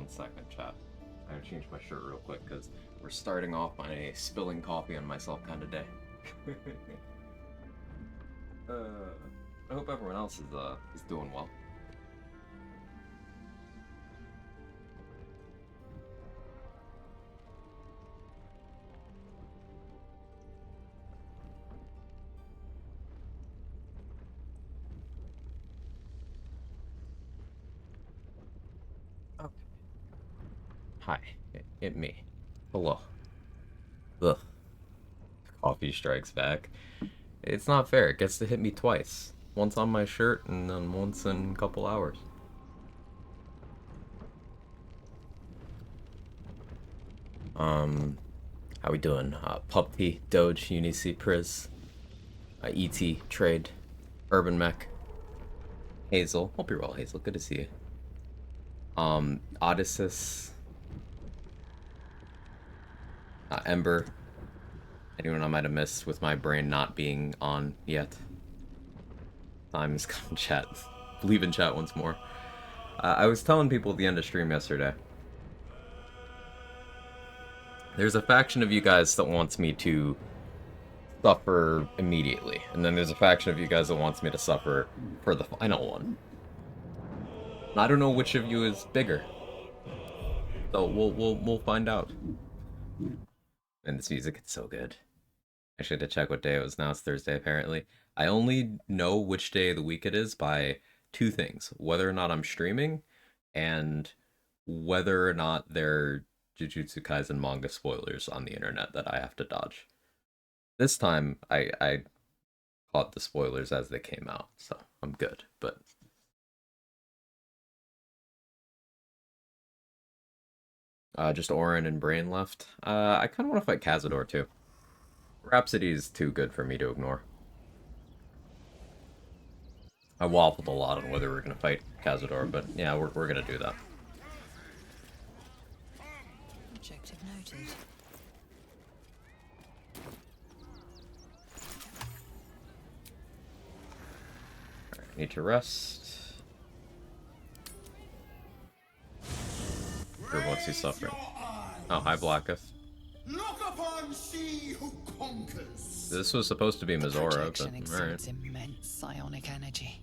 One second, chat. I gotta change my shirt real quick because we're starting off on a spilling coffee on myself kind of day. I hope everyone else is doing well. Okay. Hi, it me. Hello. Ugh. Coffee strikes back. It's not fair. It gets to hit me twice. Once on my shirt and then once in a couple hours. How we doing? Pupty, Doge, Unic, Priz, ET, Trade, Urban Mech, Hazel. Hope you're well, Hazel. Good to see you. Odysseus, Ember. Anyone I might have missed with my brain not being on yet. Time has come, chat. Believe in chat once more. I was telling people at the end of stream yesterday. There's a faction of you guys that wants me to suffer immediately, and then there's a faction of you guys that wants me to suffer for the final one. I don't know which of you is bigger, so we'll find out. And this music, it's so good. I should have to check what day it was. Now it's Thursday, apparently. I only know which day of the week it is by two things: whether or not I'm streaming, and whether or not there are Jujutsu Kaisen manga spoilers on the internet that I have to dodge. This time, I caught the spoilers as they came out, so I'm good, but... just Orin and Brain left. I kind of want to fight Cazador, too. Rhapsody is too good for me to ignore. I waffled a lot on whether we're going to fight Cazador, but yeah, we're going to do that. Objective noted. Alright, need to rest. Or what's he suffering? Oh, hi, Blacketh. Look upon she who conquers. This was supposed to be Mizora, Projection but alright. exerts immense psionic energy.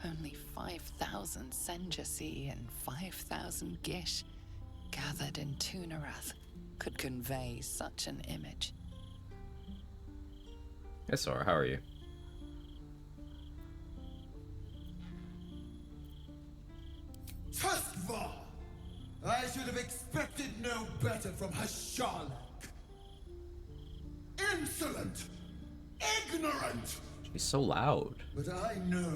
Only 5,000 Senjasi and 5,000 Gish gathered in Tunarath could convey such an image. Hey, Sora, how are you? Tustvar! I should have expected no better from Hashalak. Insolent! Ignorant! He's so loud. But I know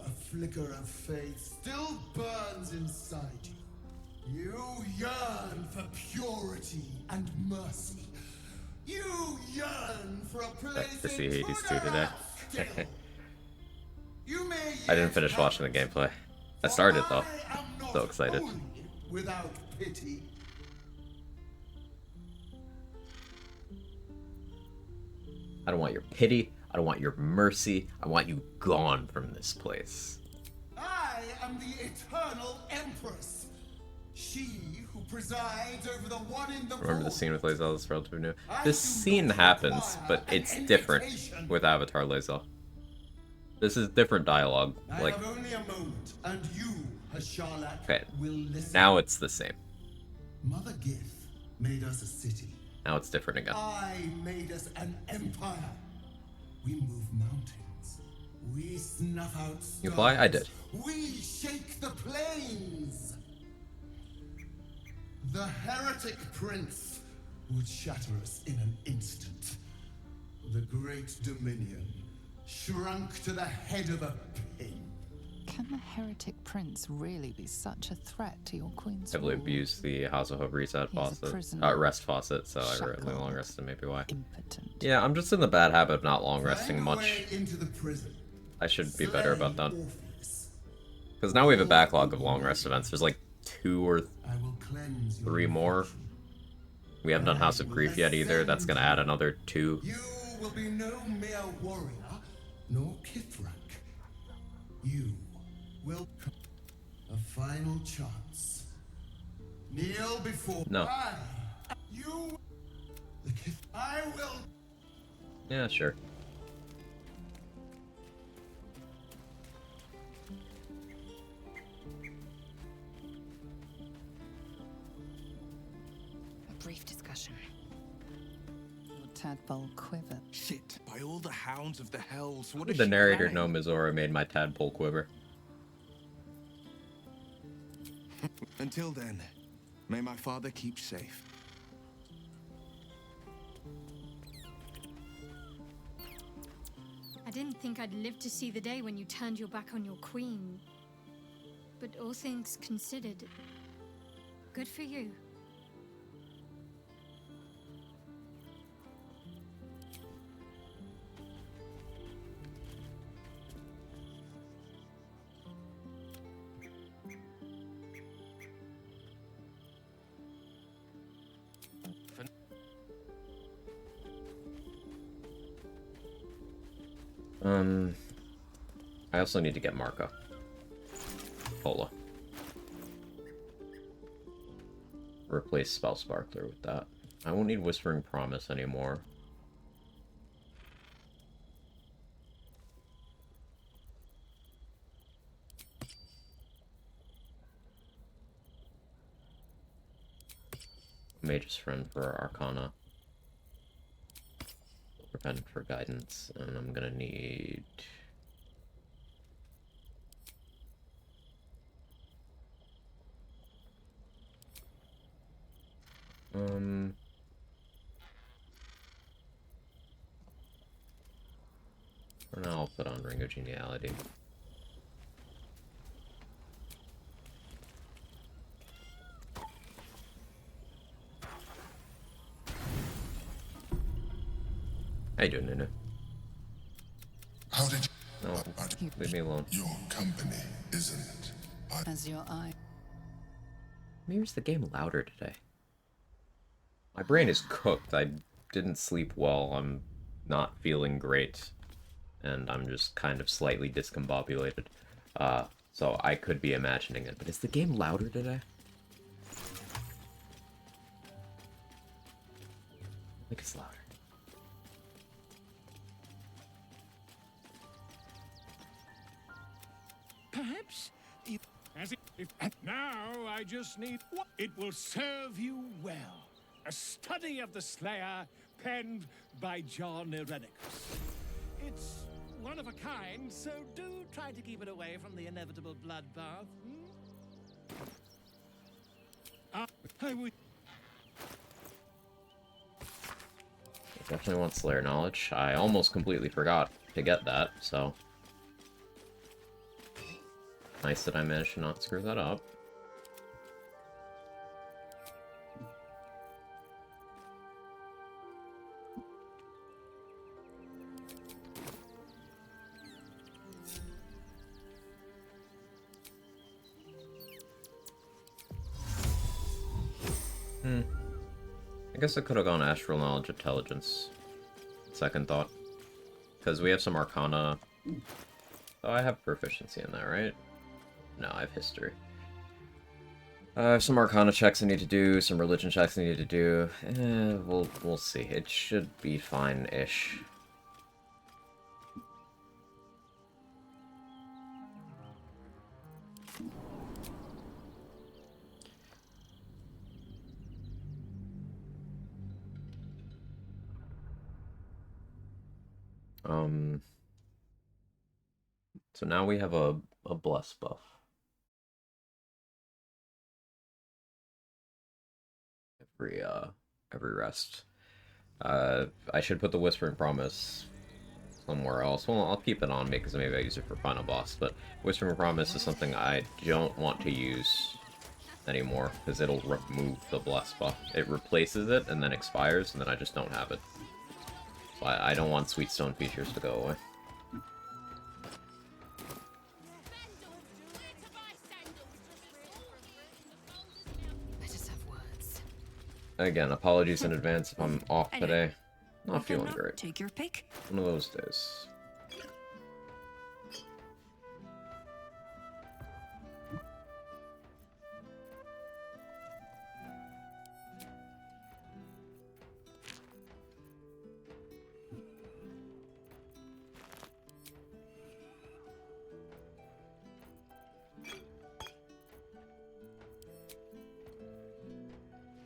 a flicker of faith still burns inside you. You yearn for purity and mercy. You yearn for a place To see in Hades 2 today. still. You may I didn't yet finish have watching the it, gameplay. I for started though. I am not So excited. holy without pity. I don't want your pity. I don't want your mercy. I want you gone from this place. I am the eternal empress. She who presides over the one in the Remember the void. scene with Lae'zel is relatively new? I This do scene not happens, require but an it's different invitation. with Avatar Lae'zel. This is different dialogue. I Like, have only a moment, and you, Hashalak, okay, will listen. now it's the same. Mother Gith made us a city. Now it's different again. I made us an empire. We move mountains. We snuff out stars. You apply? I did. We shake the plains. The heretic prince would shatter us in an instant. The great dominion shrunk to the head of a pin. Can the heretic prince really be such a threat to your queen's Heavily rule? abused the House of Hope reset He's a faucet. prisoner. Rest faucet, so I Shackled. long rested, maybe why. Impotent. Yeah, I'm just in the bad habit of not long resting Find a much. way into the prison. I should be better about that. Orpheus. Because now we have a backlog of long rest events. There's like 2 or I will cleanse your 3 more. affection. We haven't done House of Grief yet either. That's gonna add another 2. You will be no mere warrior, nor Kithrak. You will a final chance. Kneel before No. You. I will. Yeah, sure. A brief discussion. Your tadpole quivered. Shit, by all the hounds of the hells, what Did is the she narrator planning? know Mizora made my tadpole quiver? Until then, may my father keep safe. I didn't think I'd live to see the day when you turned your back on your queen. But all things considered, good for you. I also need to get Marco. Pola. Replace Spell Sparkler with that. I won't need Whispering Promise anymore. Mage's Friend for Arcana. Prevent for Guidance, and I'm gonna need... For now, I'll put on Ring of Geniality. How you doing, Nunu? How did No, leave me alone. your company isn't? As your eye. Maybe is the game louder today? My brain is cooked. I didn't sleep well. I'm not feeling great. And I'm just kind of slightly discombobulated. So I could be imagining it. But is the game louder today? I think it's louder. Perhaps now I just need what it will serve you well. A study of the Slayer penned by John Irenicus. It's one of a kind, so do try to keep it away from the inevitable bloodbath. I would. I definitely want Slayer Knowledge. I almost completely forgot to get that, so... Nice that I managed to not screw that up. I guess I could have gone Astral Knowledge Intelligence. Second thought. Because we have some Arcana. Oh, I have proficiency in that, right? No, I have History. I have some Arcana checks I need to do, some Religion checks I need to do. We'll see. It should be fine-ish. So now we have a Bless buff. Every rest. I should put the Whispering Promise somewhere else. Well, I'll keep it on me because maybe I use it for Final Boss, but Whispering Promise is something I don't want to use anymore because it'll remove the Bless buff. It replaces it and then expires, and then I just don't have it. So I don't want Sweet Stone features to go away. Let us have words. Again, apologies in advance if I'm off today. Not feeling great. Take your pick. One of those days.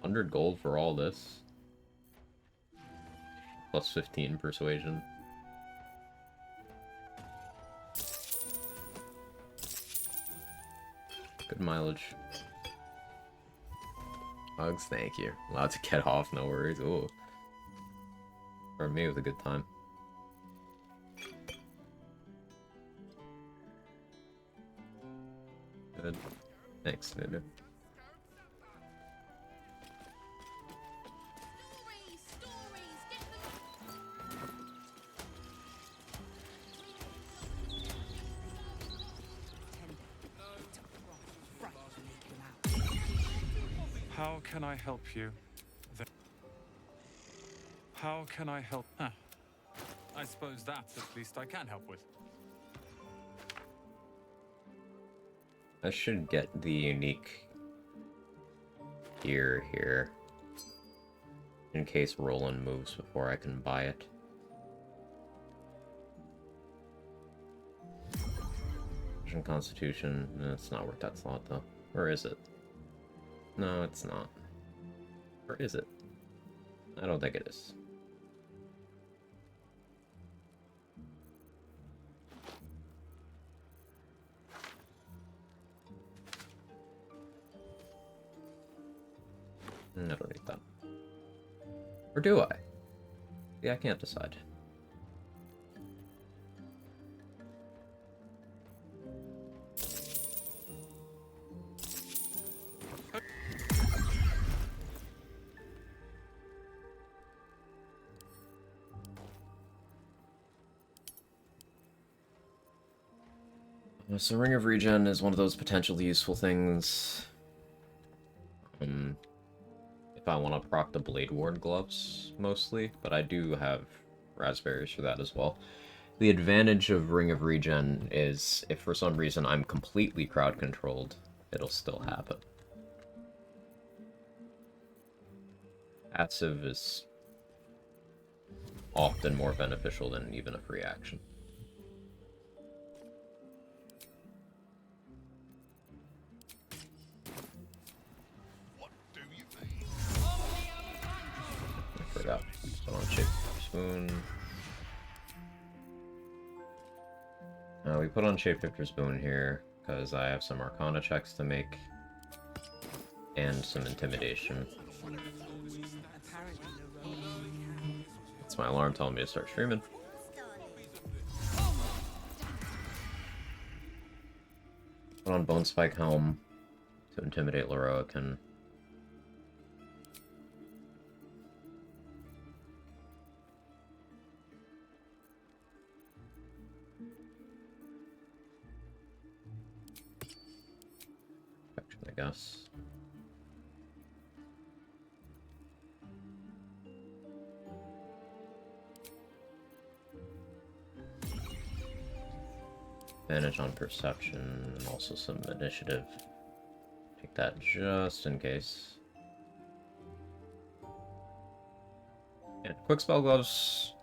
100 gold for all this. Plus 15 persuasion. Good mileage. Hugs, thank you. Allowed to get off, no worries. Ooh. For me, it was a good time. Good. Thanks, Nudu. How can I help you? How can I help? Huh. I suppose that at least I can help with. I should get the unique gear here. In case Roland moves before I can buy it. Vision Constitution. No, it's not worth that slot though. Or is it? No, it's not. Or is it? I don't think it is. I don't need that. Or do I? Yeah, I can't decide. So Ring of Regen is one of those potentially useful things. If I want to proc the Blade Ward gloves, mostly, but I do have raspberries for that as well. The advantage of Ring of Regen is, if for some reason I'm completely crowd controlled, it'll still happen. Passive is often more beneficial than even a free action. I forgot. Put on Shape Spoon. We put on Shapeshifter's Boon here, because I have some Arcana checks to make, and some Intimidation. That's my alarm telling me to start streaming. Put on Bone Spike Helm to intimidate Leroican. I guess. Advantage on perception and also some initiative. Take that just in case. And quick spell gloves,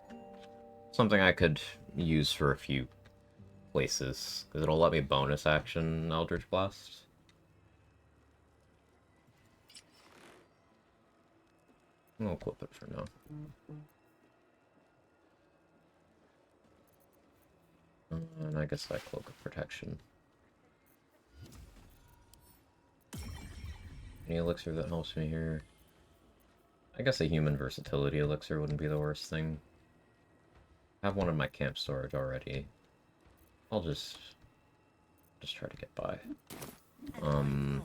something I could use for a few places, because it'll let me bonus action Eldritch Blast. I'll equip it for now. And I guess that Cloak of Protection. Any elixir that helps me here? I guess a human versatility elixir wouldn't be the worst thing. I have one in my camp storage already. I'll just try to get by. I'm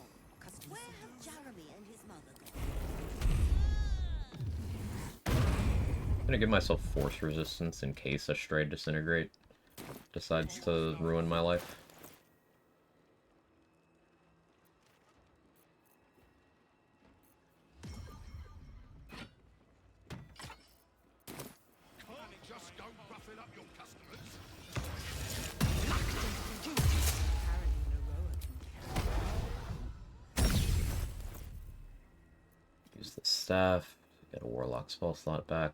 gonna give myself force resistance in case a Stray Disintegrate decides to ruin my life. Use the staff, get a Warlock spell slot back.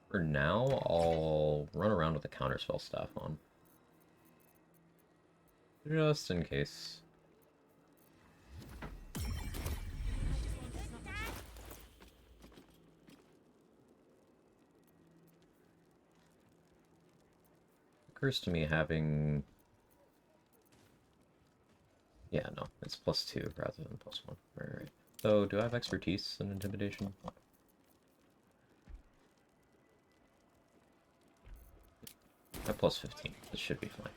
For now, I'll run around with the counterspell staff on. Just in case. Occurs to me having... Yeah, no, it's +2 rather than +1. Right. So, do I have expertise in intimidation? I have +15. This should be fine.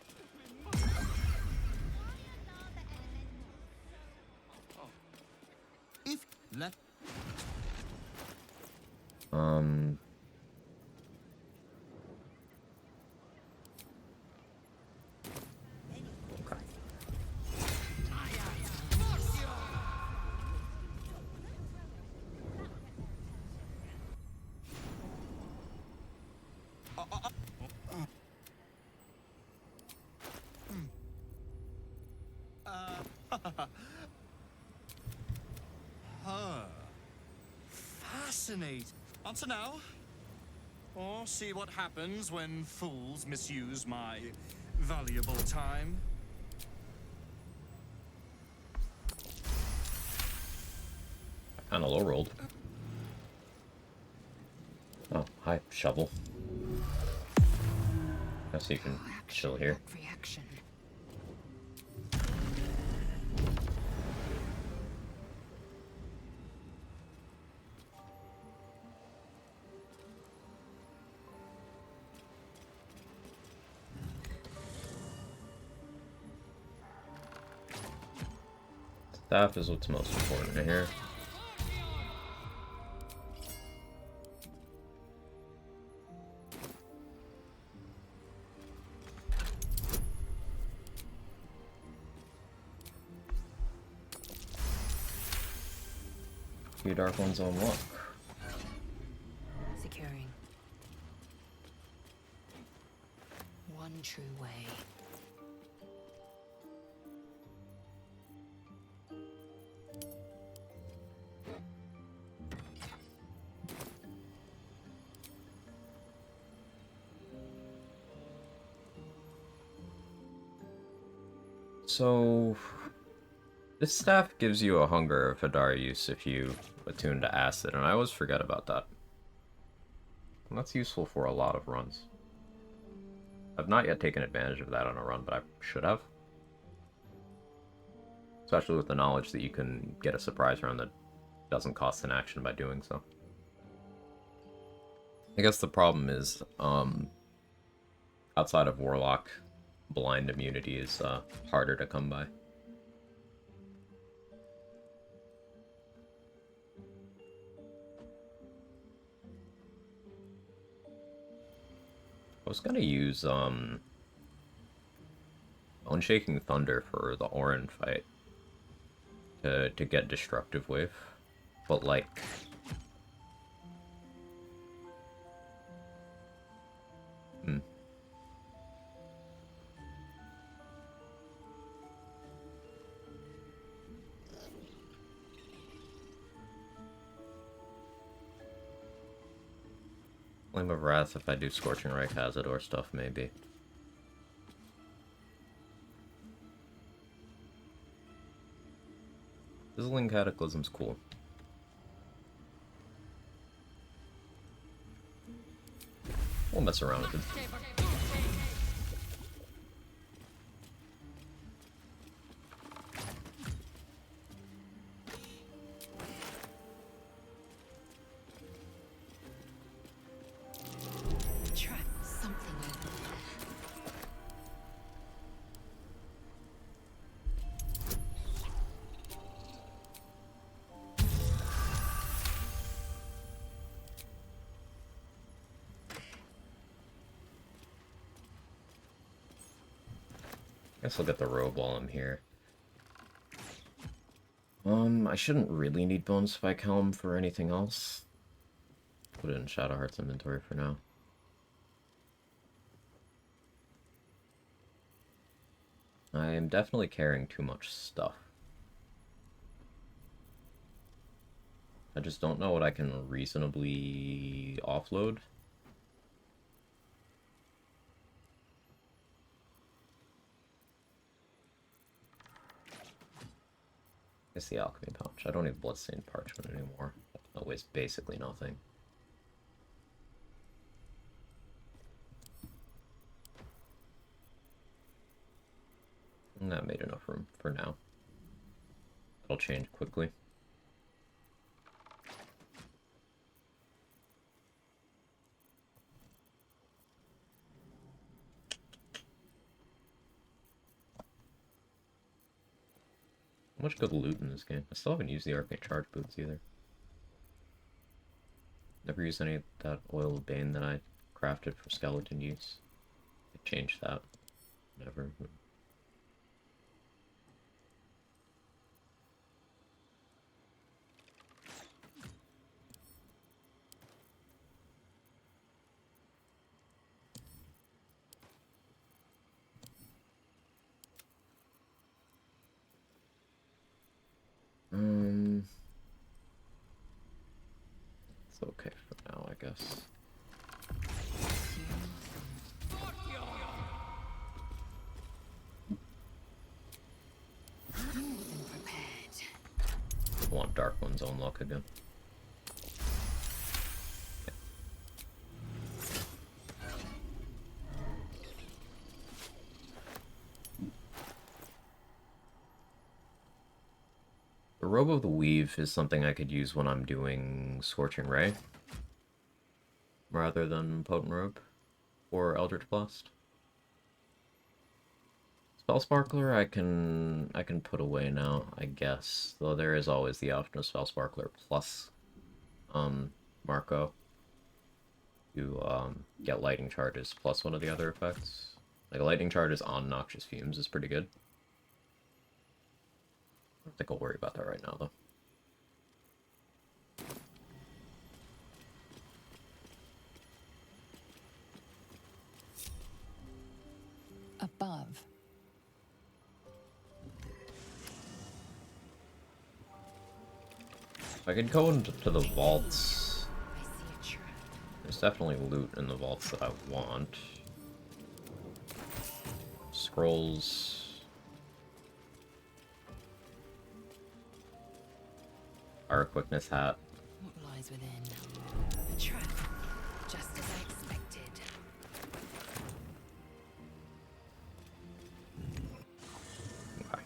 If left. Okay. Fascinating. Answer now. Or see what happens when fools misuse my valuable time. I kinda low rolled. Oh, hi, shovel. Guess you can chill here. Reaction. Staff is what's most important here. Few dark ones on luck. Securing. One true way. So, this staff gives you a hunger of Hadar use if you attune to acid, and I always forget about that. And that's useful for a lot of runs. I've not yet taken advantage of that on a run, but I should have. Especially with the knowledge that you can get a surprise round that doesn't cost an action by doing so. I guess the problem is, outside of Warlock, blind immunity is harder to come by. I was gonna use Unshaking Thunder for the Orin fight to get Destructive Wave, but like Flame of Wrath if I do Scorching Ray Cazador stuff, maybe. Sizzling Cataclysm's cool. We'll mess around with it. Try something over there. Guess I'll get the robe while I'm here. I shouldn't really need Bone Spike Helm for anything else. Put it in Shadowheart's inventory for now. I am definitely carrying too much stuff. I just don't know what I can reasonably offload. It's the alchemy pouch. I don't need bloodstained parchment anymore. That weighs basically nothing. That made enough room for now. It'll change quickly. How much good loot in this game? I still haven't used the arcane charge boots either. Never used any of that oil of bane that I crafted for skeleton use. I changed that. Never. It's okay for now, I guess. I want Dark One's own luck again. The Robe of the Weave is something I could use when I'm doing Scorching Ray, rather than Potent Robe or Eldritch Blast. Spell Sparkler I can put away now, I guess. Though there is always the option of Spell Sparkler plus Marco to get lightning charges plus one of the other effects. Like lightning charges on Noxious Fumes is pretty good. I don't think I'll worry about that right now, though. Above. I could go into the vaults. I see a trap. There's definitely loot in the vaults that I want. Scrolls. Our quickness hat. What lies within? A trap, just as I expected. Okay.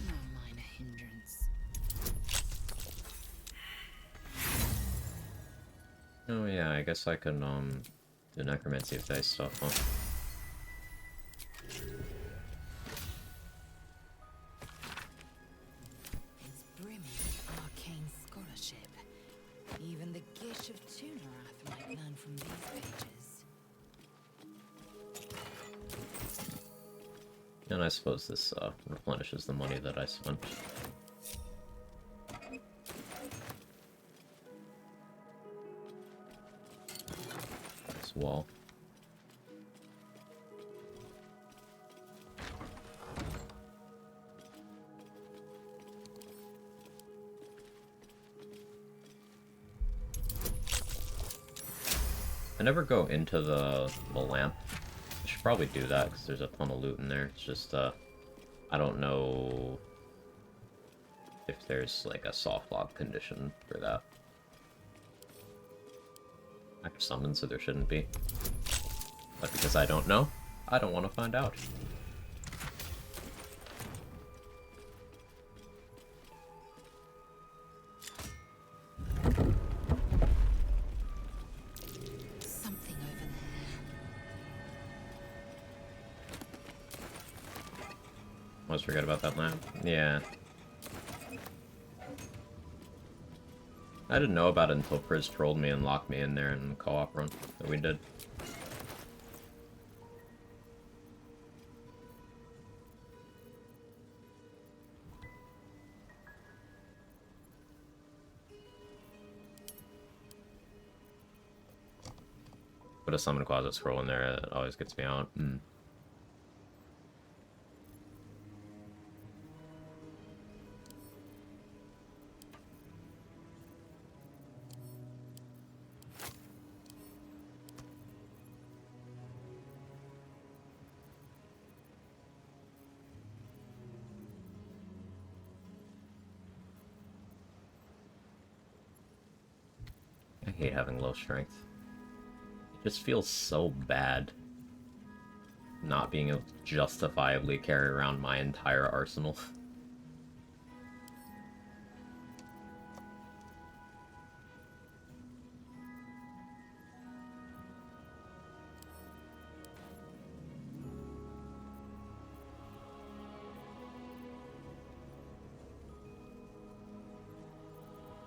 No minor hindrance. Oh yeah, I guess I can do necromancy of dice stuff, huh? It's brimming with arcane scholarship. Even the Gish of Tunarath might learn from these pages. And I suppose this replenishes the money that I spent. This wall. I never go into the lamp. I should probably do that because there's a ton of loot in there. It's just I don't know if there's like a soft lock condition for that. Active summon, so there shouldn't be. But because I don't know, I don't want to find out. Something over there. Almost forget about that lamp. Yeah. I didn't know about it until Priz trolled me and locked me in there in the co-op run that we did. Put a summon closet scroll in there, it always gets me out. I hate having low strength. It just feels so bad not being able to justifiably carry around my entire arsenal.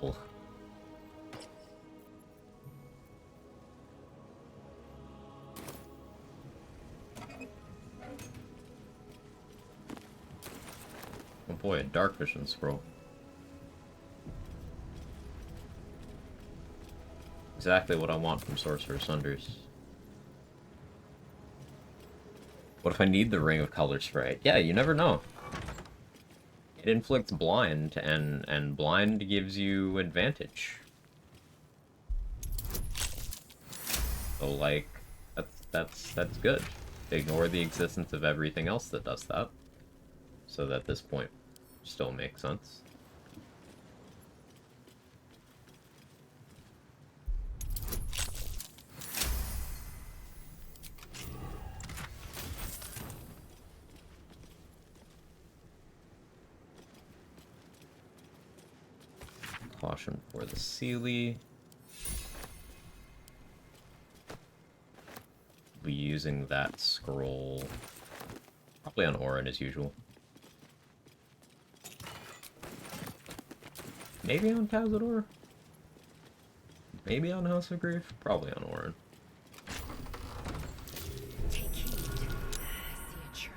Ugh. Oh boy, a dark vision scroll. Exactly what I want from Sorcerer's Sunders. What if I need the Ring of Color Spray? Yeah, you never know. It inflicts blind, and blind gives you advantage. So, like, that's good. Ignore the existence of everything else that does that. So that this point still makes sense. Caution for the Sealy. Be using that scroll probably on Orin as usual. Maybe on Cazador? Maybe on House of Grief? Probably on Orin. Take heed. I see a trap.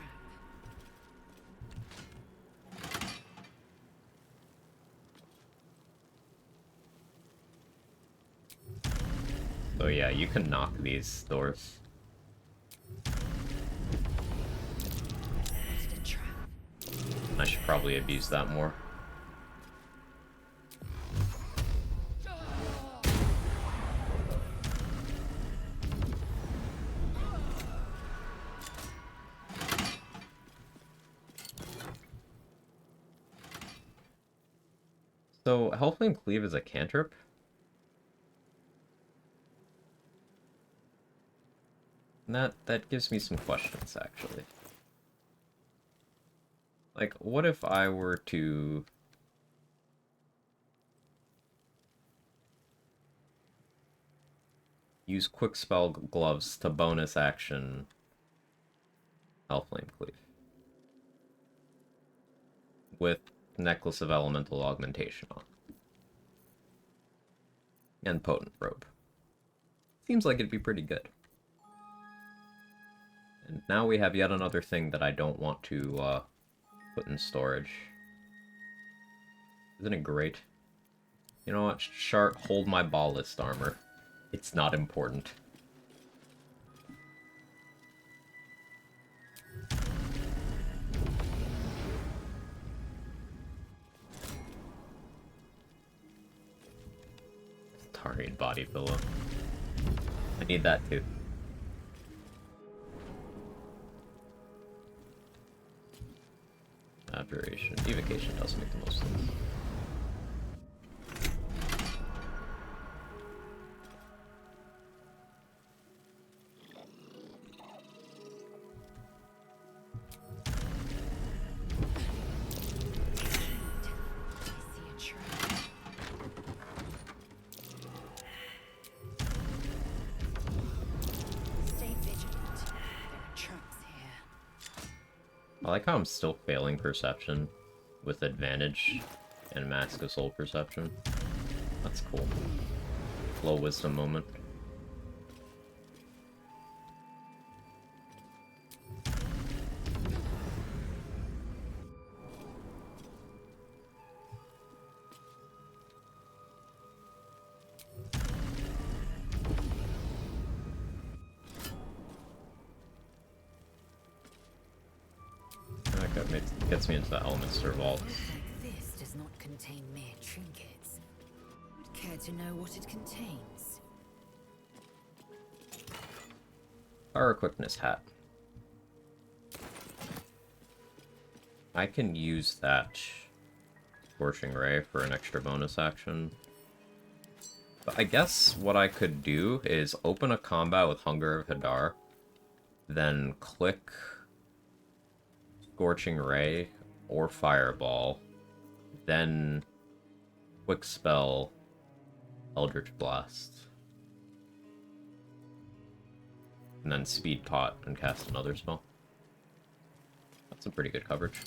So yeah, you can knock these doors. Spotted a trap. I should probably abuse that more. So, Hellflame Cleave is a cantrip? And that gives me some questions, actually. Like, what if I were to... use Quick Spell Gloves to bonus action Hellflame Cleave? With Necklace of Elemental Augmentation on. And Potent Robe. Seems like it'd be pretty good. And now we have yet another thing that I don't want to put in storage. Isn't it great? You know what? Shart, hold my ballist armor. It's not important. Tarian body pillow. I need that too. Abjuration. Evocation does make the most sense. I like how I'm still failing perception with advantage and Mask of Soul Perception. That's cool. Low wisdom moment. That gets me into the Elementor Vault. Like this does not contain mere trinkets. Would care to know what it contains? Power Quickness Hat. I can use that Scorching Ray for an extra bonus action. But I guess what I could do is open a combat with Hunger of Hadar, then click Scorching Ray or Fireball, then quick spell Eldritch Blast, and then speed pot and cast another spell. That's some pretty good coverage.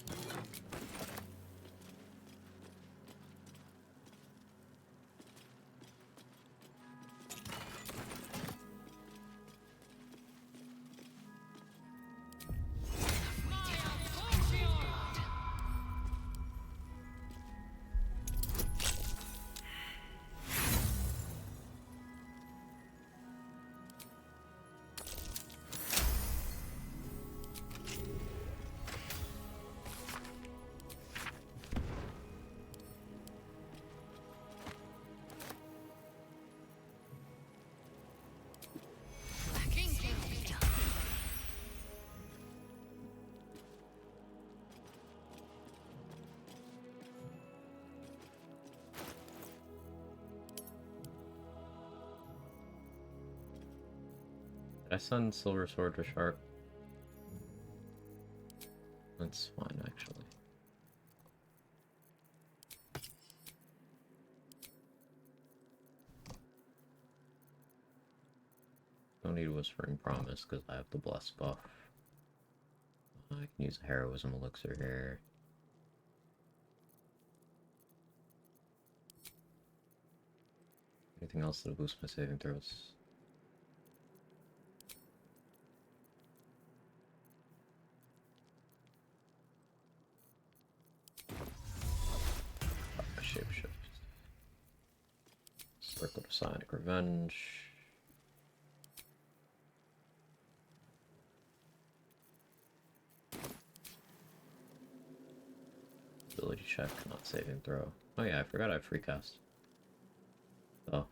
Did I send Silver Sword to Sharp? That's fine, actually. Don't need Whispering Promise because I have the Bless buff. I can use a Heroism Elixir here. Anything else that'll boost my saving throws? Shapeshift. Circle to Psionic Revenge. Ability check, not saving throw. Oh yeah, I forgot I have free cast. Oh.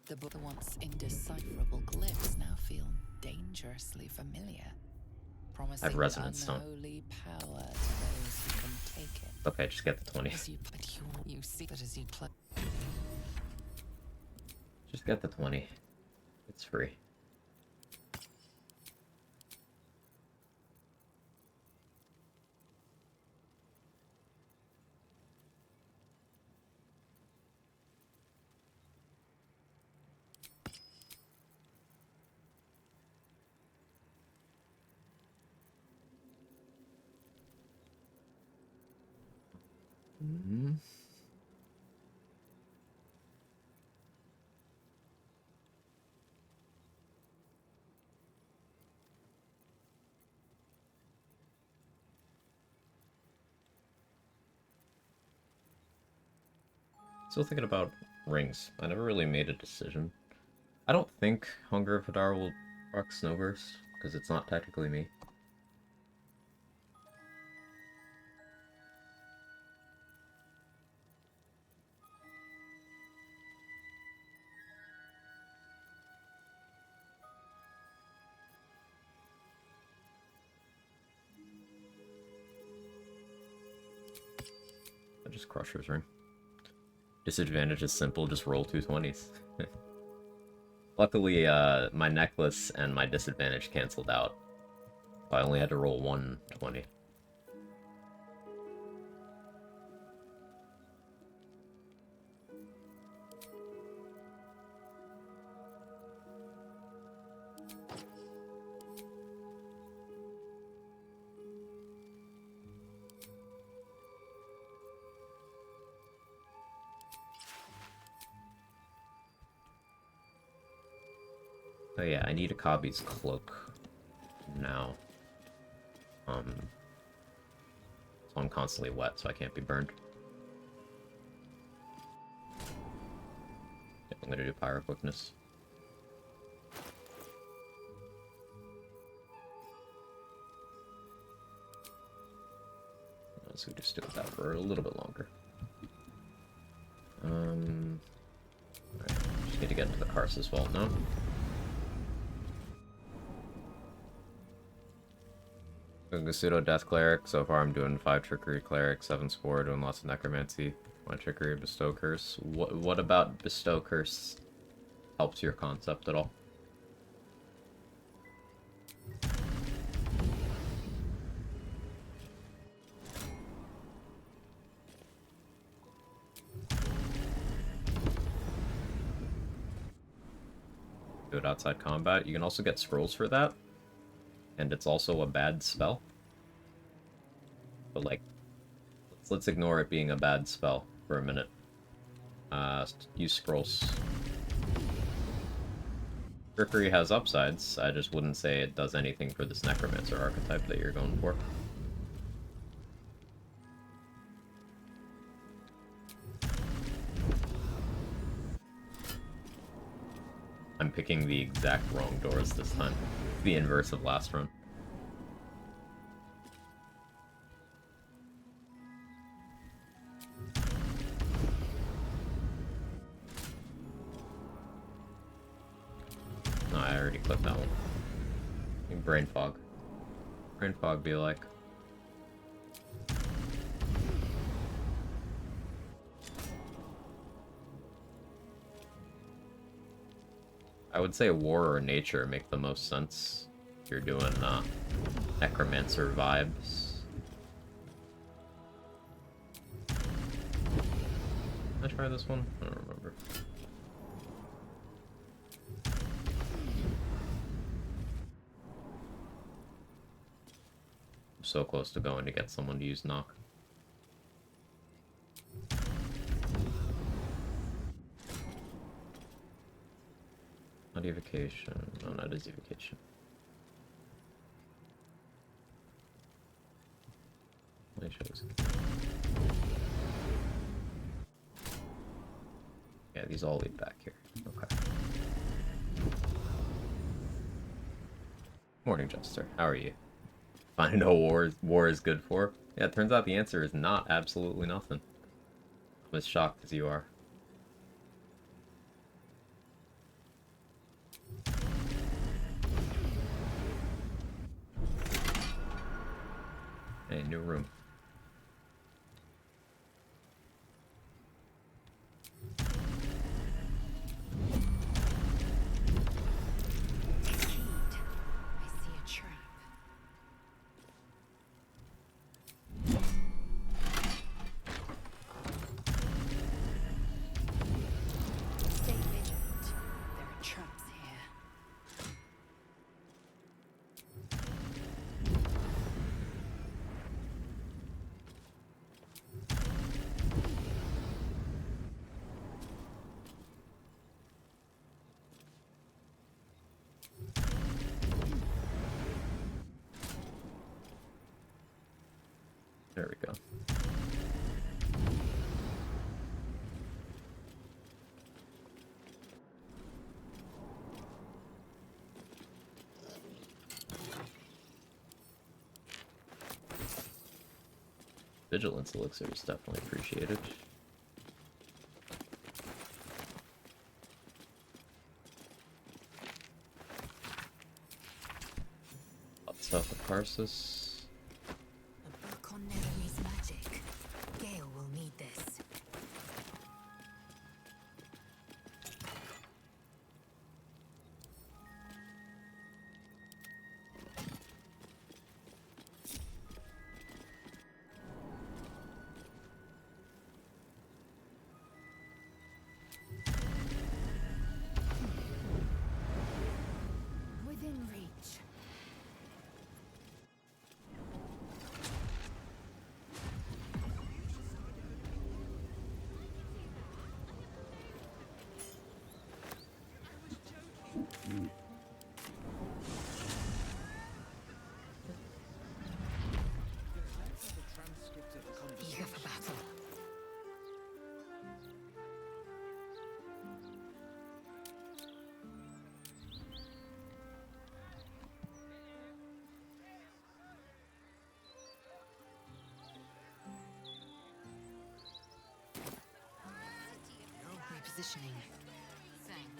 The once indecipherable glyphs now feel dangerously familiar, promising Resonance Stone. unholy power to those who can take it. Okay, just get the 20. But you see that as you play. Just get the 20. It's free. Still thinking about rings. I never really made a decision. I don't think Hunger of Hadar will rock Snowburst, because it's not technically me. I just Crusher's Ring. Disadvantage is simple, just roll 2 20s. Luckily, my necklace and my disadvantage canceled out. I only had to roll 1 20. Oh yeah, I need a Kabi's cloak now. So I'm constantly wet, so I can't be burned. Yeah, I'm gonna do Pyro Quickness. guess we just do that for a little bit longer. Alright, just need to get into the Karsus Vault now. Doing a pseudo death cleric. So far I'm doing 5 trickery cleric, 7 spore, doing lots of necromancy, 1 trickery, bestow curse. What about bestow curse helps your concept at all? Do it outside combat. You can also get scrolls for that. And it's also a bad spell. But like, let's ignore it being a bad spell for a minute. Use scrolls. Trickery has upsides. I just wouldn't say it does anything for this necromancer archetype that you're going for. I'm picking the exact wrong doors this time. The inverse of last run. No, I already clicked that one. Brain fog. Brain fog be like. I would say war or nature make the most sense if you're doing necromancer vibes. Did I try this one? I don't remember. I'm so close to going to get someone to use knock. Not evocation. No, not as evocation. Yeah, these all lead back here. Okay. Morning, Jester. How are you? I know war is good for. Yeah, it turns out the answer is not absolutely nothing. I'm as shocked as you are. Hey, new room. There we go. Vigilance elixir is definitely appreciated. Lots of Karsus. A book on Neverese magic. Gale will need this. Within reach. Positioning. Same.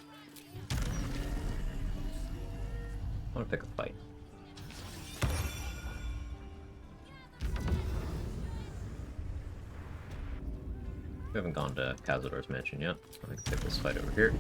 I want to pick a fight. We haven't gone to Cazador's mansion yet. I'm gonna pick this fight over here.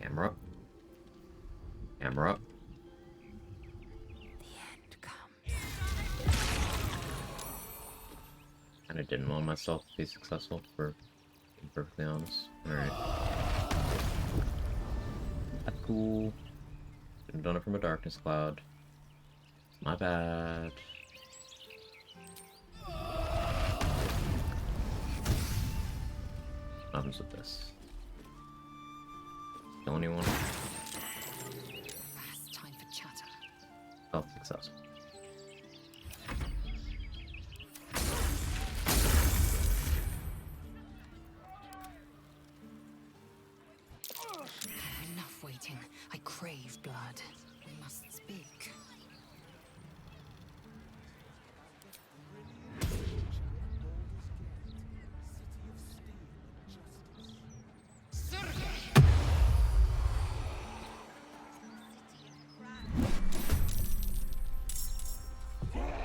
Camera. Camera. The end comes. Kinda didn't want myself to be successful, for being perfectly honest. Alright. That's cool. Should have done it from a darkness cloud. My bad. What happens with this? Kill anyone? Last time for chatter. Oh, successful. Enough waiting. I crave blood. We must speak.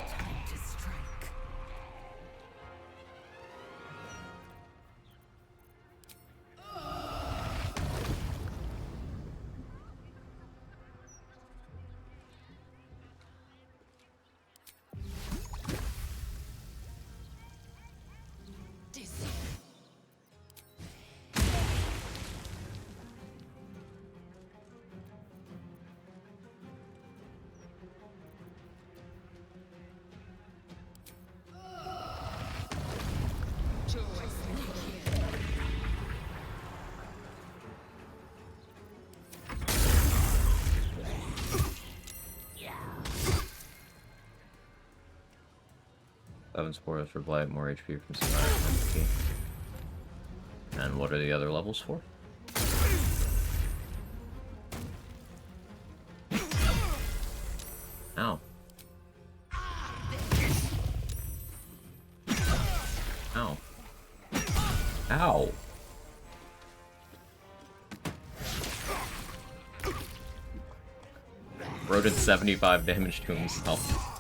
Time to strike. Dizzy. Seven spores for blight, more HP from somatic. And what are the other levels for? Ow. Ow. Ow. Bro did 75 damage to himself.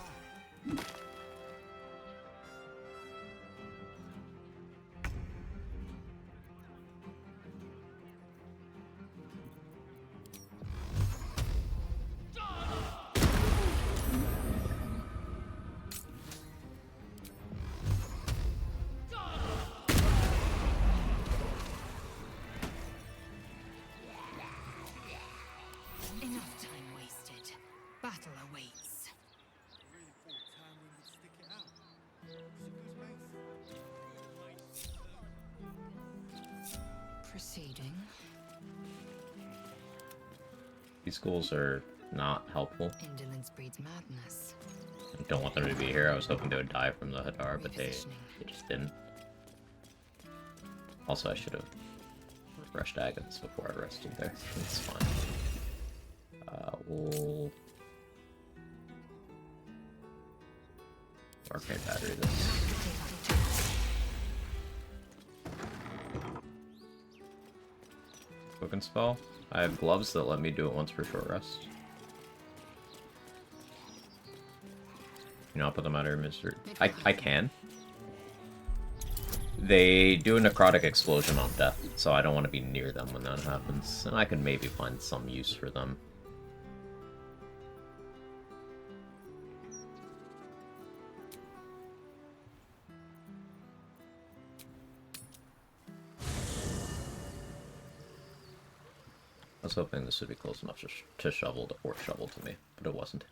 Enough time wasted. Battle awaits. Proceeding. These schools are not helpful. Indolence breeds madness. I don't want them to be here. I was hoping they would die from the Hadar, but they just didn't. Also, I should have refreshed Agons before I rested there. It's fine. We'll arcane battery this. Cooking spell. I have gloves that let me do it once for short rest. You know, I'll put them out of your misery. I can. They do a necrotic explosion on death, so I don't want to be near them when that happens. And I can maybe find some use for them. I was hoping this would be close enough to shovel or shovel to me, but it wasn't.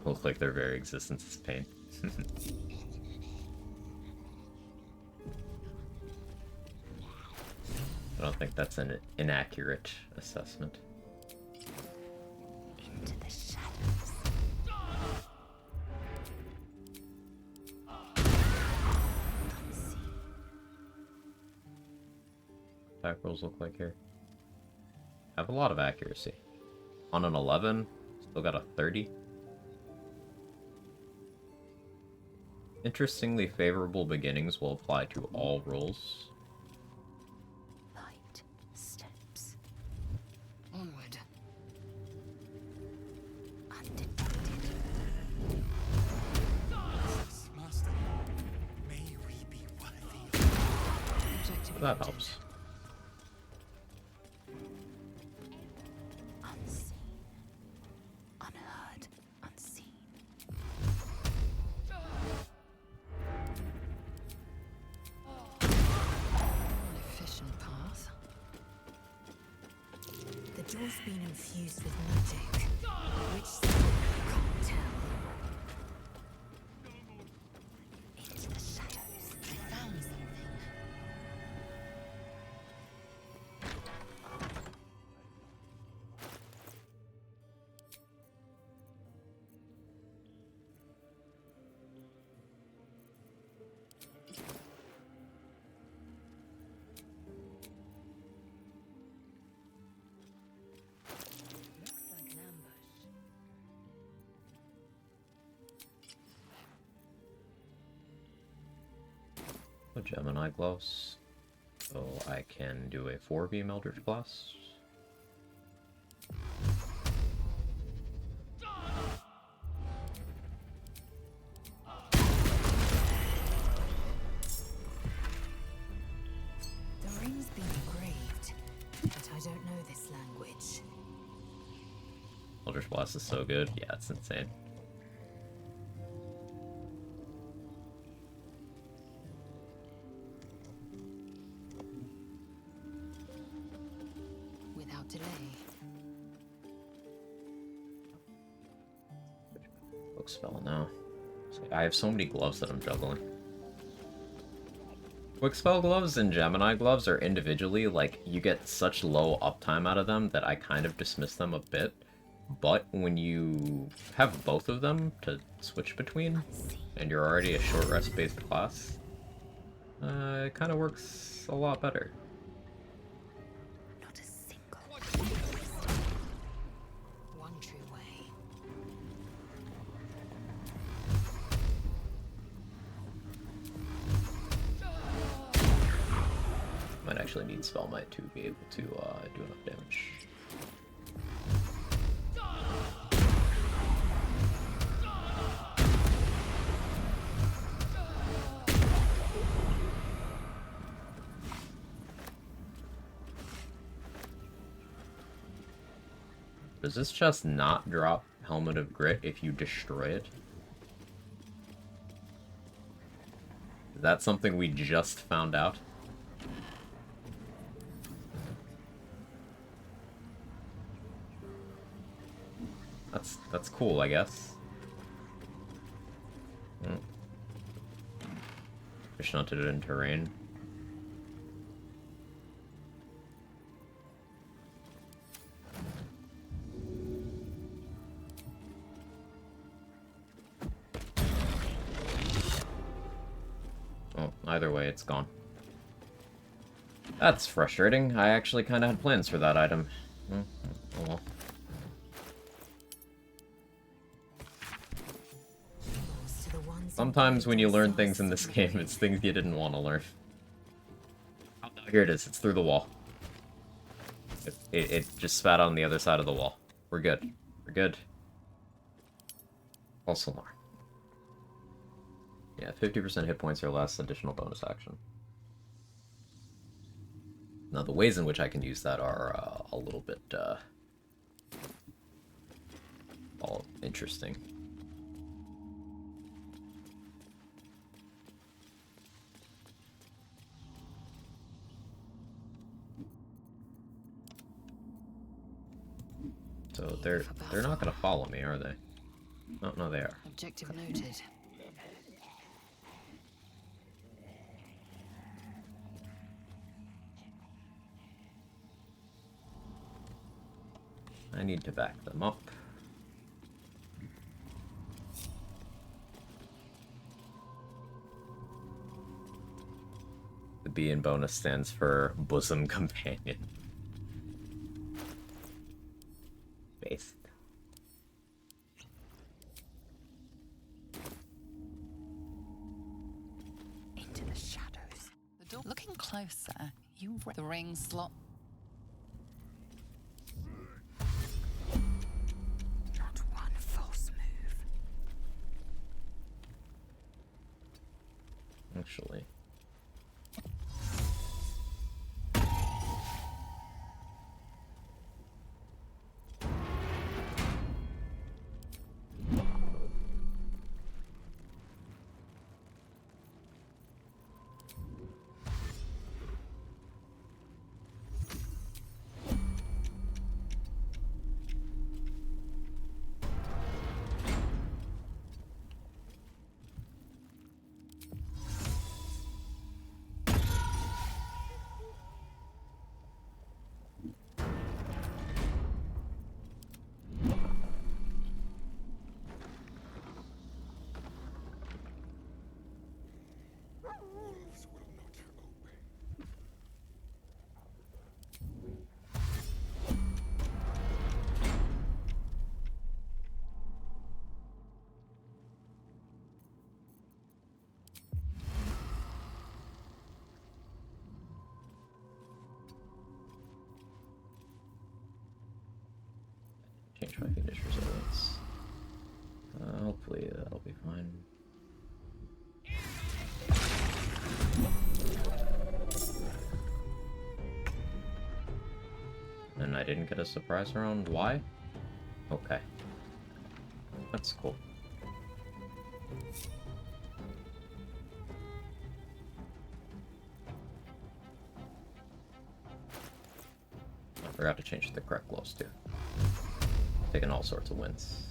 Look like their very existence is pain. I don't think that's an inaccurate assessment. Into the shadows. Attack rolls look like here. Have a lot of accuracy. On an 11, still got a 30. Interestingly, favorable beginnings will apply to all rolls. Light steps. Onward. Undetected. Master, may we be worthy. Objective That noted. helps. Unseen. Unheard. Unseen. An efficient path. The door's been infused with magic. Which secret I can't tell. Into the shadows. I found something. Looks like an ambush. The Gemini gloves. So I can do a 4 beam Eldritch Blast. The ring's been engraved, but I don't know this language. Eldritch Blast is so good. Yeah, it's insane. Without delay. Quick spell now. I have so many gloves that I'm juggling. Quick spell gloves and Gemini gloves are individually, like, you get such low uptime out of them that I kind of dismiss them a bit. But when you have both of them to switch between, and you're already a short rest based class, it kind of works a lot better. Not a single. One true way. Might actually need Spell Might to be able to do enough damage. Does this chest not drop Helmet of Grit if you destroy it? Is that something we just found out? That's cool, I guess. Fish hunted it in terrain. Oh, either way, it's gone. That's frustrating. I actually kind of had plans for that item. Oh well. Sometimes when you learn things in this game, it's things you didn't want to learn. Oh, here it is. It's through the wall. It just spat on the other side of the wall. We're good. We're good. Also more. Yeah, 50% hit points or less, additional bonus action. Now, the ways in which I can use that are a little bit all interesting. So they're not gonna follow me, are they? Oh, no, they are. Objective noted. I need to back them up. The B in bonus stands for bosom companion. Based. Into the shadows. The door. Looking closer, you the ring slot. Not one false move. Actually. Change my finish resilience. Hopefully that'll be fine. And I didn't get a surprise round. Why? Okay. That's cool. I forgot to change the correct gloves too. Taking all sorts of wins.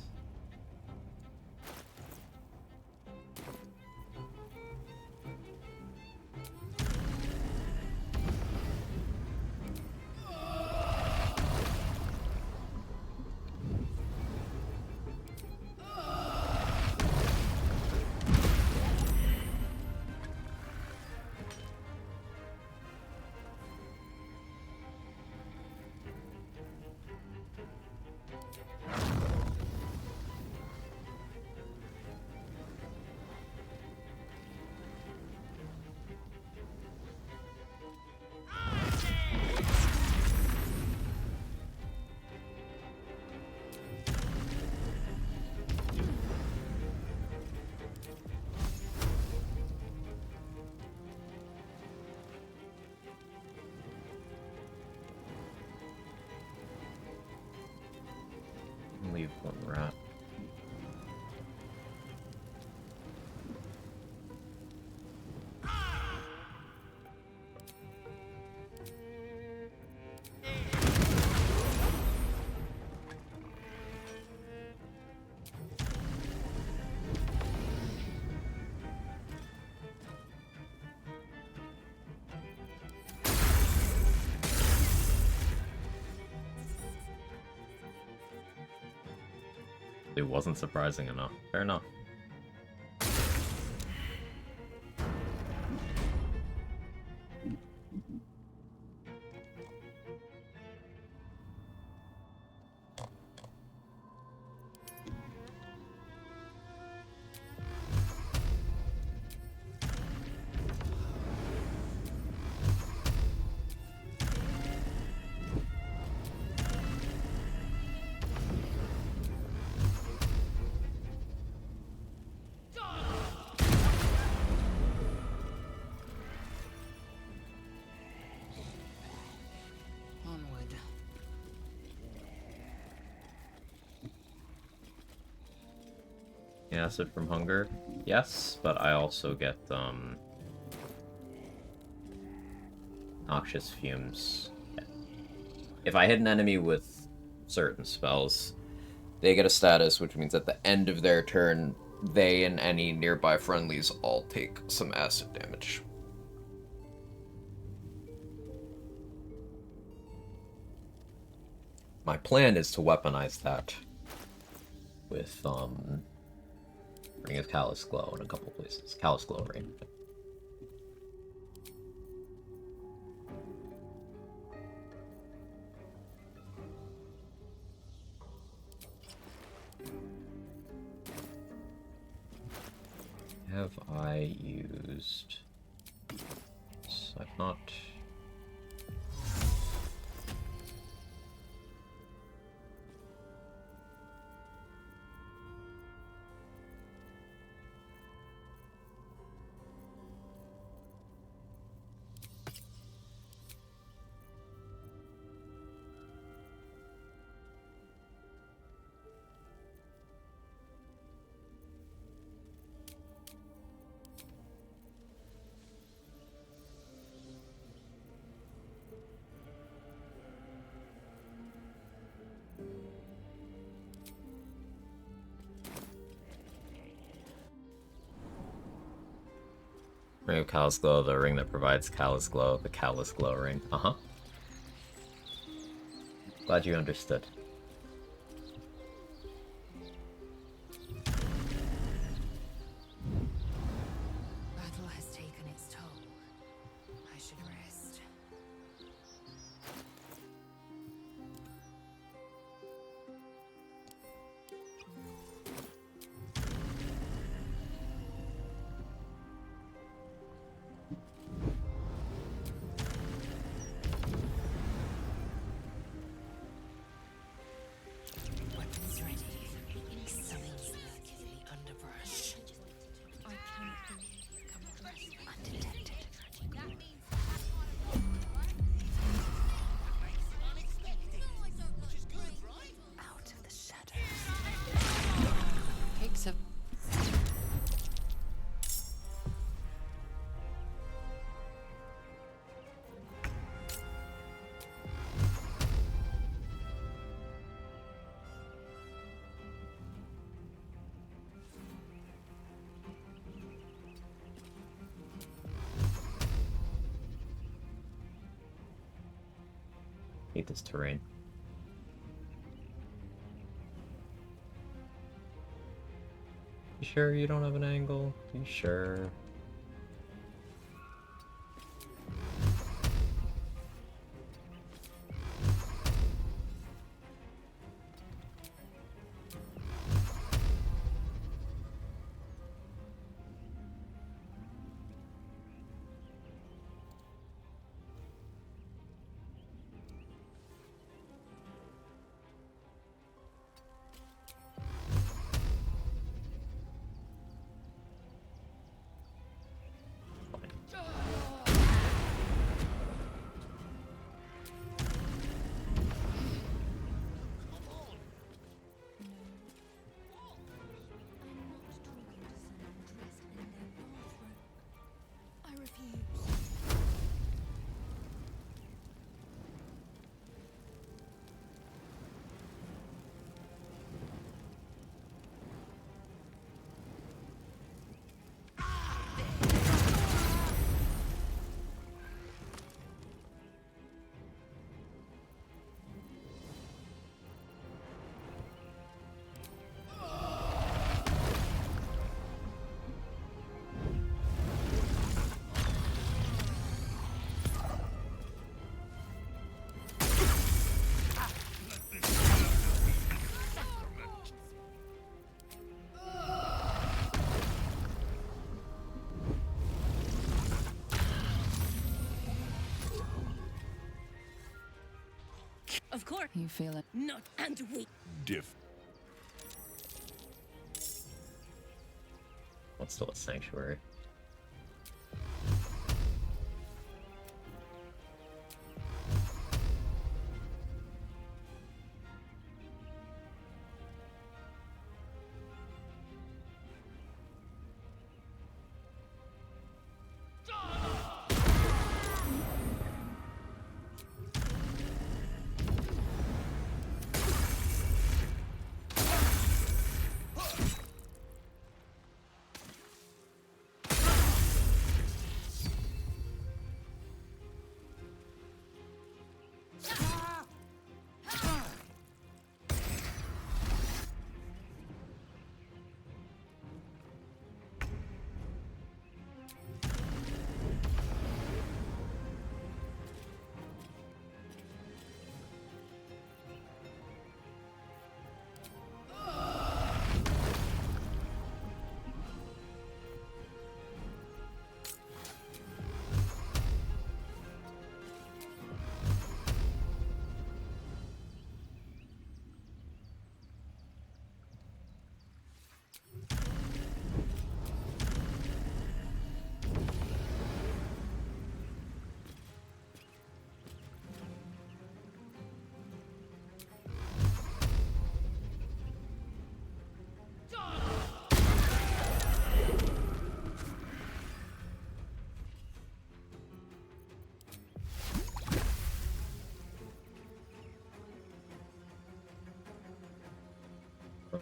Leave one rat. It wasn't surprising enough. Fair enough. Onward. Acid from hunger? Yes, but I also get, noxious fumes. If I hit an enemy with certain spells, they get a status, which means at the end of their turn, they and any nearby friendlies all take some acid damage. My plan is to weaponize that with Ring of Callous Glow in a couple places. Callous Glow Ring. Have I used... I've not... Ring of Callous Glow, the ring that provides Callous Glow, the Callous Glow ring. Uh-huh. Glad you understood. Battle has taken its toll. I should rest. Weapons ready. Something's lurking in the underbrush. I cannot believe come abreast Undetected. Out of the shadows. Pigs of Hate this terrain. You sure you don't have an angle? You sure? I refuse. Of course. you feel it. Not and we. What's still a sanctuary?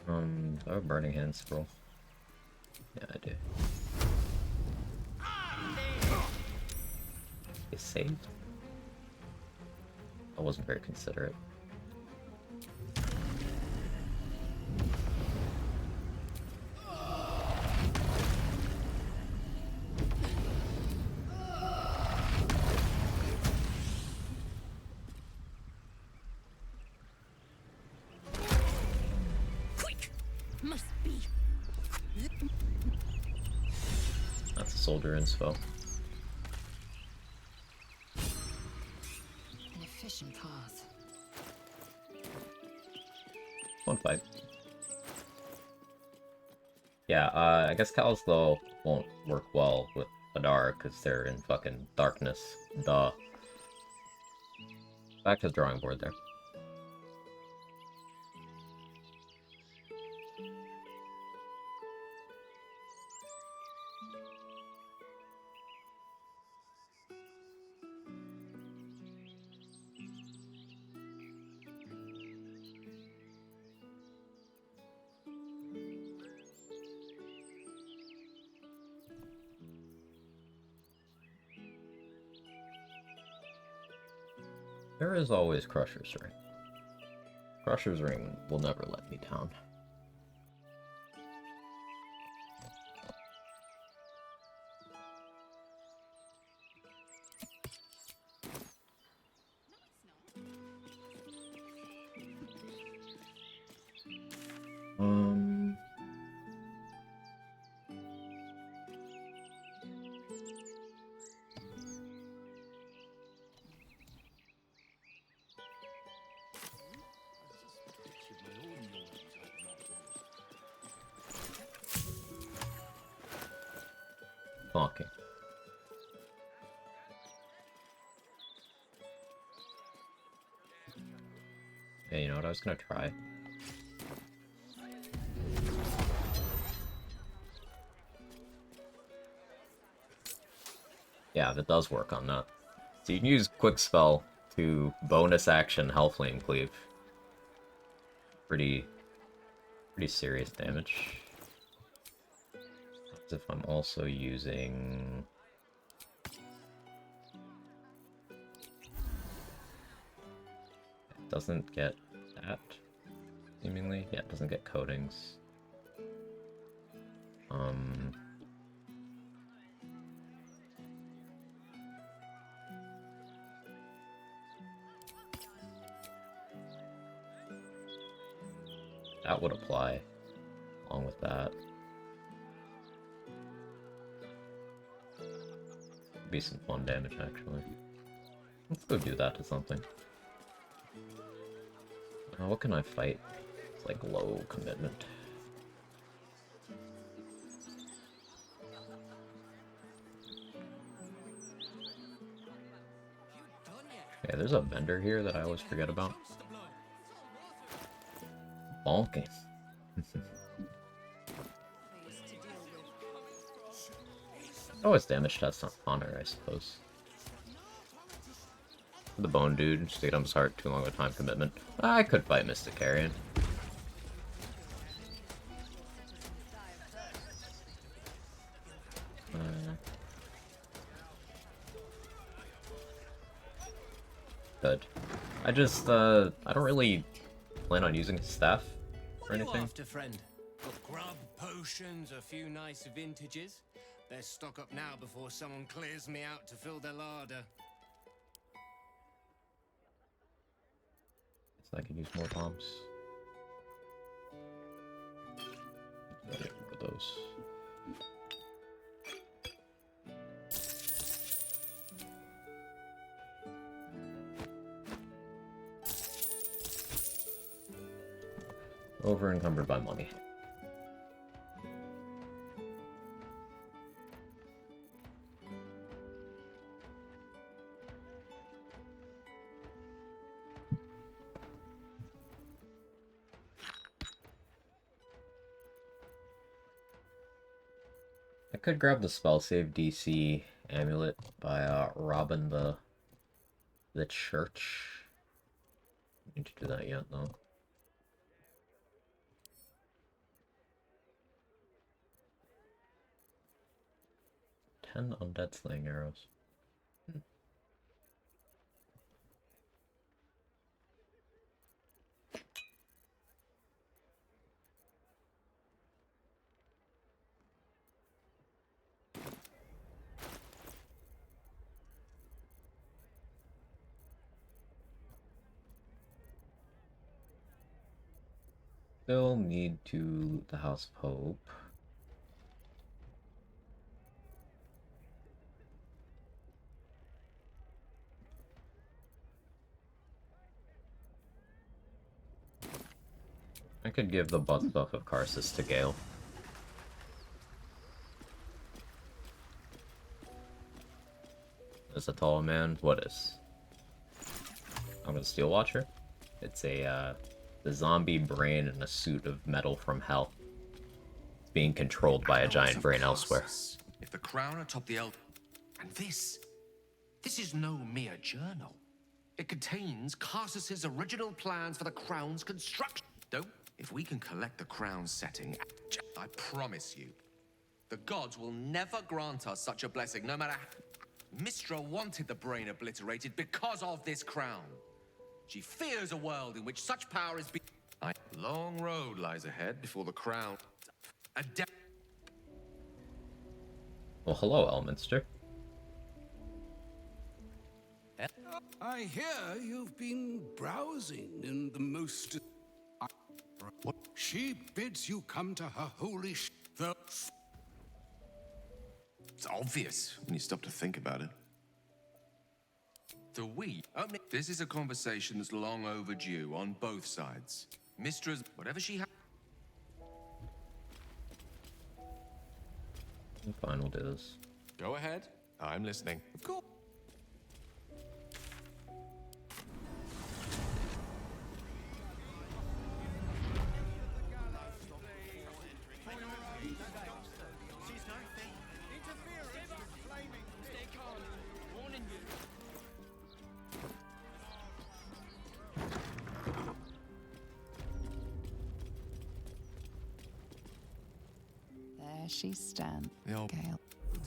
Do I have a Burning Hand scroll? Yeah, I do. It saved? I wasn't very considerate. Quick! Must be. That's a soldier inspo. An efficient path. One fight. Yeah, I guess Cows, though, won't work well with Adara because they're in fucking darkness. Duh. Back to the drawing board there. There is always Crusher's Ring. Crusher's Ring will never let me down. Okay. Yeah, you know what I was gonna try? Yeah, that does work on that. So you can use Quick Spell to bonus action Hellflame Cleave. Pretty serious damage. As if I'm also using... It doesn't get that, seemingly. Yeah, it doesn't get coatings. That would apply along with that. Be some fun damage, actually. Let's go do that to something. What can I fight? It's like low commitment. Okay, there's a vendor here that I always forget about. Bonking. Oh, it's damage test on her, I suppose. The bone dude, stayed on his heart, too long of a time commitment. I could fight Mystic Carrion. Good. I just, I don't really plan on using his staff or anything. After, friend? Got grub, potions, a few nice vintages. Best stock up now before someone clears me out to fill their larder. I could use more bombs. Get more of those. Over encumbered by money. I could grab the spell save DC amulet by robbing the church. Need to do that yet though. 10 undead slaying arrows. Still need to loot the House of Hope. I could give the butt stuff of Karsus to Gale. Is a tall man? What is? I'm gonna Steel Watcher. It's a the zombie brain in a suit of metal from hell. It's being controlled by a giant brain elsewhere. If the crown atop the and this is no mere journal. It contains Carsus's original plans for the crown's construction. Though, if we can collect the crown's setting, I promise you, the gods will never grant us such a blessing, no matter. Mistra wanted the brain obliterated because of this crown. She fears a world in which such power is a long road lies ahead before the crown. Well, hello, Elminster. I hear you've been browsing in the most... What? She bids you come to her holy It's obvious when you stop to think about it. This is a conversation that's long overdue on both sides. Mistra's, whatever she has. Fine, we'll do this. Go ahead. I'm listening. Of course. There she stands, The old Gale.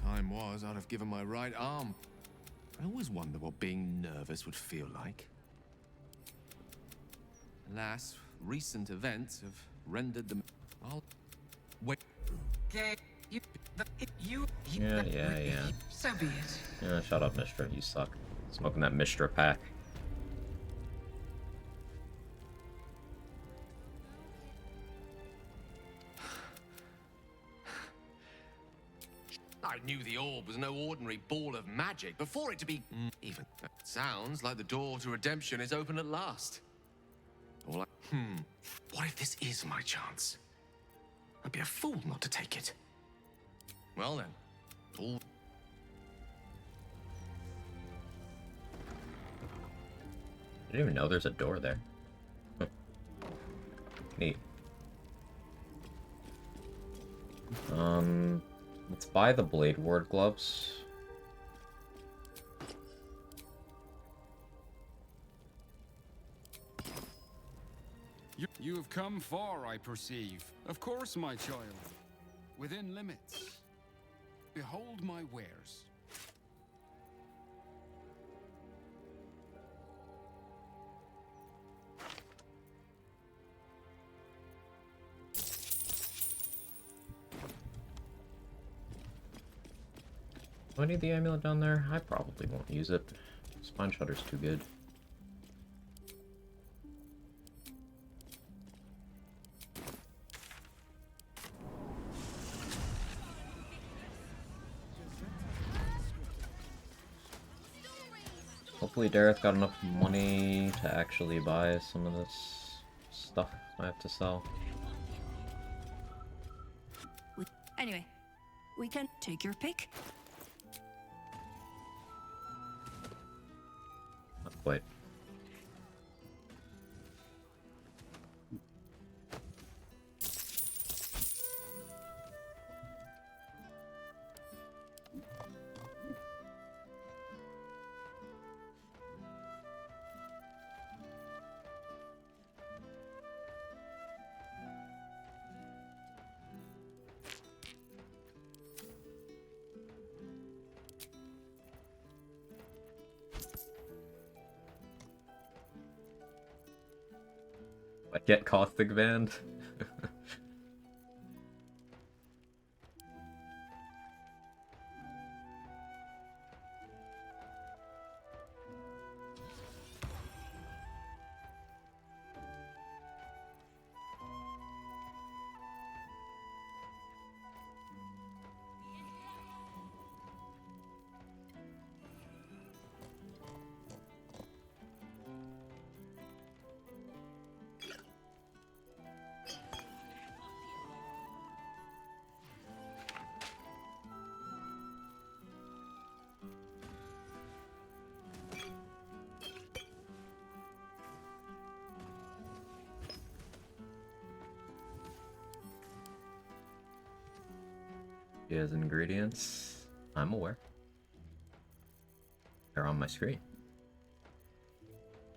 time was, I'd have given my right arm. I always wonder what being nervous would feel like. Alas, recent events have rendered them. I'll wait. Yeah. So be it. Yeah, shut up, Mistra. You suck. Smoking that Mistra pack. I knew the orb was no ordinary ball of magic before it to be even. It sounds like the door to redemption is open at last. What if this is my chance? I'd be a fool not to take it. Well then, all. I didn't even know there's a door there. Neat. Let's buy the Blade Ward gloves. You have come far, I perceive. Of course, my child. Within limits. Behold my wares. Do I need the amulet down there? I probably won't use it. Spine Shutter's too good. Hopefully Dareth got enough money to actually buy some of this stuff I have to sell. Anyway, we can take your pick. Not quite. Get caustic banned. Here's ingredients. I'm aware. They're on my screen.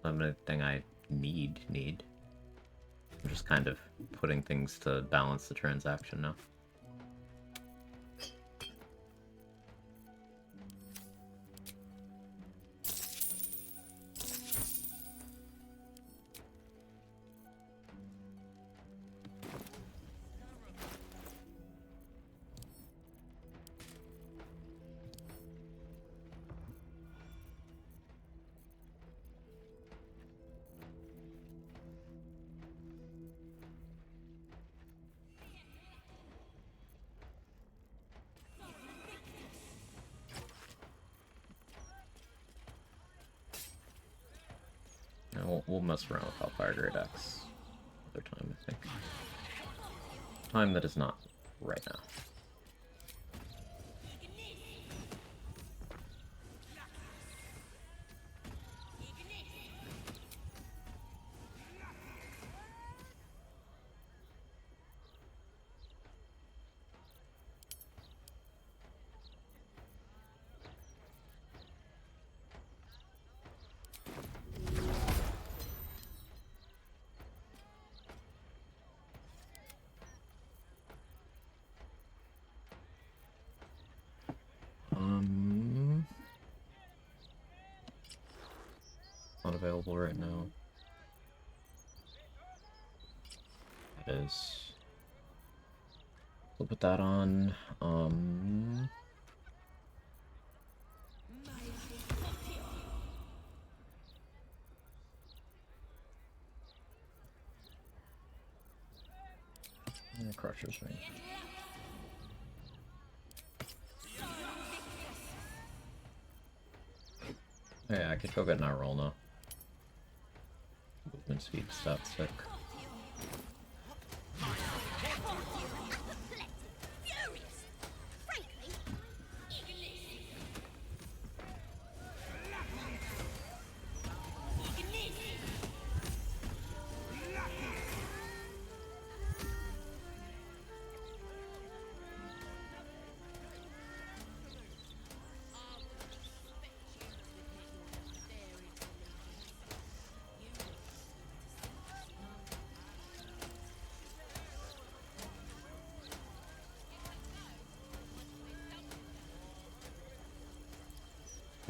I'm anything I need. I'm just kind of putting things to balance the transaction now. We'll mess around with Hellfire Great Axe another time, I think. Time that is not right now. Not available right now. It is. We'll put that on. Crusher's Ring. Yeah, I could go get an roll now. Movement speed, stat sick.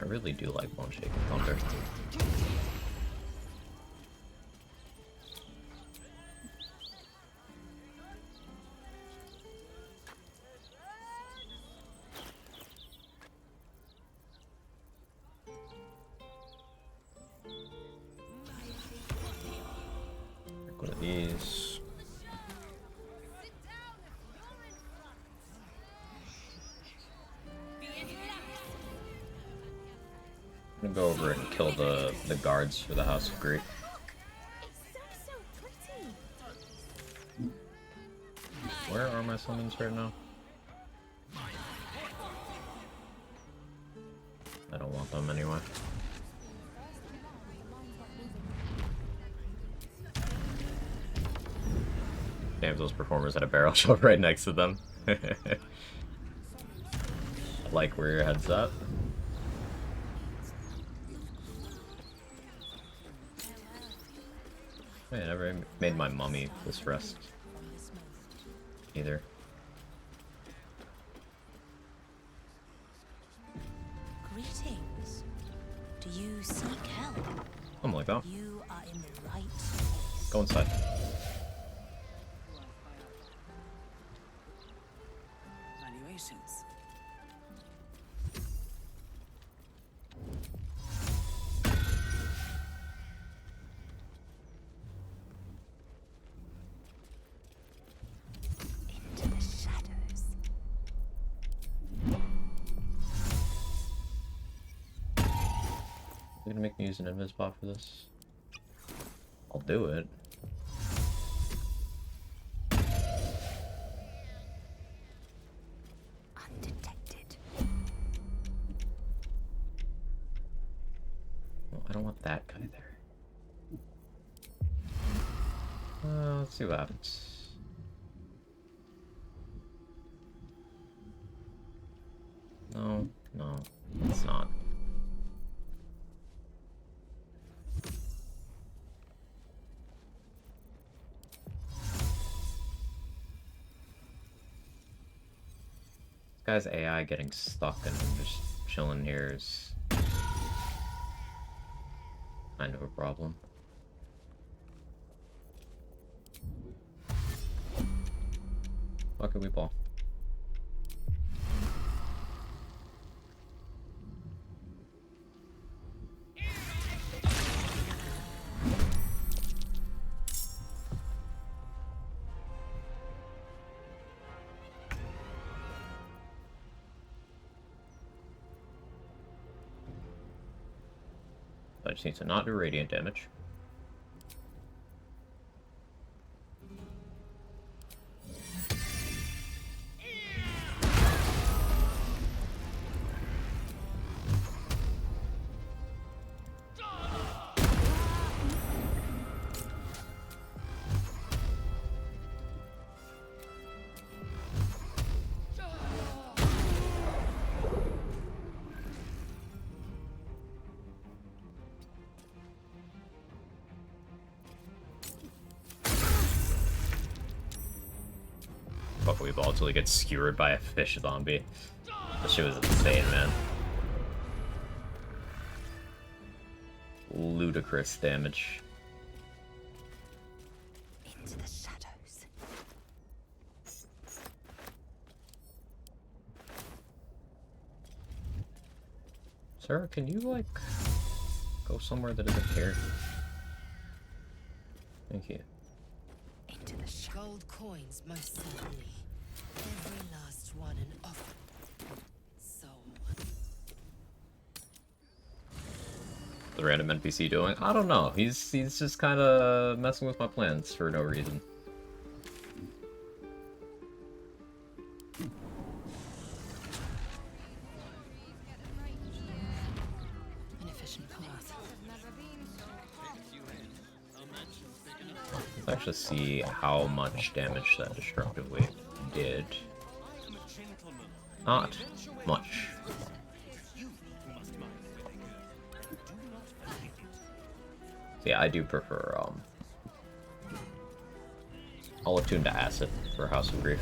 I really do like Bone Shaking Thunder. One of these. I'm gonna go over and kill the guards for the House of Greed. Where are my summons right now? I don't want them anyway. Damn, those performers had a barrel shove right next to them. I like where your head's at. I never made my mummy this rest either. Greetings. Do you seek help? Something like that. You are in the right place. Go inside. Valuations. Into the shadows. You're gonna make me use an invis bot for this? I'll do it. Undetected. Well, I don't want that guy there. Let's see what happens. No, no, it's not. This guy's AI getting stuck and just chilling here is kind of a problem. What could we ball? I just need to not do radiant damage. Buckwheat ball until he gets skewered by a fish zombie. That shit was insane, man. Ludicrous damage. Into the shadows. Sir, can you, like, go somewhere that isn't here? Thank you. Into the shadows. Gold coins, most certainly. Every last one an offer. Soul. The random NPC doing? I don't know. He's just kind of messing with my plans for no reason. Inefficient path. Let's actually see how much damage that destructive wave did. Not much. Yeah, I do prefer, I'll attune to Acid for House of Grief.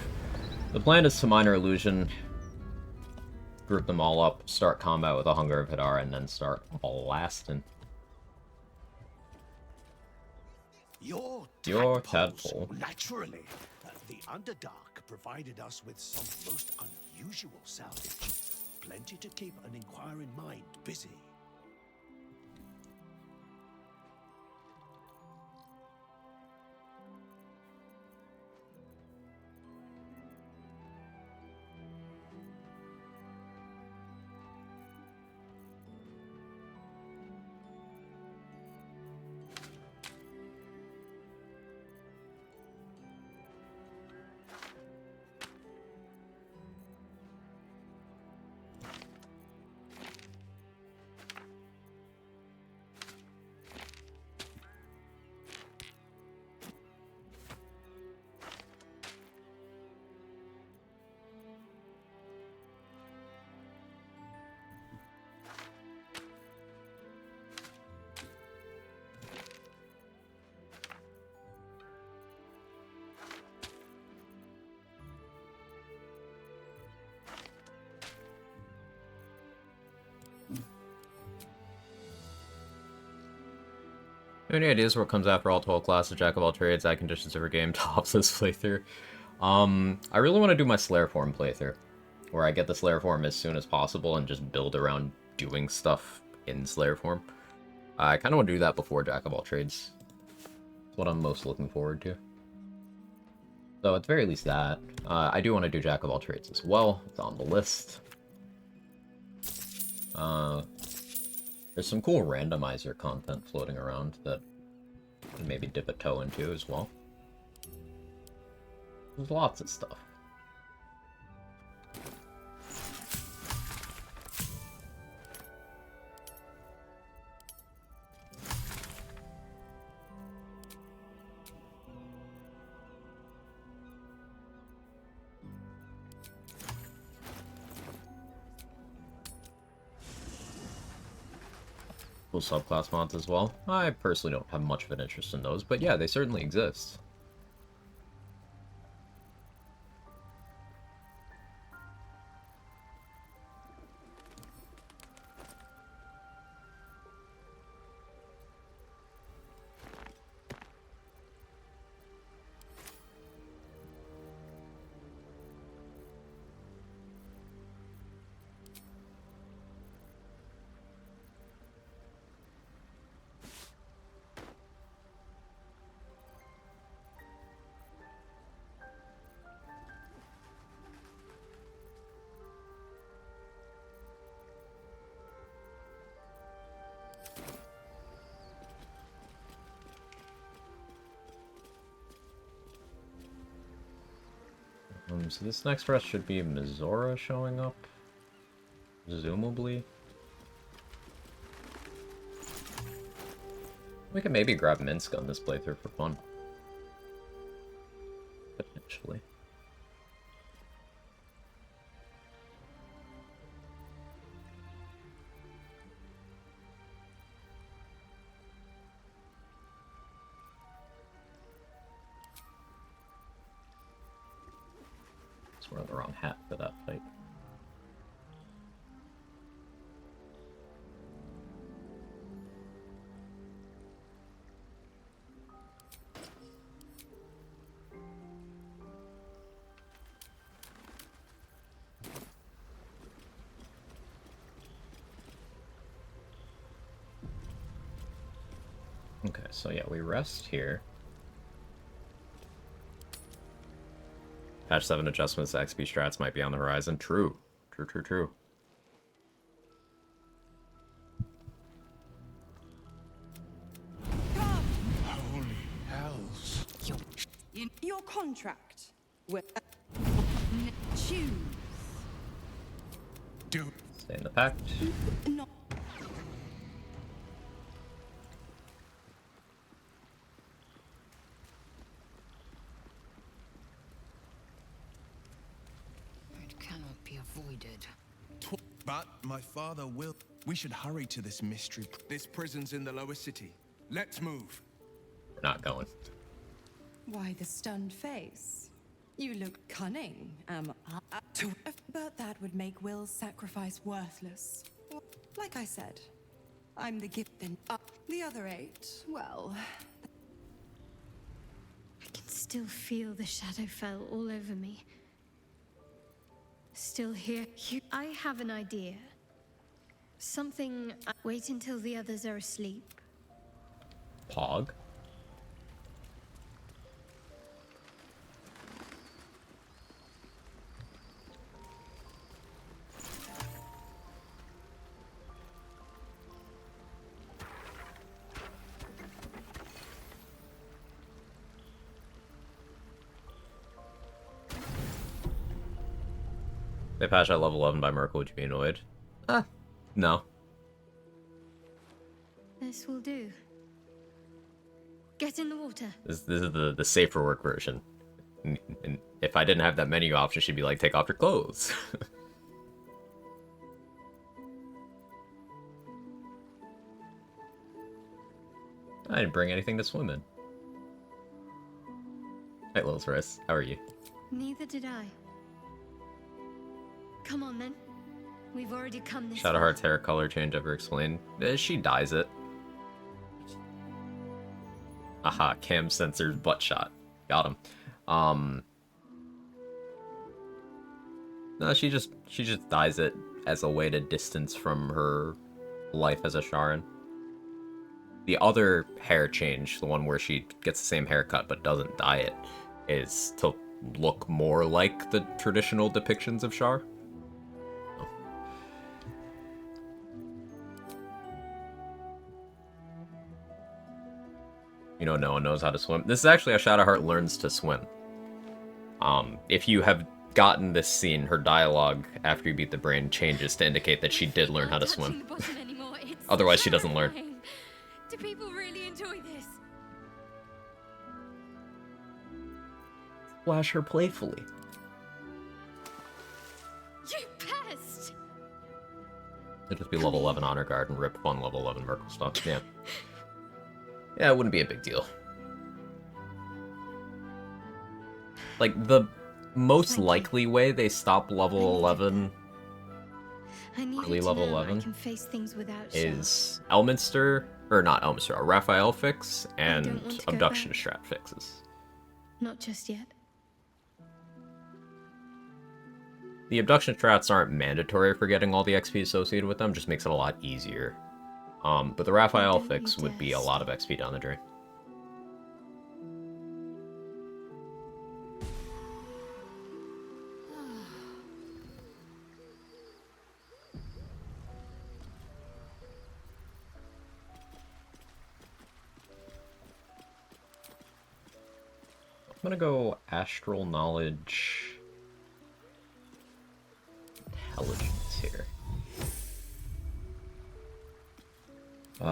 The plan is to Minor Illusion, group them all up, start combat with a Hunger of Hadar, and then start blasting. Your tadpole. Naturally. The Underdark provided us with some most unusual salvage. Plenty to keep an inquiring mind busy. any ideas what comes after all 12 classes, jack of all trades, add conditions every game, tops this playthrough? I really want to do my Slayer form playthrough, where I get the Slayer form as soon as possible and just build around doing stuff in Slayer form. I kind of want to do that before jack of all trades. That's what I'm most looking forward to. So at the very least that. I do want to do jack of all trades as well. It's on the list. There's some cool randomizer content floating around that I can maybe dip a toe into as well. There's lots of stuff. Cool subclass mods as well. I personally don't have much of an interest in those, but yeah, they certainly exist. So this next rest should be Mizora showing up, presumably. We can maybe grab Minsk on this playthrough for fun. Potentially. We're on the wrong hat for that fight. Okay, so yeah, we rest here. Patch 7 adjustments to XP strats might be on the horizon. True. True. Holy hells. Your contract with choose. Do. Stay in the pact. Not. But my father will. We should hurry to this mystery. This prison's in the lower city. Let's move. We're not going. Why the stunned face? You look cunning, but that would make Will's sacrifice worthless. Like I said, I'm the gift then. The other 8, well... I can still feel the Shadowfell all over me. Still here. I have an idea. Something... Wait until the others are asleep. Pog? They patch at level 11 by Merkel, would you be annoyed? No. This will do. Get in the water. This is the safer work version. And if I didn't have that menu option, she'd be like, take off your clothes. I didn't bring anything to swim in. Hey, Little Riss, how are you? Neither did I. Come on, then. We've already come this Shadowheart's hair color change ever explained? She dyes it. Aha, cam censored butt shot. Got him. No, she just dyes it as a way to distance from her life as a Sharan. The other hair change, the one where she gets the same haircut but doesn't dye it, is to look more like the traditional depictions of Shar. Oh. You know, no one knows how to swim. This is actually how Shadowheart learns to swim. If you have gotten this scene, her dialogue after you beat the brain changes to indicate that she did learn how to swim. Otherwise, she doesn't learn. Do people really enjoy this? Flash her playfully. You pest! It'd just be level 11 Honor Guard and rip fun level 11 Merkle stuff. Yeah. Yeah, it wouldn't be a big deal. Like, the most likely way they stop level 11, early level 11, can face things without is Elminster, or not Elminster, Raphael fix and Abduction Strat fixes. Not just yet. The Abduction Strats aren't mandatory for getting all the XP associated with them, just makes it a lot easier. But the Raphael fix would be a lot of XP down the drain. I'm gonna go Astral Knowledge Intelligence here.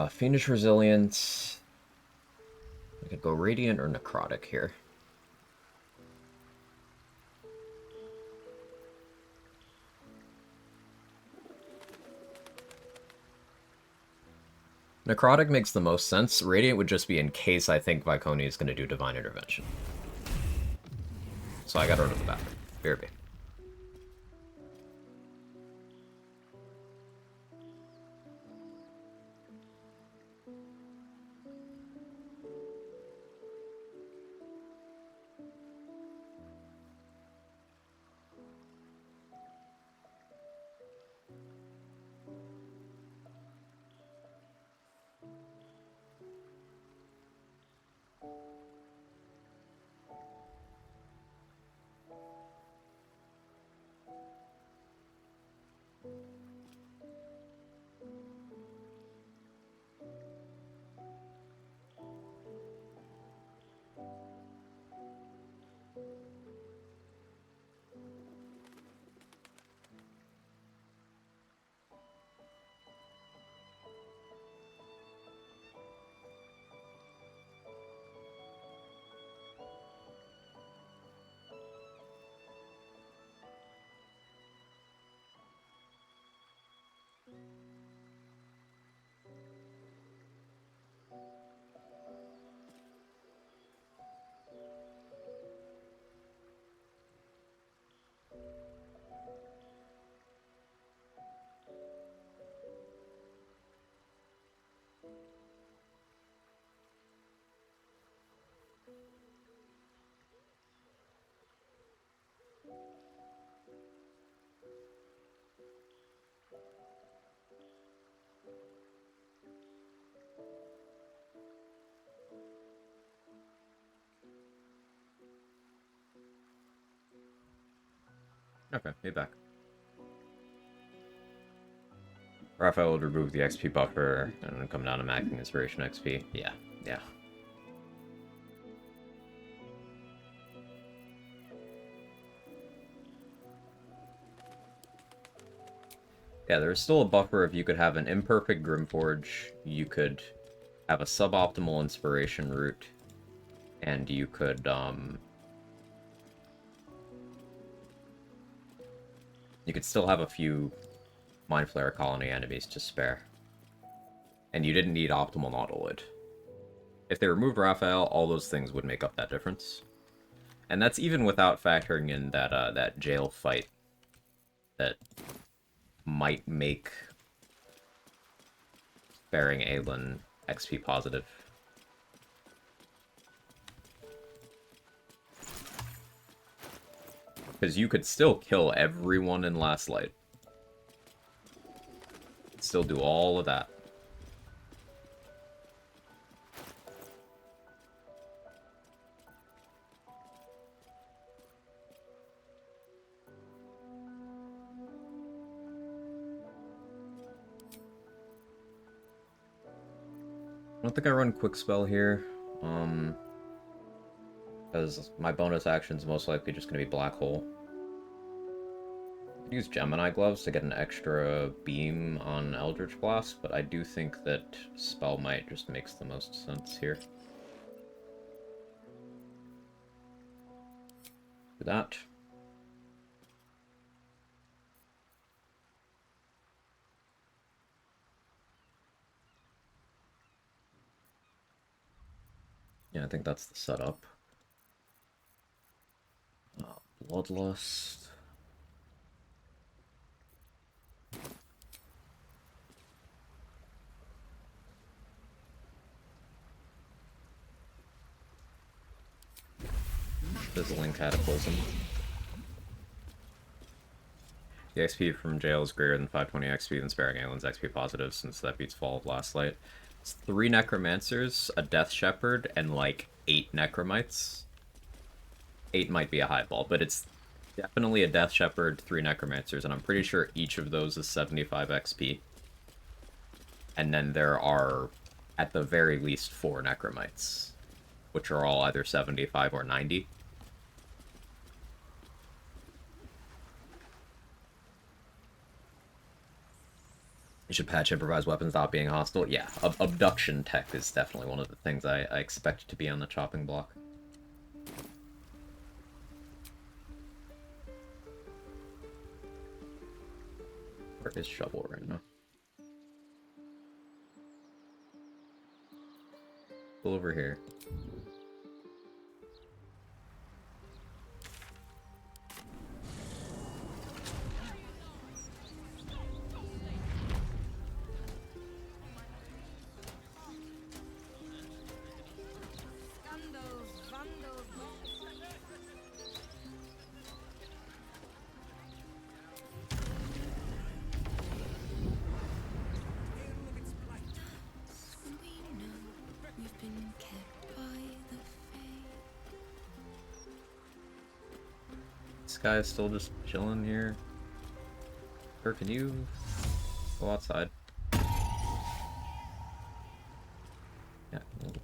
Fiendish Resilience. I could go Radiant or Necrotic here. Necrotic makes the most sense. Radiant would just be in case I think Viconi is going to do Divine Intervention. So I got rid of the bathroom. BRB. Okay, be back. Raphael would remove the XP buffer and then come down to maxing Inspiration XP. Yeah, yeah. Yeah, there's still a buffer if you could have an imperfect Grimforge, you could have a suboptimal Inspiration route, and you could, you could still have a few Mind Flayer Colony enemies to spare. And you didn't need optimal Nautiloid. If they removed Raphael, all those things would make up that difference. And that's even without factoring in that that jail fight that might make sparing Aelin XP positive. Because you could still kill everyone in Last Light. Still do all of that. I don't think I run Quick Spell here, because my bonus action is most likely just going to be Black Hole. I'd use Gemini Gloves to get an extra beam on Eldritch Blast, but I do think that Spell Might just makes the most sense here. Do that. Yeah, I think that's the setup. Bloodlust. Fizzling Cataclysm. The XP from jail is greater than 520 XP than Sparing Island's XP positive, since that beats Fall of Last Light. It's 3 Necromancers, a Death Shepherd, and like 8 Necromites. 8 might be a high ball, but it's definitely a Death Shepherd, 3 Necromancers, and I'm pretty sure each of those is 75 XP. And then there are, at the very least, 4 Necromites, which are all either 75 or 90. You should patch improvised weapons without being hostile. Yeah, abduction tech is definitely one of the things I expect to be on the chopping block. Where is Shovel right now? Pull over here. This guy is still just chilling here. Or can you go outside? Yeah,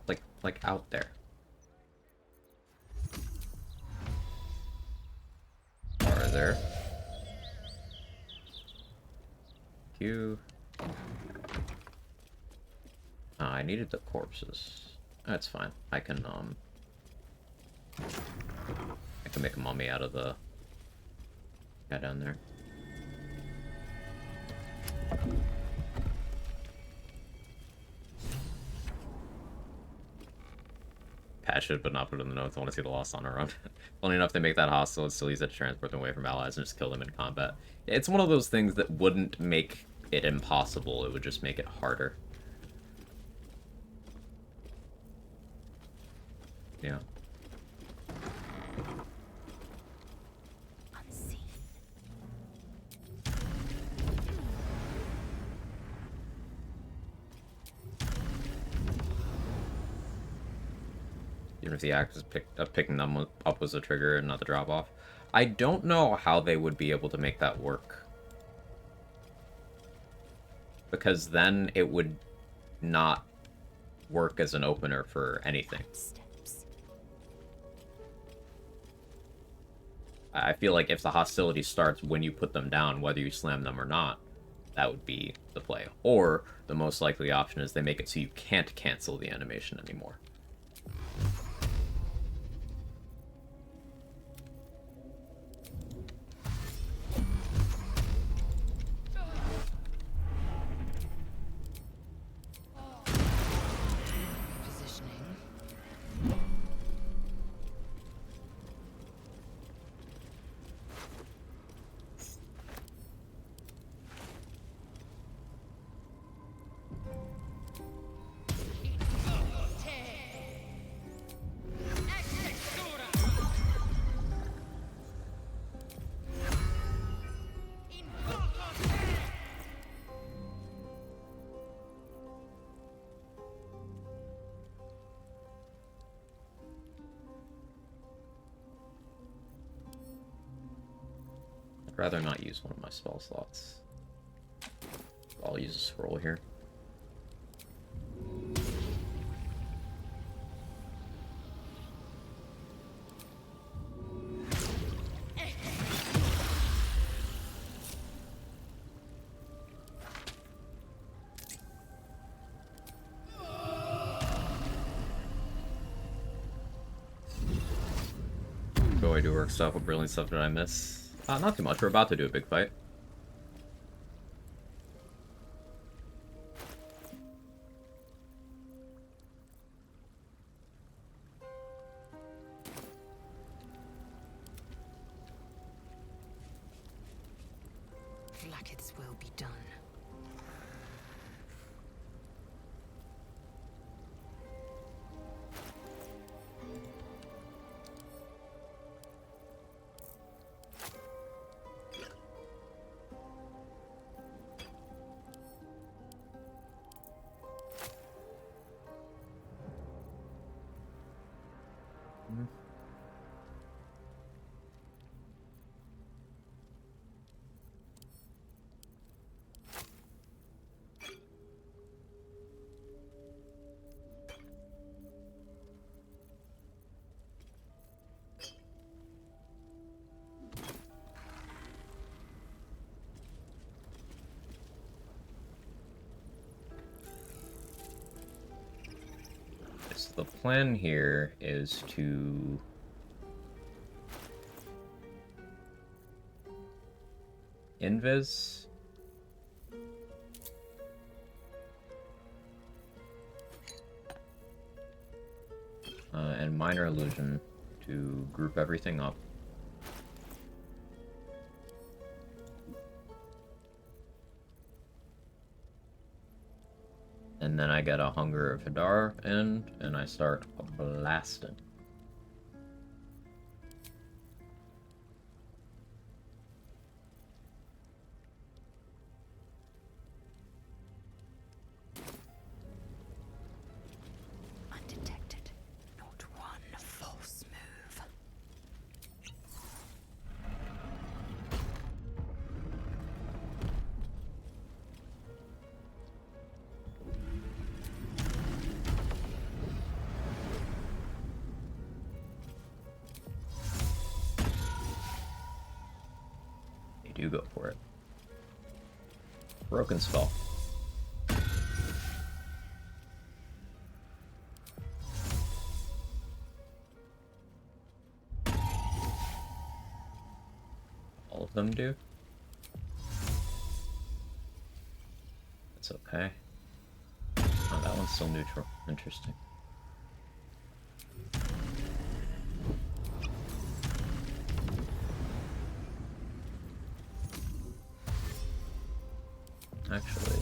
like out there. Or there. Q. I needed the corpses. That's fine. I can make a mummy out of the guy down there. Patch it, but not put it in the notes. I want to see the Lost on a run. Funny enough, they make that hostile and still use it to transport them away from allies and just kill them in combat. It's one of those things that wouldn't make it impossible. It would just make it harder. Yeah. Even if the act is picking them up was a trigger and not the drop off. I don't know how they would be able to make that work. Because then it would not work as an opener for anything. I feel like if the hostility starts when you put them down, whether you slam them or not, that would be the play. Or the most likely option is they make it so you can't cancel the animation anymore. I'd rather not use one of my spell slots. I'll use a scroll here. Go away, do work stuff. What brilliant stuff did I miss? Not too much. We're about to do a big fight. Blackets will be done. So the plan here is to invis and minor illusion to group everything up. And then I get a Hunger of Hadar and I start blasting. Undetected. Not one false move. You do go for it. Broken spell. All of them do. It's okay. Oh, that one's still neutral. Interesting. Actually,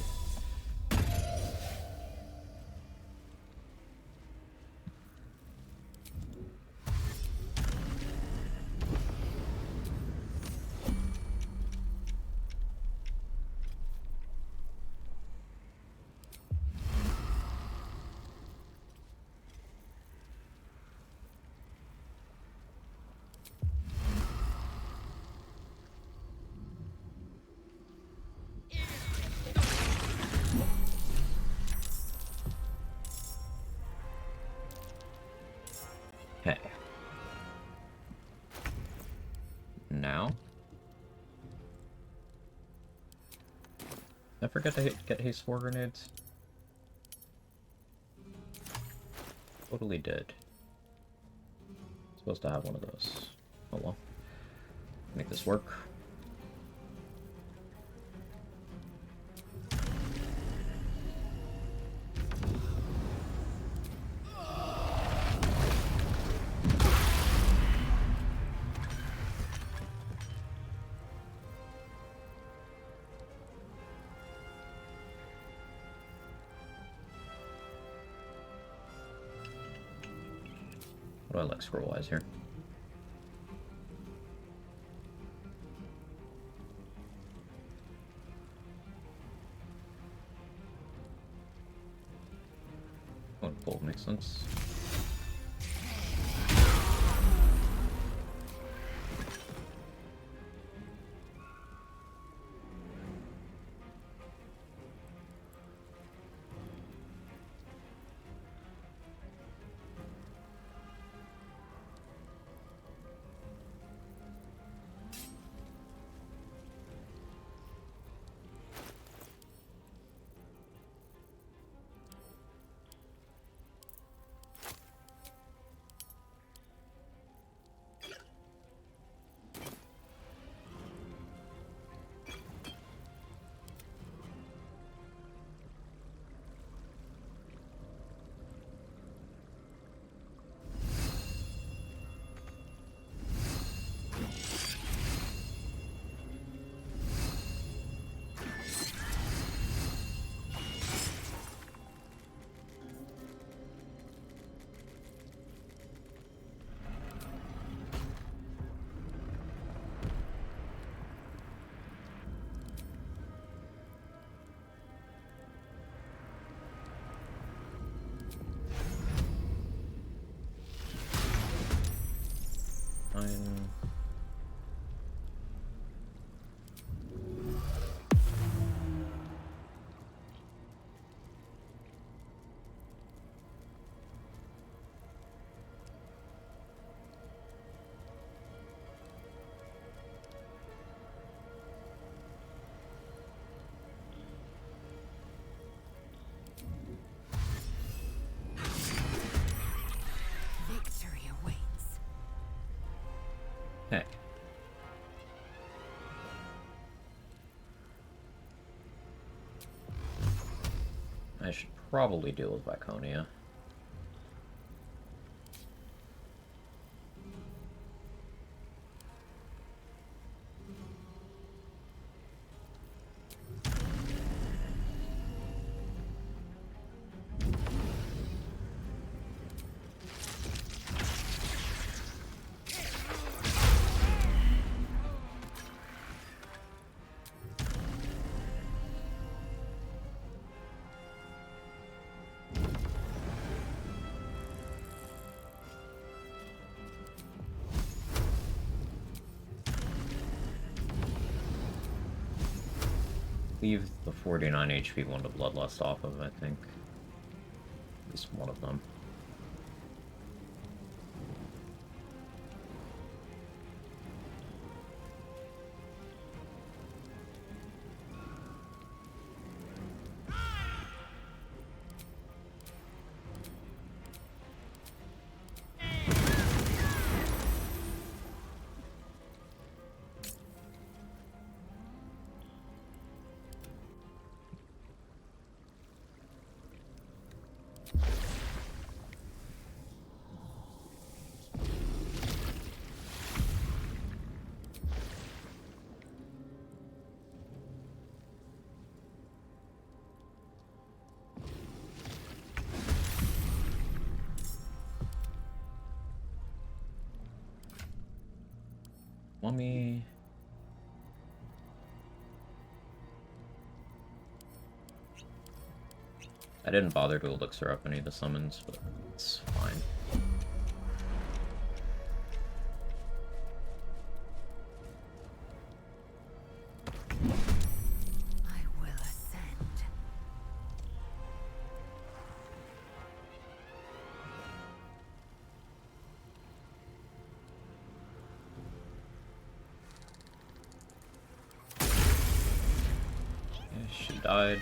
okay. Now, I forget to get haste 4 grenades. Totally did. Supposed to have one of those. Oh well. Make this work. What do I like scroll-wise here? Oh, pull makes sense. I should probably deal with Viconia. Leave the 49 HP one to Bloodlust off of, I think. At least one of them. Mummy. I didn't bother to elixir up any of the summons, but it's fine. I will ascend. Yeah, she died.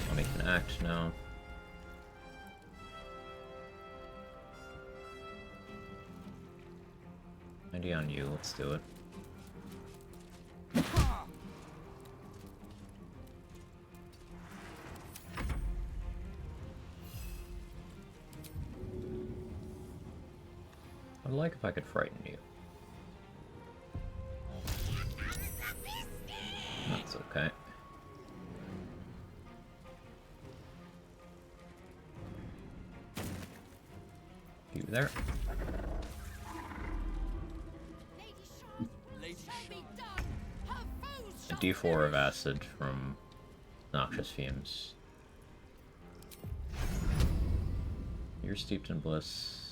Mummy can act now. Idea on you, let's do it. I'd like if I could frighten you. That's okay. You there? A D4 of acid from noxious fumes. You're steeped in bliss.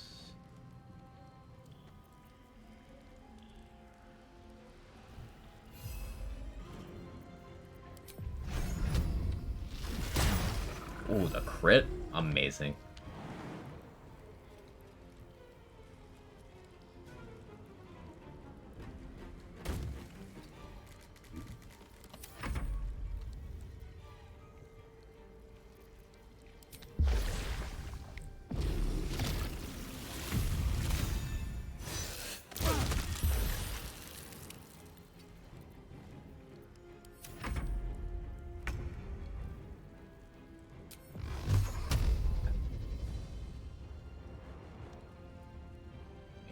Ooh, the crit? Amazing.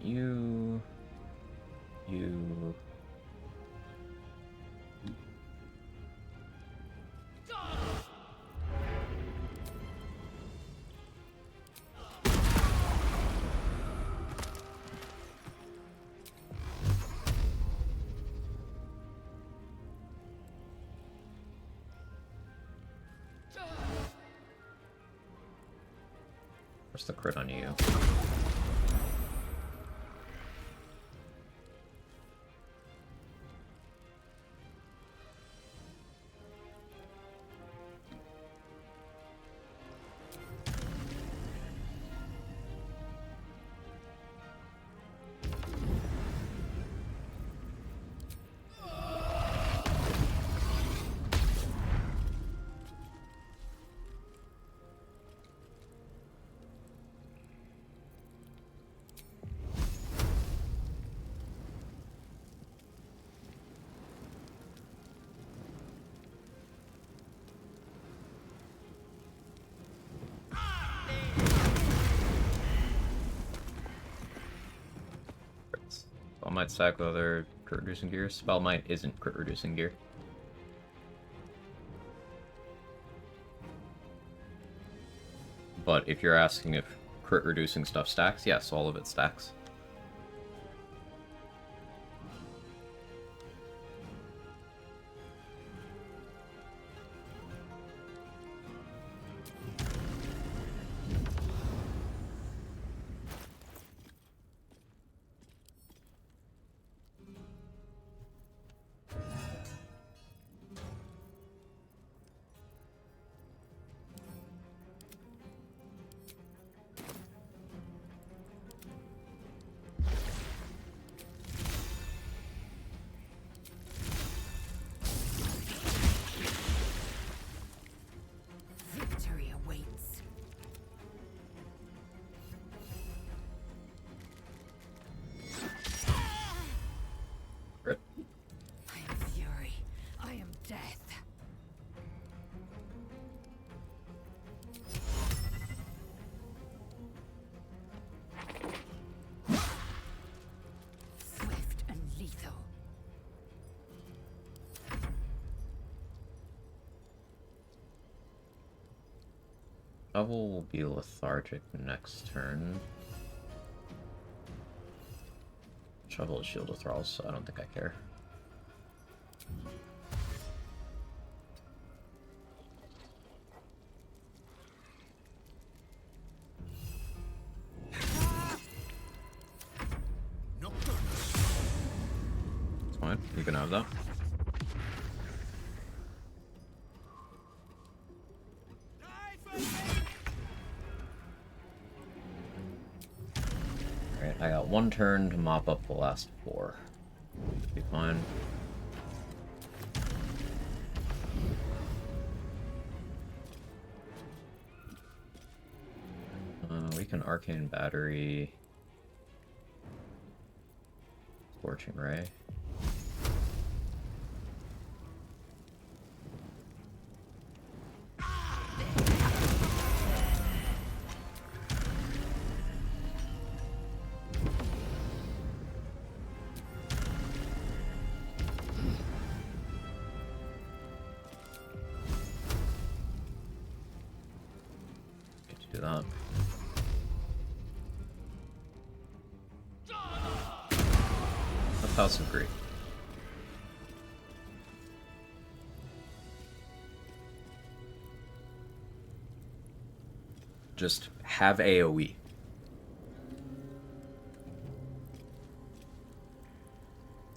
You... Where's the crit on you? Spell might stack with other crit reducing gear. Spell might isn't crit reducing gear. But if you're asking if crit reducing stuff stacks, yes, all of it stacks. Victory awaits. Rip. I am fury. I am death. Swift and lethal. Shovel will be lethargic next turn. Shovel is shield withdrawals, so I don't think I care. It's fine, you can have that. Alright, I got one turn to mop up the last 4. Be fine. We can Arcane Battery. Scorching Ray. Do that. That's House of Grief. Just have AoE.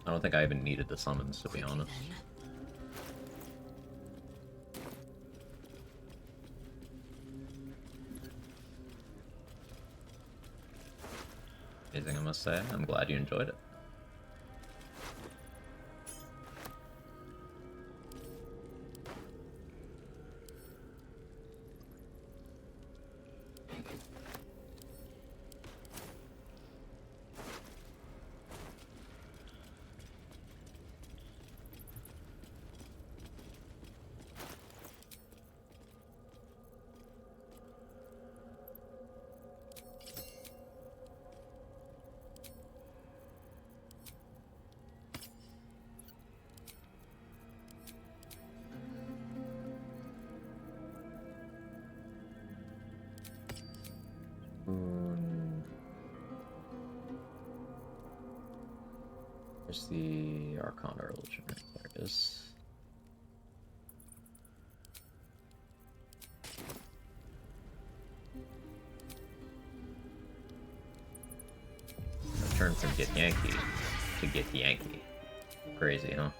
I don't think I even needed the summons, to be honest. Amazing, I must say. I'm glad you enjoyed it. Where's the Arcana Religion? There it is. Return from Get Yankee to Get Yankee. Crazy, huh?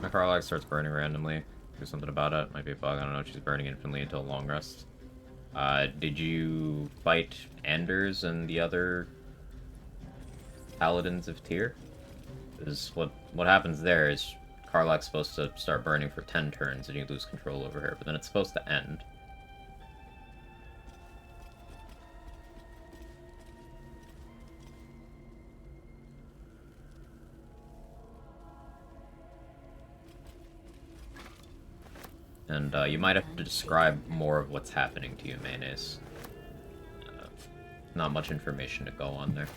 My Warlock starts burning randomly. Do something about it. Might be a bug. I don't know. She's burning infinitely until a long rest. Did you fight Anders and the other Paladins of Tyr? Is what happens there is Karlach's supposed to start burning for 10 turns and you lose control over her, but then it's supposed to end. And you might have to describe more of what's happening to you, Mayonnaise. Not much information to go on there.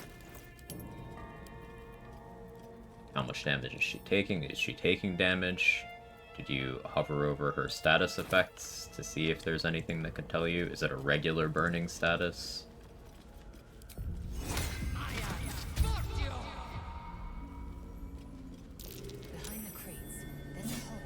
How much damage is she taking? Is she taking damage? Did you hover over her status effects to see if there's anything that could tell you? Is it a regular burning status? Behind the crates, there's a hole.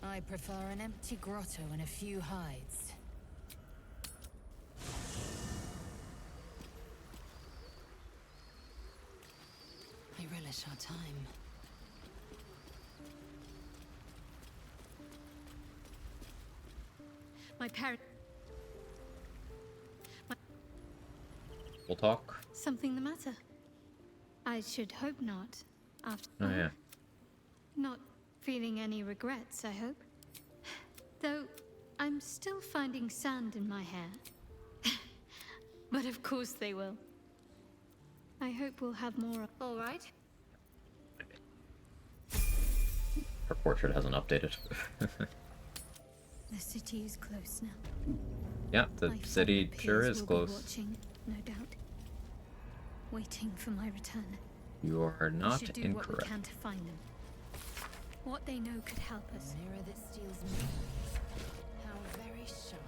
I prefer an empty grotto and a few hides. I relish our time. My parents. We'll talk. Something the matter? I should hope not. After Oh, yeah. Not feeling any regrets, I hope. Though I'm still finding sand in my hair. But of course they will. I hope we'll have more. All right. Her portrait hasn't updated. The city is close now. Yeah, the My city fellow sure peers is will close. Be watching, no doubt. Waiting for my return. You are We not should do incorrect. what we can to find them. What they know could help us. Mirror that steals me. How very sharp.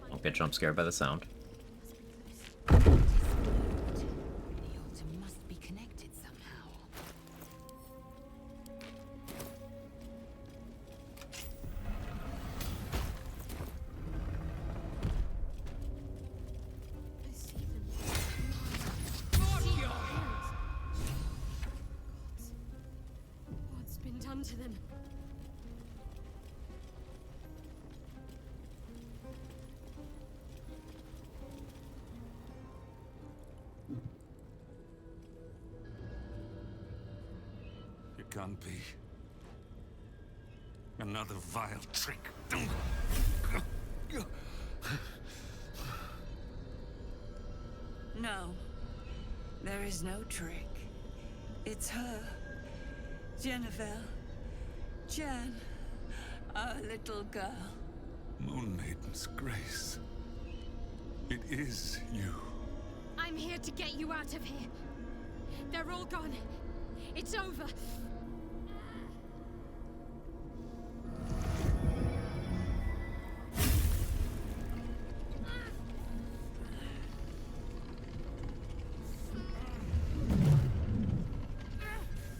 Don't get jump scared by the sound. The altar must be connected somehow. I see them. What's been done to them? It can't be. Another vile trick. No, there is no trick. It's her. Jennifer. Jan. Our little girl. Moon Maiden's grace. It is you. I'm here to get you out of here. They're all gone. It's over.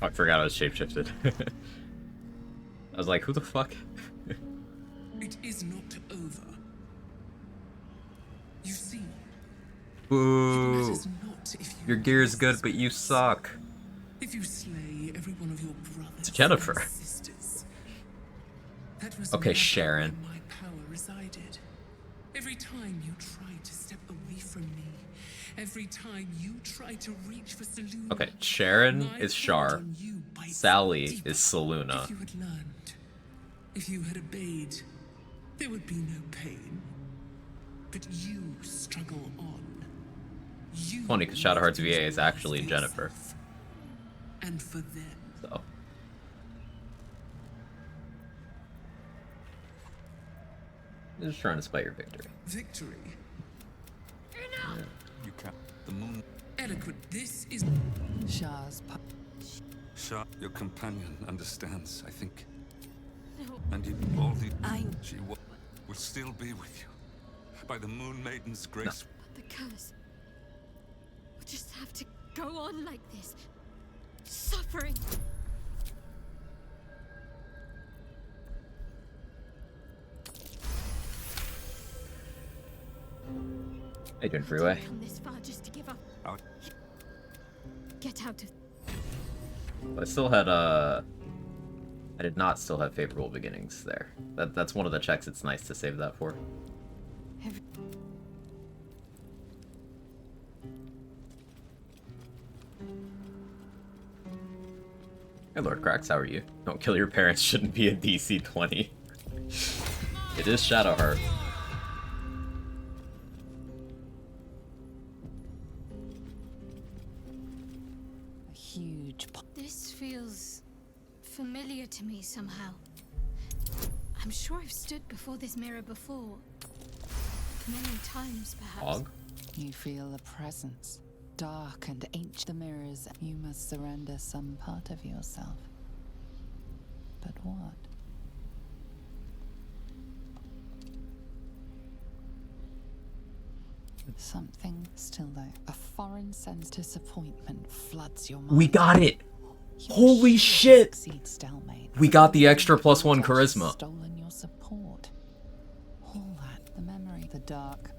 Oh, I forgot I was shapeshifted. I was like, who the fuck? It is not over. You see, Boo! it matters not if you Your gear's good, but you suck. if you slay every one of your brothers It's Jennifer. and sisters. That was Okay, never Sharon. where my power resided. Every time you try to step away from me, every time you try to reach for Selûne, Okay, Sharon my is hold Shar. on you bites Sally deeper. is Selûna. If you had learned, if you had obeyed, there would be no pain. But you struggle on. You Funny, because Shadowheart's make things VA is worse actually for Jennifer. yourself. And for them. So. Just trying to spite your victory. Victory. Yeah. You can't. The moon. Eloquent. This is Shah's Shah, your companion, understands, I think. No. And you, all the... She will still be with you. By the Moon Maiden's grace. But the curse. We'll just have to go on like this. Suffering. Hey, doing freeway. Come this far just to give up. Out. Get out of. I still had I did not still have favorable beginnings there. That's one of the checks. It's nice to save that for. Hey, Lord Cracks, how are you? Don't kill your parents shouldn't be a DC 20. It is Shadowheart. a huge. This feels familiar to me somehow. I'm sure I've stood before this mirror before. Many times, perhaps. Hog? You feel a presence, dark and ancient. The mirrors. You must surrender some part of yourself. But what? Something still there. A foreign sense of disappointment floods your mind. We got it! Holy shit! We got the extra +1 charisma. Stolen your support. All that, the memory, the dark.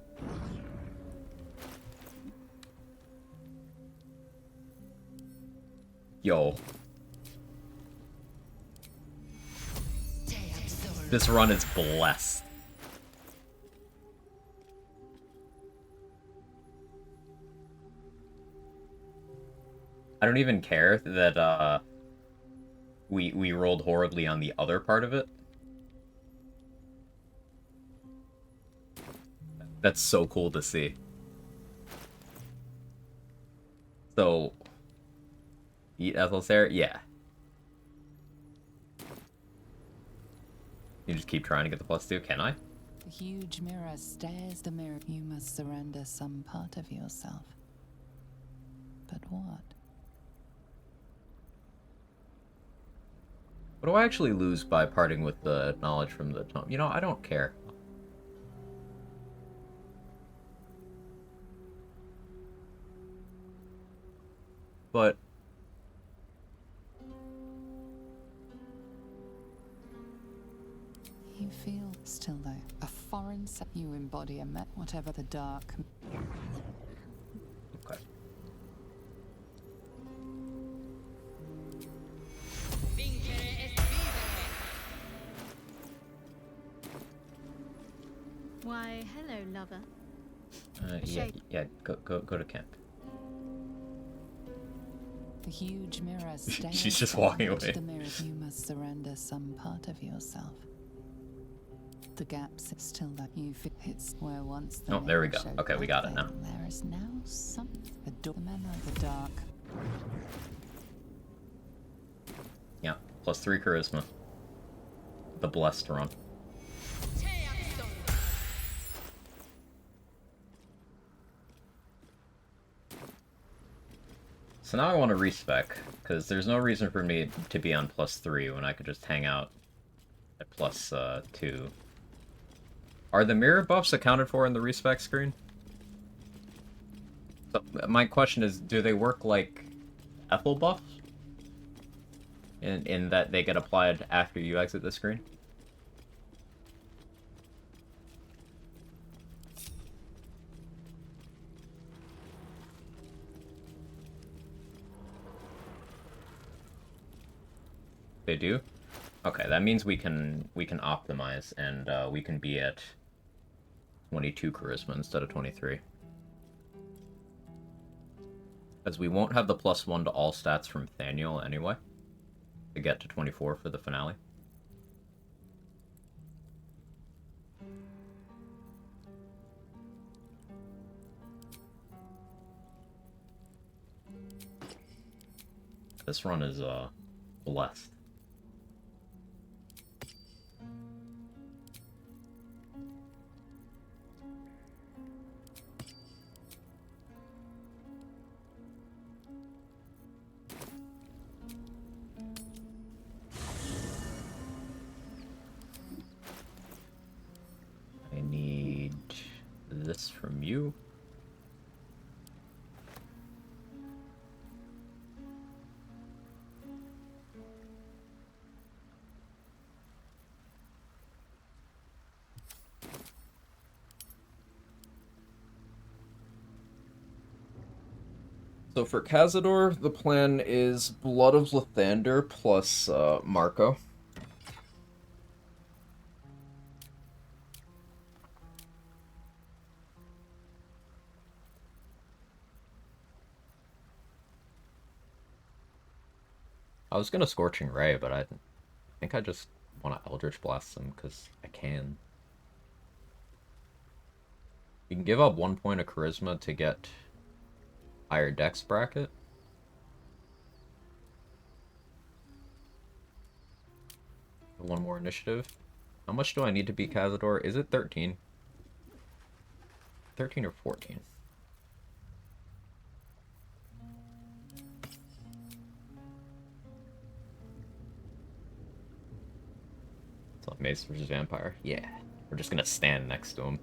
Yo. This run is blessed. I don't even care that we rolled horribly on the other part of it. That's so cool to see. So, eat Ethelsair? Yeah. You just keep trying to get the +2, can I? The huge mirror stares the mirror. You must surrender some part of yourself. But what? What do I actually lose by parting with the knowledge from the tome? You know, I don't care. But You feel still there. A foreign set. You embody a whatever the dark. Okay. Why, hello, lover. Yeah, go to camp. The huge mirror stares. She's just walking into away. The mirror. You must surrender some part of yourself. The gaps still that you feel. It's where once the Oh, there we mirror go. showed Okay, we got it now. nothing, there is now some. The memory of the dark. Yeah, +3 charisma. The blessed run. So now I want to respec, because there's no reason for me to be on +3 when I could just hang out at +2. Are the mirror buffs accounted for in the respec screen? So my question is, do they work like Ethel buffs? In that they get applied after you exit the screen? They do? Okay, that means we can optimize and we can be at 22 charisma instead of 23. Because we won't have the +1 to all stats from Thaniel anyway, to get to 24 for the finale. This run is blessed. this from you. So for Cazador, the plan is Blood of Lathander plus Marco. I was gonna Scorching Ray, but I think I just want to Eldritch Blast them because I can. You can give up 1 point of Charisma to get higher Dex bracket. One more initiative. How much do I need to beat Cazador? Is it 13? 13 or 14? It's like Mace versus Vampire. Yeah. We're just gonna stand next to him.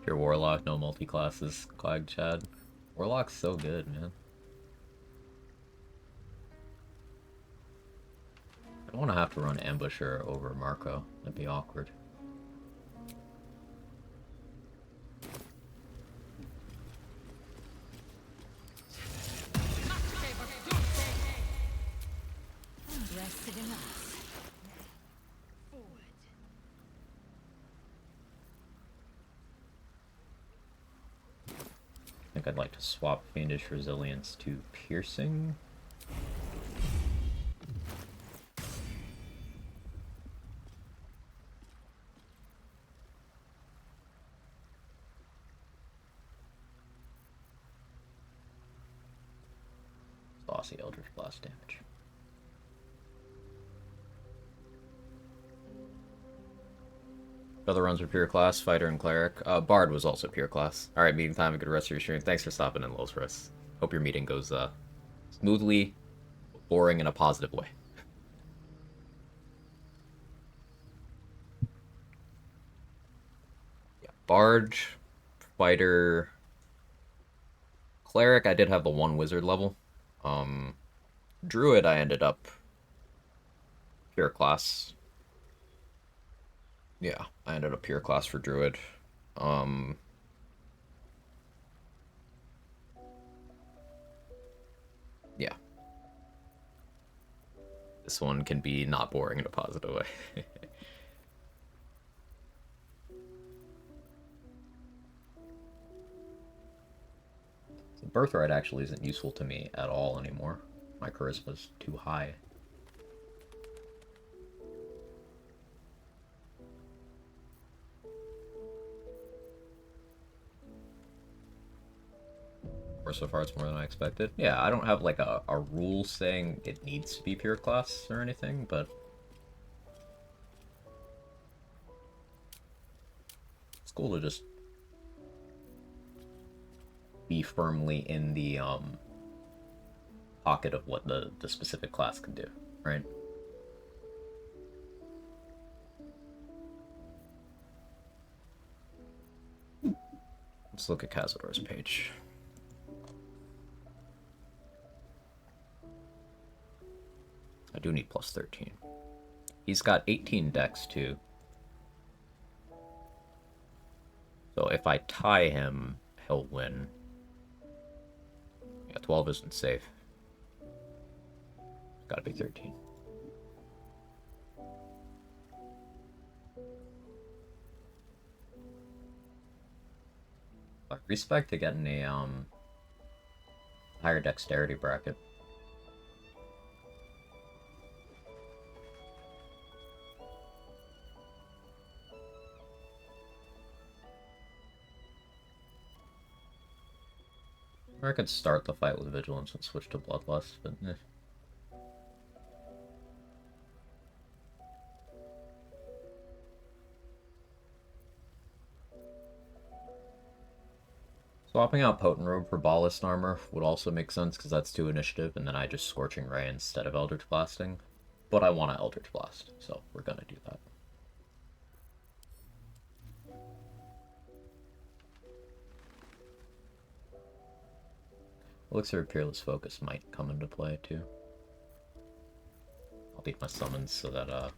Pure Warlock, no multi-classes, Clag Chad. Warlock's so good, man. I don't want to have to run Ambusher over Marco. That'd be awkward. Rested enough. I think I'd like to swap Fiendish Resilience to Piercing. Saucy Eldritch Blast damage. Other runs were pure class, fighter and cleric. Bard was also pure class. Alright, meeting time, a good rest of your stream. Thanks for stopping in, Los Russ. Hope your meeting goes smoothly, boring in a positive way. Yeah, Bard, fighter, cleric, I did have the 1 wizard level. Druid, I ended up pure class. Yeah, I ended up pure class for Druid. Yeah. This one can be not boring in a positive way. So Birthright actually isn't useful to me at all anymore. My charisma's too high. So far it's more than I expected. Yeah, I don't have like a rule saying it needs to be pure class or anything, but it's cool to just be firmly in the pocket of what the specific class can do, right? Let's look at Cazador's page. I do need plus 13. He's got 18 dex too. So if I tie him, he'll win. Yeah, 12 isn't safe. It's gotta be 13. Respect to getting a higher dexterity bracket. Or I could start the fight with Vigilance and switch to Bloodlust, but eh. Swapping out Potent Robe for Ballast Armor would also make sense, because that's 2 initiative, and then I just Scorching Ray instead of Eldritch Blasting. But I want to Eldritch Blast, so we're gonna do that. Elixir of Peerless Focus might come into play, too. I'll beat my summons so that,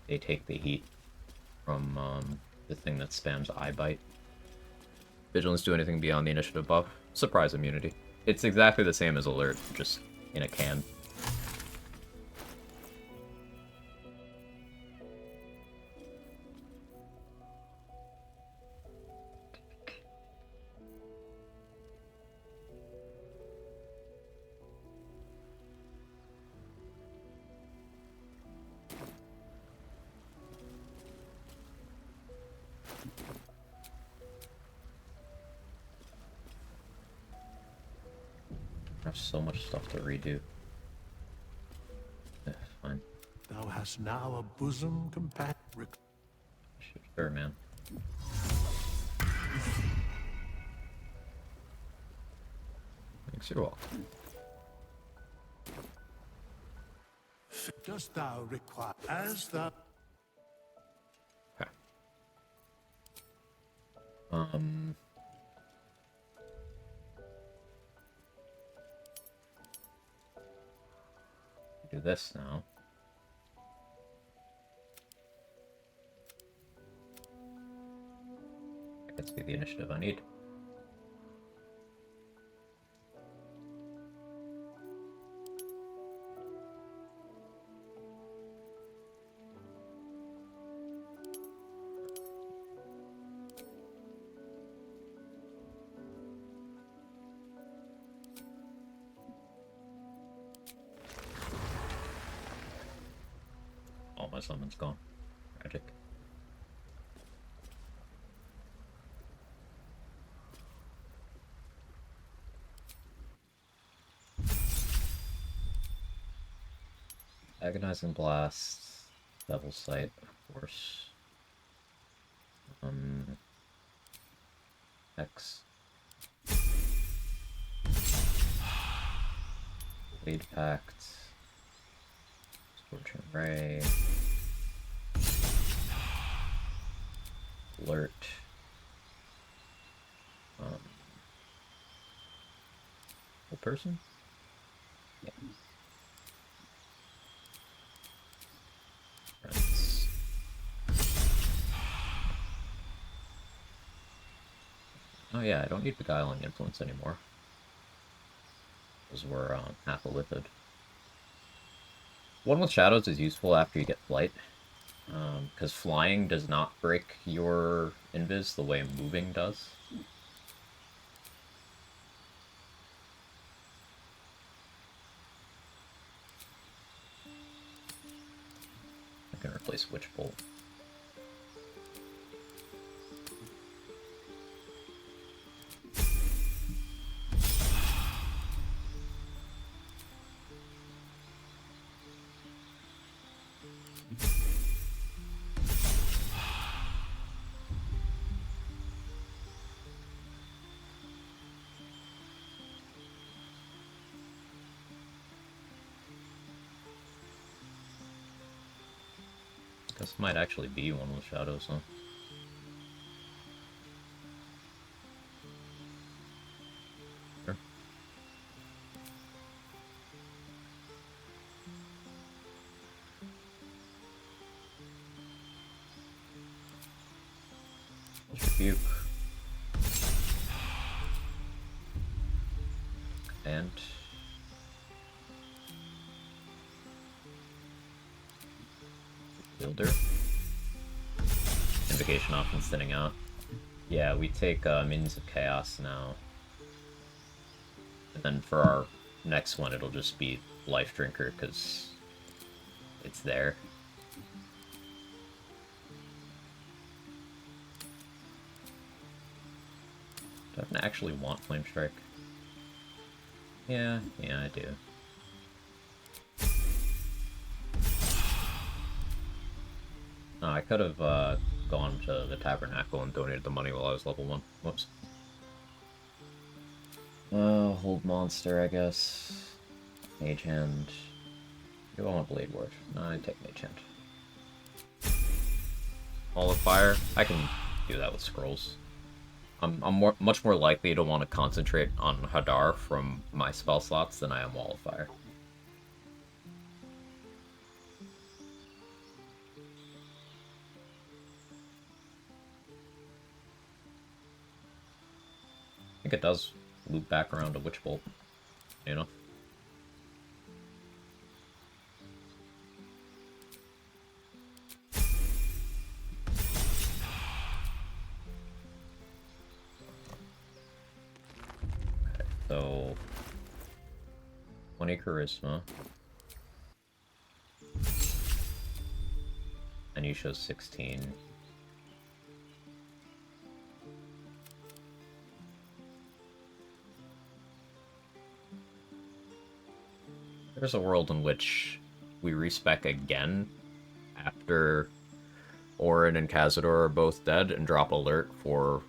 they take the heat from, the thing that spams Eye Bite. Vigilance do anything beyond the initiative buff? Surprise immunity. It's exactly the same as Alert, just in a can. I have so much stuff to redo. Fine. Thou hast now a bosom companion. Sure, man. Thanks, you're welcome. Dost thou require as the Okay. Do this now. That gets me the initiative I need. All my summons gone. Tragic. Agonizing Blast, Devil Sight, of course. X. Blade Pact. Scorching Ray. Alert. Whole person? Yeah. Friends. Oh yeah, I don't need Beguiling Influence anymore. Because we're half a lithid. One with Shadows is useful after you get Flight. Because flying does not break your invis the way moving does. I can replace Witch Bolt. This might actually be one with Shadows, huh? Sure. Rebuke. And Builder. Invocation options thinning out. Yeah, we take Minions of Chaos now. And then for our next one, it'll just be Life Drinker, because it's there. Do I actually want Flame Strike? Yeah, I do. Oh, I could have gone to the Tabernacle and donated the money while I was level 1. Whoops. Hold monster, I guess. Mage Hand. Do I want Blade Ward? No, I take Mage Hand. Wall of Fire? I can do that with scrolls. I'm much more likely to want to concentrate on Hadar from my spell slots than I am Wall of Fire. I think it does loop back around to Witch Bolt, you know? So, 20 charisma. And you show 16. There's a world in which we respec again after Orin and Cazador are both dead and drop alert for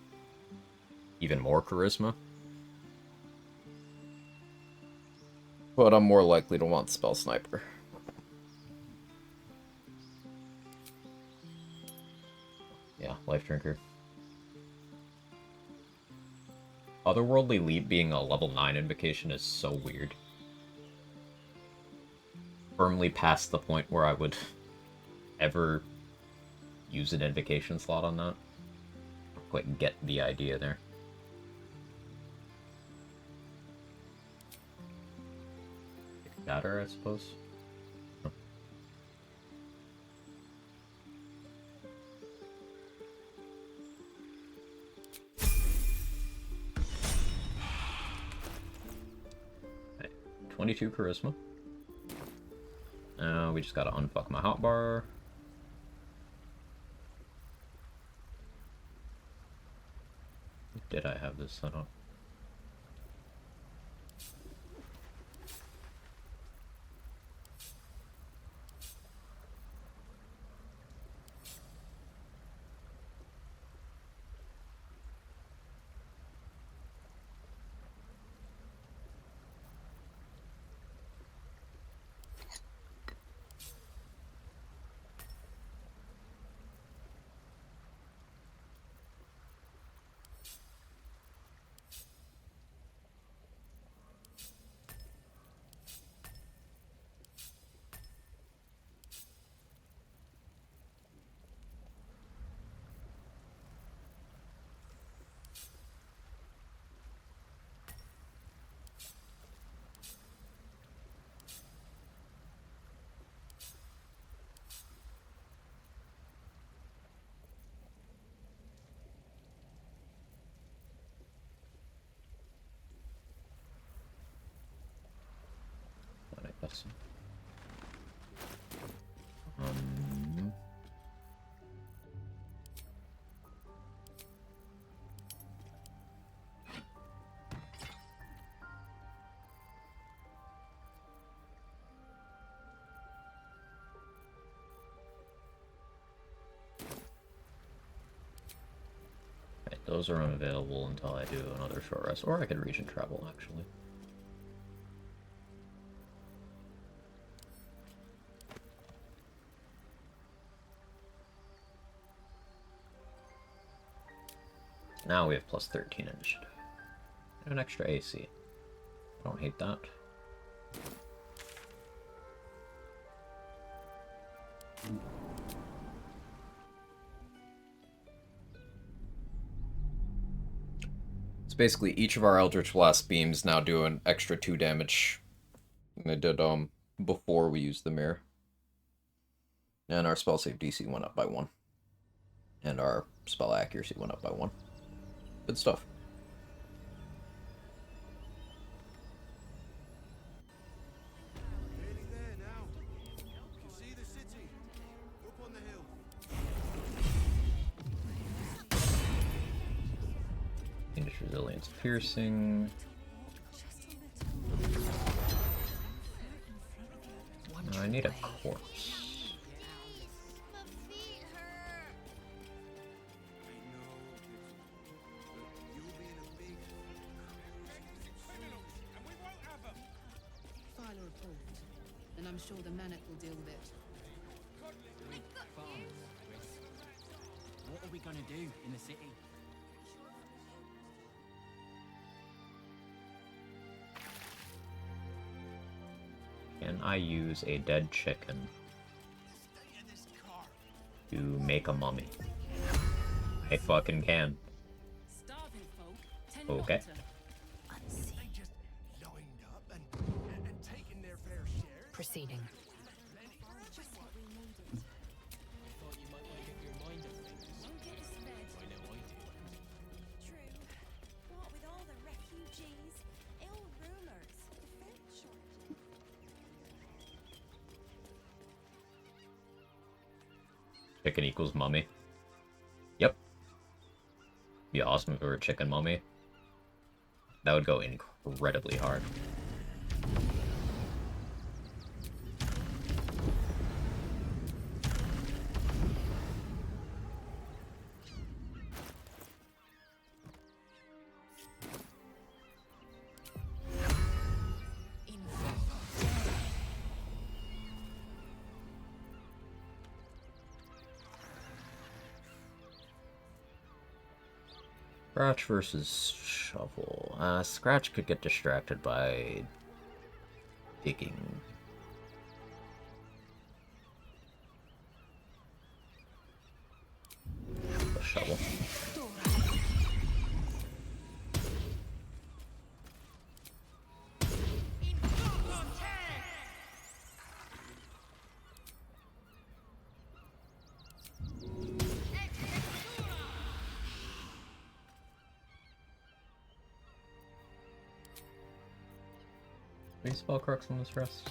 even more charisma. But I'm more likely to want Spell Sniper. Yeah, Life Drinker. Otherworldly Leap being a level 9 invocation is so weird. Firmly past the point where I would ever use an invocation slot on that. Don't quite get the idea there. Shatter, I suppose. Huh. Okay. 22 charisma. We just gotta unfuck my hotbar. Did I have this set up? Yes. Right, those are unavailable until I do another short rest, or I could region travel actually. Now we have plus 13 initiative. And an extra AC. I don't hate that. It's basically each of our Eldritch Blast beams now do an extra 2 damage. And they did before we used the mirror. And our spell save DC went up by 1. And our spell accuracy went up by 1. Good stuff. Need to Resilience piercing. No, I need a corpse. File a report, and I'm sure the Manic will deal with it. What are we gonna do in the city? Can I use a dead chicken to make a mummy? I fucking can. Okay. Proceeding. Chicken equals mummy. Yep. Be awesome if it were a chicken mummy. That would go incredibly hard. Scratch versus Shovel. Scratch could get distracted by digging. The Shovel. Any spell crux on this rest?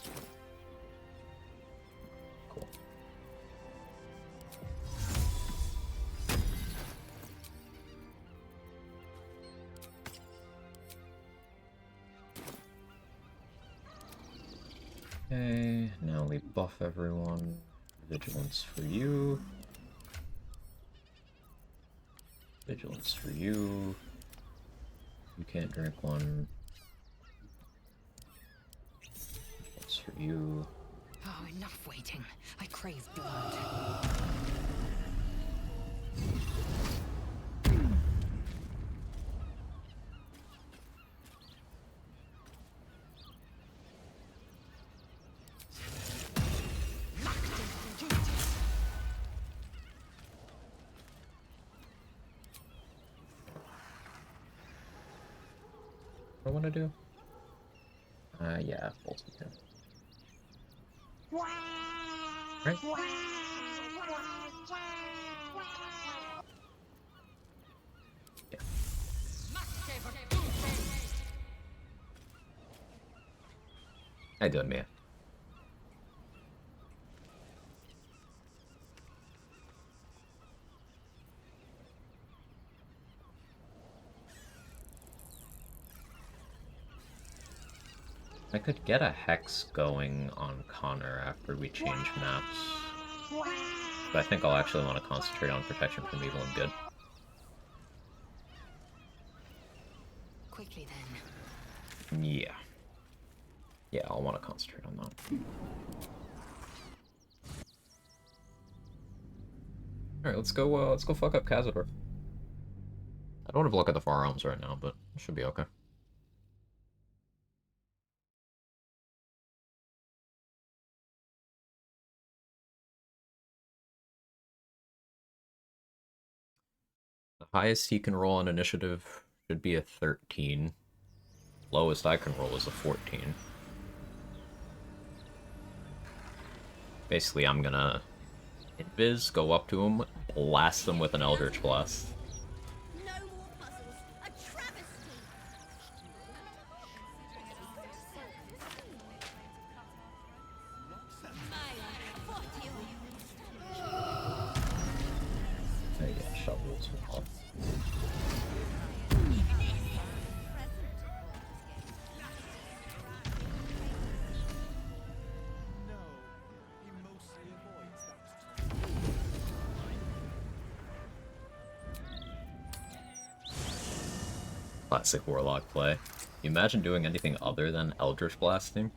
Cool. Okay, now we buff everyone. Vigilance for you. Vigilance for you. You can't drink one. For you. Oh, enough waiting. I crave blood. What do I want to do? Yeah, bolts with him. Right? Yeah. How you doing, Mia? I could get a hex going on Connor after we change maps. But I think I'll actually want to concentrate on protection from evil and good. Quickly then. Yeah. Yeah, I'll want to concentrate on that. Alright, let's go fuck up Cazador. I don't want to look at the firearms right now, but it should be okay. The highest he can roll on initiative should be a 13. Lowest I can roll is a 14. Basically, I'm gonna invis, go up to him, blast them with an Eldritch Blast. No more puzzles. A travesty. I get shovels. Classic Warlock play. You imagine doing anything other than Eldritch Blasting?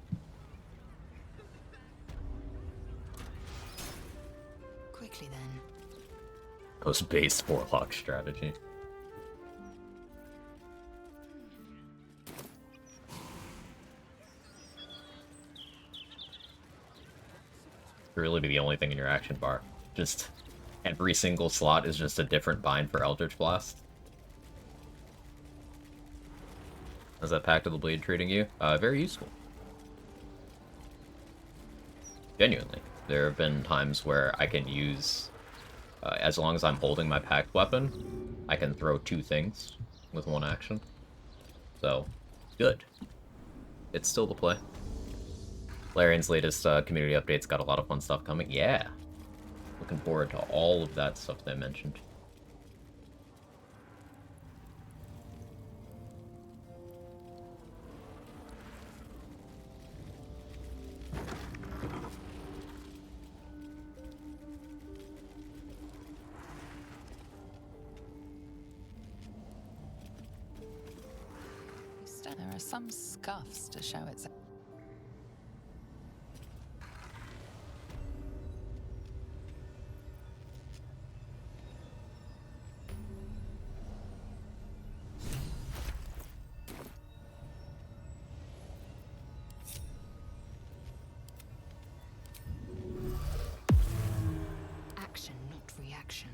Quickly then. Most base Warlock strategy. Really be the only thing in your action bar. Just every single slot is just a different bind for Eldritch Blast. How's that Pact of the Blade treating you? Very useful. Genuinely. There have been times where I can use, as long as I'm holding my Pact weapon, I can throw 2 things with 1 action. So, good. It's still the play. Larian's latest community update's got a lot of fun stuff coming. Yeah. Looking forward to all of that stuff they mentioned. There are some scuffs to show its. Action, not reaction.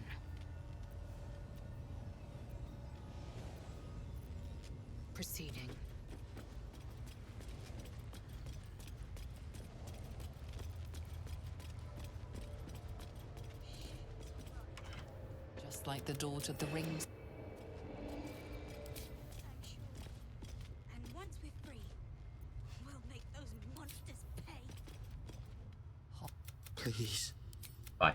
Proceeding. Just like the door to the rings. And once we're free, we'll make those monsters pay. Please. Bye.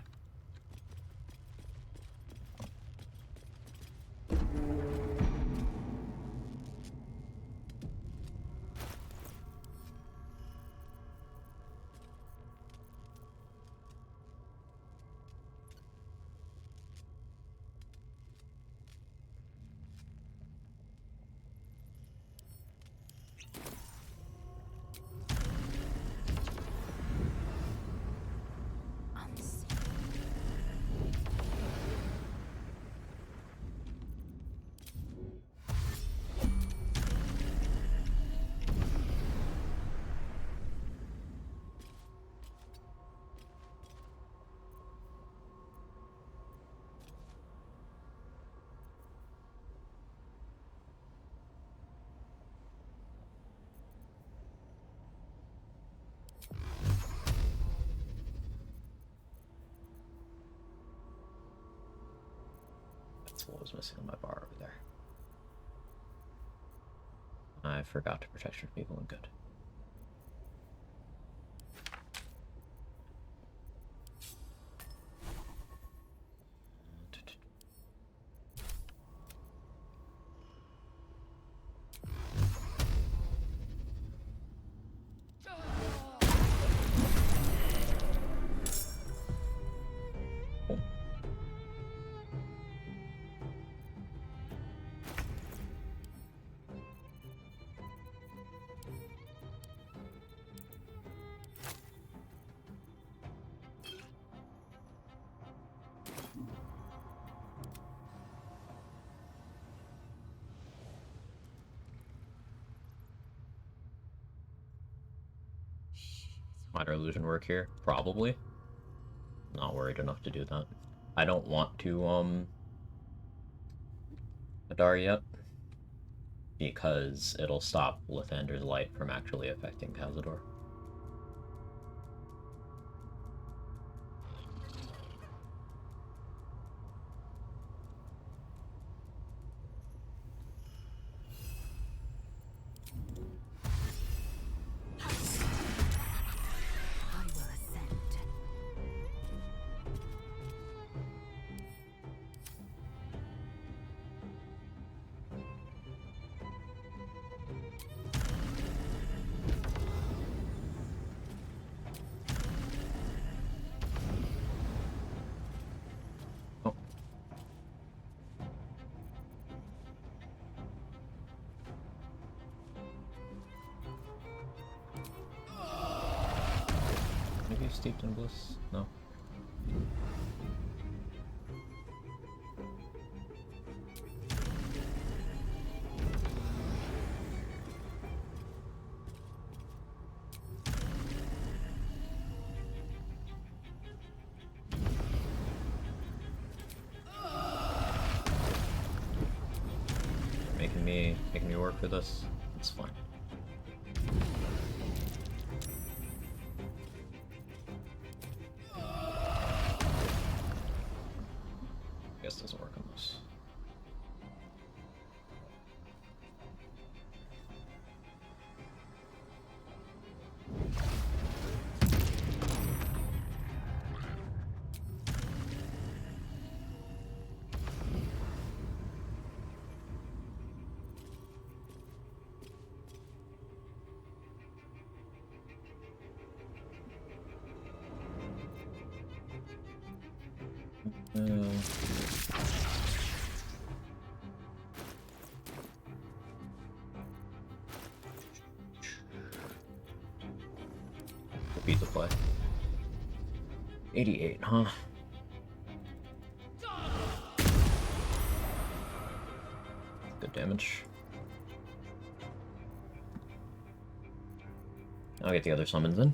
That's what was missing on my bar over there. I forgot to protect your people and good. Minor illusion work here? Probably. Not worried enough to do that. I don't want to, Adar yet. Because it'll stop Lathander's light from actually affecting Cazador. be steeped in bliss? No. Making me work for this. It's fine. Guess doesn't work on this. Repeat the play. 88, huh? Good damage. I'll get the other summons in.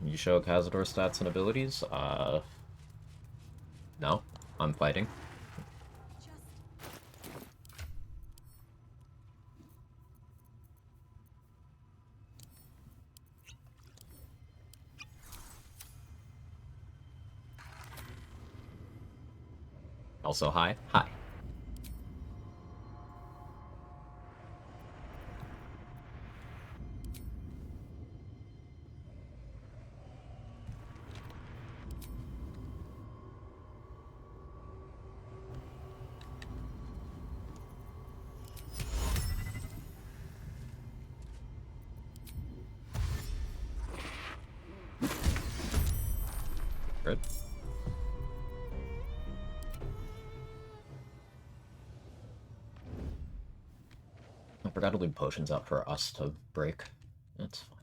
You show Cazador stats and abilities? No. I'm fighting. Also, hi. Hi. Good. I forgot to leave potions out for us to break. That's fine.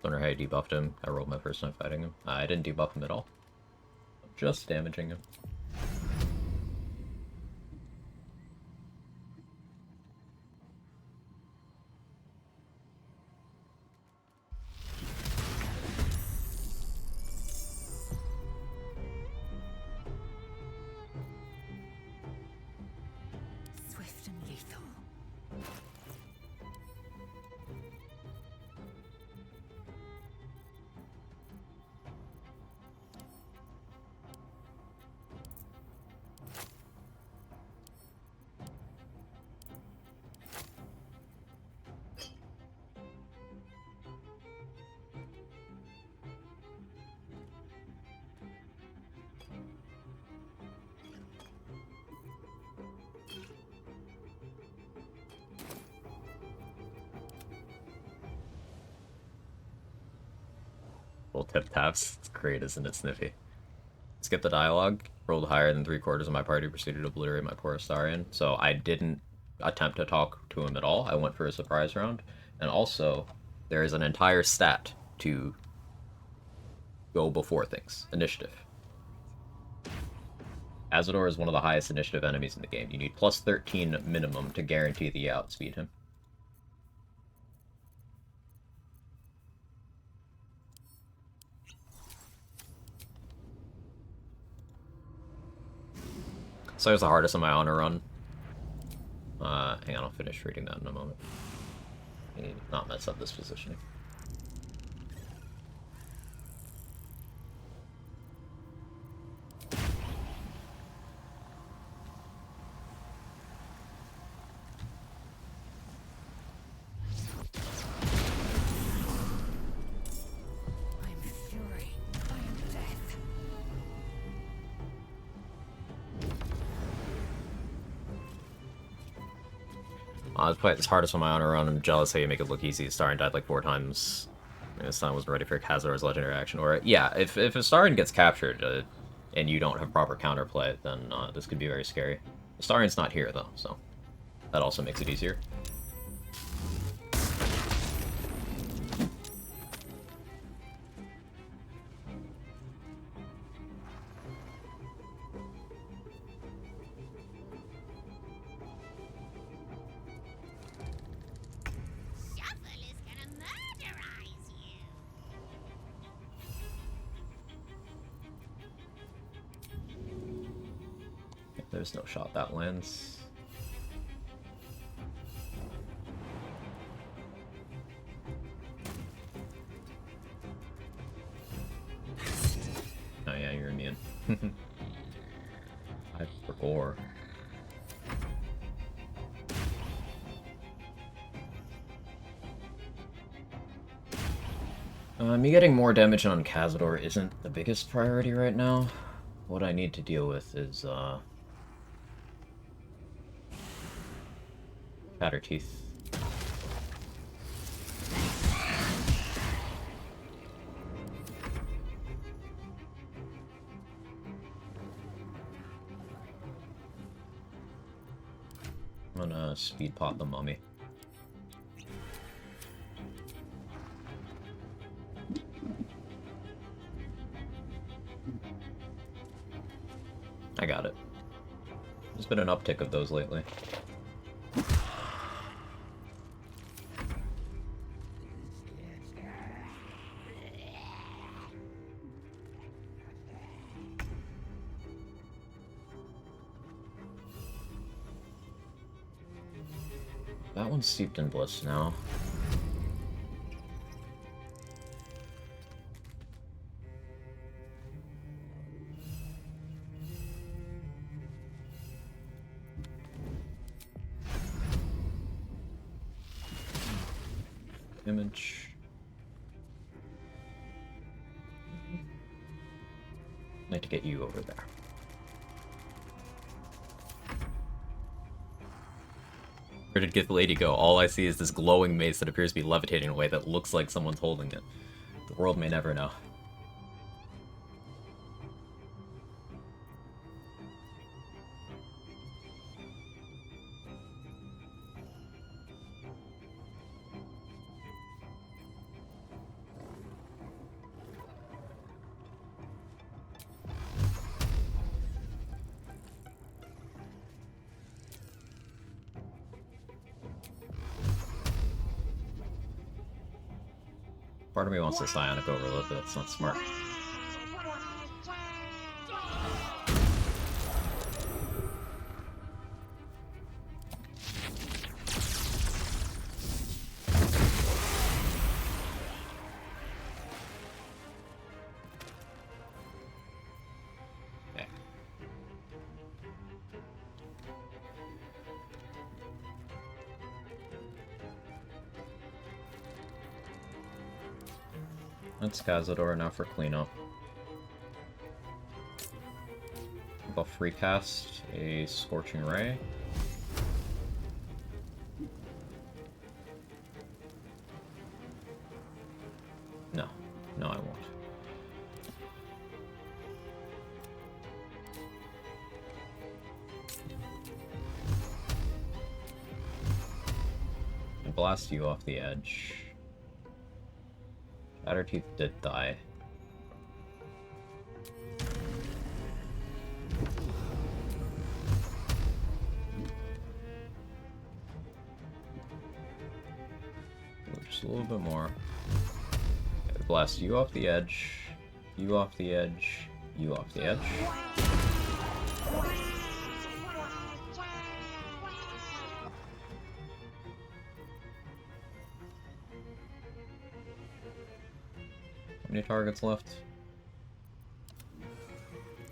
Don't know how you debuffed him. I rolled my first time fighting him. I didn't debuff him at all. I'm just damaging him. Swift and lethal. Little tip taps. It's great, isn't it, Sniffy? Skip the dialogue. Rolled higher than 3/4 of my party, proceeded to obliterate my poor Astarion. So I didn't attempt to talk to him at all. I went for a surprise round. And also, there is an entire stat to go before things. Initiative. Azador is one of the highest initiative enemies in the game. You need plus 13 minimum to guarantee that you outspeed him. So it was the hardest on my honor run. Hang on, I'll finish reading that in a moment. I need to not mess up this positioning. This fight is hardest on my honor run. I'm jealous how you make it look easy. Astarion died like 4 times. This time wasn't ready for Khazar's legendary action. Or yeah, if Astarion gets captured and you don't have proper counterplay, then this could be very scary. Astarion's not here though, so that also makes it easier. There's no shot that lands. Oh yeah, you're immune. I for gore. Me getting more damage on Khazador isn't the biggest priority right now. What I need to deal with is Batter Teeth. I'm gonna speed pot the mummy. I got it. There's been an uptick of those lately. That one's steeped in bliss now. Image. I'd like to get you over there. Where did the lady go? All I see is this glowing mace that appears to be levitating in a way that looks like someone's holding it. The world may never know. Part of me wants to psionic overload, but that's not smart. Okay. That's Khazador now for cleanup. Buff recast a Scorching Ray. No, no, I won't. I blast you off the edge. Batterteeth did die. Just a little bit more. Okay, blast you off the edge, you off the edge, you off the edge. Many targets left?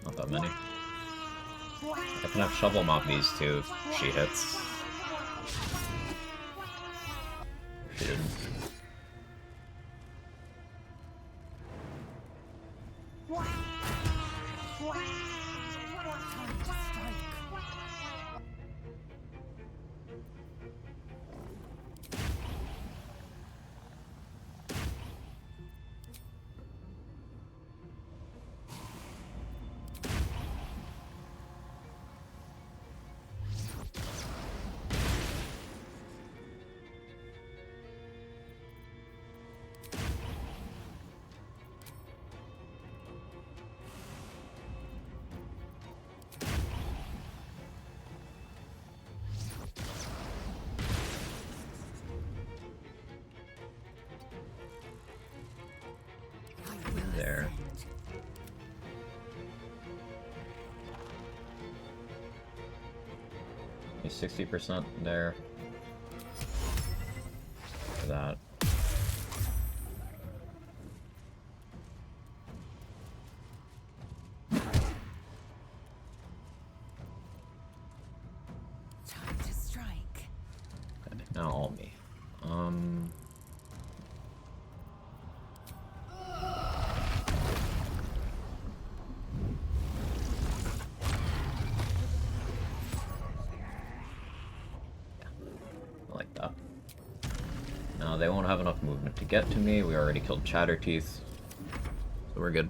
Not that many. I can have Shovel Mop these two if she hits. She didn't. There. He's 60% there. For that. Time to strike. Okay, now all me. Like that. Now they won't have enough movement to get to me. We already killed Chatterteeth, so we're good.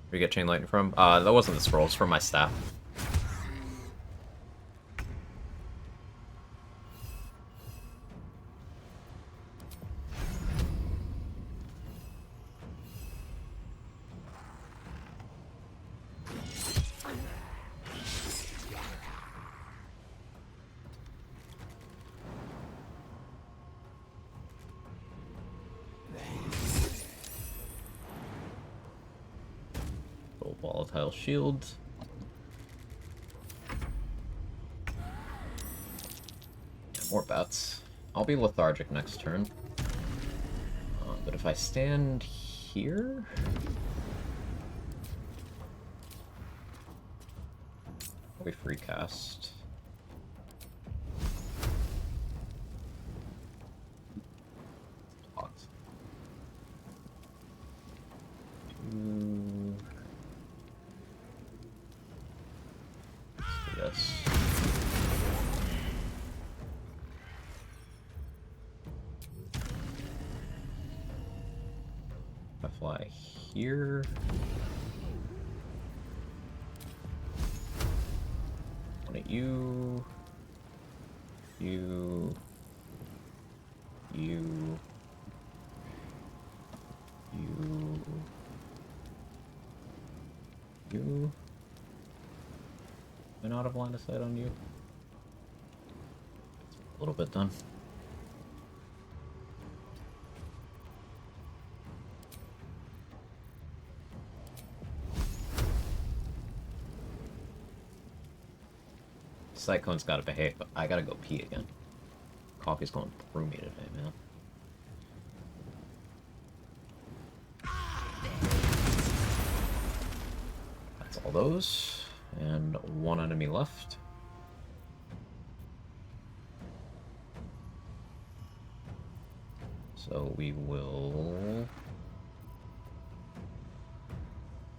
Where you get Chain Lightning from? That wasn't the scroll, it's from my staff. Volatile shield. Yeah, more bats. I'll be lethargic next turn. But if I stand here... we free cast. Hot. Yes. I fly here. One at you. You. You. You. You. Am I not have line of sight on you? A little bit done. Cyclone's gotta behave, but I gotta go pee again. Coffee's going through me today, man. That's all those. And one enemy left. So we will...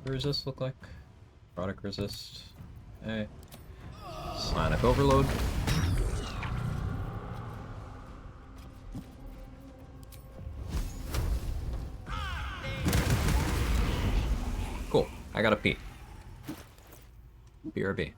What does resist look like? Product resist. Okay. Sonic overload. Cool. I got a P. BRB.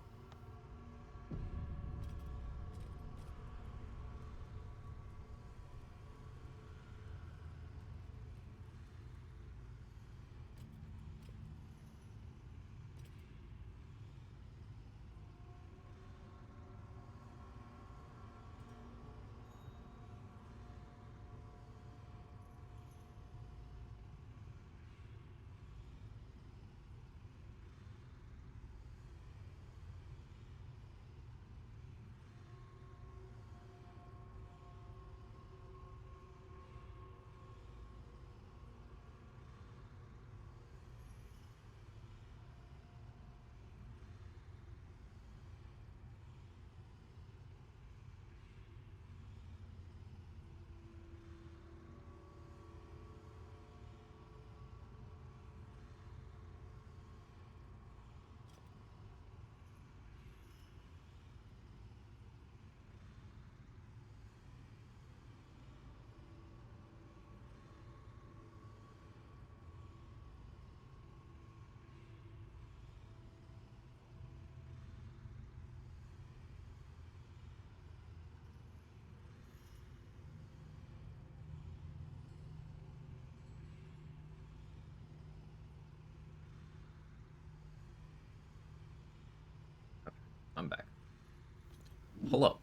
hello.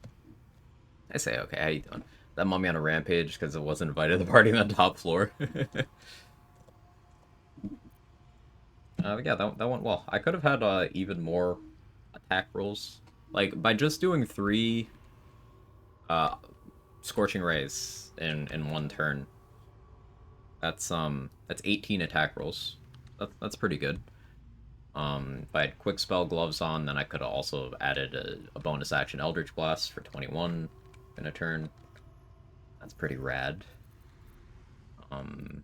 I say, okay, how you doing? That mummy on a rampage because it wasn't invited to the party on the top floor. Yeah, that went well. I could have had even more attack rolls. Like, by just doing 3 Scorching Rays in one turn, that's 18 attack rolls. That's pretty good. If I had Quick Spell Gloves on, then I could have also added a bonus action Eldritch Blast for 21 in a turn. That's pretty rad. And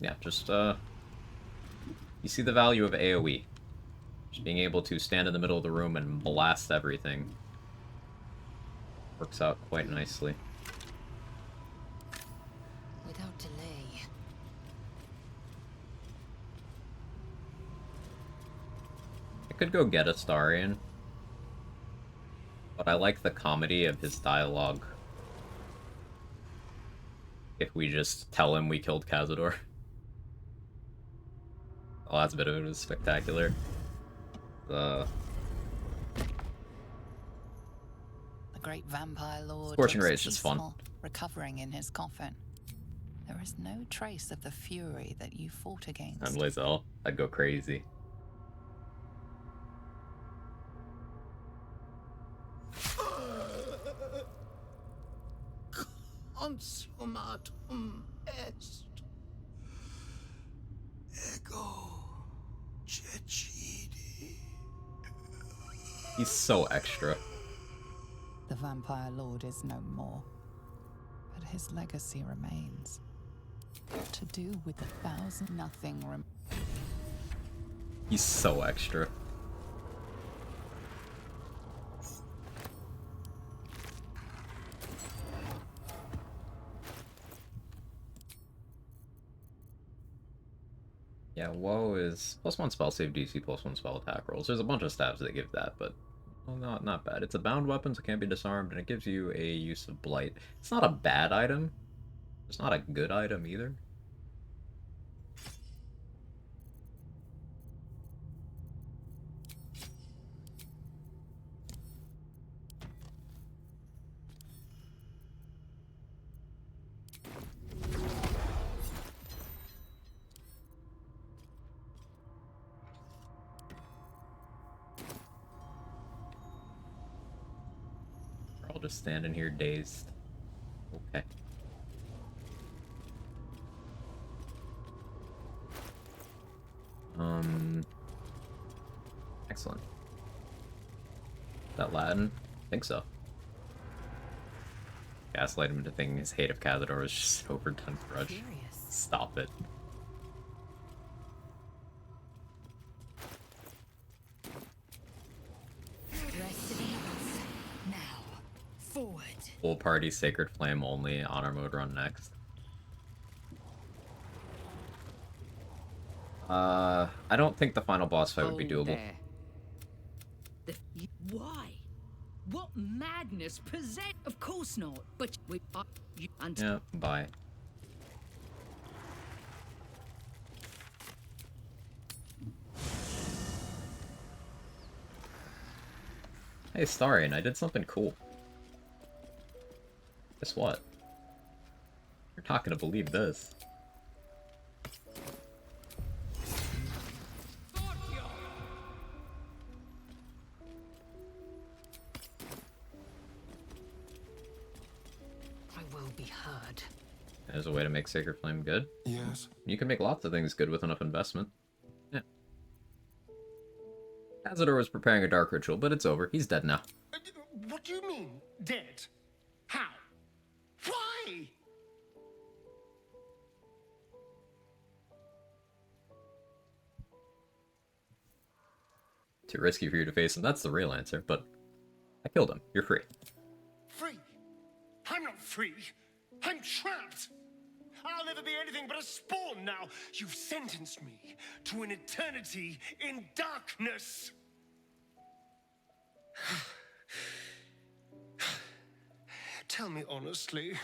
yeah, just you see the value of AoE. Just being able to stand in the middle of the room and blast everything works out quite nicely. Without delay. I could go get Astarion, but I like the comedy of his dialogue. If we just tell him we killed Cazador. The last bit of it was spectacular. The great vampire lord Scorching looks Ray is just fun. peaceful, recovering in his coffin. There is no trace of the fury that you fought against. I'm Lae'zel. I'd go crazy. Consumatum est. Ego cecidi. He's so extra. The vampire lord is no more, but his legacy remains. What to do with the 1,000 nothing He's so extra. Yeah, woe is +1 spell save DC, +1 spell attack rolls. There's a bunch of stabs that give that, but well, not bad. It's a bound weapon, so it can't be disarmed, and it gives you a use of blight. It's not a bad item. It's not a good item either. We're all just standing here dazed. Okay. Excellent. Is that Latin? I think so. Gaslight him into thinking his hate of Cazador is just overdone grudge. Stop it. Now, forward. Full party Sacred Flame only, honor mode run next. I don't think the final boss fight would be doable. Why? What madness possess? Of course not. But we are you and Yeah, bye. Hey, Starion, I did something cool. Guess what? You're not gonna believe this. I will be heard. There's a way to make Sacred Flame good. Yes. You can make lots of things good with enough investment. Yeah. Cazador was preparing a dark ritual, but it's over. He's dead now. What do you mean, dead? How? Why? Too risky for you to face him. That's the real answer, but I killed him. You're free. Free? I'm not free. I'm trapped. I'll never be anything but a spawn now. You've sentenced me to an eternity in darkness. Tell me honestly,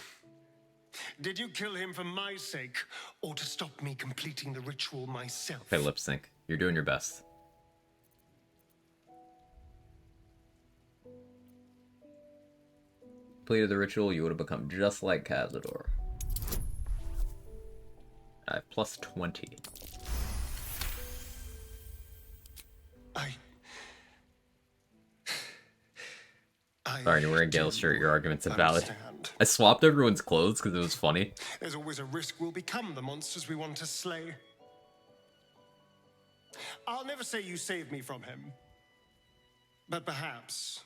did you kill him for my sake, or to stop me completing the ritual myself? Okay, lip sync. You're doing your best. completed the ritual, you would have become just like Cazador. I have plus 20. Sorry, you're wearing Gale's shirt. Your argument's invalid. I swapped everyone's clothes because it was funny. There's always a risk we'll become the monsters we want to slay. I'll never say you saved me from him. But perhaps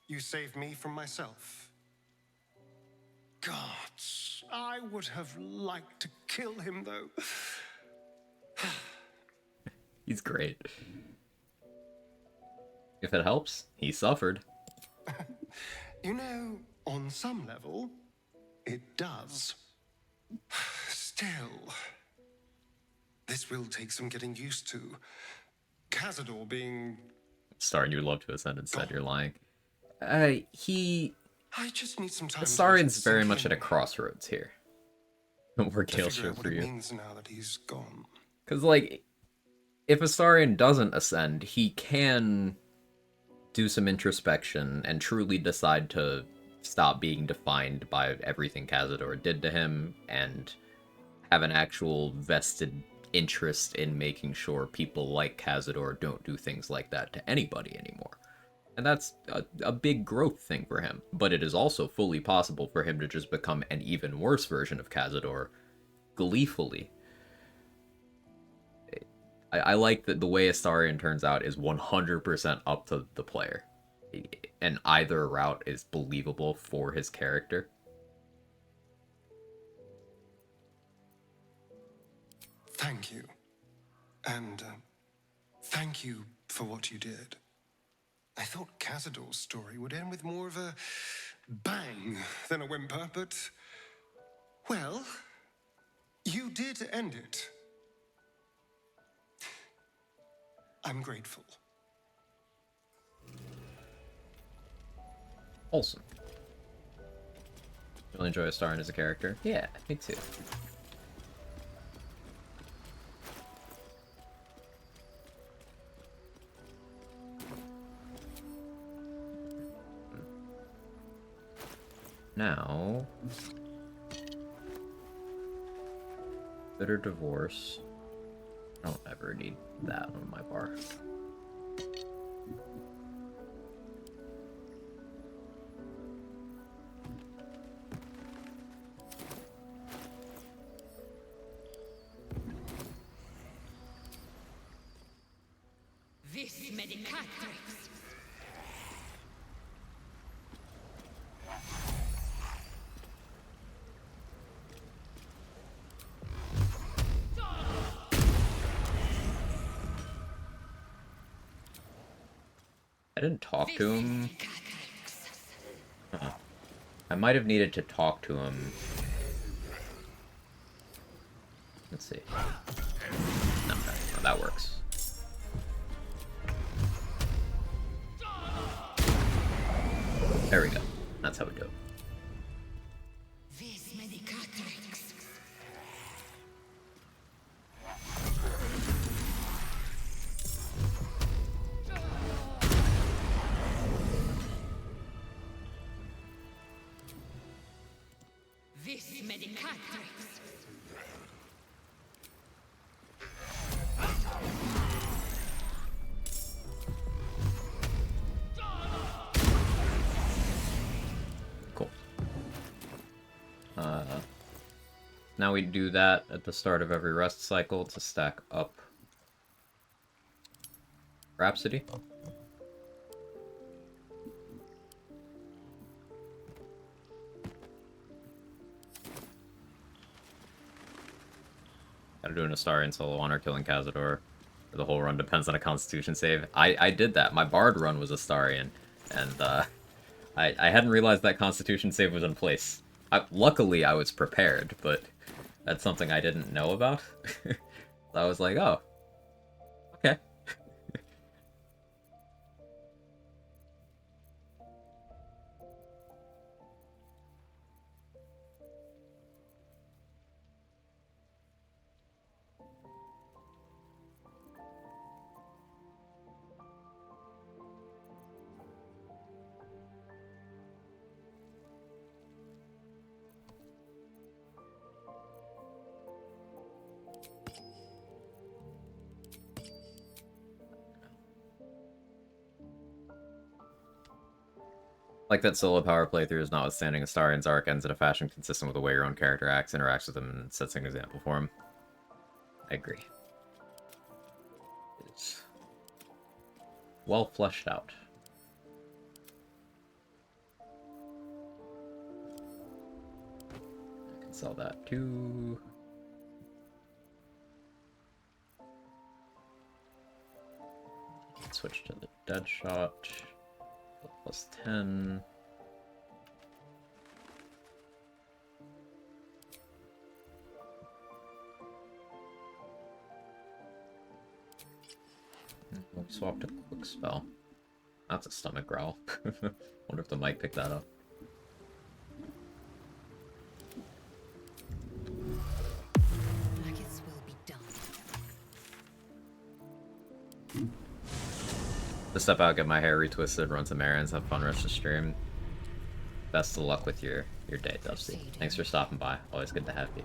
you saved me from myself. Gods, I would have liked to kill him, though. He's great. If it helps, he suffered. You know, on some level, it does. Still, this will take some getting used to. Cazador being... Starring, you would love to ascend and said you're lying. I just need some time. Astarian's very much at a crossroads here. Where Gale should for you. Means now that he's gone. Because, like, if Astarian doesn't ascend, he can do some introspection and truly decide to stop being defined by everything Cazador did to him and have an actual vested interest in making sure people like Cazador don't do things like that to anybody anymore. And that's a big growth thing for him. But it is also fully possible for him to just become an even worse version of Cazador gleefully. I like that the way Astarian turns out is 100% up to the player. And either route is believable for his character. Thank you. And thank you for what you did. I thought Cazador's story would end with more of a bang than a whimper, but... well, you did end it. I'm grateful. Awesome. Really enjoy Astarian as a character? Yeah, me too. Now... bitter divorce. I don't ever need that on my bar. Vis medicatrix. I didn't talk to him. I might have needed to talk to him. Let's see. No, that works. There we go. That's how we do it. Vis medicatrix. Vis medicatrix. Cool. Now we do that at the start of every rest cycle to stack up Rhapsody. Gotta do an Astarian solo honor killing Cazador. The whole run depends on a Constitution save. I did that. My Bard run was Astarian, and I hadn't realized that Constitution save was in place. Luckily, I was prepared, but that's something I didn't know about. So I was like, oh, okay. Like that solo power playthrough is notwithstanding, Astarian's arc ends in a fashion consistent with the way your own character acts, interacts with them, and sets an example for him. I agree. It's well fleshed out. I can sell that too. Switch to the dead shot. Plus 10. We'll swap to quick spell. That's a stomach growl. Wonder if the mic picked that up. Nuggets will be done. To step out, get my hair retwisted, run some errands, have fun rest of the stream. Best of luck with your day, Dusty. Thanks for stopping by. Always good to have you.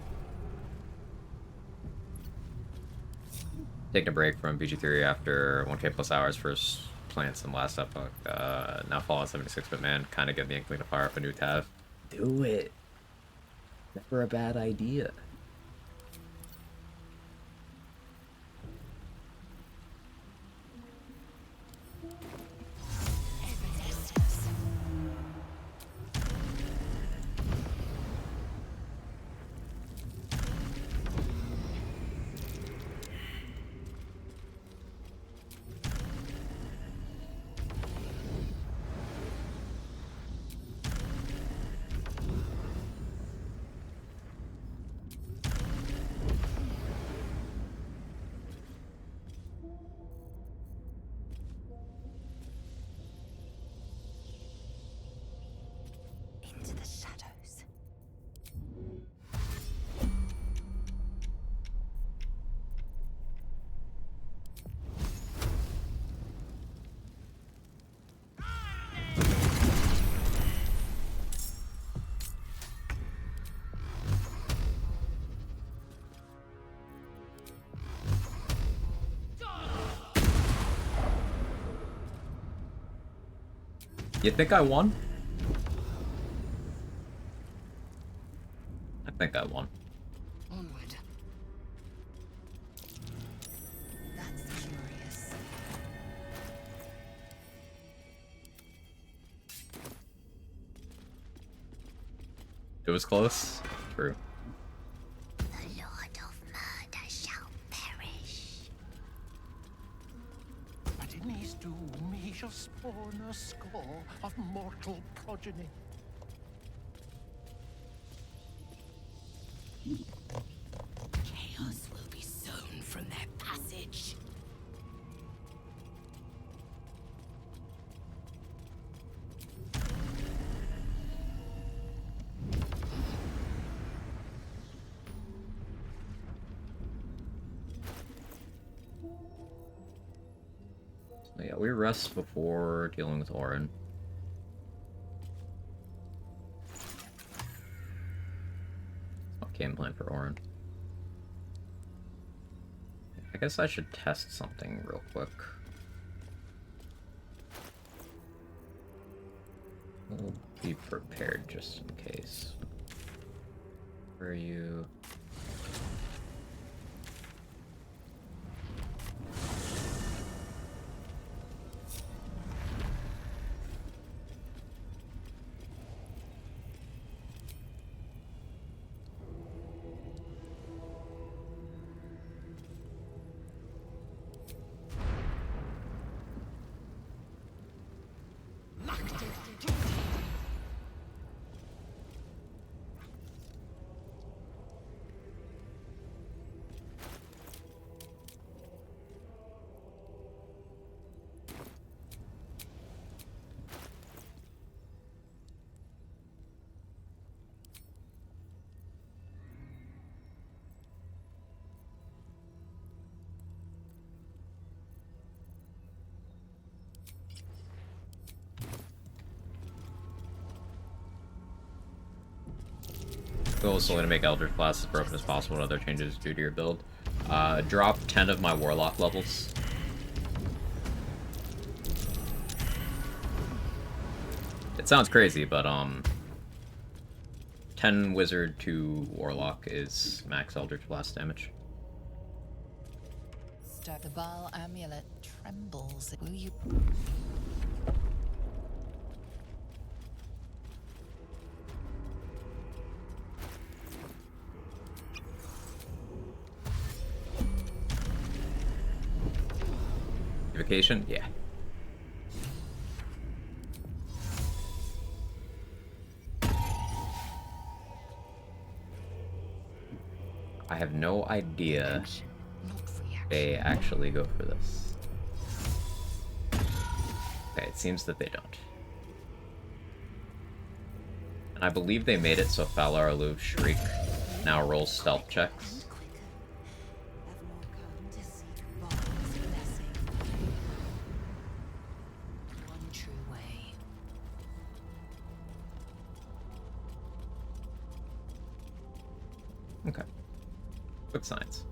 Taking a break from BG3 after 1K plus hours, first playing some last epoch. Now Fallout 76-bit man, kind of get the inkling to fire up a new tab. Do it. Never a bad idea. Into the shadows. You think I won? I think I won. Onward. That's curious. It was close. True. The Lord of Murder shall perish. But in his doom, he shall spawn a score of mortal progeny. Chaos will be sown from their passage. So yeah, we rest before dealing with Orin. Game plan for Orin. I guess I should test something real quick. We'll be prepared just in case. Where are you? Goal is only to make Elder class as broken as possible. What other changes due to your build? Drop 10 of my Warlock levels. sounds crazy, but 10 wizard to warlock is max eldritch blast damage. The Baal amulet trembles. Will you? Vacation? Yeah. I have no idea they actually go for this. Okay, it seems that they don't. And I believe they made it so Falar Alluv Shriek now rolls stealth checks. One true way. Okay. Quick science.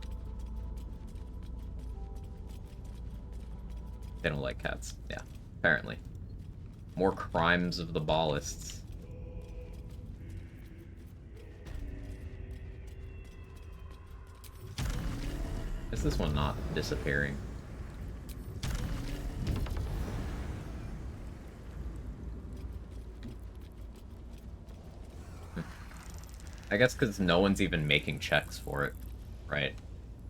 They don't like cats. Yeah, apparently. More crimes of the ballists. Is this one not disappearing? I guess because no one's even making checks for it, right?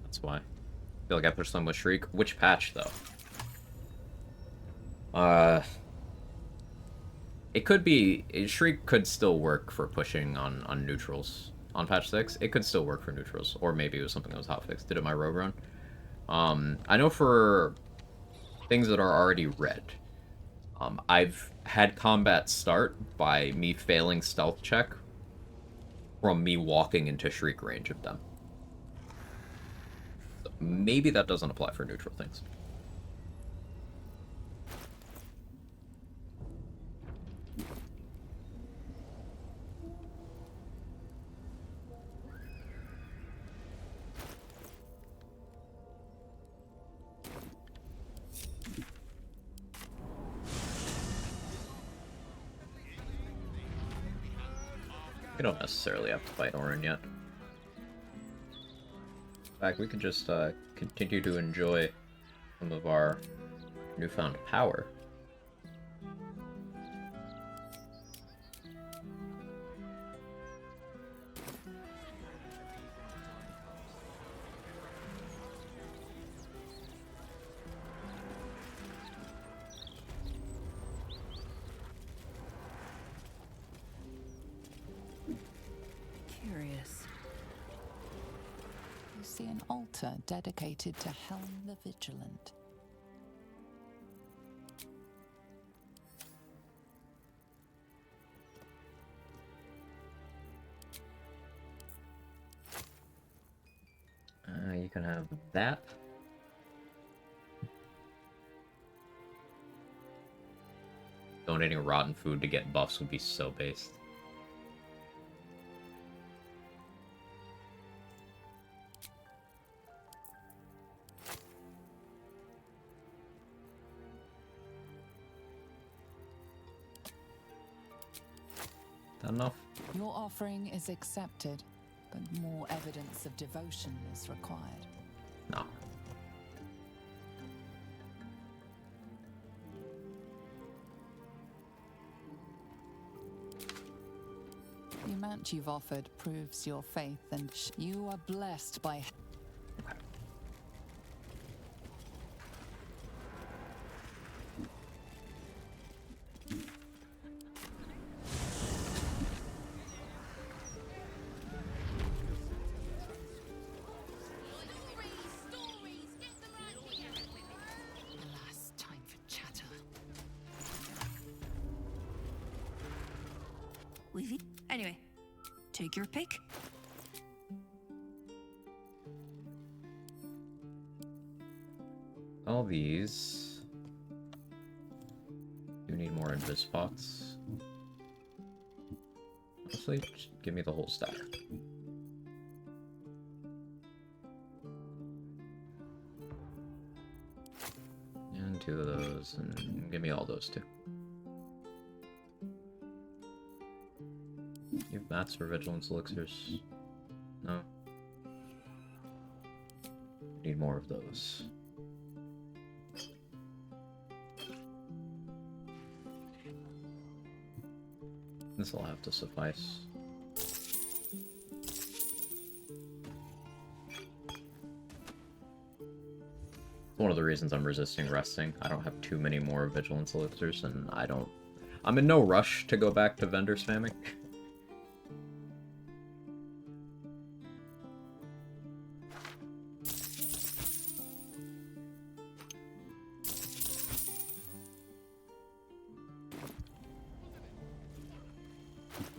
That's why. I feel like I pushed some with Shriek. Which patch, though? It could be... Shriek could still work for pushing on neutrals. On patch 6, it could still work for neutrals. Or maybe it was something that was hotfixed. Did it my rogue run? I know for things that are already red, I've had combat start by me failing stealth check from me walking into Shriek range of them. So maybe that doesn't apply for neutral things. We don't necessarily have to fight Orin yet. In fact, we could just continue to enjoy some of our newfound power. Curious. You see an altar dedicated to Helm the Vigilant. You can have that. Donating rotten food to get buffs would be so based. That enough? Your offering is accepted, but more evidence of devotion is required. No. The amount you've offered proves your faith, and you are blessed by... Alas, time for chatter. Anyway, take your pick. All these do need more invis pots. Honestly, just give me the whole stack. And 2 of those, and give me all those too. You have mats for vigilance elixirs? No. Need more of those. This will have to suffice. One of the reasons I'm resisting resting. I don't have too many more vigilance elixirs, and I'm in no rush to go back to vendor spamming.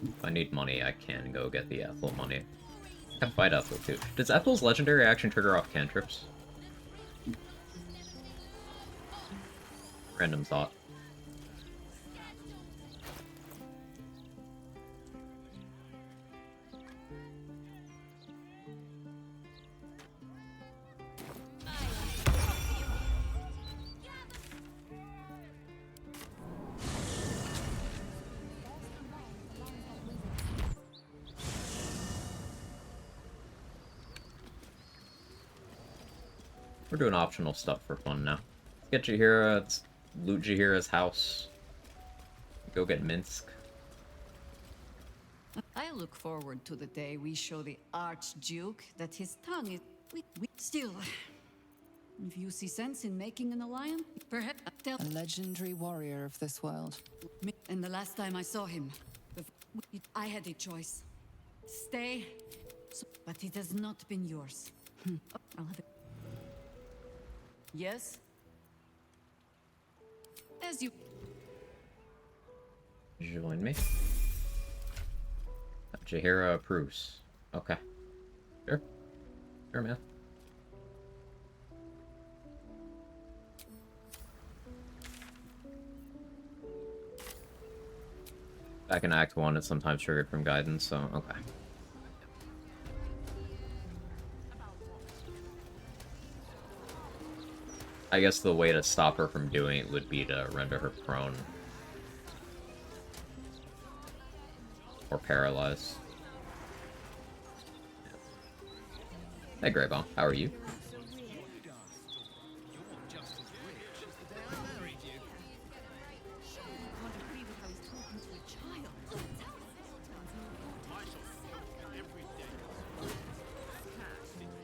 If I need money, I can go get the Ethel money. I can fight Ethel too. Does Ethel's legendary action trigger off cantrips? Random thought. We're doing optional stuff for fun now. Let's get Jaheira, let's loot Jaheira's house. Go get Minsk. I look forward to the day we show the Archduke that his tongue is... Still, if you see sense in making an alliance, perhaps... A legendary warrior of this world. And the last time I saw him, I had a choice. Stay, but it has not been yours. I'll have it. Yes? As you... Join me. Jaheira approves. Okay. Sure. Sure, man. Back in Act 1, it's sometimes triggered from guidance, so okay. I guess the way to stop her from doing it would be to render her prone. Or paralyzed. Hey Greybone, how are you?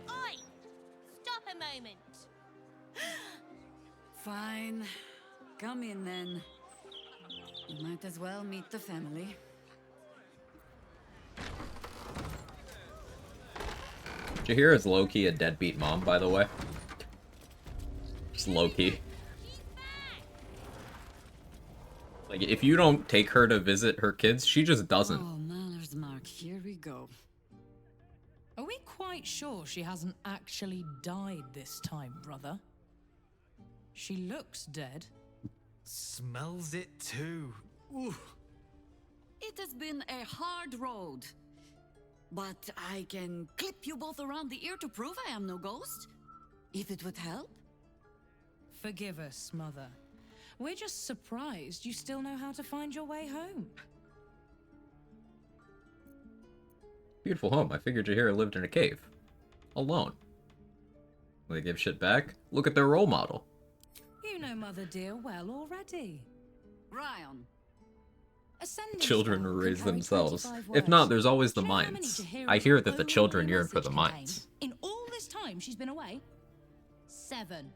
Oi! Stop a moment. Fine. Come in then. You might as well meet the family. Jaheira's low-key a deadbeat mom, by the way. Just low-key. Like, if you don't take her to visit her kids, she just doesn't. Oh, manners, Mark. Here we go. Are we quite sure she hasn't actually died this time, brother? She looks dead. Smells it too. Ooh. It has been a hard road. But I can clip you both around the ear to prove I am no ghost. If it would help. Forgive us, Mother. We're just surprised you still know how to find your way home. Beautiful home. I figured Jaheira lived in a cave. Alone. Will they give shit back? Look at their role model. You know Mother dear well already. Ryan. Children will raise themselves. If not, there's always the mines. I hear that the children yearn for the mines. In all this time she's been away? 7.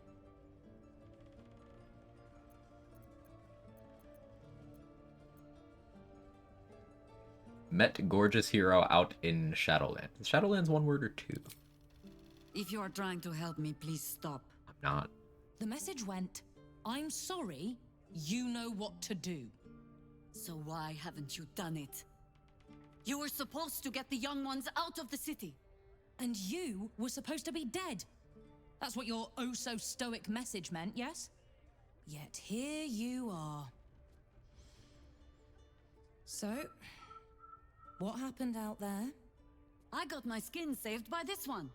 Met gorgeous hero out in Shadowland. Is Shadowlands one word or two? If you are trying to help me, please stop. I'm not. The message went, I'm sorry, you know what to do. So why haven't you done it? You were supposed to get the young ones out of the city. And you were supposed to be dead. That's what your oh-so-stoic message meant, yes? Yet here you are. So, what happened out there? I got my skin saved by this one.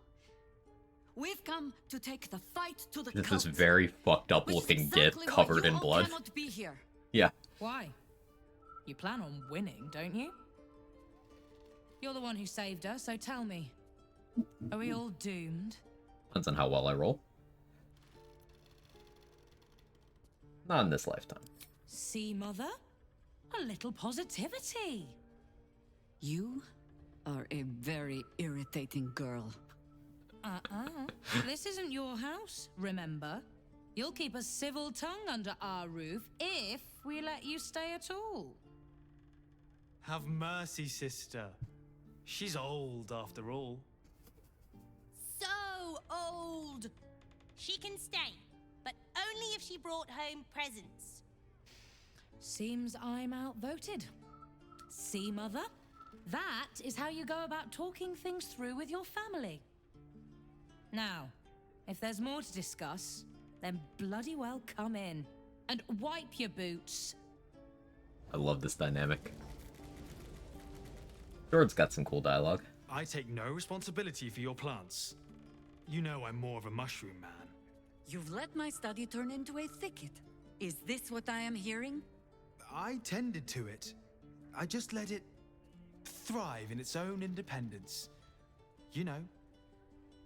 We've come to take the fight to the This count, is very fucked up looking exactly git covered what you in all blood. cannot be here. Yeah. Why? You plan on winning, don't you? You're the one who saved her, so tell me. Are we all doomed? Depends on how well I roll. Not in this lifetime. See, Mother? A little positivity. You are a very irritating girl. This isn't your house, remember? You'll keep a civil tongue under our roof if we let you stay at all. Have mercy, sister. She's old, after all. So old! She can stay, but only if she brought home presents. Seems I'm outvoted. See, Mother? That is how you go about talking things through with your family. Now, if there's more to discuss, then bloody well come in. And wipe your boots. I love this dynamic. George's got some cool dialogue. I take no responsibility for your plants. You know I'm more of a mushroom man. You've let my study turn into a thicket. Is this what I am hearing? I tended to it. I just let it thrive in its own independence. You know,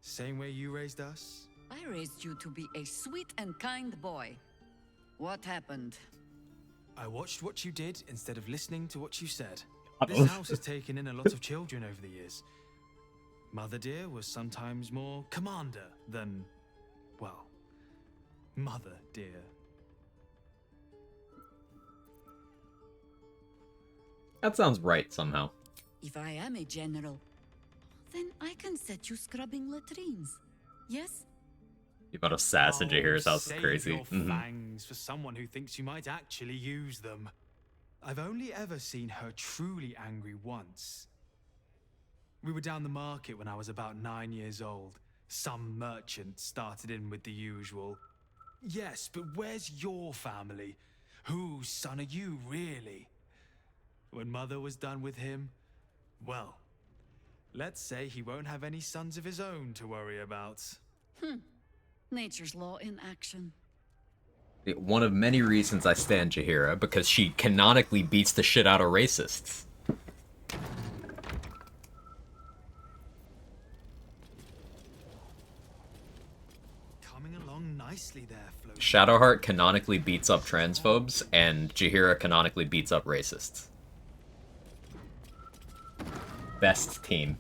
same way you raised us. I raised you to be a sweet and kind boy. What happened? I watched what you did instead of listening to what you said. This house has taken in a lot of children over the years. Mother dear was sometimes more commander than, well, mother dear. That sounds right somehow. If I am a general, then I can set you scrubbing latrines. Yes? You about assassin Jahira's house is Save crazy. your fangs for someone who thinks you might actually use them. I've only ever seen her truly angry once. We were down the market when I was about 9 years old. Some merchant started in with the usual. Yes, but where's your family? Whose son are you, really? When Mother was done with him, well, let's say he won't have any sons of his own to worry about. Nature's law in action. One of many reasons I stand Jahira, because she canonically beats the shit out of racists. Coming along nicely there, Flo. Shadowheart canonically beats up transphobes, and Jahira canonically beats up racists. Best team.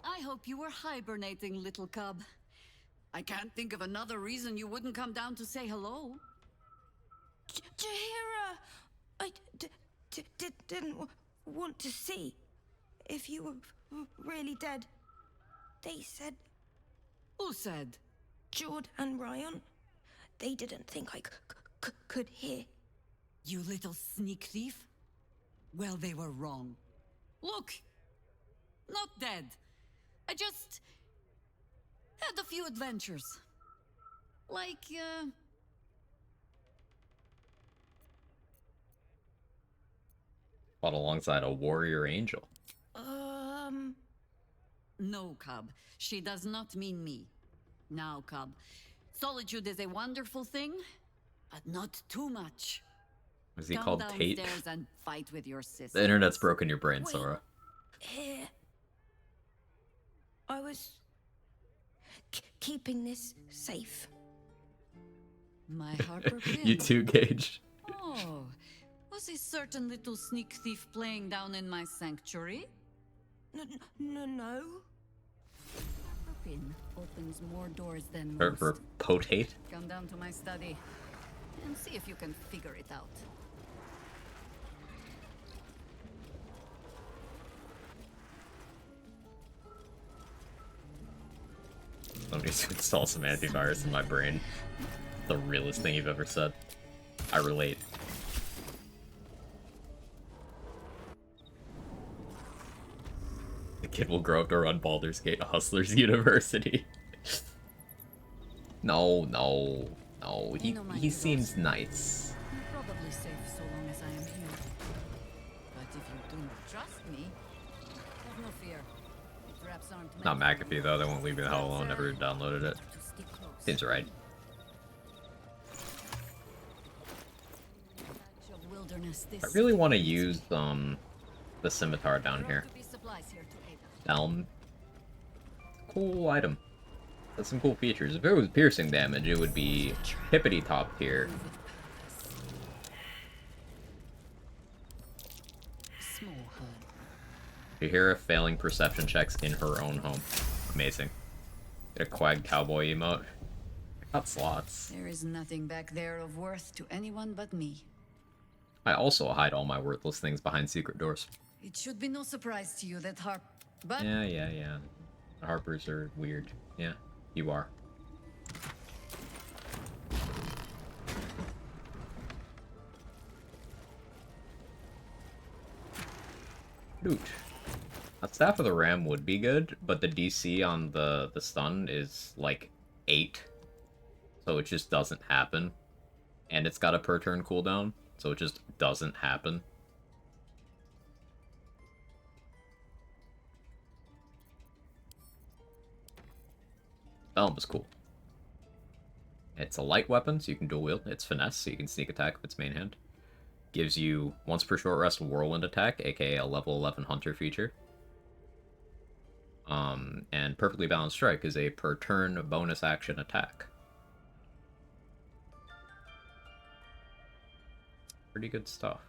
I hope you were hibernating, little cub. I can't think of another reason you wouldn't come down to say hello. Jahira, I didn't want to see if you were really dead. They said... Who said? Jord and Ryan. They didn't think I could hear. You little sneak thief? Well, they were wrong. Look, not dead. I just had a few adventures. Like, Fought alongside a warrior angel. No, cub. She does not mean me. Now, cub. Solitude is a wonderful thing, but not too much. Was he Come called Tate? downstairs and fight with your sister. The internet's broken your brain, Sora. Here. I was keeping this safe. My Harper pin. You too, Gage. Oh, was a certain little sneak thief playing down in my sanctuary? No. Harper pin opens more doors than Or most. for potate? Come down to my study and see if you can figure it out. I need to install some antivirus in my brain. The realest thing you've ever said. I relate. The kid will grow up to run Baldur's Gate Hustlers University. No. He seems nice. You're probably safe so long as I am here. But if you do not trust me, have no fear. Perhaps aren't Not McAfee though, they won't leave me the hell alone, never downloaded it. Seems right. I really want to use the scimitar down here. Elm. Cool item. That's some cool features. If it was piercing damage, it would be hippity top tier. Shahira failing perception checks in her own home. Amazing. Get a quag cowboy emote. I got slots. There is nothing back there of worth to anyone but me. I also hide all my worthless things behind secret doors. It should be no surprise to you that But Yeah. The Harpers are weird. Yeah, you are. Loot. A Staff of the Ram would be good, but the DC on the stun is like 8. So it just doesn't happen. And it's got a per turn cooldown, so it just doesn't happen. Elm is cool. It's a light weapon, so you can dual wield. It's finesse, so you can sneak attack with its main hand. Gives you, once per short rest, whirlwind attack, aka a level 11 hunter feature. And perfectly balanced strike is a per turn bonus action attack. Pretty good stuff.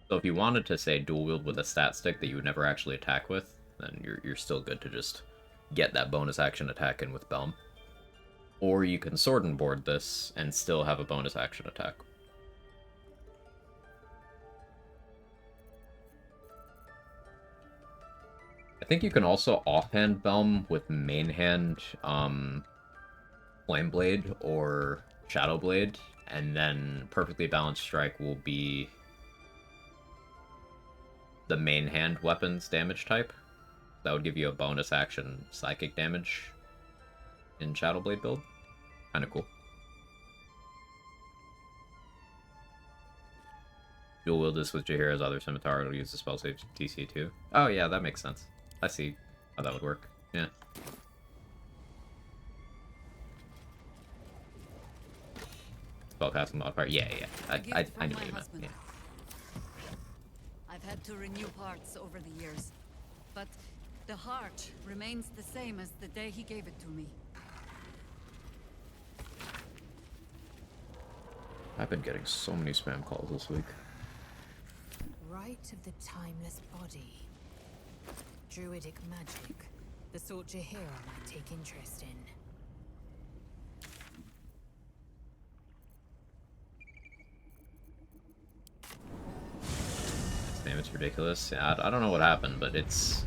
So if you wanted to say dual wield with a stat stick that you would never actually attack with, then you're still good to just get that bonus action attack in with Belm. Or you can sword and board this and still have a bonus action attack. I think you can also offhand Belm with main hand Flame Blade or Shadow Blade, and then Perfectly Balanced Strike will be the main hand weapon's damage type. That would give you a bonus action psychic damage in Shadow Blade build. Kinda cool. Dual wield this with Jaheira's other scimitar, it'll use the spell save DC too. Oh yeah, that makes sense. I see how that would work. Yeah. Spellcasting modifier. Yeah. I knew what you meant. Yeah. I've had to renew parts over the years, but the heart remains the same as the day he gave it to me. I've been getting so many spam calls this week. Rite of the Timeless Body. Druidic magic. The sort Jaheira might take interest in. This damage is ridiculous. Yeah, I don't know what happened, but it's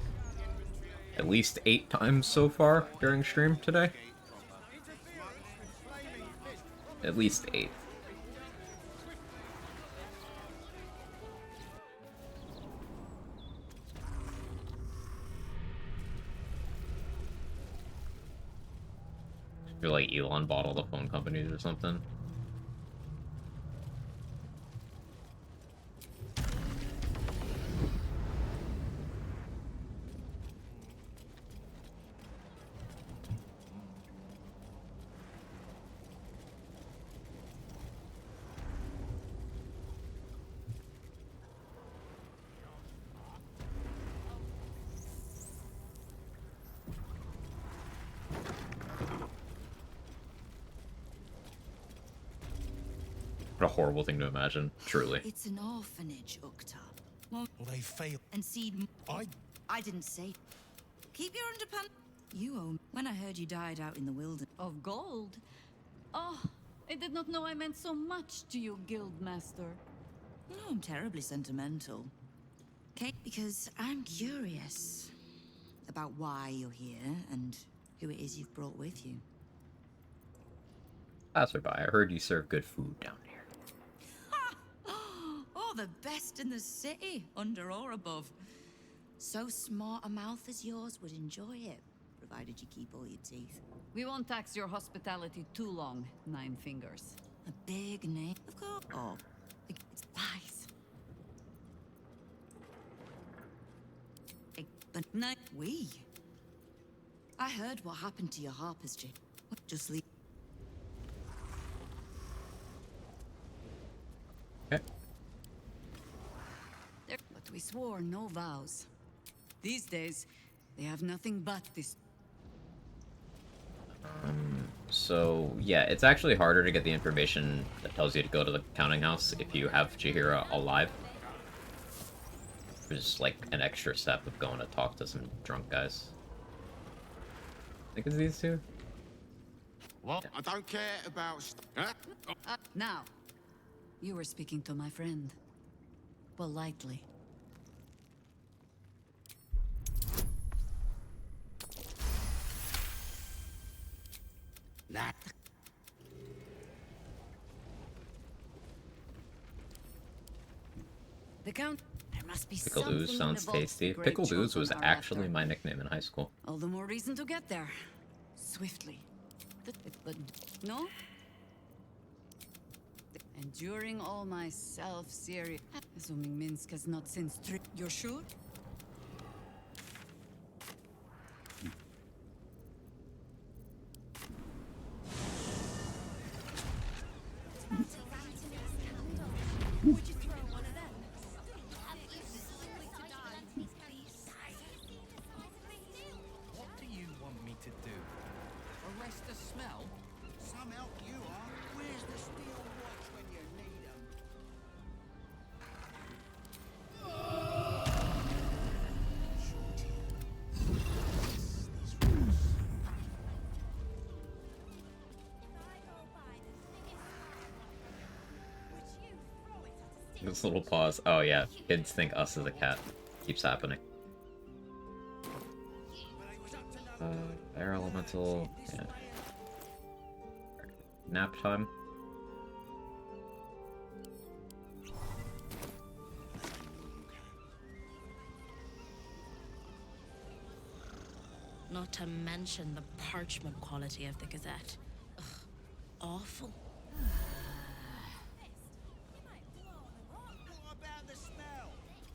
at least 8 times so far during stream today. At least 8. I feel like Elon bought all the phone companies or something. What a horrible thing to imagine, truly. It's an orphanage, Ukta. Well, they fail. And seed. I didn't say. Keep your underpants. You own. When I heard you died out in the wilderness. Of gold? Oh, I did not know I meant so much to you, Guildmaster. No, I'm terribly sentimental. Okay, because I'm curious about why you're here and who it is you've brought with you. Passerby, I heard you serve good food down here. Oh, the best in the city, under or above. So smart a mouth as yours would enjoy it, provided you keep all your teeth. We won't tax your hospitality too long, Nine Fingers. A big name, of course. Oh, it's nice. But the night we. I heard what happened to your harpers, Jim. Just leave. Okay. But we swore no vows. These days, they have nothing but this. So, yeah, it's actually harder to get the information that tells you to go to the counting house if you have Chihiro alive. There's like an extra step of going to talk to some drunk guys. I think it's these two. What? I don't care about... Now, you were speaking to my friend. Politely. That. The count. There must be Pickled something ooze in sounds the vaults tasty. the great Pickled ooze was children are actually after. my nickname in high school. All the more reason to get there. Swiftly. But no? Enduring all my self-serious... Assuming Minsk has not since... You're sure? Would you throw one of them? What do you want me to do? Arrest the smell? Some help you are. Where's the steel watch when you need 'em? This little pause. Oh yeah, kids think us as a cat. Keeps happening. Air elemental. Yeah. Nap time. Not to mention the parchment quality of the Gazette. Ugh, awful. What about the smell?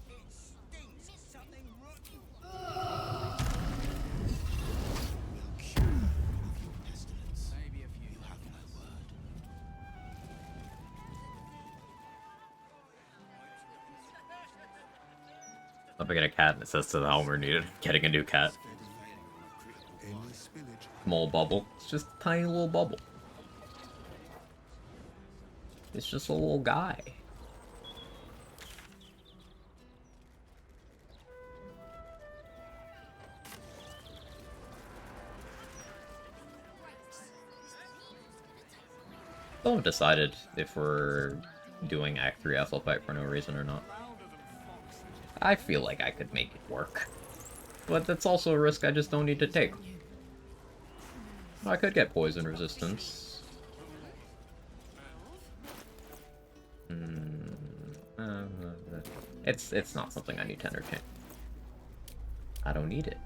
It stinks. Something rotten. Maybe a few. You have my word. If I get a cat and it says to the Helmer needed getting a new cat. Small bubble. It's just a tiny little bubble. It's just a little guy. Still haven't decided if we're doing Act 3 Ethel fight for no reason or not. I feel like I could make it work. But that's also a risk I just don't need to take. I could get poison resistance. It's not something I need to entertain. I don't need it.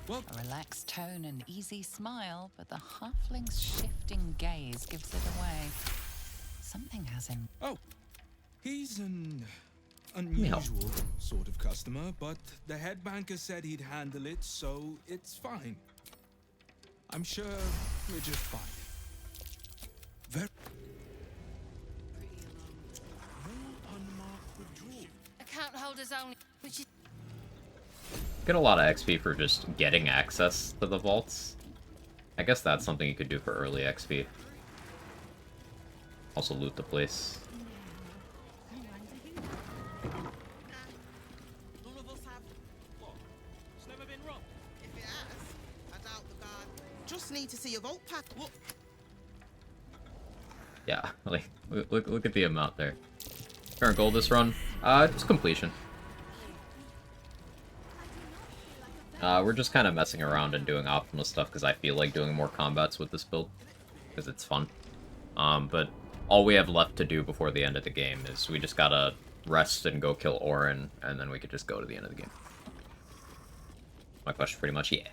A relaxed tone and easy smile, but the halfling's shifting gaze gives it away. Something has him. Oh, he's an unusual sort of customer, but the head banker said he'd handle it, so it's fine. I'm sure we're just fine. Very... Account holders only, which is... Get a lot of XP for just getting access to the vaults. I guess that's something you could do for early XP. Also loot the place. Just need to see your vault pack. Look. Yeah, like look at the amount there. Current goal this run? Just completion. We're just kind of messing around and doing optimal stuff because I feel like doing more combats with this build. Because it's fun. But all we have left to do before the end of the game is we just gotta rest and go kill Orin, and then we could just go to the end of the game. My question pretty much, yeah.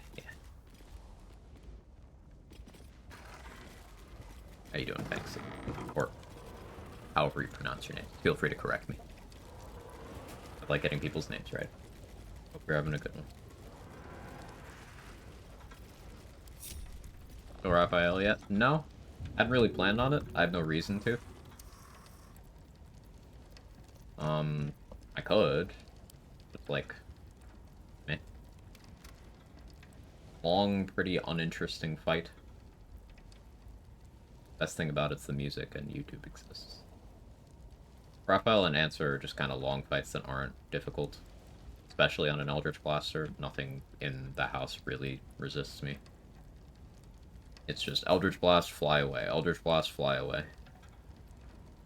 How you doing, thanks? Or however you pronounce your name. Feel free to correct me. I like getting people's names right. Hope you're having a good one. No Raphael yet? No. Hadn't really planned on it. I have no reason to. I could. Just like... meh. Long, pretty uninteresting fight. Best thing about it's the music and YouTube exists. Raphael and Answer are just kind of long fights that aren't difficult. Especially on an Eldritch Blaster. Nothing in the house really resists me. It's just Eldritch Blast, fly away. Eldritch Blast, fly away.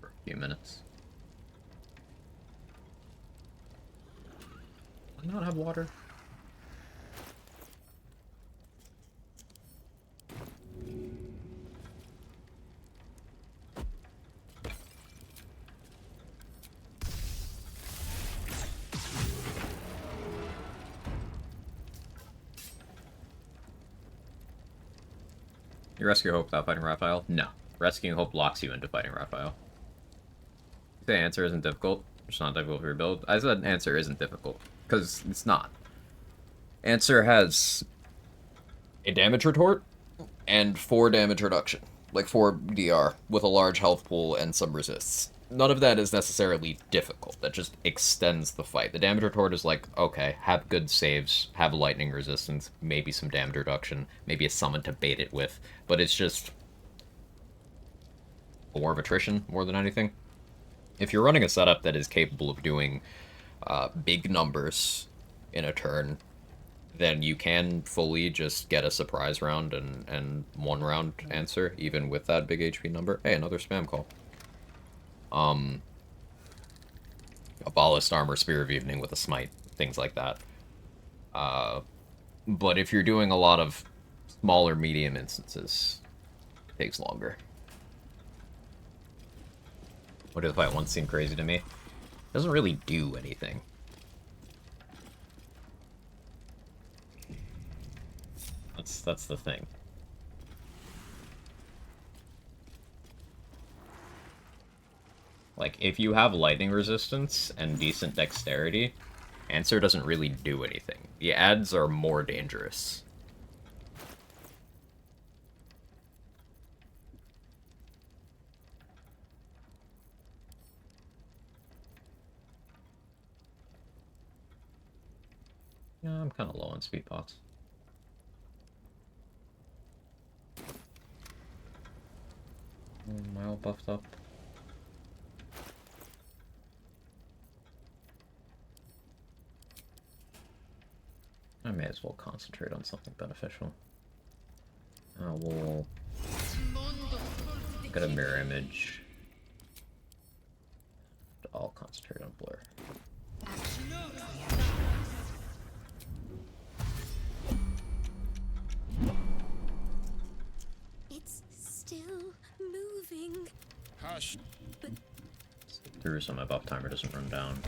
For a few minutes. Do I not have water? You rescue Hope without fighting Raphael? No. Rescuing Hope locks you into fighting Raphael. The answer isn't difficult. It's not difficult for your build. I said answer isn't difficult. Because it's not. Answer has a damage retort and 4 damage reduction. Like 4 DR with a large health pool and some resists. None of that is necessarily difficult. That just extends the fight. The damage retort is like, okay, have good saves, have lightning resistance, maybe some damage reduction, maybe a summon to bait it with, but it's just a war of attrition more than anything. If you're running a setup that is capable of doing big numbers in a turn, then you can fully just get a surprise round and 1 round answer, even with that big HP number. Hey, another spam call. A ballast armor, spear of evening with a smite, things like that. But if you're doing a lot of smaller medium instances, it takes longer. What if fight once seemed crazy to me? It doesn't really do anything. That's the thing. Like, if you have lightning resistance and decent dexterity, Answer doesn't really do anything. The ads are more dangerous. Yeah, I'm kind of low on speed pots. Am I all buffed up? I may as well concentrate on something beneficial. We'll get a mirror image. I'll concentrate on blur. It's still moving. Hush. But Through so my buff timer doesn't run down.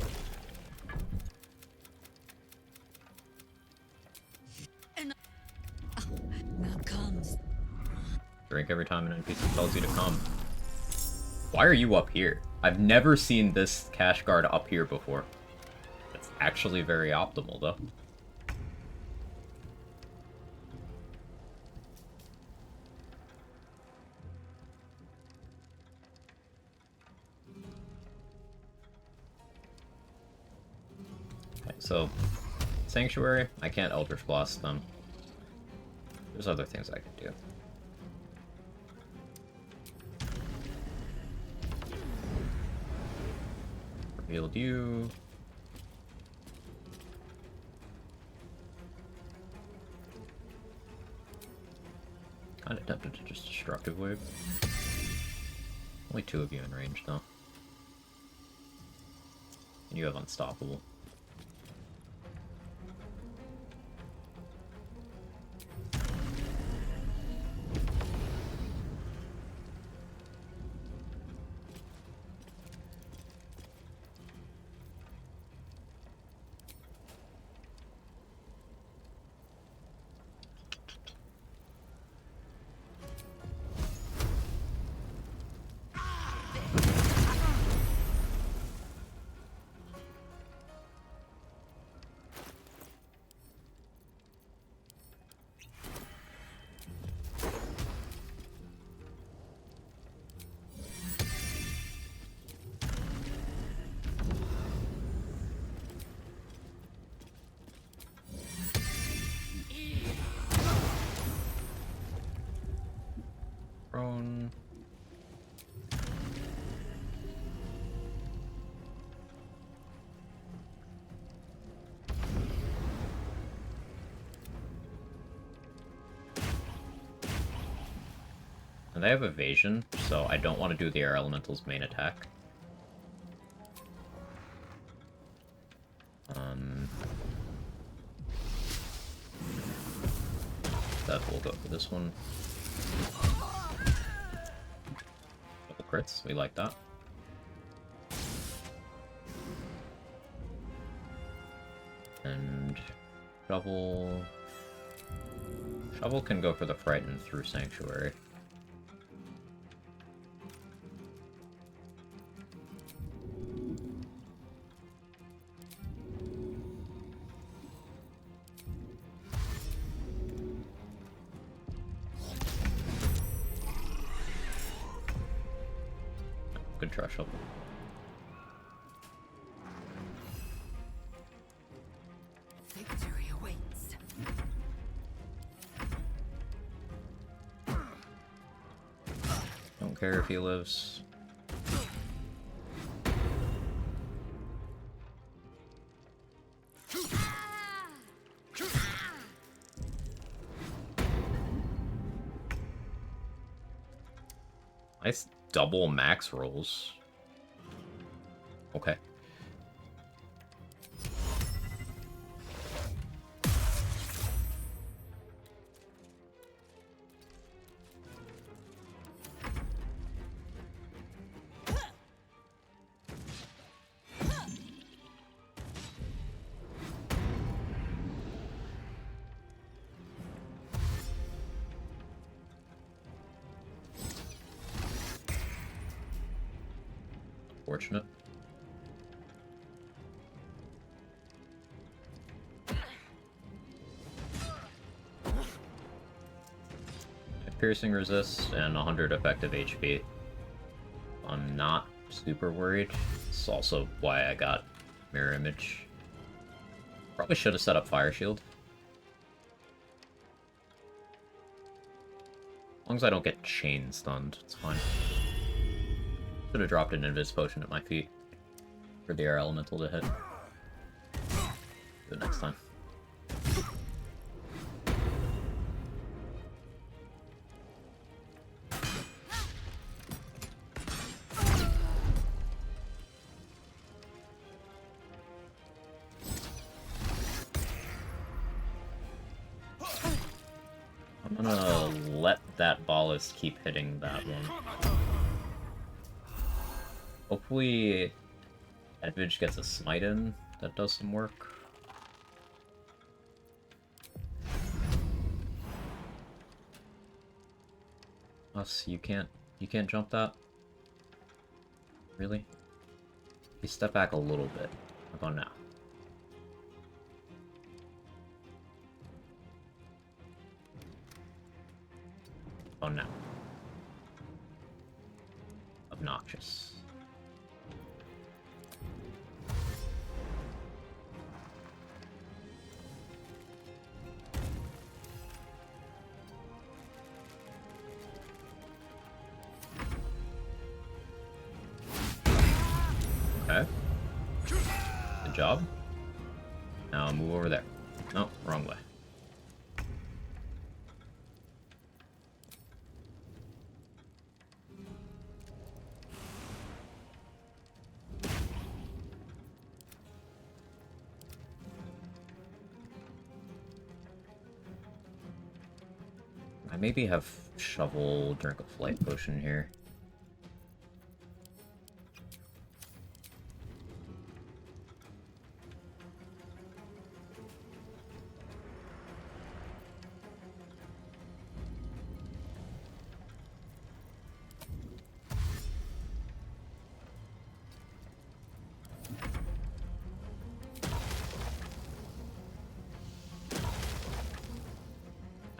Now comes. Drink every time an NPC tells you to come. Why are you up here? I've never seen this cash guard up here before. It's actually very optimal, though. Okay, so Sanctuary, I can't Eldritch Blast them. There's other things I can do. Revealed you. Kinda tempted to just Destructive Wave. Only 2 of you in range, though. And you have Unstoppable. And they have evasion, so I don't want to do the air elemental's main attack. That will go for this one. Double crits, we like that. And Shovel... Shovel can go for the Frighten through Sanctuary. Good try, Shovel. Victory awaits. Don't care if he lives. Nice double max rolls. Okay. Unfortunate. Piercing resist and 100 effective HP. I'm not super worried. It's also why I got Mirror Image. Probably should have set up Fire Shield. As long as I don't get chain stunned, it's fine. Should have dropped an Invis Potion at my feet for the Air Elemental to hit. Do it next time. I'm gonna let that ballast keep hitting that one. Hopefully Edwidge gets a smite in that does some work. Us, you can't jump that? Really? You step back a little bit. How about now? Oh no. Obnoxious. Okay. Good job. Now move over there. No, wrong way. I maybe have Shovel drink a flight potion here.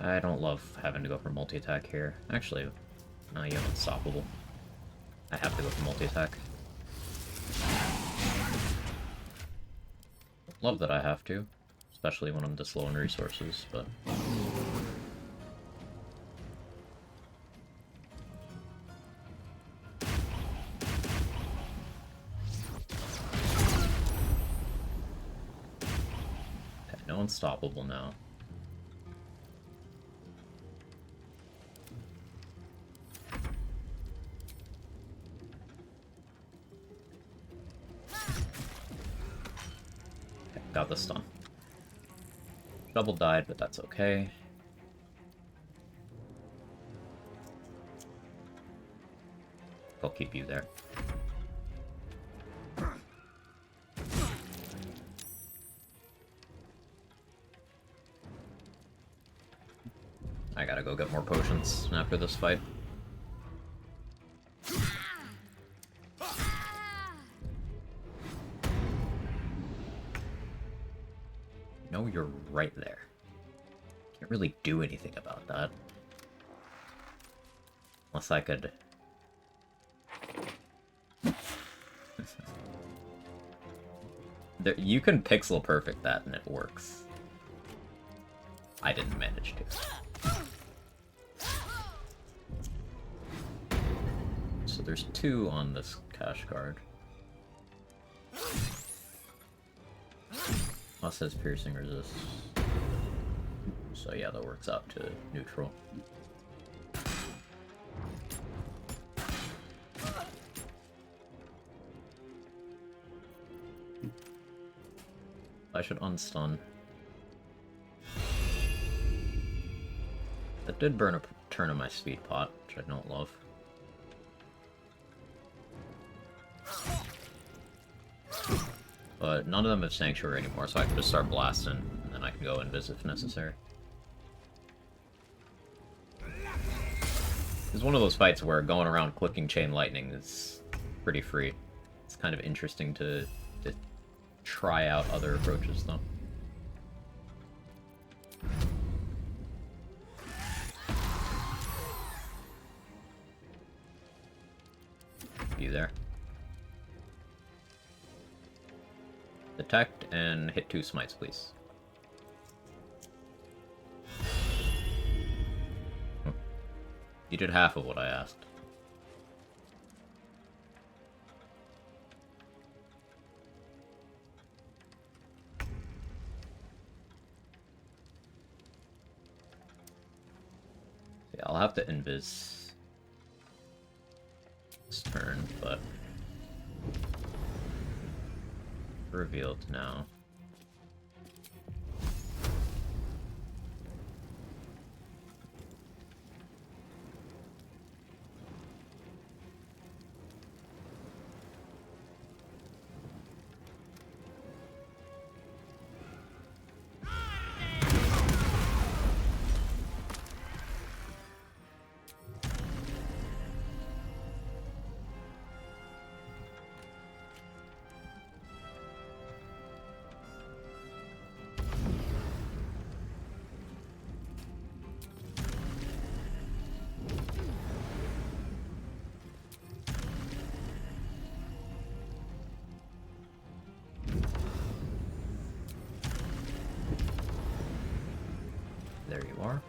I don't love having to go for multi-attack here. Actually, no, you have Unstoppable. I have to go for multi-attack. Love that I have to, especially when I'm this low on resources, but... Okay, no Unstoppable now. Got the stun. Double died, but that's okay. I'll keep you there. I gotta go get more potions after this fight. No, you're right there. Can't really do anything about that. Unless I could... you can pixel perfect that and it works. I didn't manage to. So there's 2 on this cash card. Plus says piercing resist. So yeah, that works out to neutral. I should unstun. That did burn a turn of my speed pot, which I don't love. But none of them have Sanctuary anymore, so I can just start blasting, and then I can go invis if necessary. It's one of those fights where going around clicking Chain Lightning is pretty free. It's kind of interesting to try out other approaches, though. You there. Detect and hit 2 smites, please. You did half of what I asked. Yeah, I'll have to invis this turn, but revealed now. There you are.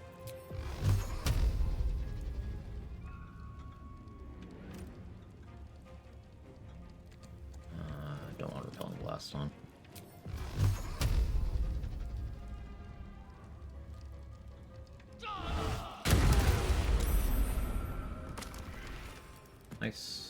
Don't want to repel the last one. Nice.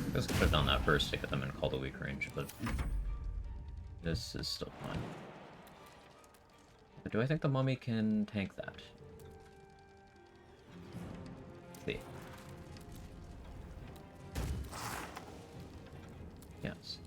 I guess I could have done that first to get them in Call the Weak range, but this is still fine. But do I think the mummy can tank that? Let's see. Yes.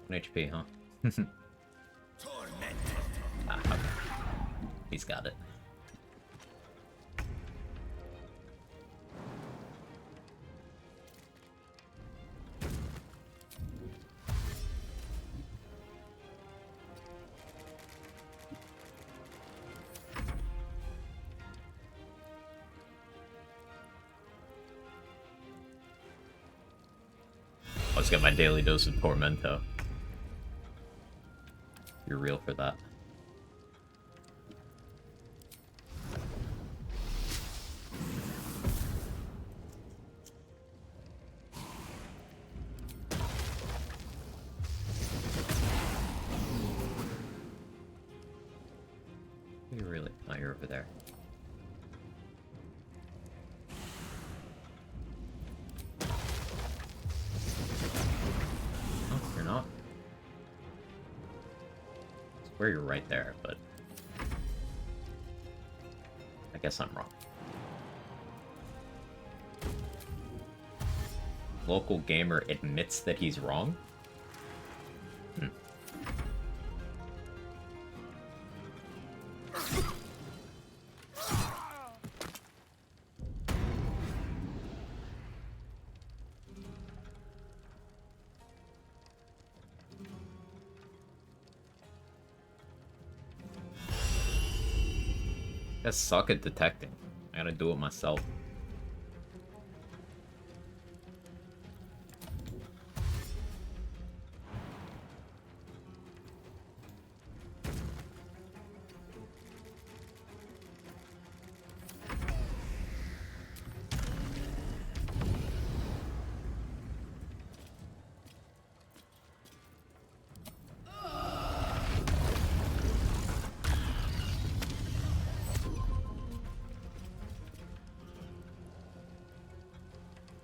HP, huh? Ah, okay. He's got it. Let's get my daily dose of Tormento. You're real for that. You're really... Oh, you're over there. Oh, you're not. I swear you're right there, but... I guess I'm wrong. Local gamer admits that he's wrong? Hmm. I suck at detecting. I gotta do it myself.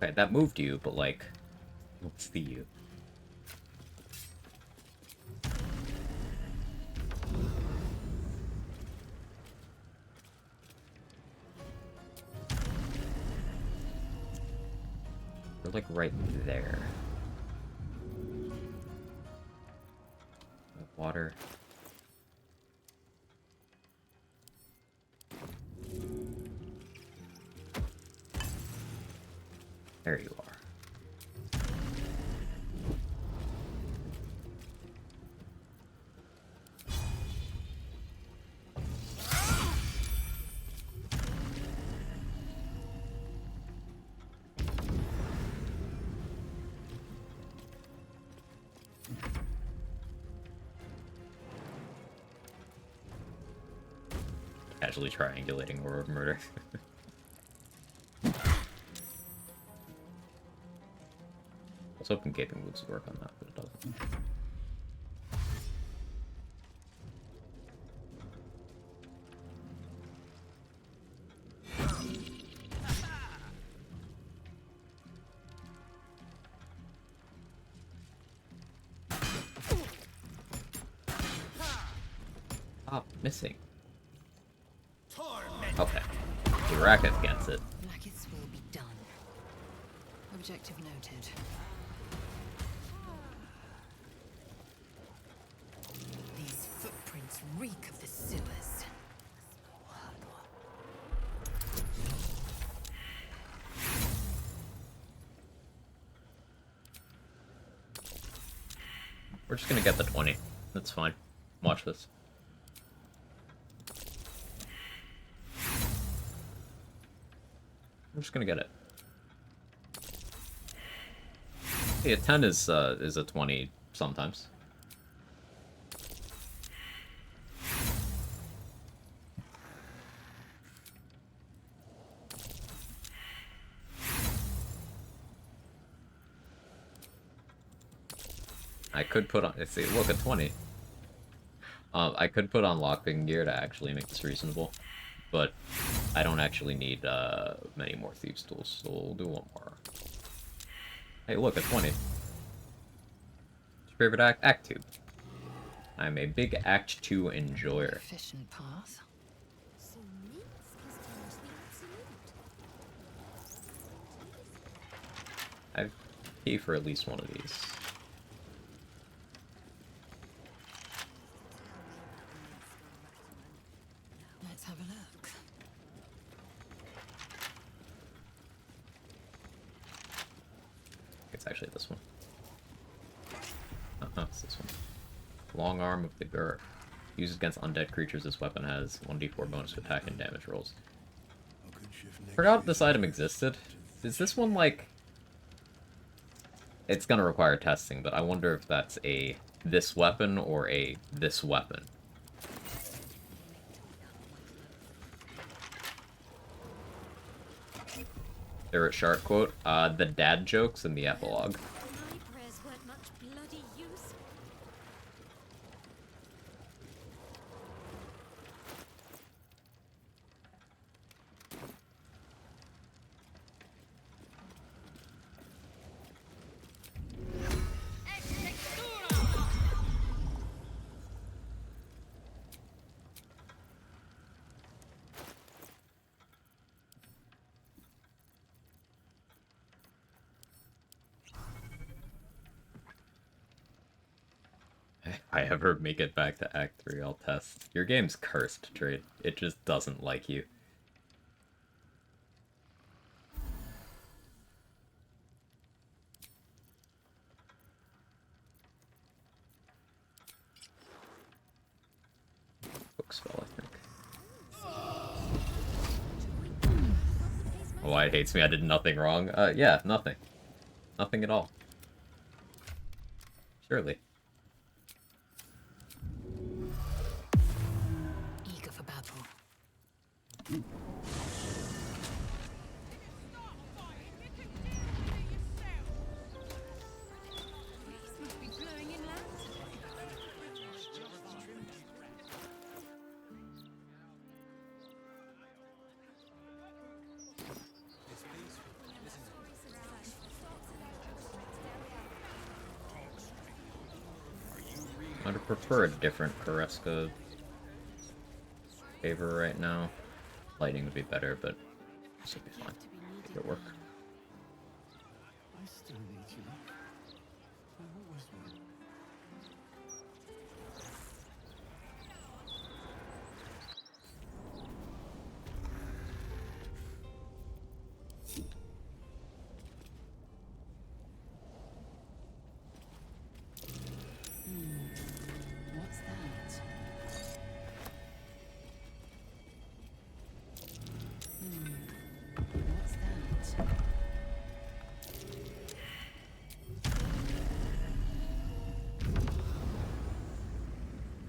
Okay, that moved you, but like, what's the you? We're like right there. Water. There you are. Casually triangulating Aurora murder. I was hoping gaping would work on that, but it doesn't. Stop missing. Okay. The racket gets it. Blackets will be done. Objective noted. These footprints reek of the sewers. We're just gonna get the 20. That's fine. Watch this. I'm just gonna get it. Hey, a 10 is a 20 sometimes. I could put on, see, look at 20. I could put on lockpicking gear to actually make this reasonable, but I don't actually need many more thieves tools, so we'll do one more. Hey, look, at 20. What's your favorite act? Act 2. I'm a big Act 2 enjoyer. Efficient path. I pay for at least one of these. Let's have a look. It's actually this one. It's this one. Long Arm of the Gur. Used against undead creatures, this weapon has 1d4 bonus to attack and damage rolls. Forgot this item existed. Is this one like... It's gonna require testing, but I wonder if that's a this weapon or a this weapon. Favorite shark quote? The dad jokes in the epilogue. My prayers weren't much bloody use. If I ever make it back to Act 3, I'll test. Your game's cursed, Trade. It just doesn't like you. Book spell, I think. Why it hates me, I did nothing wrong. Yeah, nothing. Nothing at all. Surely. Eager for battle. Must be blowing inland. I'd prefer a different Kareska favor right now. Lighting would be better, but this would be fine. Make it work. I still need you. I always will. What's that? What's that?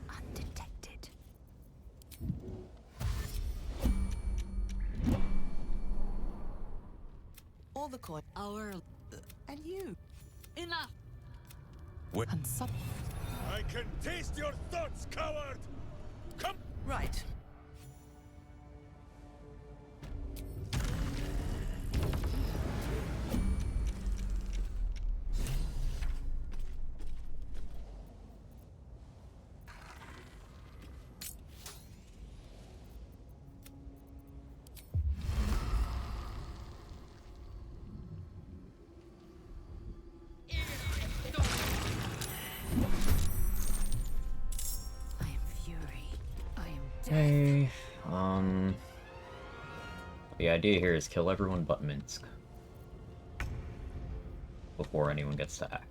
Undetected. All the coin. Our... And you. Enough! I can taste your thoughts, coward! Come! Right. I am fury. I am death. Hey, the idea here is kill everyone but Minsk before anyone gets to act.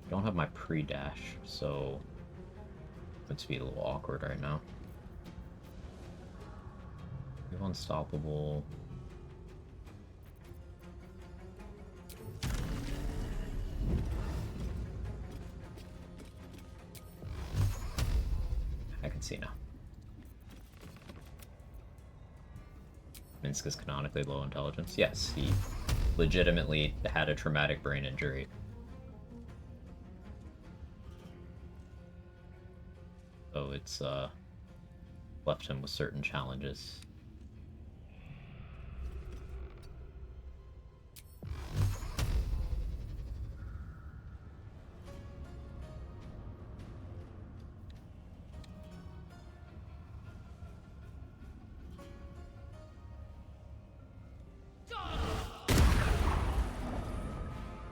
I don't have my pre-dash, so it's be a little awkward right now. We have unstoppable. I can see now. Minsk is canonically low intelligence. Yes, he legitimately had a traumatic brain injury. So it's left him with certain challenges.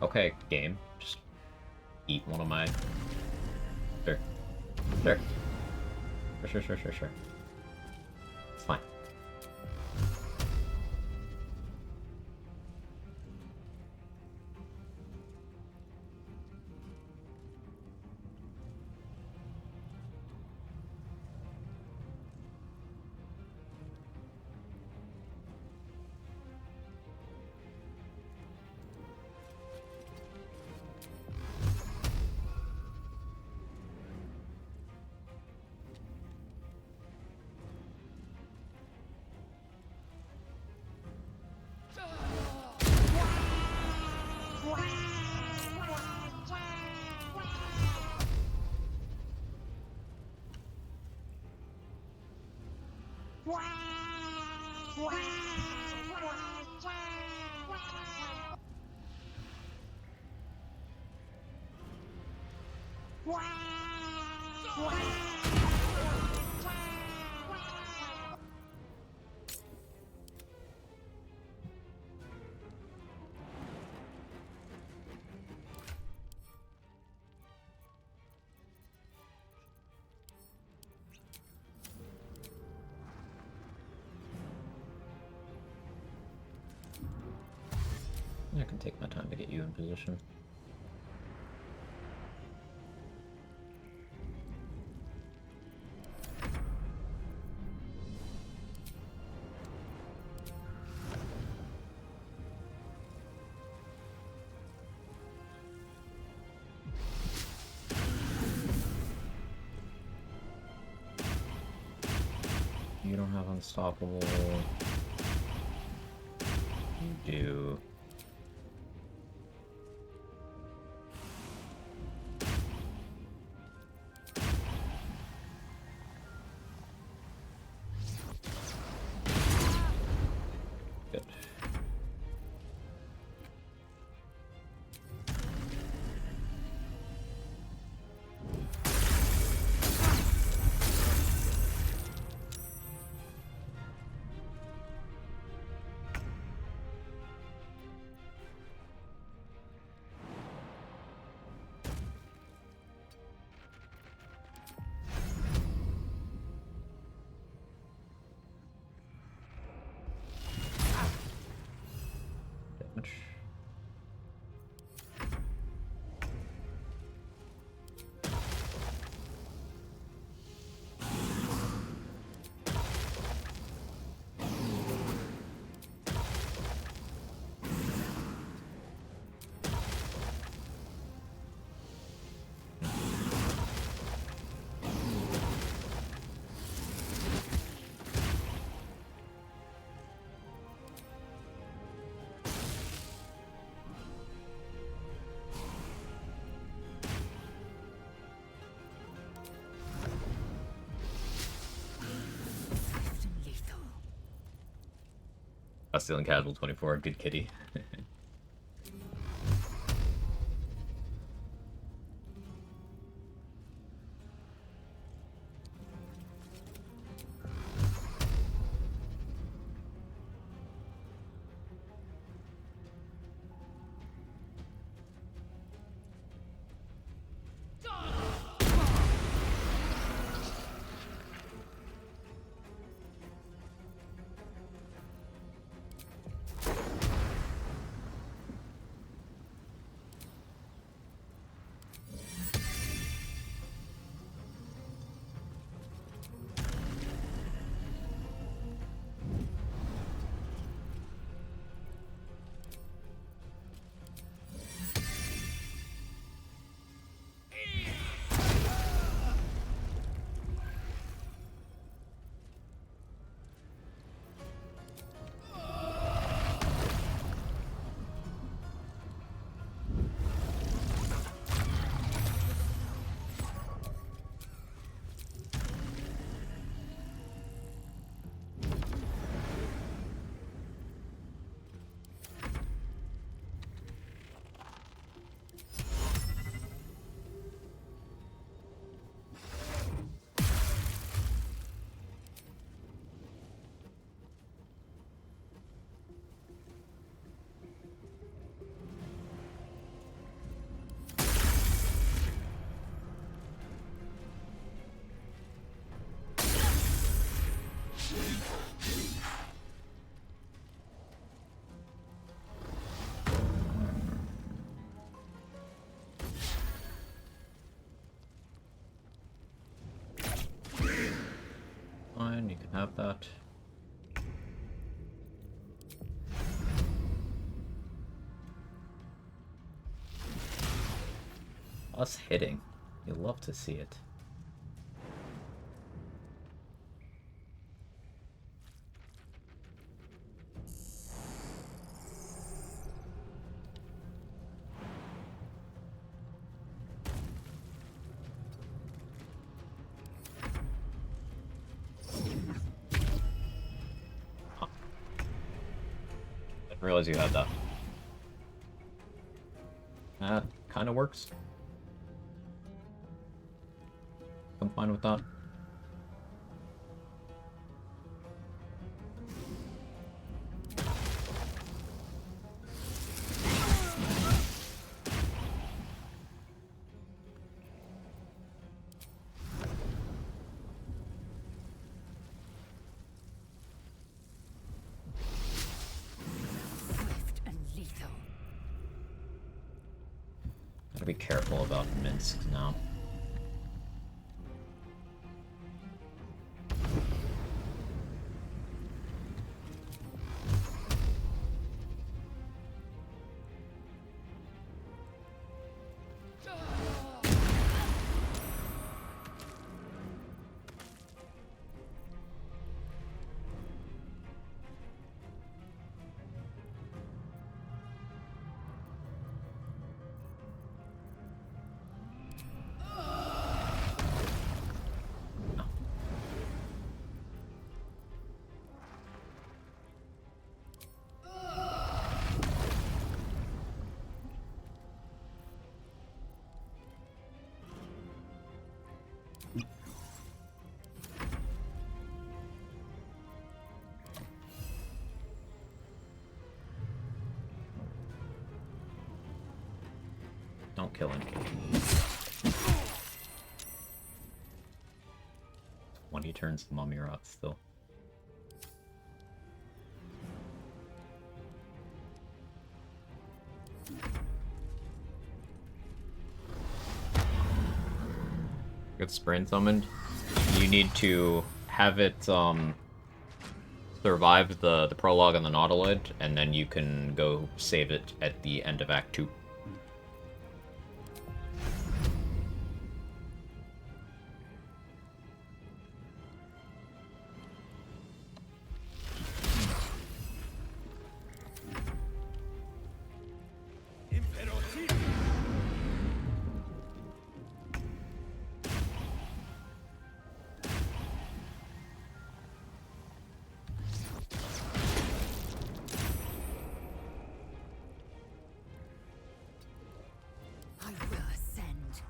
Okay, game. Just eat one of my... Sure. Sure. Sure. It's fine. I can take my time to get you in position. You don't have unstoppable. You do. Good. Damage. Stealing Casual 24, good kitty. Fine, you can have that. Us hitting. You love to see it. Didn't realize you had that. That kind of works. I'm fine with that. Swift and lethal. Gotta be careful about Minsk now. Don't kill anyone. 20 turns to mummy rot still. Get Sprain summoned. You need to have it survive the prologue on the Nautiloid, and then you can go save it at the end of Act 2. I will ascend.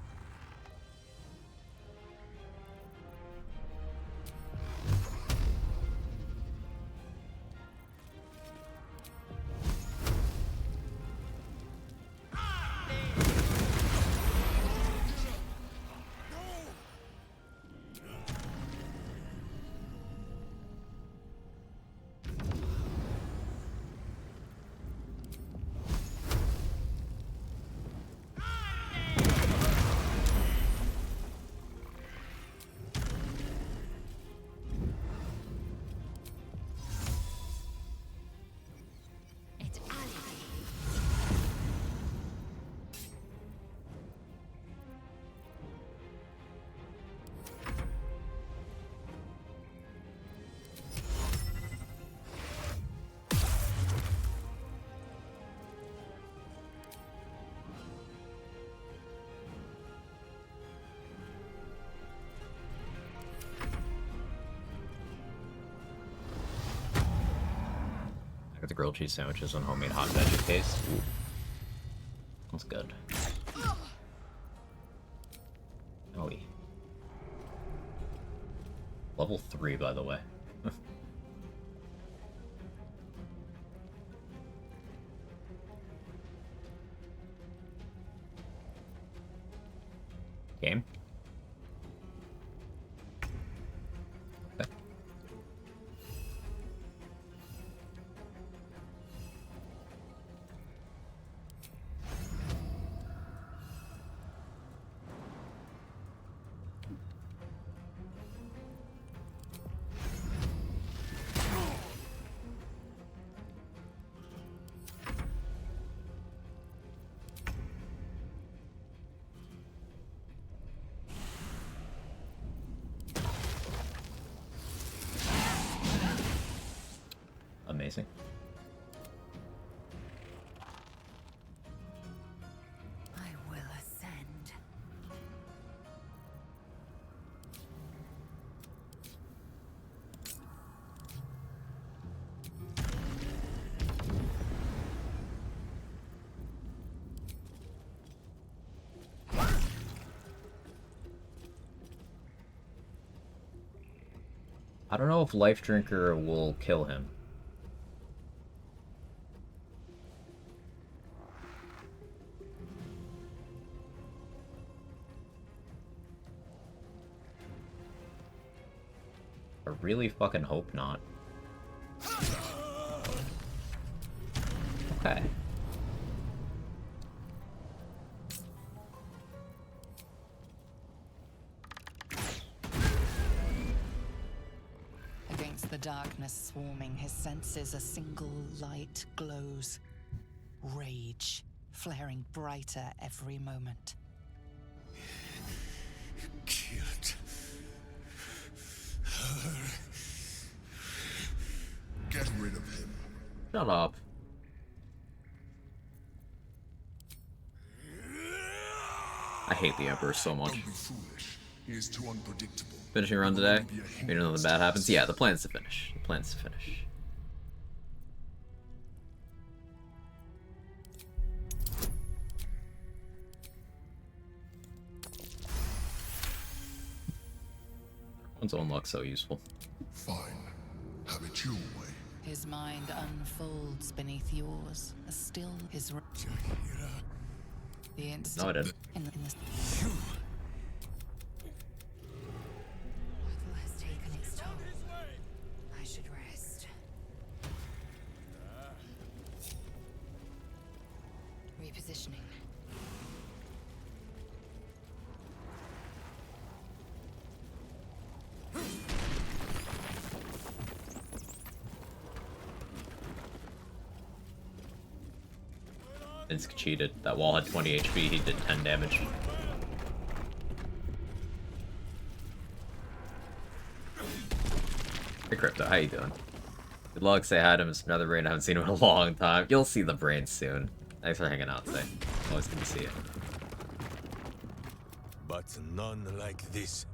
Got the grilled cheese sandwiches and homemade hot veggie case. Ooh. That's good. Owie. Level 3, by the way. Game? Okay. Amazing. I will ascend. I don't know if Life Drinker will kill him. I really fucking hope not. Okay. Against the darkness swarming his senses, a single light glows. Rage, flaring brighter every moment. Killed her. Get rid of him. Shut up. I hate the Emperor so much. Don't be foolish. He is too unpredictable. Finishing run today? You know the bad happens? Yeah, the plan's to finish. The plan's to finish. One's own luck so useful. Fine. Have it your way. His mind unfolds beneath yours, a still his the instant No, I didn't. in the Battle has taken its toll. I should rest. Repositioning. Minsk cheated. That wall had 20 HP, he did 10 damage. Hey Crypto, how you doing? Good luck, say hi to Mr. Another Brain, I haven't seen him in a long time. You'll see the brain soon. Thanks for hanging out today. Always good to see you. But none like this.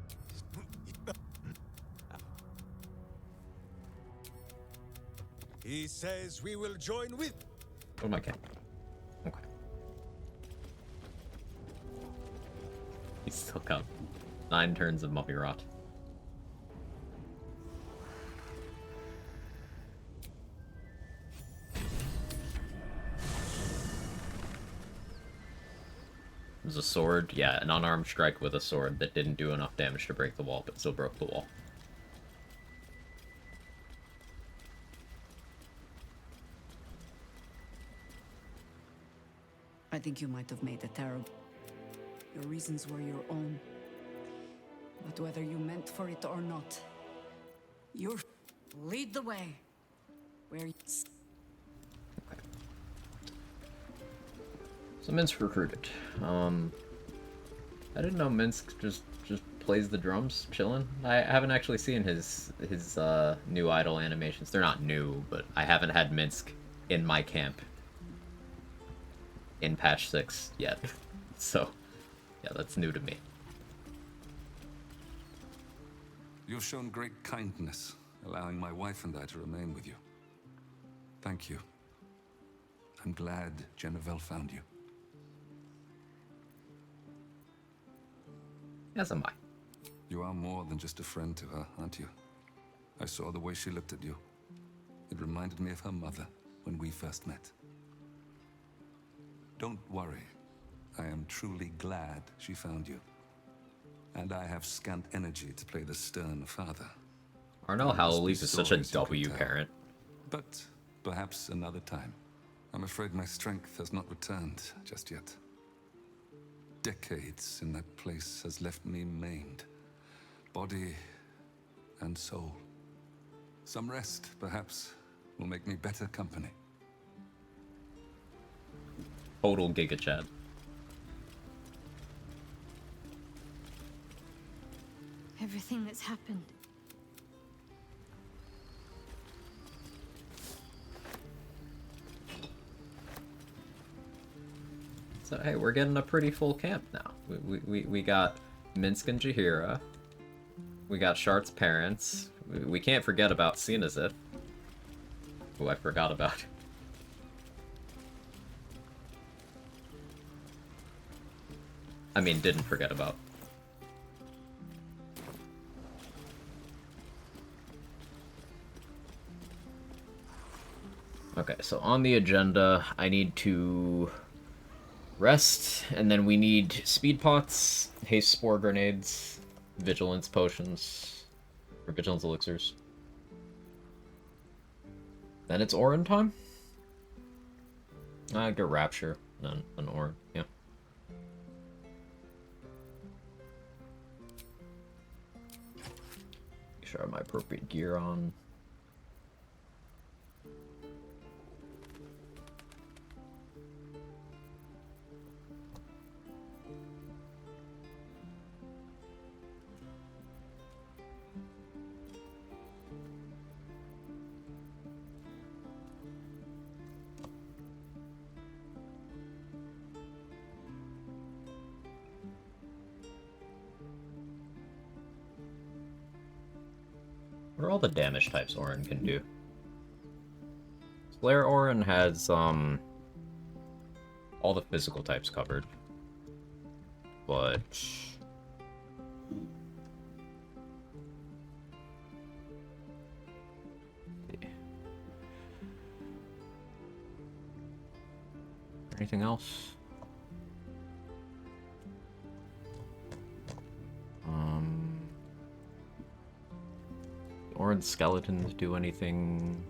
He says we will join with... What am I getting? Okay. He's still got 9 turns of Muppy Rot. There's a sword, yeah, an unarmed strike with a sword that didn't do enough damage to break the wall, but still broke the wall. I think you might have made a terrible... Your reasons were your own. But whether you meant for it or not, you're... Lead the way. Where you... So Minsk recruited. I didn't know Minsk just plays the drums, chilling. I haven't actually seen his new idol animations. They're not new, but I haven't had Minsk in my camp in patch 6 yet. So, yeah, that's new to me. You've shown great kindness, allowing my wife and I to remain with you. Thank you. I'm glad Jennifer found you. As am I. You are more than just a friend to her, aren't you? I saw the way she looked at you. It reminded me of her mother when we first met. Don't worry. I am truly glad she found you. And I have scant energy to play the stern father. Arnell Howleaf is such a Stories you W could tell. parent. But perhaps another time. I'm afraid my strength has not returned just yet. Decades in that place has left me maimed. Body and soul. Some rest, perhaps, will make me better company. Total Giga Chad. Everything that's happened. So hey, we're getting a pretty full camp now. We got Minsk and Jaheira. We got Shart's parents. We can't forget about Sinazith, who I forgot about. I mean, didn't forget about. Okay, so on the agenda, I need to rest, and then we need speed pots, haste spore grenades, vigilance potions, or vigilance elixirs. Then it's Orin time? I get Rapture, then an Orin, yeah. Make sure I have my appropriate gear on. What are all the damage types Orin can do? Slayer Orin has, all the physical types covered. But... anything else? Orin skeletons do anything?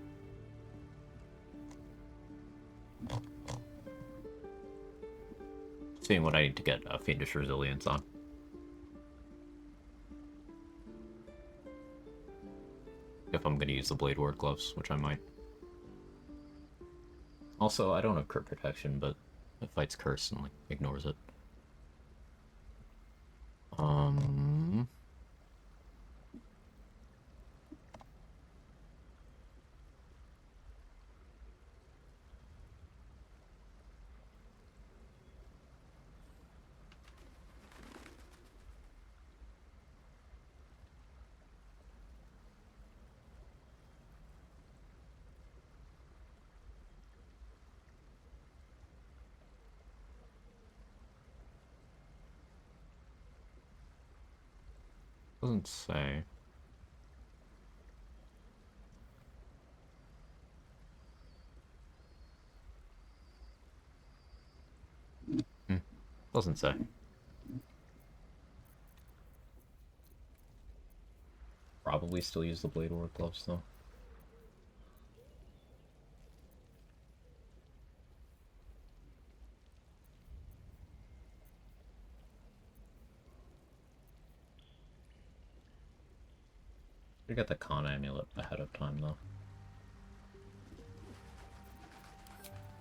Seeing what I need to get Fiendish Resilience on. If I'm gonna use the Blade Ward gloves, which I might. Also, I don't have crit protection, but it fights curse and like ignores it. Doesn't say. Doesn't say. Probably still use the Blade Ward gloves though. We got the Con Amulet ahead of time, though.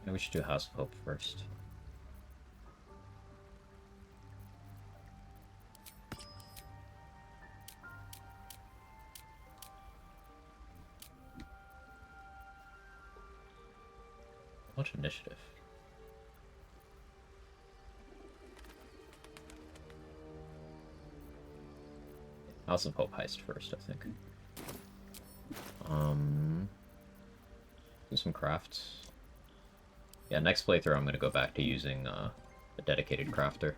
Yeah, we should do House of Hope first. Much initiative. House of Hope heist first, I think. Do some crafts. Yeah, next playthrough I'm gonna go back to using a dedicated crafter.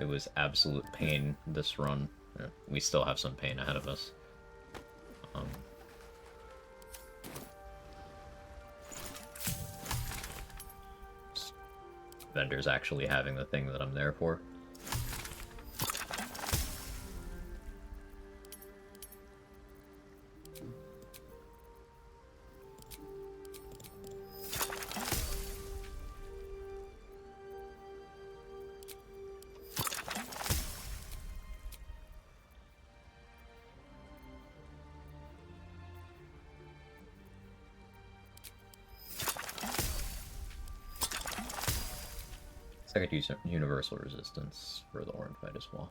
It was absolute pain this run. We still have some pain ahead of us. Vendors actually having the thing that I'm there for. I could use universal resistance for the Orin fight as well.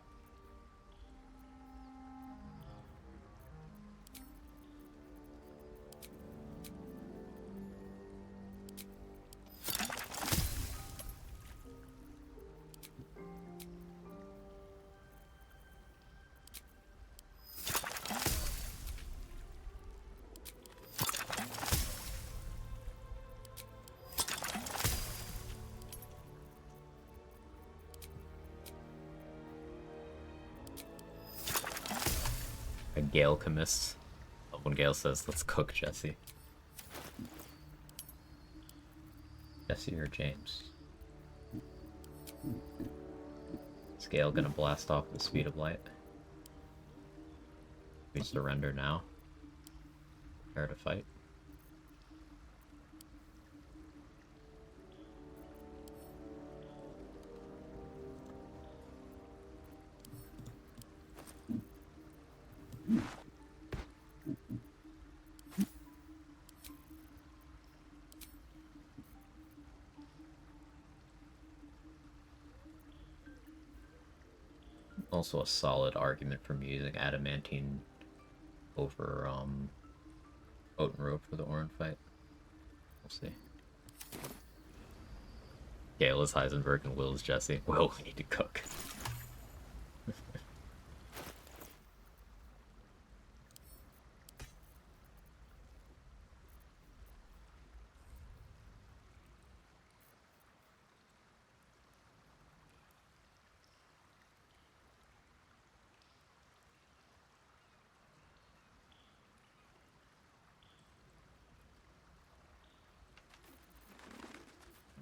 Gale commits. When Gale says, "Let's cook, Jesse." Jesse or James? Scale gonna blast off the speed of light. We surrender now. Prepare to fight. Also a solid argument for me using adamantine over Oat and Road for the Orin fight. We'll see. Gale is Heisenberg and Will is Jesse. Will, we need to cook.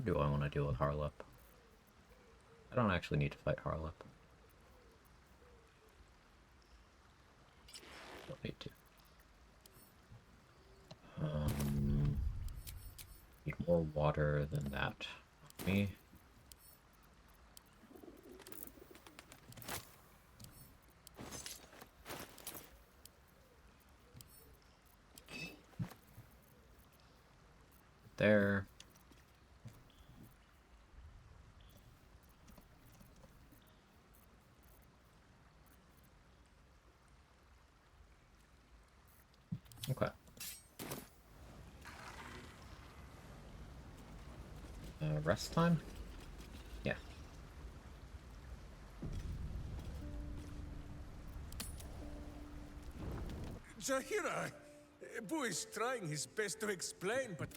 Do I want to deal with Harlep? I don't actually need to fight Harlep. Don't need to. Need more water than that. Me. There. Okay. Rest time? Yeah. Jahira! Boo is trying his best to explain, but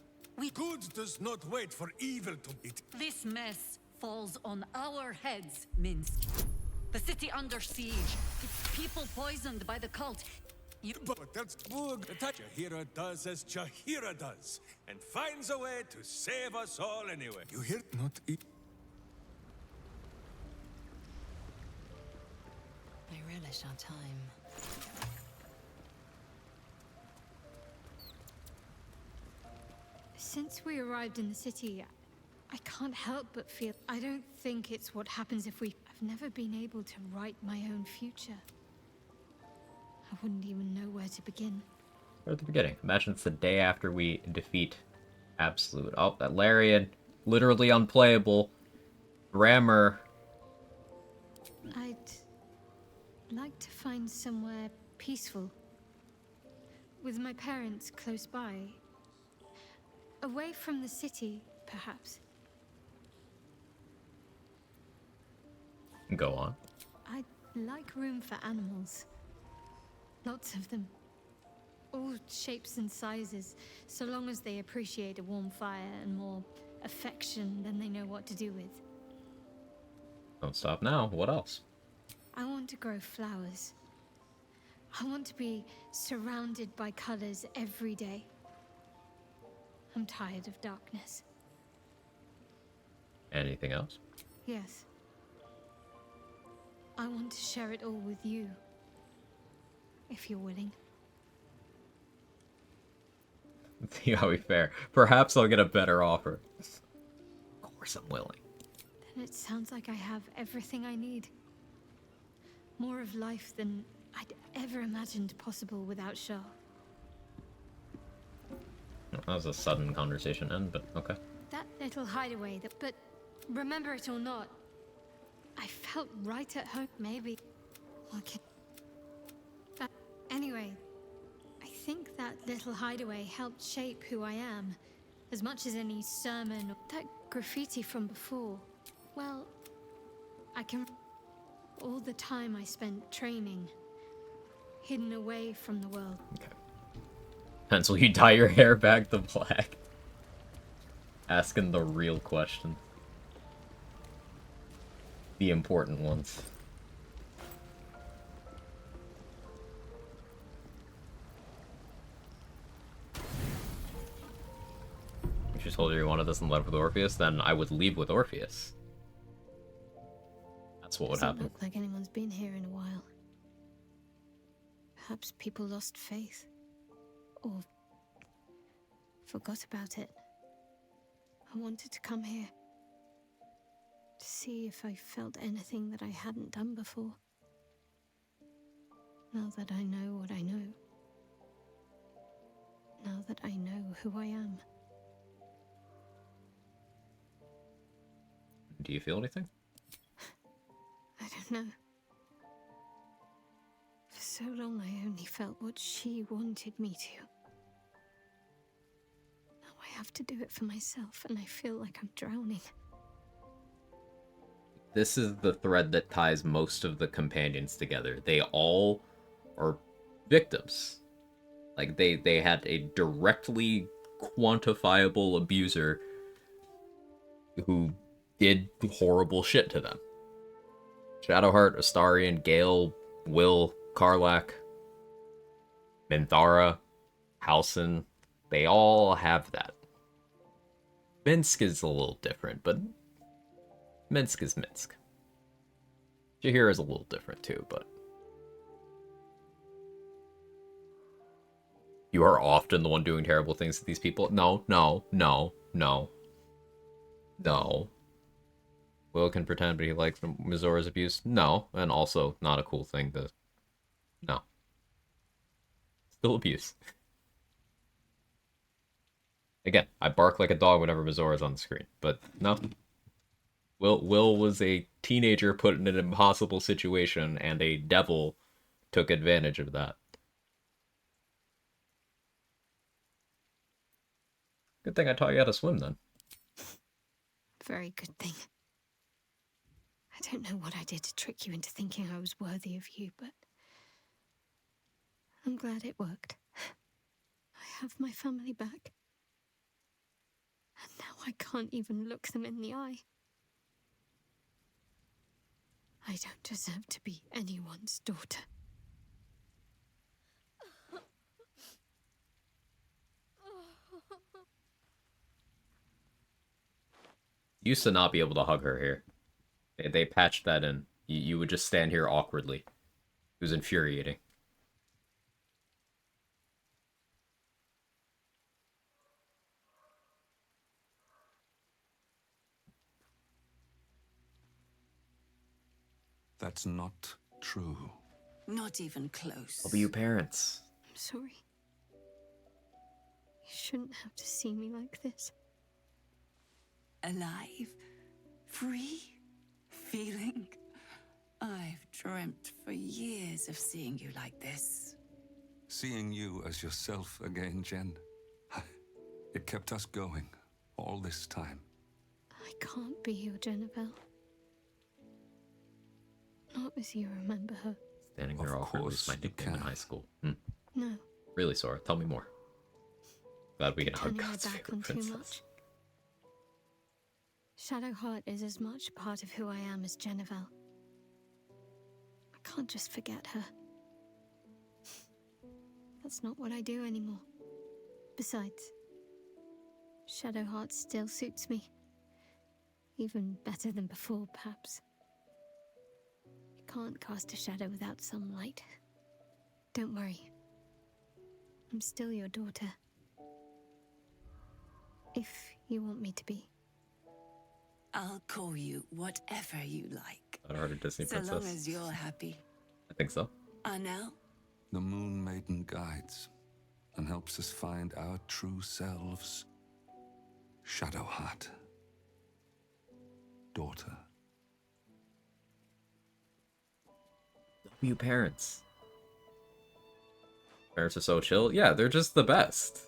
good does not wait for evil to eat. This mess falls on our heads, Minsk. The city under siege. Its people poisoned by the cult. But that's Boog. Jahira does as Jahira does, and finds a way to save us all anyway. You hear? Not eat. I relish our time. Since we arrived in the city, I can't help but feel... I don't think it's what happens if we... I've never been able to write my own future. I wouldn't even know where to begin. Start at the beginning. Imagine it's the day after we defeat Absolute. Oh, that Larian. Literally unplayable. Grammar. I'd like to find somewhere peaceful. With my parents close by. Away from the city, perhaps. Go on. I'd like room for animals. Lots of them. All shapes and sizes, so long as they appreciate a warm fire and more affection than they know what to do with. Don't stop now. What else? I want to grow flowers. I want to be surrounded by colors every day. I'm tired of darkness. Anything else? Yes. I want to share it all with you. If you're willing. See how we fare. Perhaps I'll get a better offer. Of course I'm willing. Then it sounds like I have everything I need. More of life than I'd ever imagined possible without Shah. That was a sudden conversation end, but okay. That little hideaway, but remember it or not, I felt right at home, maybe. Okay. Anyway, I think that little hideaway helped shape who I am, as much as any sermon or that graffiti from before. Well, I can... all the time I spent training, hidden away from the world. Okay. Pencil, you dye your hair back to black. Asking the real question. The important ones. told her you wanted this and left with Orpheus, then I would leave with Orpheus. That's what would Doesn't happen. look like anyone's been here in a while. Perhaps people lost faith. Or forgot about it. I wanted to come here. To see if I felt anything that I hadn't done before. Now that I know what I know. Now that I know who I am. Do you feel anything? I don't know. For so long I only felt what she wanted me to. Now I have to do it for myself and I feel like I'm drowning. This is the thread that ties most of the companions together. They all are victims. Like, they had a directly quantifiable abuser who did horrible shit to them. Shadowheart, Astarion, Gale, Will, Karlach, Minthara, Halsin, they all have that. Minsk is a little different, but Minsk is Minsk. Jaheira is a little different too, but you are often the one doing terrible things to these people. No. Will can pretend, but he likes Mizora's abuse. No, and also not a cool thing to. No. Still abuse. Again, I bark like a dog whenever Mizora's on the screen, but no. Will was a teenager put in an impossible situation, and a devil took advantage of that. Good thing I taught you how to swim, then. Very good thing. I don't know what I did to trick you into thinking I was worthy of you, but I'm glad it worked. I have my family back. And now I can't even look them in the eye. I don't deserve to be anyone's daughter. You used to not be able to hug her here. They patched that in. You would just stand here awkwardly. It was infuriating. That's not true. Not even close. I'll be your parents. I'm sorry. You shouldn't have to see me like this. Alive, free, feeling. I've dreamt for years of seeing you like this. Seeing you as yourself again, Jen. It kept us going all this time. I can't be your Jennifer. Not as you remember her. Standing there awkwardly was my nickname in high school. No. Really, Sora? Tell me more. Glad we can hug Turning my God's back favorite on too princess. much. Shadowheart is as much a part of who I am as Jennifer. I can't just forget her. That's not what I do anymore. Besides, Shadowheart still suits me. Even better than before, perhaps. You can't cast a shadow without some light. Don't worry. I'm still your daughter. If you want me to be. I'll call you whatever you like. Shadowheart Disney So princess. long as you're happy. I think so. Anel? The Moon Maiden guides and helps us find our true selves. Shadowheart. Daughter. You parents. Parents are so chill. Yeah, they're just the best.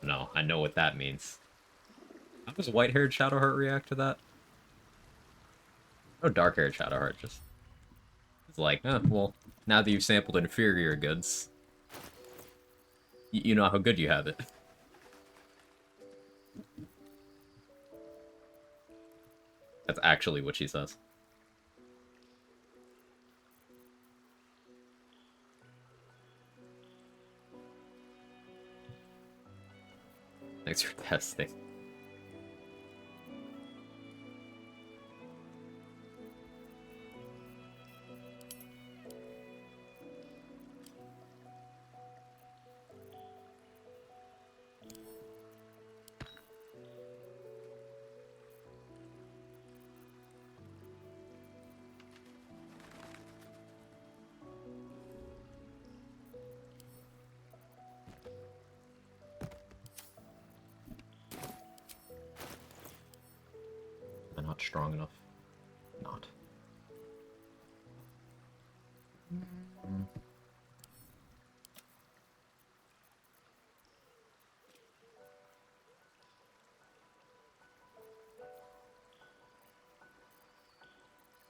No, I know what that means. How does white-haired Shadowheart react to that? No dark-haired Shadowheart, just It's like, well, now that you've sampled inferior goods, you know how good you have it. That's actually what she says. Thanks for testing. Am I not strong enough? Not.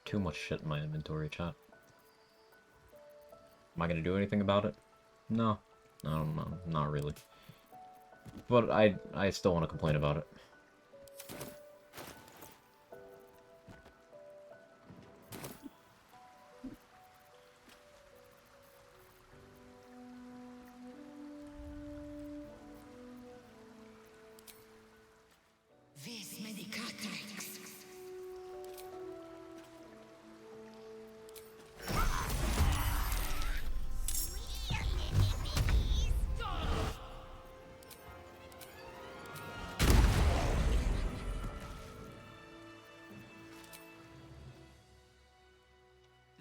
Too much shit in my inventory, chat. Am I gonna do anything about it? No. No, not really. But I still want to complain about it. Vis medicatrix.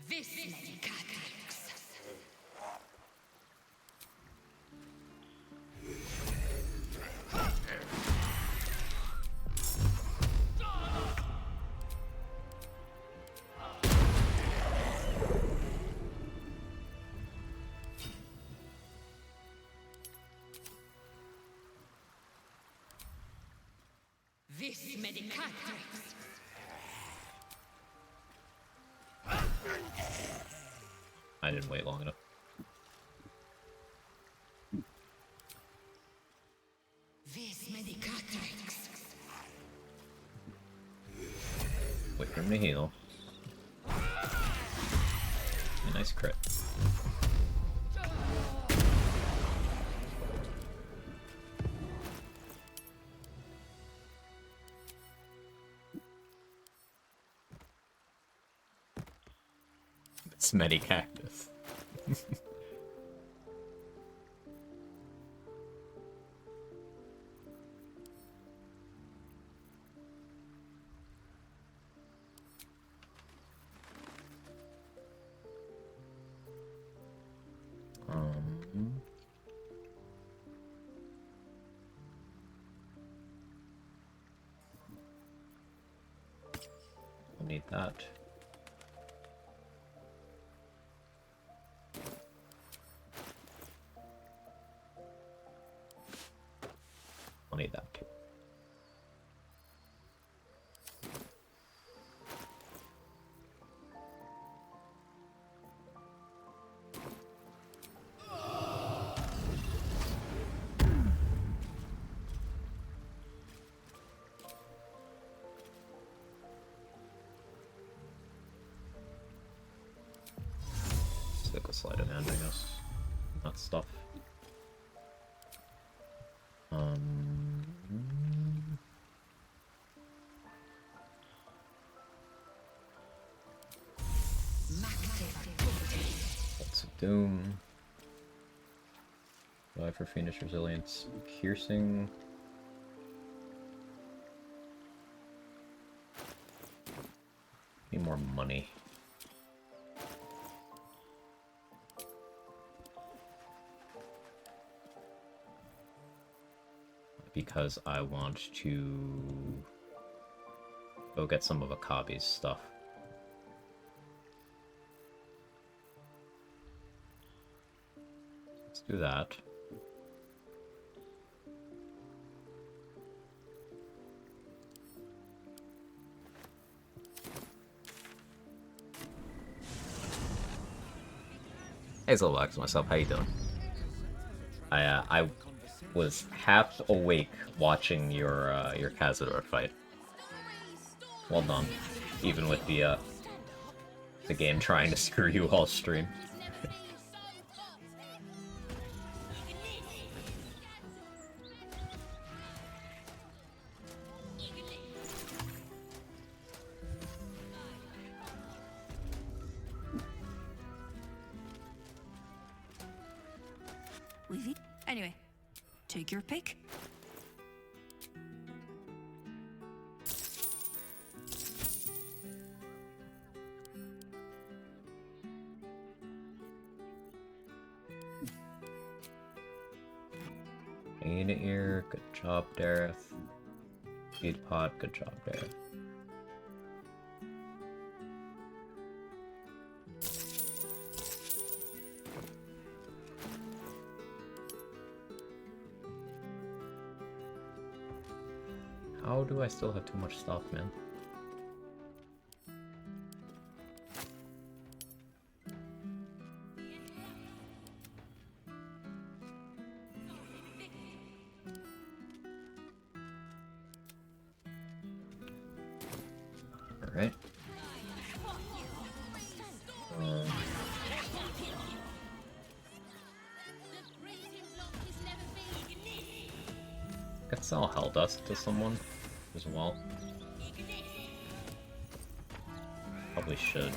Vis medicatrix. Vis medicatrix. I didn't wait long enough. Vis medicatrix. Wait for him to heal. A nice crit. Smetty cactus. I'll need that. I'll need that too. Stick a sleight of hand, I guess. That stuff. Bolts of Doom. Life for Fiendish Resilience. Piercing. Need more money. Because I want to go get some of Akabi's stuff. Let's do that. Hey, Zilvax, myself. How you doing? I was half awake watching your Cazador fight. Well done, even with the game trying to screw you all stream. Anyway, take your pick. Ain't ear, good job, Dareth. Speed pod, good job, Dareth. How do I still have too much stuff, man? Alright. Could sell Hell Dust to someone as well. Probably should.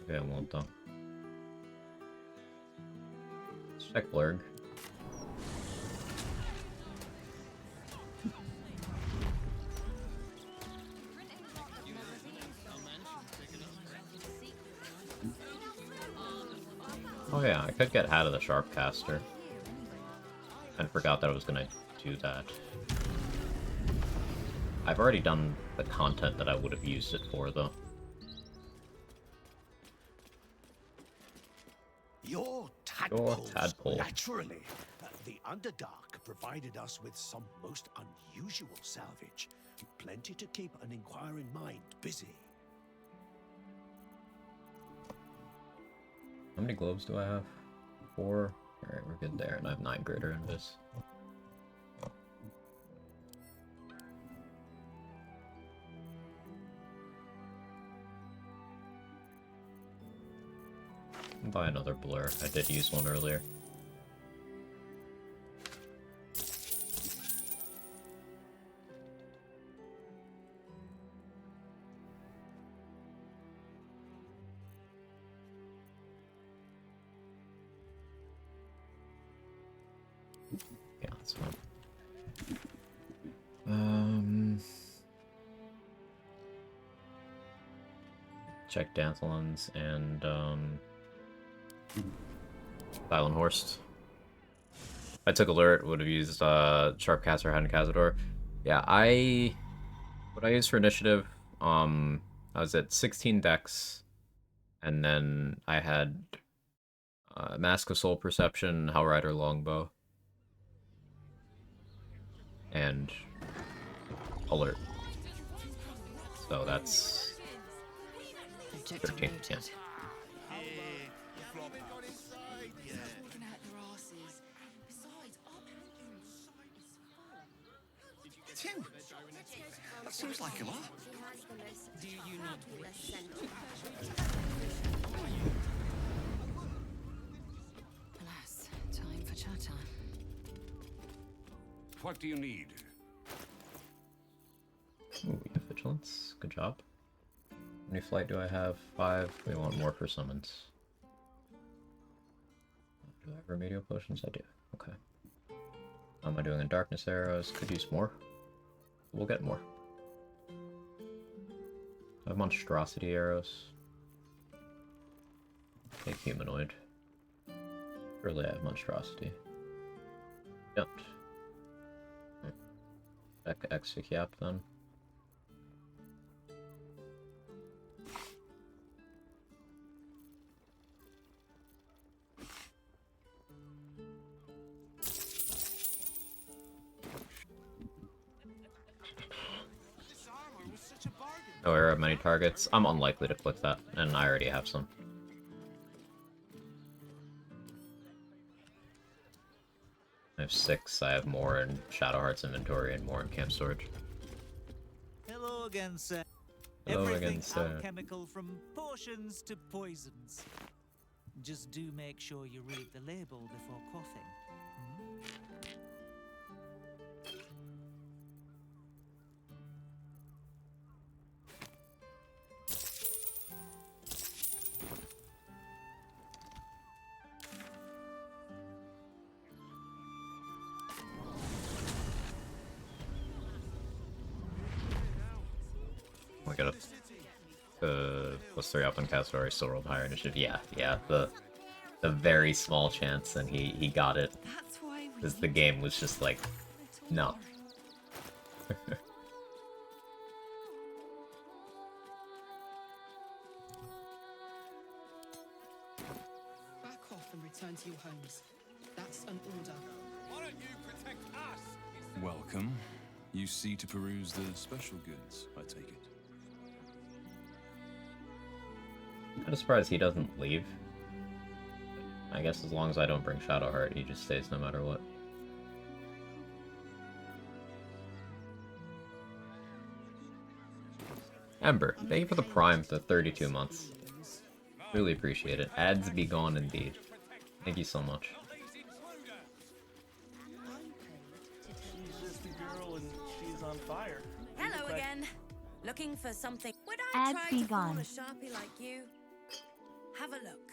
Okay, I won't though. Let's check Blurg. Oh yeah, I could get Hat of the Sharpcaster. And forgot that I was gonna do that. I've already done the content that I would have used it for, though. Your tadpoles, tadpole. naturally. The Underdark provided us with some most unusual salvage. Plenty to keep an inquiring mind busy. How many globes do I have? 4. Alright, we're good there, and I have 9 greater invis. I'll buy another blur. I did use one earlier. Yeah, that's fine. Check Danthelons and Silent Horse. If I took alert, would have used Sharpcaster, Hand Cazador. Yeah, what I used for initiative, I was at 16 dex, and then I had Mask of Soul Perception, Hellrider Longbow, and alert. So that's 13. Yeah. Tim, that seems like a lot. Do you not Alas, time for chatter. What do you need? Ooh, we have Vigilance. Good job. How many flight do I have? 5. We want more for summons. Do I have remedial potions? I do. Okay. How am I doing in darkness arrows? Could use more. We'll get more. I have monstrosity arrows. Take humanoid. Surely I have monstrosity. Don't. Back to Exekiap then. No arrow of many targets. I'm unlikely to click that, and I already have some. I have 6. I have more in Shadowheart's inventory and more in camp storage. Hello again, sir. Hello Everything again, sir. alchemical from potions to poisons. Just do make sure you read the label before quaffing. We got a +3 up on cast story, still rolled higher initiative. Yeah, the very small chance, and he got it. Because the game was just like, no. Back off and return to your homes. That's an order. Why don't you protect us? Welcome. You see to peruse the special goods, I take it. Kind of surprised he doesn't leave. I guess as long as I don't bring Shadowheart, he just stays no matter what. Ember, thank you for the Prime for 32 months. Really appreciate it. Ads be gone indeed. Thank you so much. She's just a girl and she's on fire. Hello again. Looking for something. Would Ads I try be to fool gone. a sharpie like you? Have a look.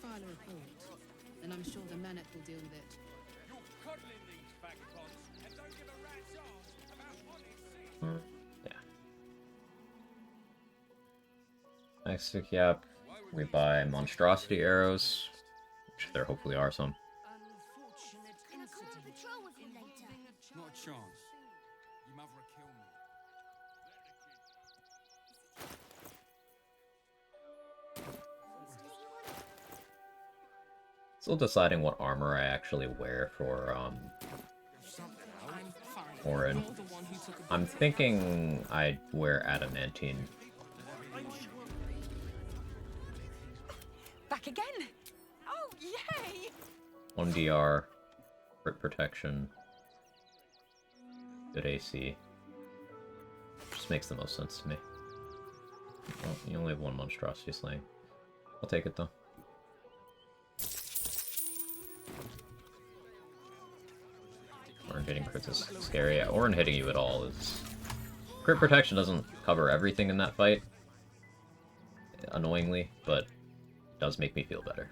File a report, and I'm sure the Manet will deal with it. You're coddling these vagabonds and don't give a rat's ass about honest. Yeah. Next week, yep. We buy monstrosity arrows, which there hopefully are some. Can I come on patrol with you later? Not a chance. Your mother will kill me. Still deciding what armor I actually wear for Orin. I'm thinking I'd wear adamantine. Back again? Oh, yay! 1 DR, crit protection, good AC. Just makes the most sense to me. Well, you only have 1 monstrosity slaying. I'll take it though. Orin hitting crits is scary. Yeah, Orin hitting you at all is... Crit protection doesn't cover everything in that fight, annoyingly, but it does make me feel better.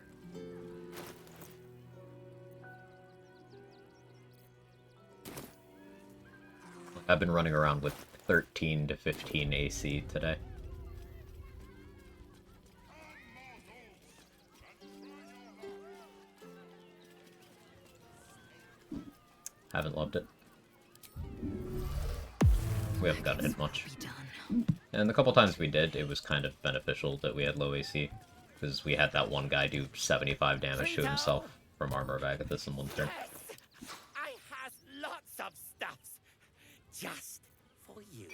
I've been running around with 13 to 15 AC today. Haven't loved it. We haven't gotten hit much. And the couple times we did, it was kind of beneficial that we had low AC, because we had that one guy do 75 damage to himself from Armor of Agathis in 1 turn. I has lots of stuffs just for you.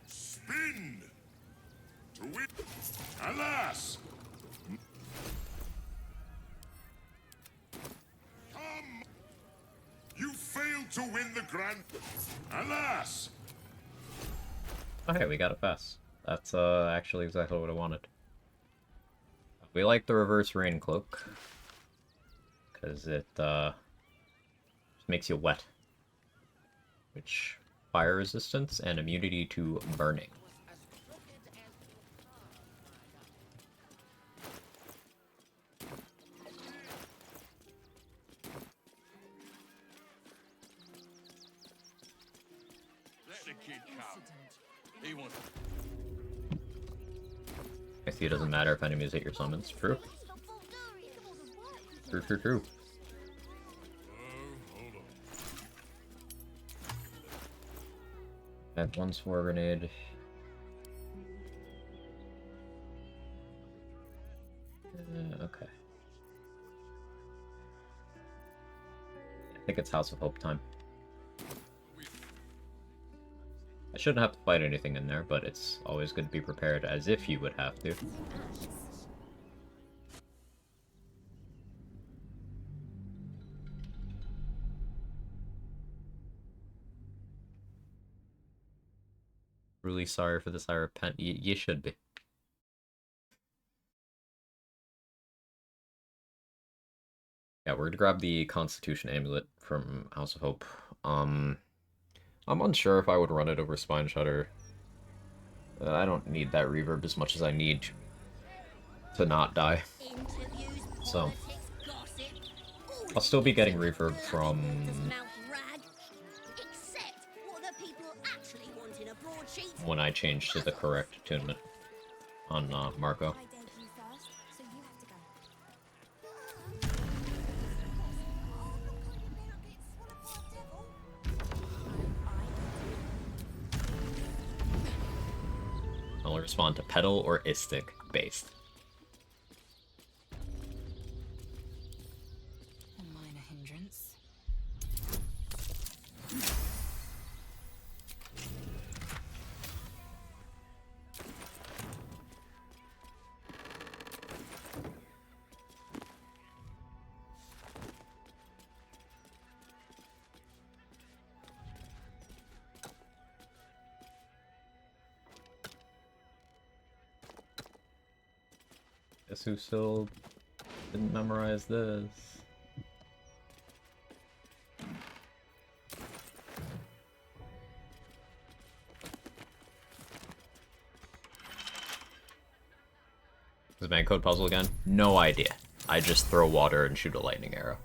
Spin! To win! Alas! Come! You failed to win the grand... Alas! Okay, we got it fast. That's actually exactly what I wanted. We like the reverse rain cloak, because it just makes you wet, which fire resistance and immunity to burning. kid come. He wants. I see it doesn't matter if enemies hit your summons. True. True. Add one Spore Grenade. Okay. I think it's House of Hope time. I shouldn't have to fight anything in there, but it's always good to be prepared as if you would have to. Really sorry for this, I repent. You should be. Yeah, we're gonna grab the Constitution Amulet from House of Hope. I'm unsure if I would run it over Spine Shudder. I don't need that reverb as much as I need to not die. So, I'll still be getting reverb from when I change to the correct attunement on Marco. I'll respond to pedal or istic based. A minor hindrance. Guess who still didn't memorize this? Is man code puzzle again? No idea. I just throw water and shoot a lightning arrow.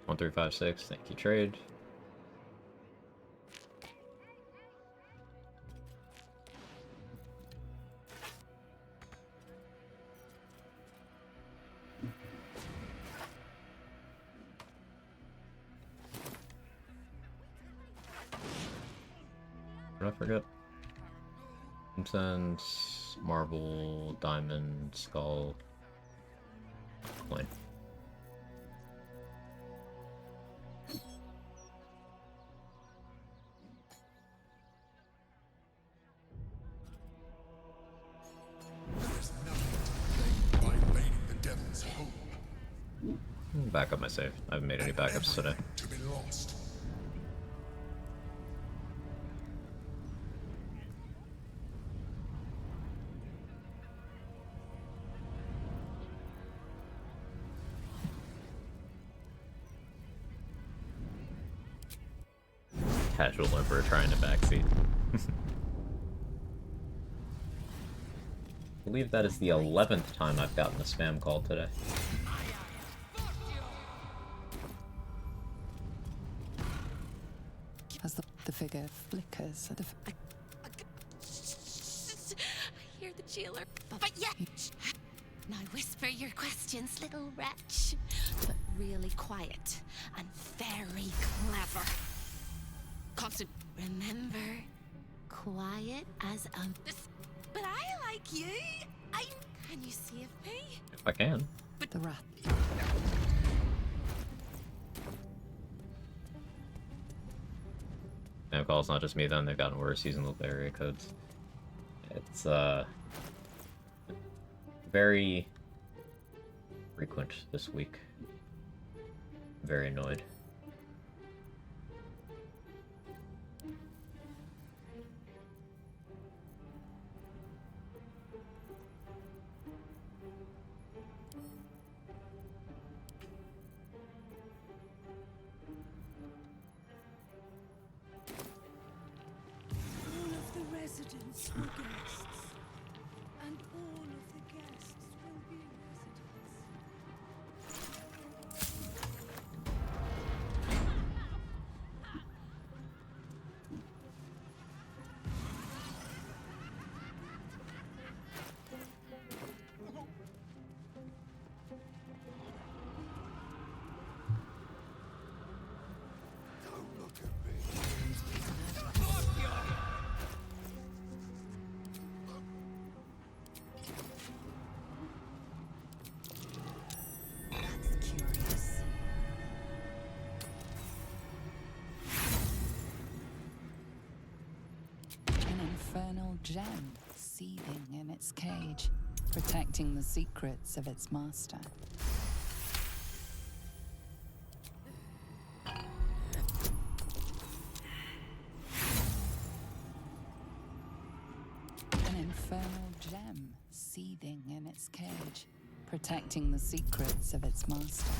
One, 3, 5, 6. Thank you, trade. What did I forget? Incense, marble, diamond, skull, coin. Back up my save. I haven't made any backups today. To be lost. Casual Emperor trying to backseat. I believe that is the 11th time I've gotten a spam call today. As the figure flickers, I hear the jailer. But yeah! Now whisper your questions, little wretch. But really quiet and very clever. Constant. Remember, quiet as a... But I like you. Can you save me? If I can. the rat. Spam calls, not just me then, they've gotten worse using the area codes. It's, very frequent this week. Very annoyed. All of the residents were guests. gem seething in its cage, protecting the secrets of its master. An infernal gem seething in its cage, protecting the secrets of its master.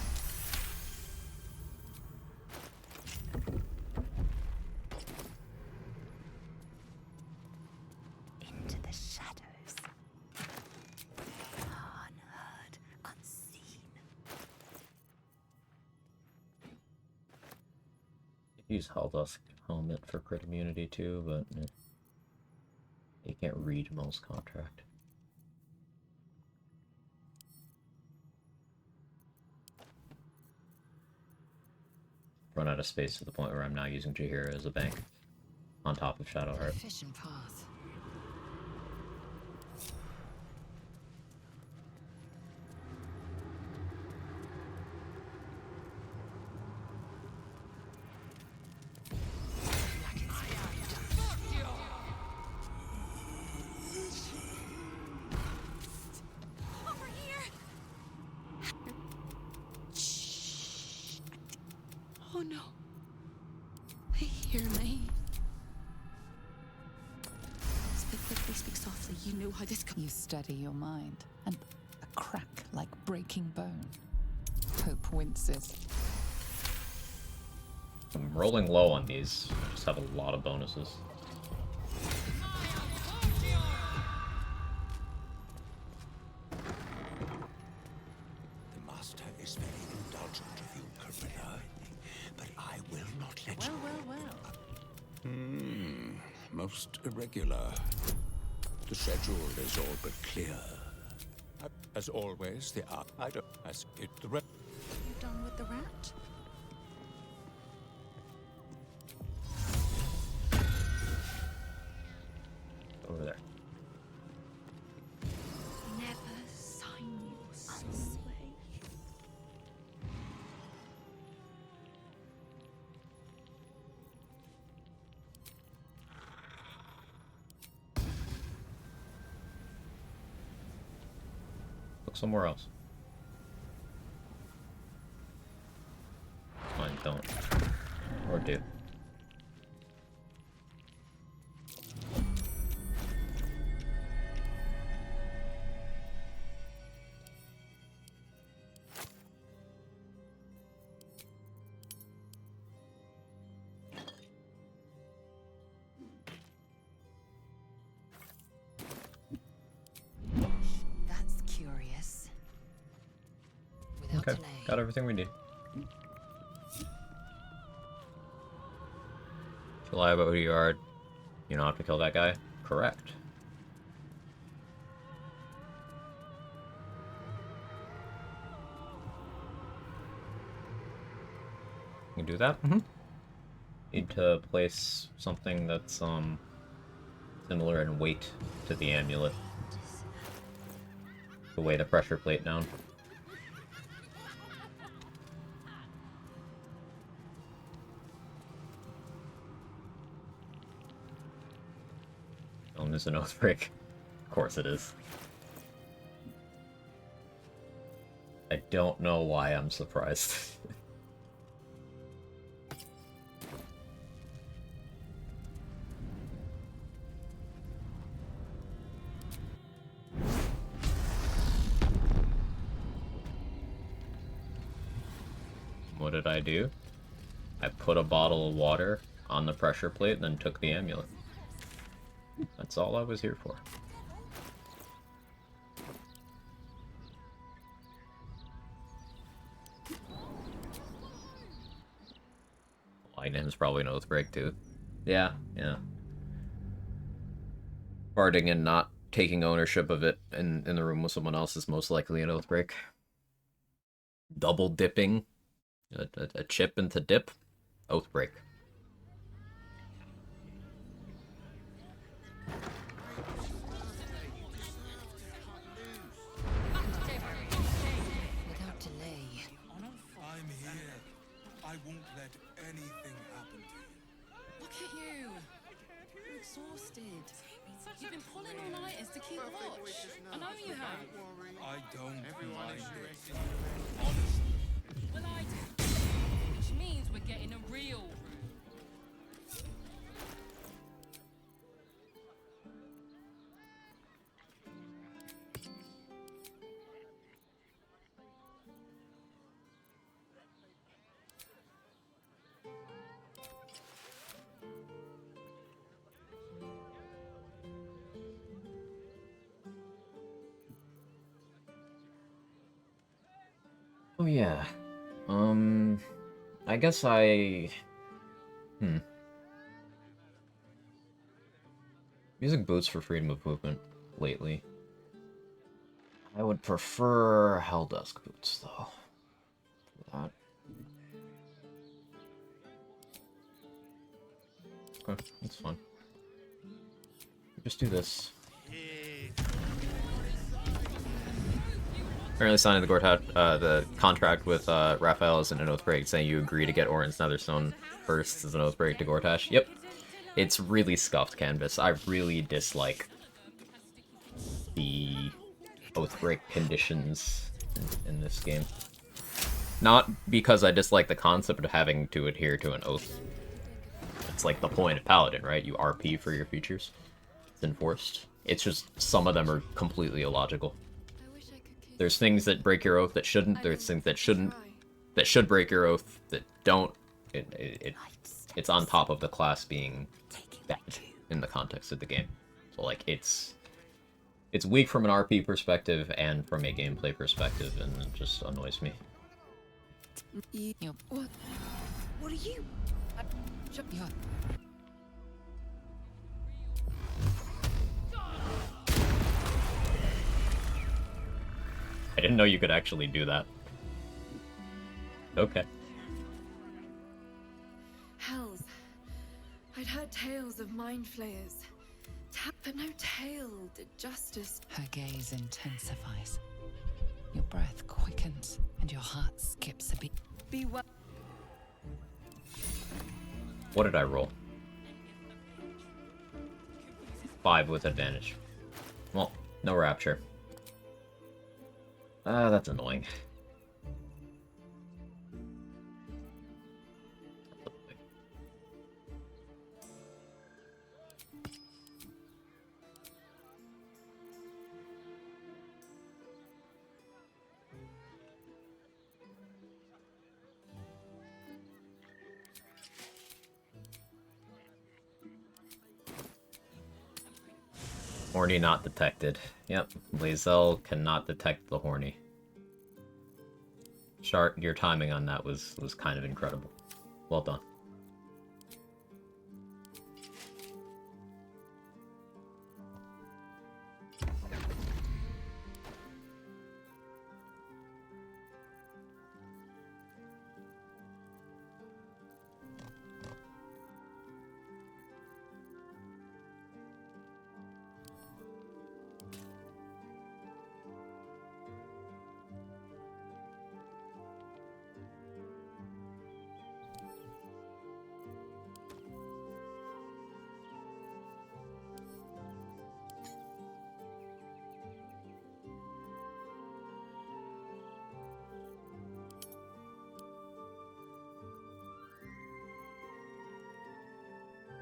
Into the shadows. Unheard, unseen. Use Haldusk Helmet for crit immunity too, but you can't read most contract. Run out of space to the point where I'm now using Jaheira as a bank on top of Shadowheart. Efficient path. Over here! Oh no. They hear me. Speak quickly, speak softly. You know how this You steady your mind, and a crack like breaking bone. Hope winces. I'm rolling low on these. I just have a lot of bonuses. The Master is very indulgent of you, Carina, but I will not let you. Well. Most irregular. The schedule is all but clear. As always, the art I don't as it the rest. You done with the rat? Over there. Never sign your soul away. Look somewhere else. Fine, don't. Or do. That's curious. Without Okay, delay. got everything we need. If you lie about who you are, you don't have to kill that guy? Correct. You can do that? Mm-hmm. Need to place something that's, similar in weight to the amulet. To weigh the pressure plate down. Is an oath break. Of course it is. I don't know why I'm surprised. What did I do? I put a bottle of water on the pressure plate and then took the amulet. That's all I was here for. Lightning's probably an oath break too. Yeah. Farting and not taking ownership of it in the room with someone else is most likely an oath break. Double dipping a chip into dip, oath break. Without delay. I'm here. I won't let anything happen to you. Look at you. You're exhausted. You've been pulling all-nighters to keep watch. I know you have. I don't mind it. Well, I do. Which means we're getting a real room. Oh yeah. I guess using boots for freedom of movement lately. I would prefer Helldusk boots, though. For that. Okay, that's fine. Just do this. Apparently signing the contract with Raphael is an oath break, saying you agree to get Orin's Netherstone first as an oath break to Gortash. Yep. It's really scuffed canvas. I really dislike the oath break conditions in this game. Not because I dislike the concept of having to adhere to an oath. It's like the point of Paladin, right? You RP for your features. It's enforced. It's just some of them are completely illogical. There's things that break your oath that shouldn't. There's things that should break your oath that don't. It's on top of the class being bad in the context of the game. So like it's weak from an RP perspective and from a gameplay perspective, and it just annoys me. What are you? I didn't know you could actually do that. Okay. Hells. I'd heard tales of mind flayers, but no tale did justice. Her gaze intensifies. Your breath quickens, and your heart skips a beat. Be well. What did I roll? 5 with advantage. Well, no rapture. That's annoying. Horny not detected. Yep, Lae'zel cannot detect the horny. Shart, your timing on that was kind of incredible. Well done.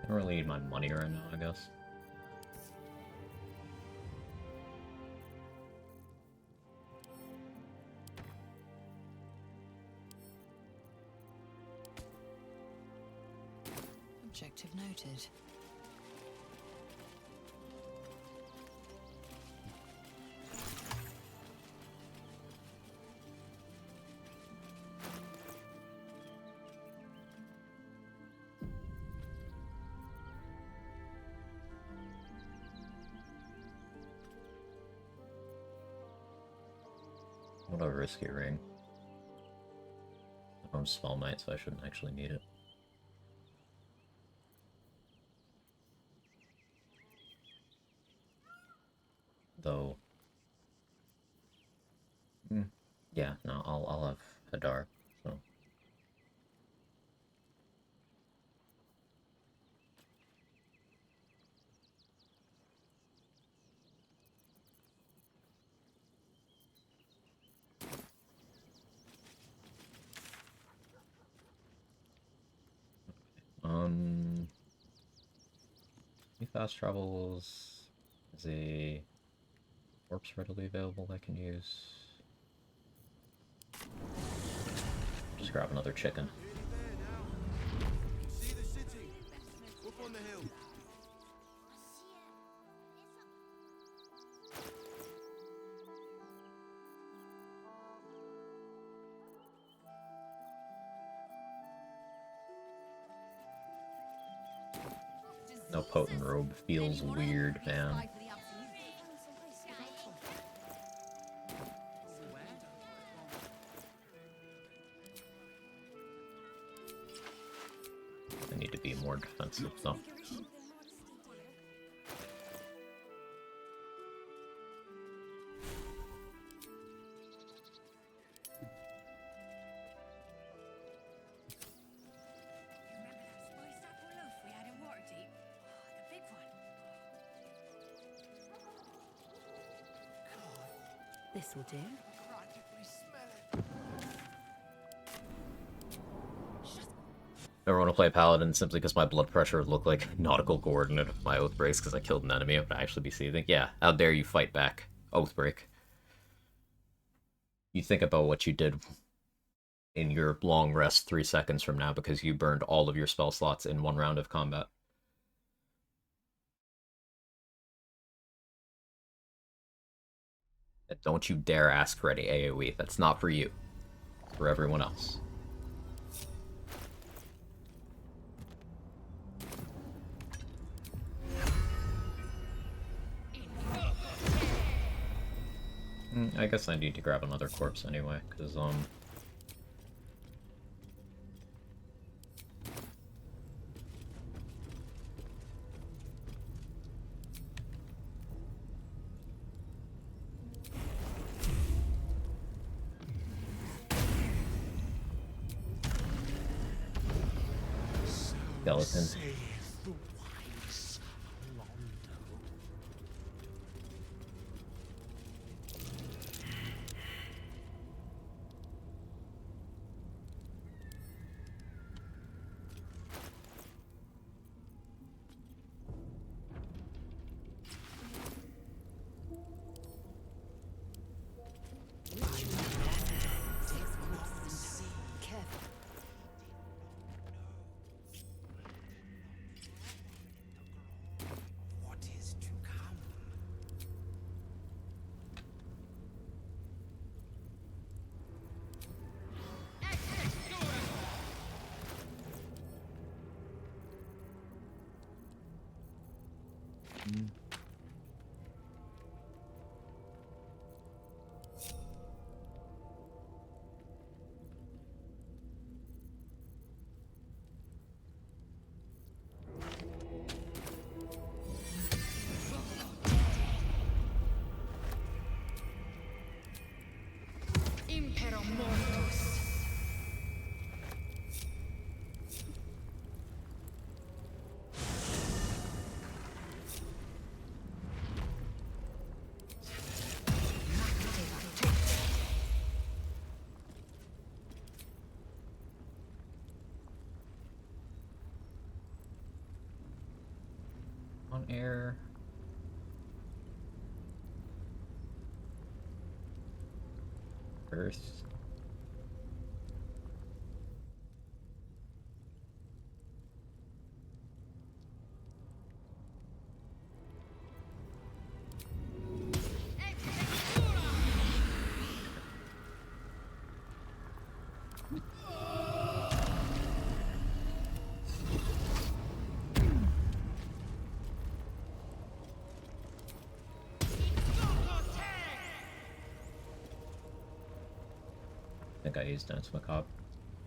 I don't really need my money right now, I guess. Objective noted. What a risky ring. I'm Spell Knight, so I shouldn't actually need it. Though. Yeah, no, I'll have Hadar, so. fast travels? Is a corpse readily available I can use? Just grab another chicken. See the city. Up on the hill. No potent robe feels weird, man. I need to be more defensive though. This will do. I don't want to play Paladin simply because my blood pressure would look like nautical coordinate of my oath breaks because I killed an enemy. It would actually be seething. Yeah, how dare you fight back, oath break. You think about what you did in your long rest 3 seconds from now because you burned all of your spell slots in 1 round of combat. And don't you dare ask for any AoE. That's not for you. It's for everyone else. I guess I need to grab another corpse anyway, because, skeleton. Impero Mortus. On air. Earth. I think I used Dance Macabre.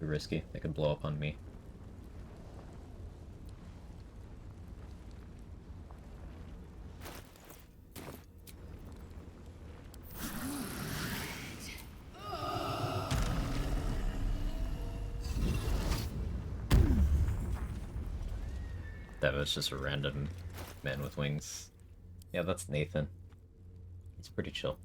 Too risky. They could blow up on me. That was just a random man with wings. Yeah, that's Nathan. He's pretty chill.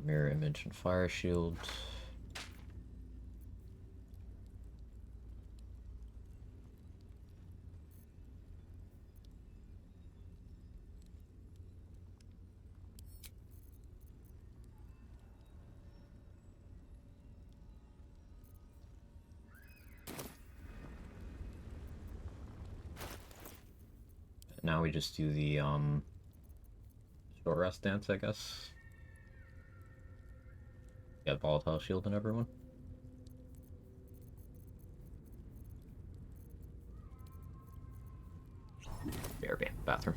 Mirror image and fire shield. Now we just do the short rest dance, I guess. Get volatile shield in everyone. BRB, bathroom.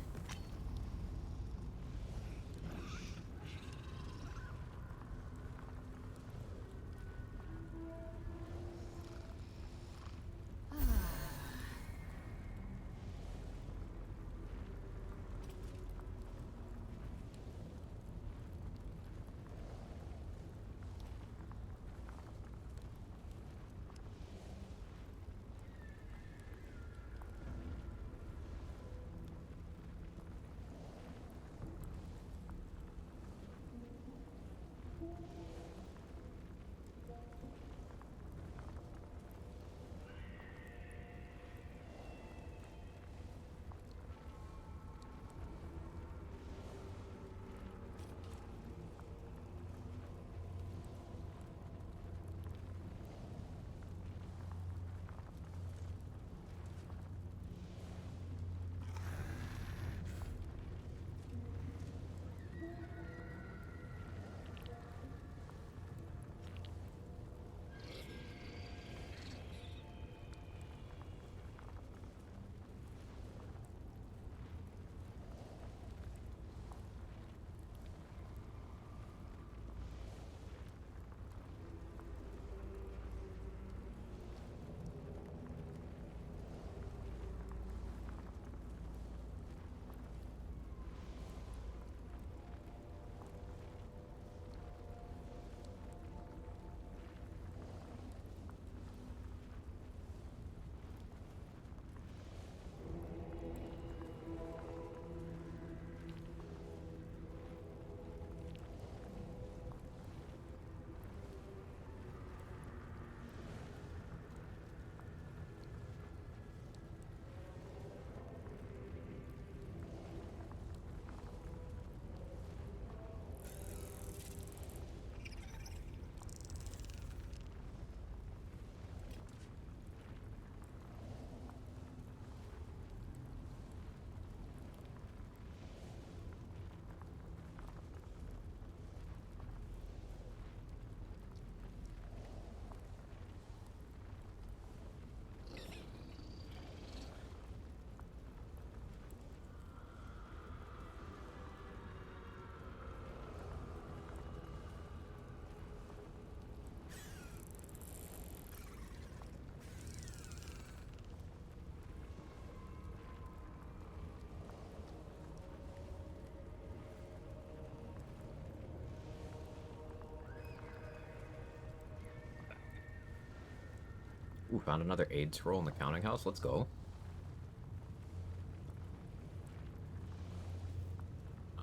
Ooh, found another aid scroll in the counting house. Let's go.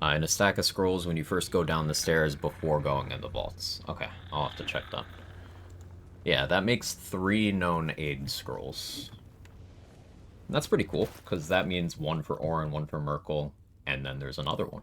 And a stack of scrolls when you first go down the stairs before going in the vaults. Okay, I'll have to check that. Yeah, that makes 3 known aid scrolls. And that's pretty cool, because that means 1 for Orin, 1 for Merkel, and then there's another one.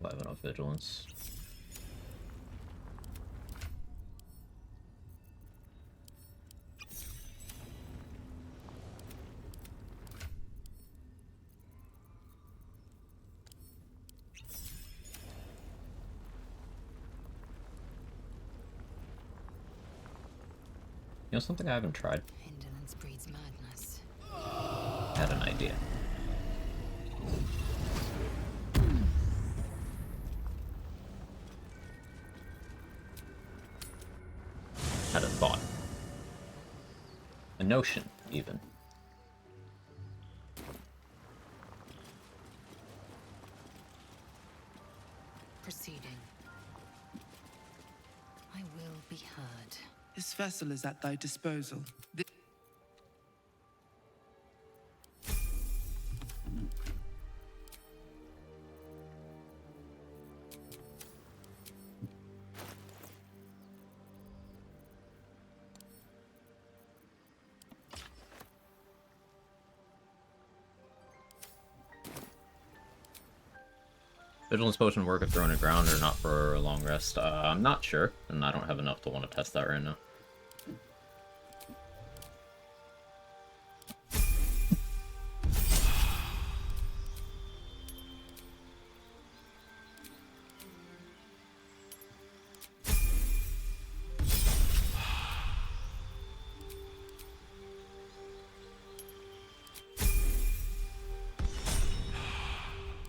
I have enough vigilance. know something I haven't tried? Indolence breeds madness. Had an idea. Had a thought. A notion, even. Proceeding. I will be heard. This vessel is at thy disposal. Vigilance potion work if thrown to ground or not for a long rest? I'm not sure, and I don't have enough to want to test that right now.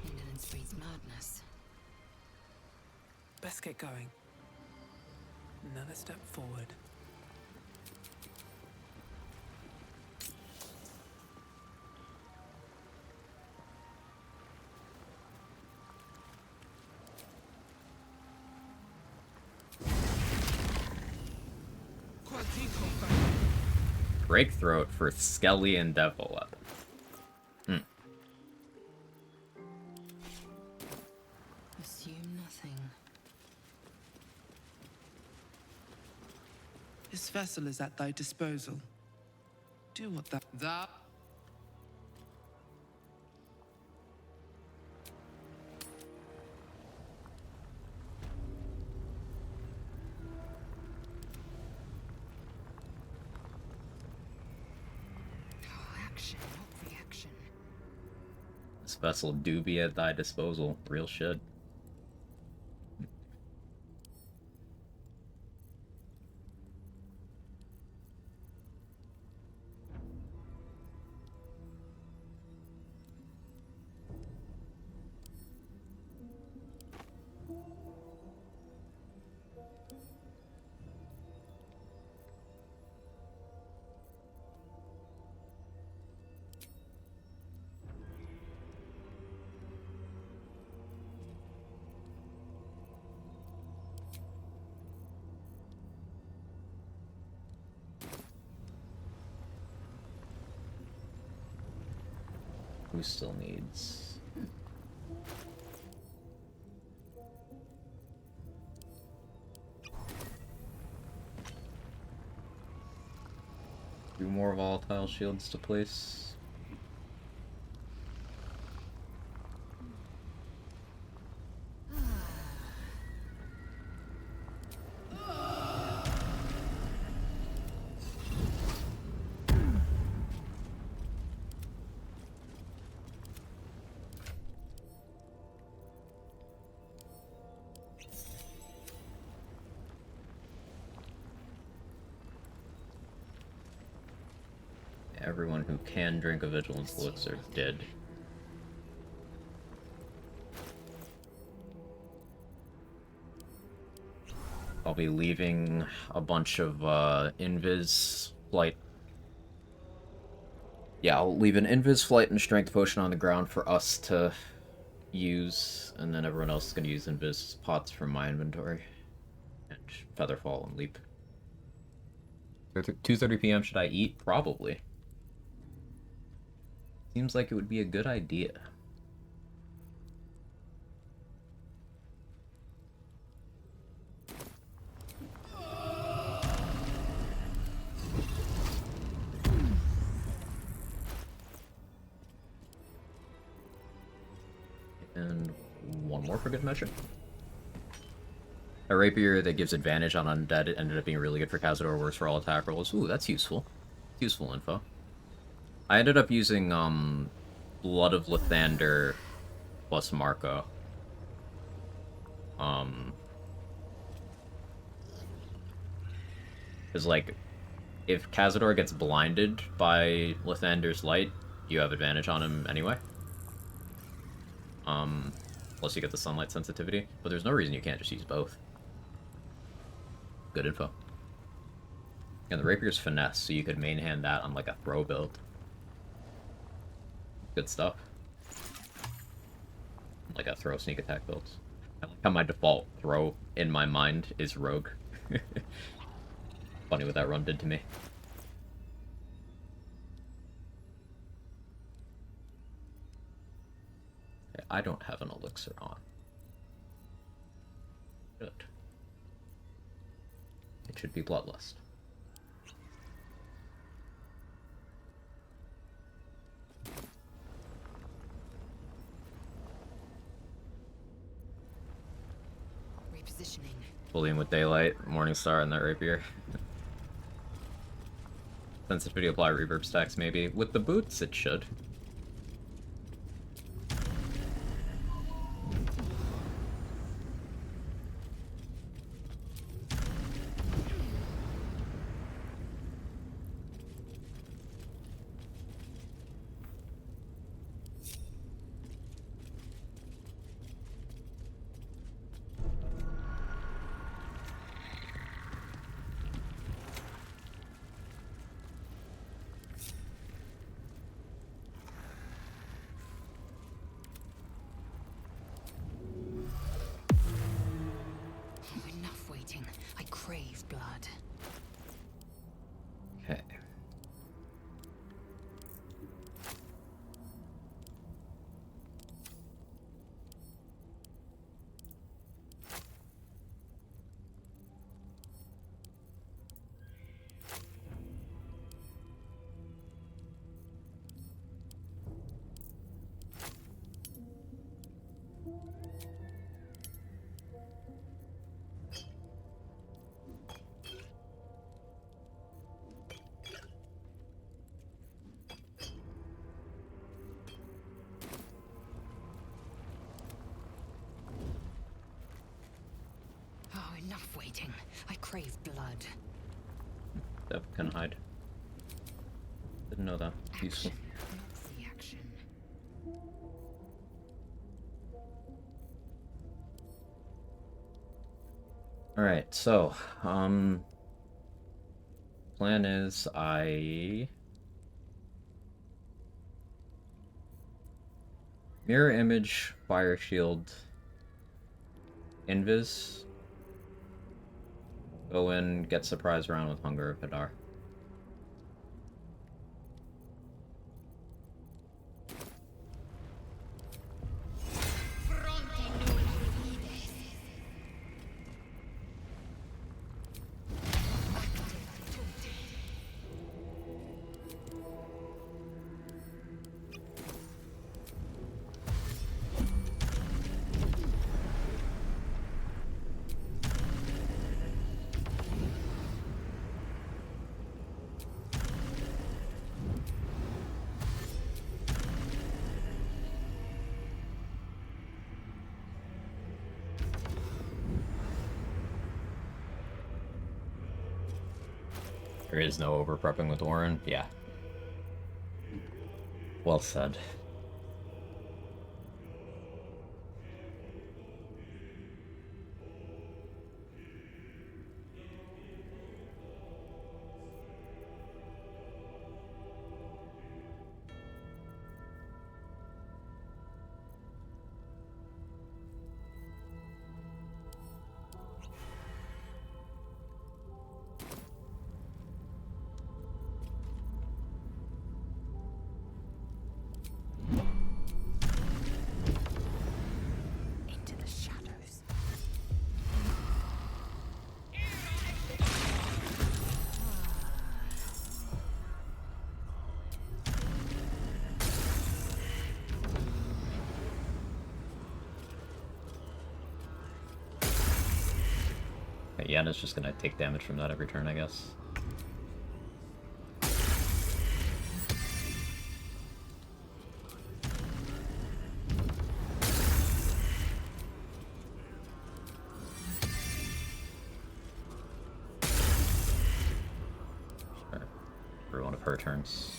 Indolence breeds madness. Best get going. Another step forward. Break throat for Skelly and Devil. Assume nothing. This vessel is at thy disposal. Do what thou... Action, not reaction. This vessel do be at thy disposal. Real shit. Who still needs? Two more volatile shields to place. Everyone who can drink a Vigilance elixir did. I'll be leaving a bunch of Invis Flight. Yeah, I'll leave an Invis Flight and Strength Potion on the ground for us to use, and then everyone else is going to use Invis pots from my inventory. And Featherfall and Leap. 2:30 p.m. should I eat? Probably. Seems like it would be a good idea. And one more for good measure. A rapier that gives advantage on undead. It ended up being really good for Cazador, worse for all attack rolls. Ooh, that's useful. Useful info. I ended up using Blood of Lathander plus Marco. Because, like, if Cazador gets blinded by Lathander's light, you have advantage on him anyway. Unless you get the sunlight sensitivity. But there's no reason you can't just use both. Good info. And the Rapier's finesse, so you could main hand that on like a throw build. Good stuff. Like a throw sneak attack builds. I like how my default throw in my mind is rogue. Funny what that run did to me. Okay, I don't have an elixir on. Good. It should be Bloodlust. Repositioning. Bullying with Daylight, Morningstar, and that Rapier. Sensitivity apply reverb stacks, maybe. With the boots, it should. Enough waiting. I crave blood. Okay. Oh, enough waiting. I crave blood. That can hide. Didn't know that. Useful. Not reaction. Alright, so, plan is I mirror image, fire shield, invis, go in, get surprise round with Hunger of Hadar. There is no over-prepping with Orin? Yeah. Well said. Into the shadows. Okay, Yenna's just gonna take damage from that every turn, I guess. Sure. her turns.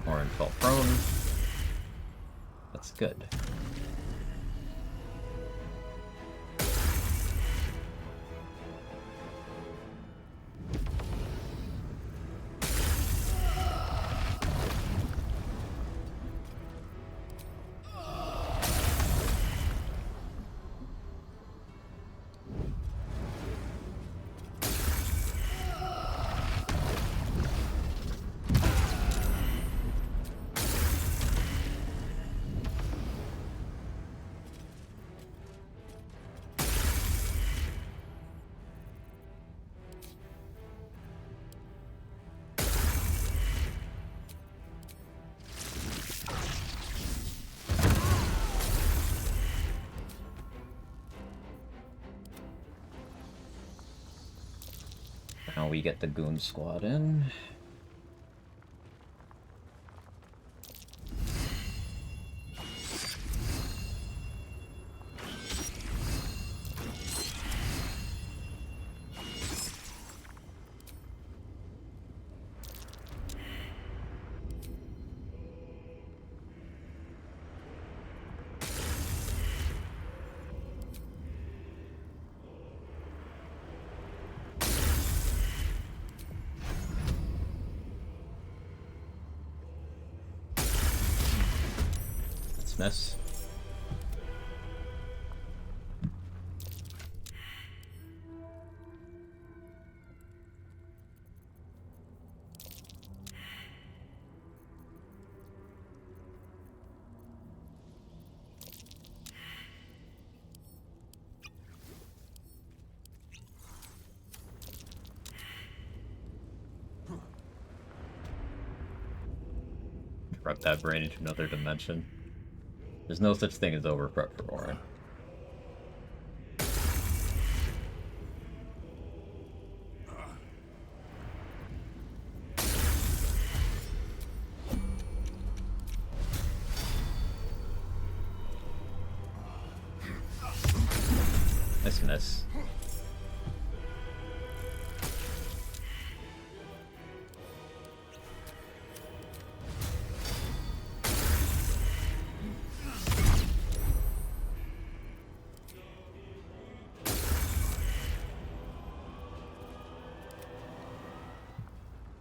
Orin fell prone. That's good. Now we get the goon squad in. Miss. Prep that brain into another dimension. There's no such thing as overprep for Orin. Nice miss.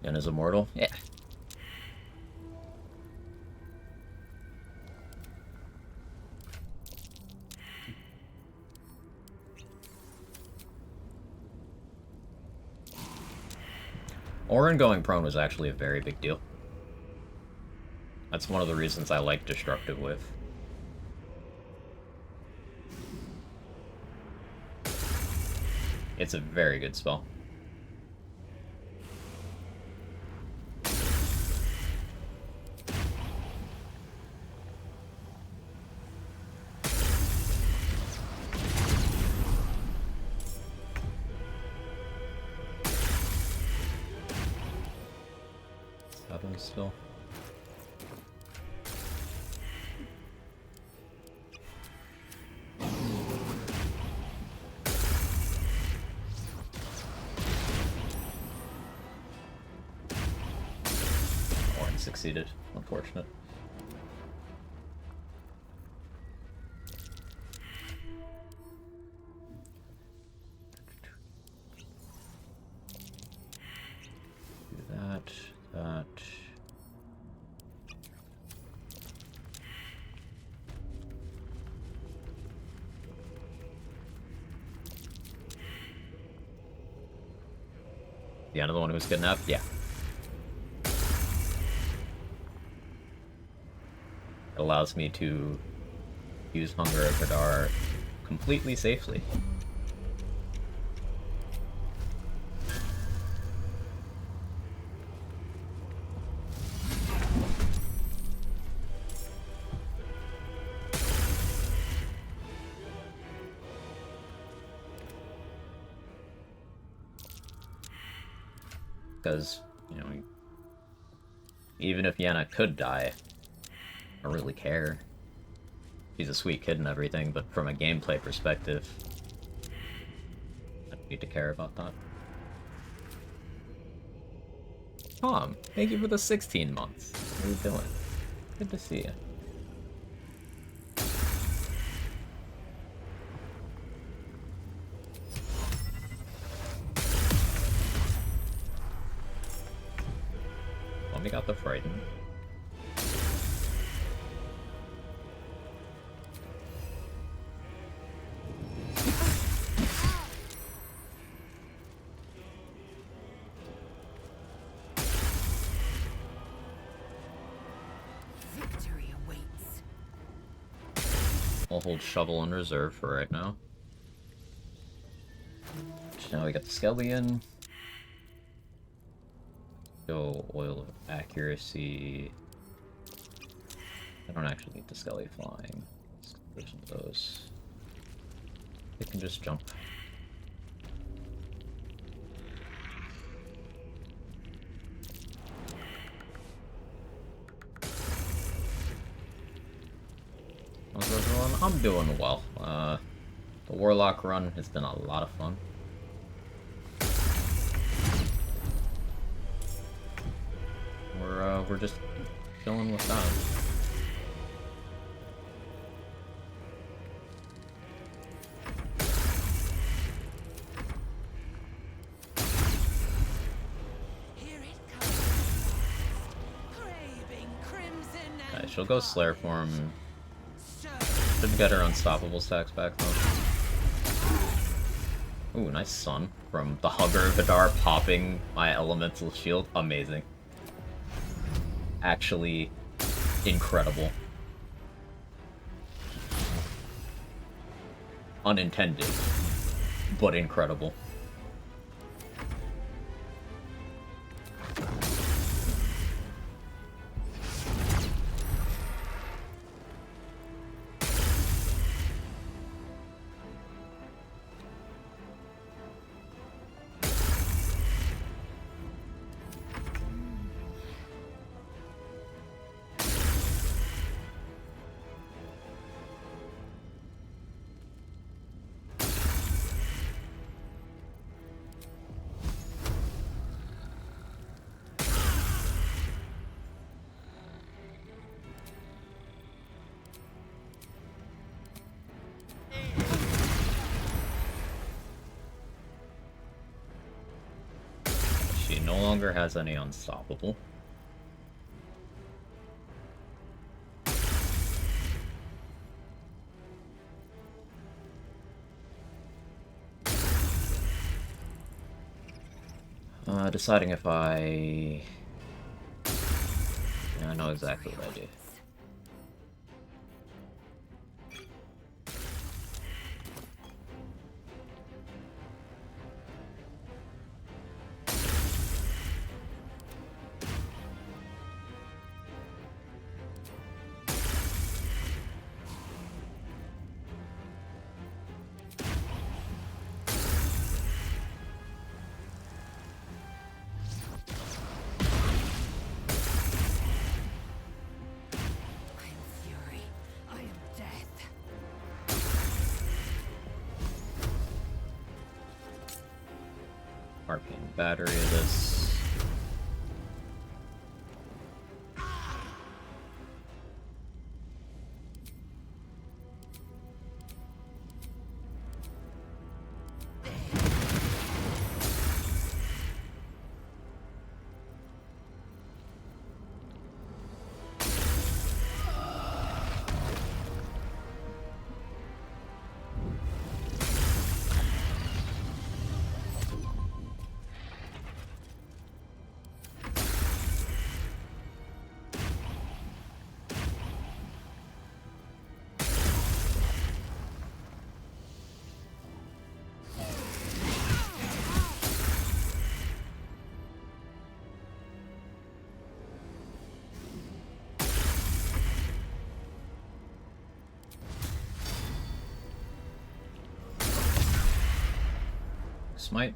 Yen is immortal? Yeah. Orin going prone was actually a very big deal. That's one of the reasons I like Destructive with. It's a very good spell. Still. Orin succeeded. Unfortunate. Do that. The end of the one who was kidnapped? Yeah. It allows me to use Hunger at Radar completely safely. because, you know, even if Yenna could die, I don't really care. She's a sweet kid and everything, but from a gameplay perspective, I don't need to care about that. Tom, thank you for the 16 months. How are you doing? Good to see you. Well, we got the Frightened. Victory awaits. I'll hold Shovel in reserve for right now. Now we got the Skellion. Go Oil of Accuracy. I don't actually need the Skelly flying. Let's get some of those. They can just jump. How's everyone? I'm doing well. The Warlock run has been a lot of fun. We're just chilling with that. Alright, she'll go Slayer form. Shouldn't get her unstoppable stacks back though. Ooh, nice Sun from the Hugger Vidar popping my elemental shield. Amazing. Actually incredible. Unintended, but incredible. She no longer has any unstoppable. Deciding if I... Yeah, I know exactly what I do. Arcane battery of this. Smite.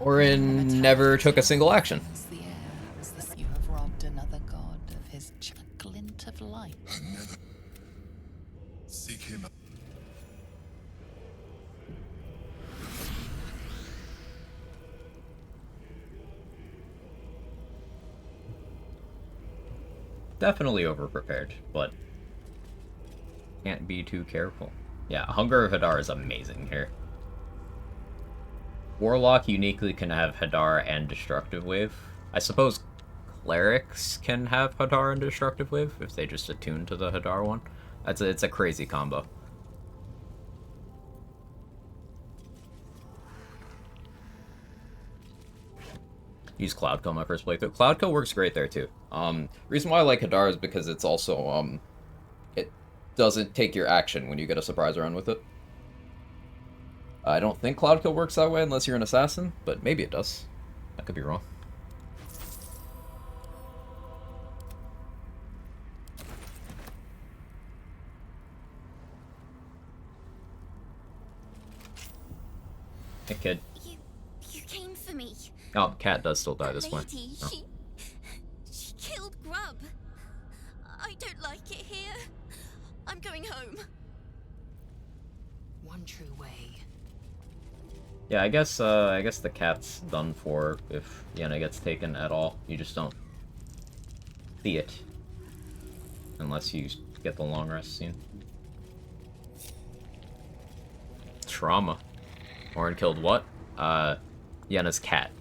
Or in never took a single action. You have robbed another god of his glint of light. Seek him. Definitely overprepared, but can't be too careful. Yeah, Hunger of Hadar is amazing here. Warlock uniquely can have Hadar and Destructive Wave. I suppose Clerics can have Hadar and Destructive Wave if they just attune to the Hadar one. It's a crazy combo. Use Cloud Kill my first playthrough. Cloud Kill works great there too. Reason why I like Hadar is because it's also it doesn't take your action when you get a surprise run with it. I don't think Cloud Kill works that way unless you're an assassin, but maybe it does. I could be wrong. Hey kid. You came for me. Oh, Cat does still die this way. Lady, Oh. she killed Grub. I don't like it here. I'm going home. One true way. Yeah, I guess the cat's done for if Yenna gets taken at all. You just don't see it unless you get the long rest scene. Trauma. Orin killed what? Yenna's cat.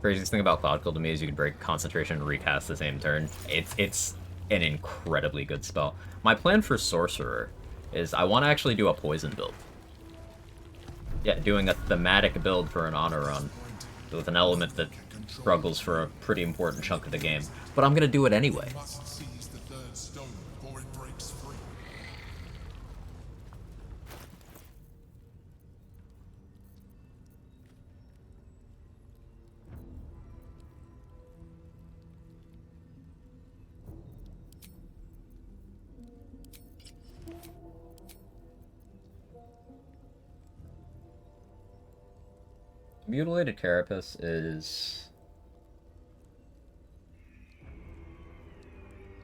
Craziest thing about Cloud Kill to me is you can break concentration and recast the same turn. It's an incredibly good spell. My plan for Sorcerer is I want to actually do a poison build. Yeah, doing a thematic build for an honor run with an element that struggles for a pretty important chunk of the game. But I'm gonna do it anyway. Seize the third stone before it breaks free. Mutilated Carapace is...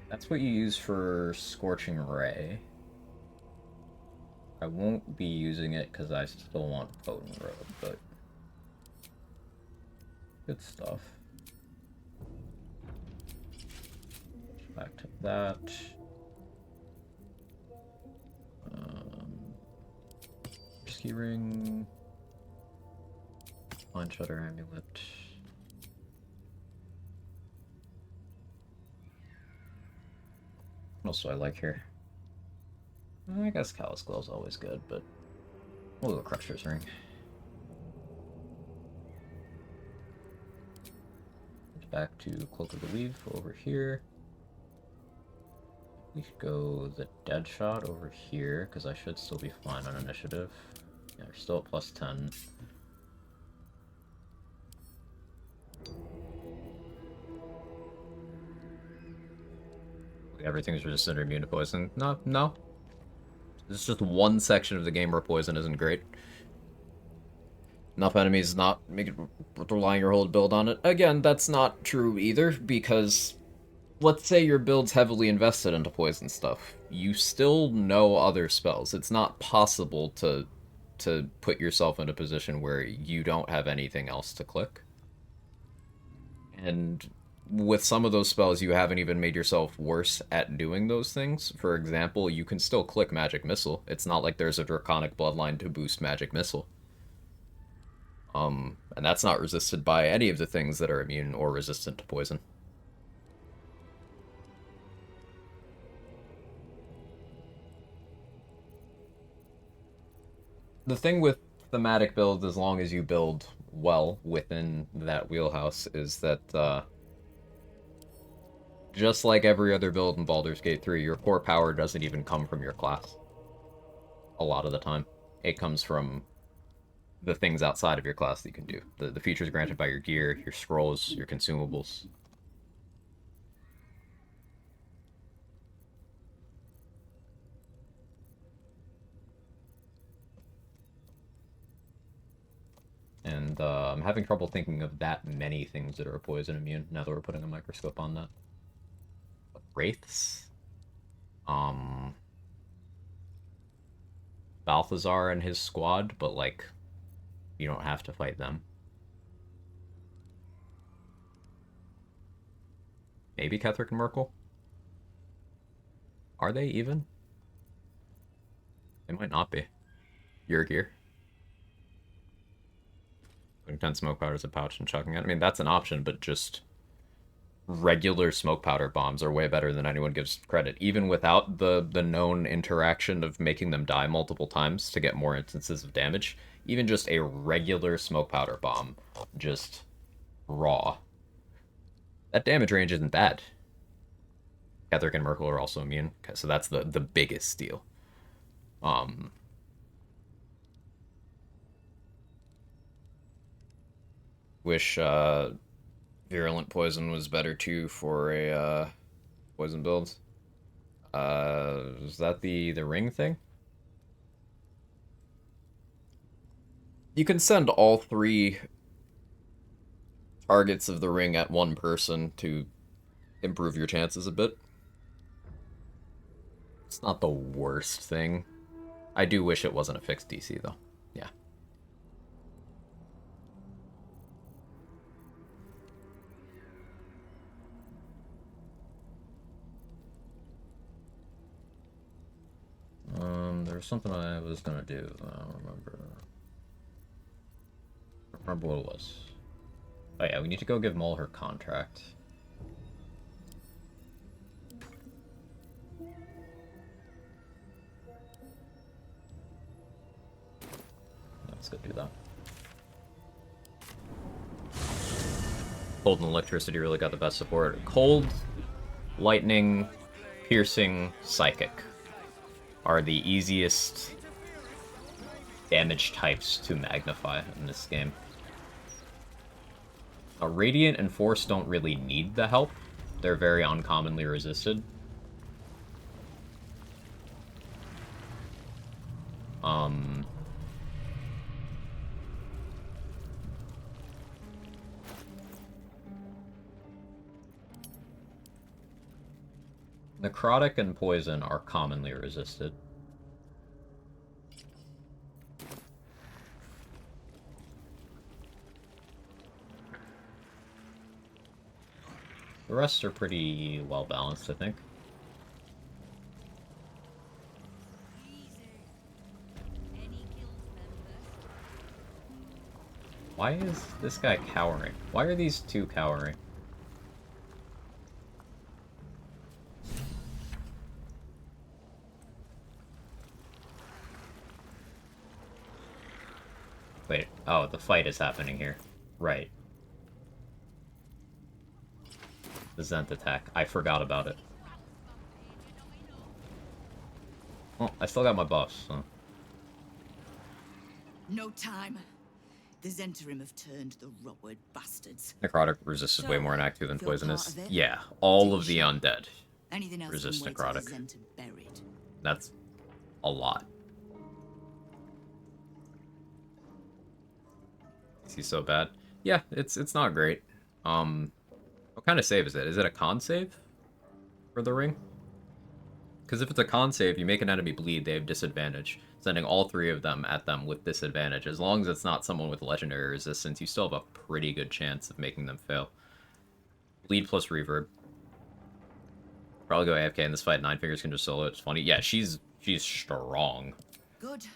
That's what you use for Scorching Ray. I won't be using it because I still want Potent Road, but... Good stuff. Back to that. Ski Ring... Line Shutter Amulet. What else do I like here? I guess Callous Glow is always good, but we'll go Crusher's Ring. Back to Cloak of the Weave over here. We should go the Dead Shot over here, because I should still be fine on initiative. Yeah, we're still at plus 10. Everything's resistant or immune to poison. No. It's just one section of the game where poison isn't great. Enough enemies not relying your whole build on it. Again, that's not true either, because let's say your build's heavily invested into poison stuff. You still know other spells. It's not possible to put yourself in a position where you don't have anything else to click. And with some of those spells, you haven't even made yourself worse at doing those things. For example, you can still click Magic Missile. It's not like there's a Draconic Bloodline to boost Magic Missile. And that's not resisted by any of the things that are immune or resistant to poison. The thing with thematic builds, as long as you build well within that wheelhouse, is that, just like every other build in Baldur's Gate 3, your core power doesn't even come from your class. A lot of the time. It comes from the things outside of your class that you can do. The features granted by your gear, your scrolls, your consumables. And I'm having trouble thinking of that many things that are poison immune now that we're putting a microscope on that. Wraiths? Balthazar and his squad, but like, you don't have to fight them. Maybe Ketherick and Merkel? Are they even? They might not be. Your gear. Putting 10 smoke powders in a pouch and chucking it. I mean, that's an option, but just regular smoke powder bombs are way better than anyone gives credit. Even without the known interaction of making them die multiple times to get more instances of damage, even just a regular smoke powder bomb, just raw. That damage range isn't bad. Ketherick and Merkel are also immune, so that's the biggest deal. Wish virulent poison was better too for a poison build. Is that the ring thing? You can send all 3 targets of the ring at one person to improve your chances a bit. It's not the worst thing. I do wish it wasn't a fixed DC though. Yeah. There was something I was gonna do. I don't remember. I don't remember what it was. Oh yeah, we need to go give Mole her contract. Let's go do that. Cold and electricity really got the best support. Cold, lightning, piercing, psychic are the easiest damage types to magnify in this game. Radiant and Force don't really need the help. They're very uncommonly resisted. Necrotic and Poison are commonly resisted. The rest are pretty well balanced, I think. Why is this guy cowering? Why are these 2 cowering? Wait, oh, the fight is happening here. Right. The Zent attack. I forgot about it. Oh, I still got my buffs, so. No time. The Zentarim have turned the Rotwood bastards. Necrotic resisted way more in Act 2 than Poisonous. Yeah, all of the undead resist Necrotic. That's a lot. Is he so bad? Yeah, it's not great. What kind of save is it? Is it a con save for the ring? Because if it's a con save, you make an enemy bleed, they have disadvantage. Sending all 3 of them at them with disadvantage. As long as it's not someone with legendary resistance, you still have a pretty good chance of making them fail. Bleed plus reverb. Probably go AFK in this fight. 9 Fingers can just solo. It's funny. Yeah, she's strong. Good.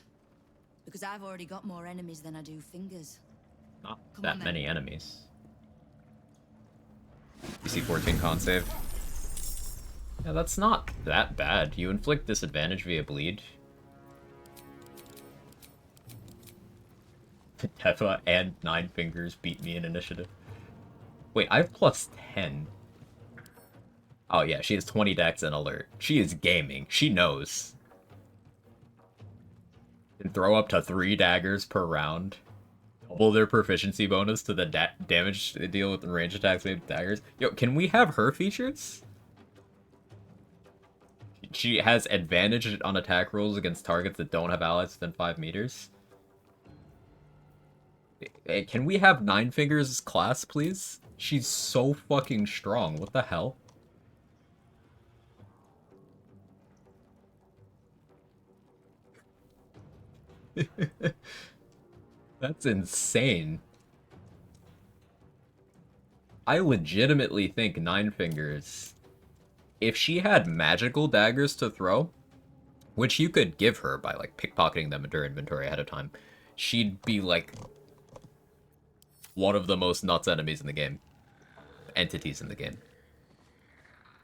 Because I've already got more enemies than I do fingers. Not that many enemies. DC 14 con save. Yeah, that's not that bad. You inflict disadvantage via bleed. Tefa and 9 Fingers beat me in initiative. Wait, I have plus 10. Oh yeah, she has 20 dex and alert. She is gaming. She knows. Can throw up to 3 daggers per round. Double their proficiency bonus to the damage they deal with the range attacks with daggers. Yo, can we have her features? She has advantage on attack rolls against targets that don't have allies within 5 meters. Can we have Nine Fingers' class, please? She's so fucking strong. What the hell? That's insane. I legitimately think Nine Fingers, if she had magical daggers to throw, which you could give her by, like, pickpocketing them into her inventory ahead of time, she'd be, like, one of the most nuts enemies in the game. Entities in the game.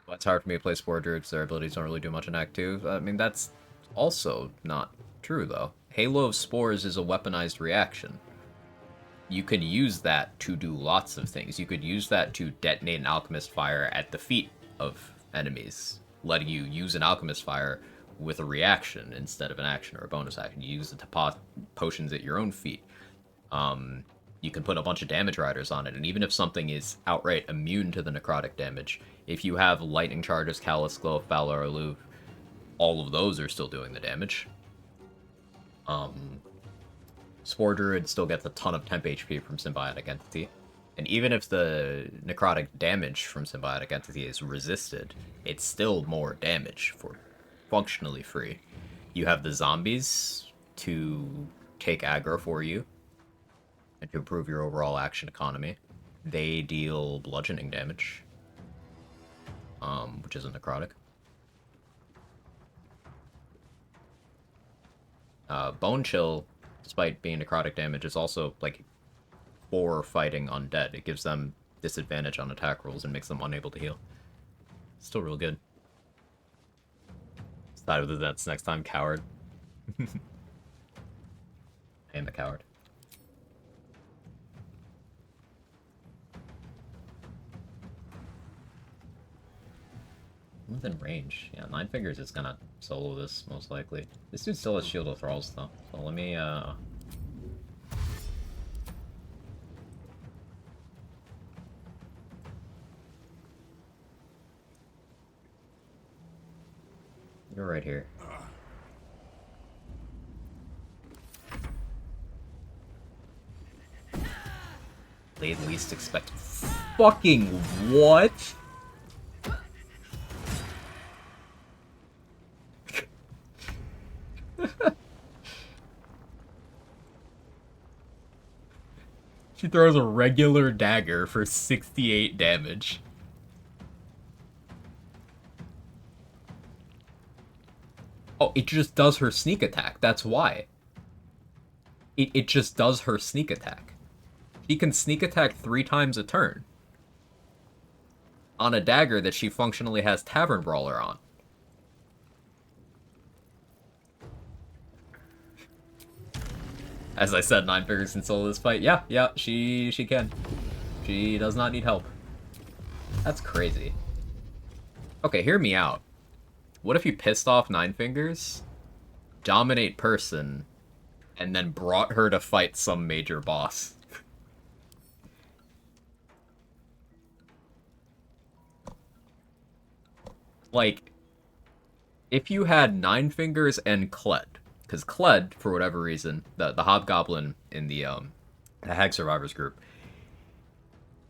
Well, it's hard for me to play Spore Druids, their abilities don't really do much in Act 2. I mean, that's also not true, though. Halo of Spores is a weaponized reaction. You can use that to do lots of things. You could use that to detonate an Alchemist Fire at the feet of enemies, letting you use an Alchemist Fire with a reaction instead of an action or a bonus action. You use it to pop potions at your own feet. You can put a bunch of damage riders on it, and even if something is outright immune to the necrotic damage, if you have lightning charges, Callous Glow, Valor Aloof, all of those are still doing the damage. Spore Druid still gets a ton of temp HP from Symbiotic Entity, and even if the necrotic damage from Symbiotic Entity is resisted, it's still more damage for functionally free. You have the zombies to take aggro for you, and to improve your overall action economy. They deal bludgeoning damage, which isn't necrotic. Bone Chill, despite being necrotic damage, is also, like, for fighting undead. It gives them disadvantage on attack rolls and makes them unable to heal. Still real good. Decide whether that's next time, coward. I am a coward. Within range. Yeah, Nine Fingers is gonna solo this, most likely. This dude still has Shield of Thralls, though. So let me, You're right here. They at least expect... Fucking what? She throws a regular dagger for 68 damage. Oh, it just does her sneak attack. That's why. It just does her sneak attack. She can sneak attack 3 times a turn. On a dagger that she functionally has Tavern Brawler on. As I said, Nine Fingers can solo this fight. Yeah, she can. She does not need help. That's crazy. Okay, hear me out. What if you pissed off Nine Fingers, dominate person, and then brought her to fight some major boss? Like, if you had Nine Fingers and Kled, because Kled, for whatever reason, the Hobgoblin in the Hag Survivors group,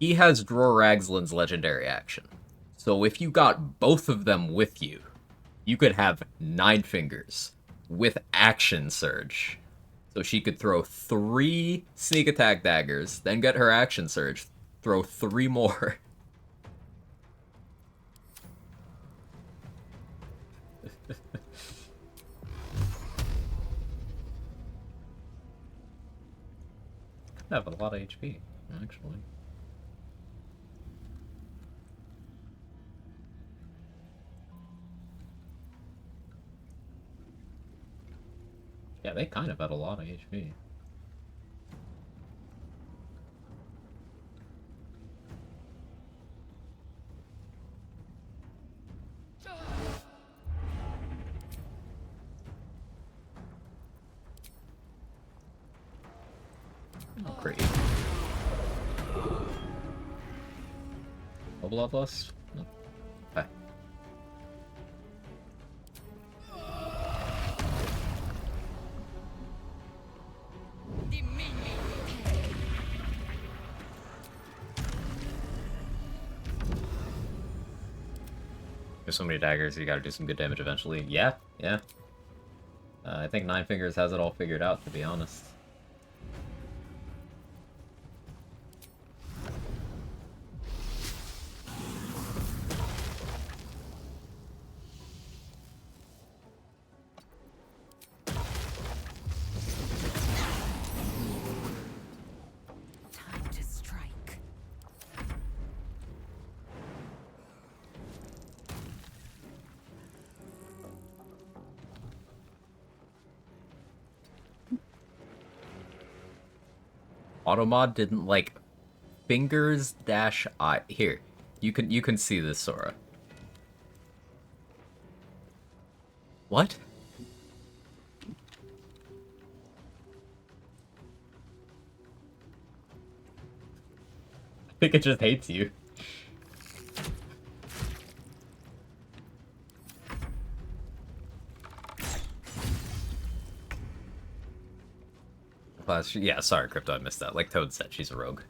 he has Dror Ragslin's legendary action. So if you got both of them with you, you could have Nine Fingers with Action Surge. So she could throw 3 sneak attack daggers, then get her Action Surge, throw 3 more. Have a lot of HP, actually. Yeah, they kind of had a lot of HP. bloodlust? No. Okay. There's so many daggers, you gotta do some good damage eventually. Yeah, yeah. I think Nine Fingers has it all figured out, to be honest. Time to strike. Automod didn't like fingers dash I here. You can see this, Sora. What? I think it just hates you. Yeah, sorry, Crypto, I missed that. Like Toad said, she's a rogue.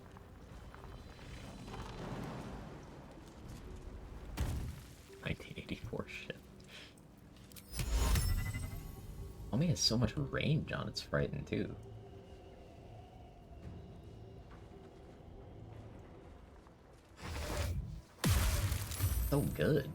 .1984 shit. Homie has so much range on its Frightened too. So good.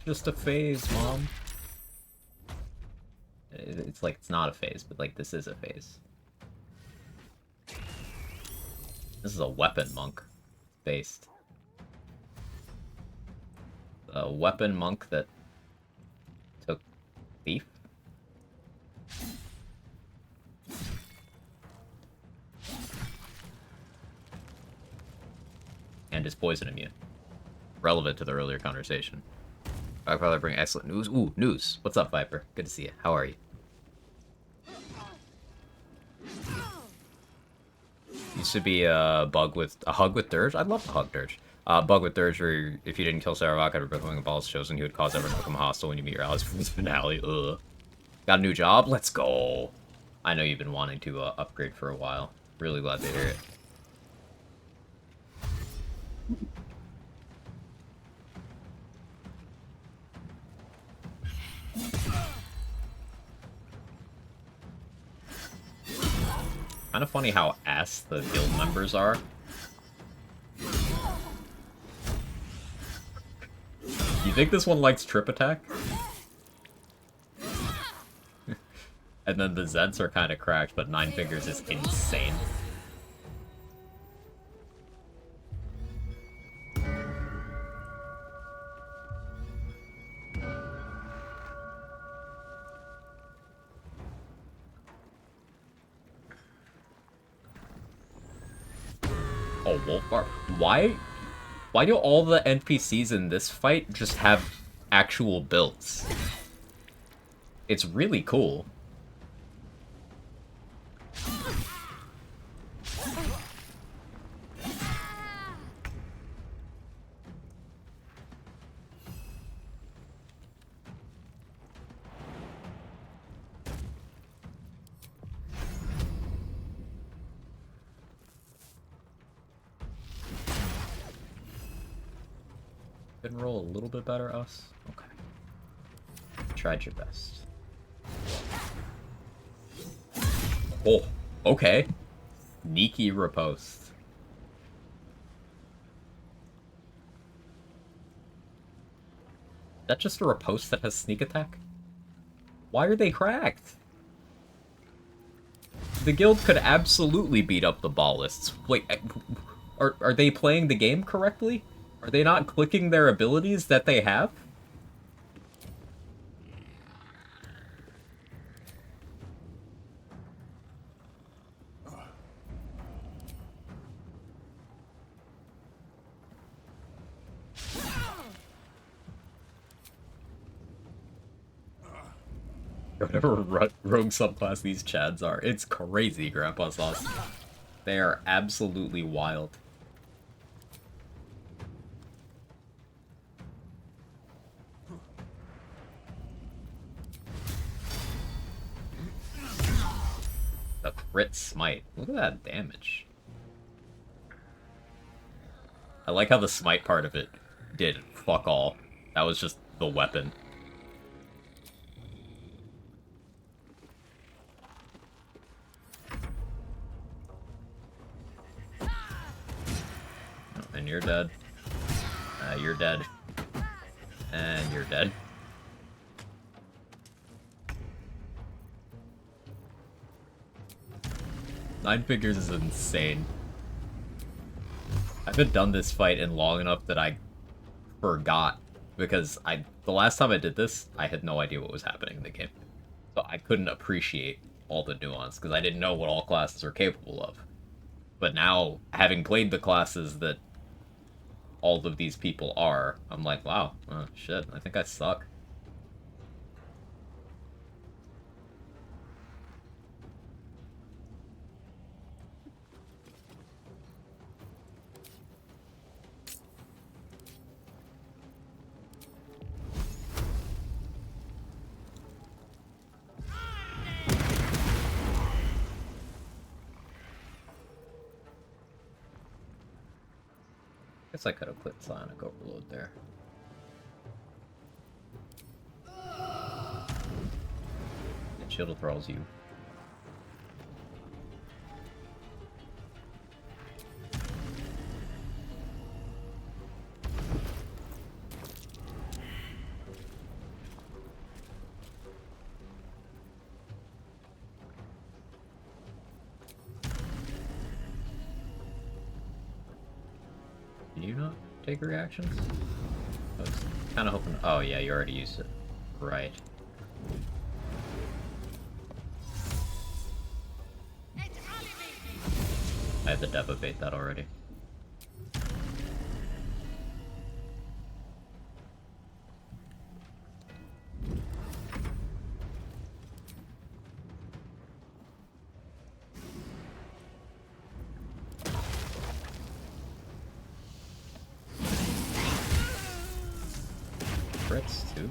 Just a phase, Mom. It's like, it's not a phase, but like, this is a phase. This is a weapon monk. Based. A weapon monk that took thief? And is poison immune. Relevant to the earlier conversation. I'll probably bring excellent news. Ooh, news. What's up, Viper? Good to see you. How are you? Used to be a hug with Dirge. I'd love to hug Dirge. Bug with Dirge, where if you didn't kill Saravak out of becoming a boss chosen, he would cause everyone to become hostile when you meet your allies for the finale. Ugh. Got a new job? Let's go. I know you've been wanting to upgrade for a while. Really glad to hear it. Kind of funny how ass the guild members are. You think this one likes trip attack? And then the Zeds are kind of cracked, but Nine Fingers is insane. Oh, Wolfbar. Why do all the NPCs in this fight just have actual builds? It's really cool. Didn't roll a little bit better, us? Okay. Tried your best. Oh, okay. Sneaky riposte. Is that just a riposte that has sneak attack? Why are they cracked? The guild could absolutely beat up the ballists. Wait, are they playing the game correctly? Are they not clicking their abilities that they have? Whatever rogue subclass these Chads are. It's crazy, Grandpa Sauce. They are absolutely wild. The crit smite. Look at that damage. I like how the smite part of it did fuck all. That was just the weapon. And you're dead. You're dead. And you're dead. Nine figures is insane. I haven't done this fight in long enough that I forgot. Because the last time I did this, I had no idea what was happening in the game. So I couldn't appreciate all the nuance, because I didn't know what all classes are capable of. But now, having played the classes that all of these people are, I'm like, wow, shit, I think I suck. Guess I could have put Sonic Overload there. And Shield throws you. Can you not take reactions? I was kind of hoping. Oh, yeah, you already used it. Right. I had to Deva bait that already. Crits, too?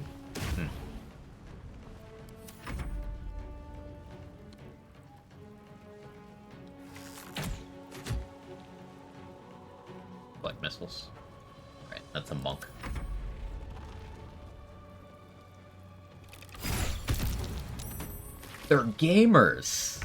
Like missiles. Right, that's a monk. They're gamers!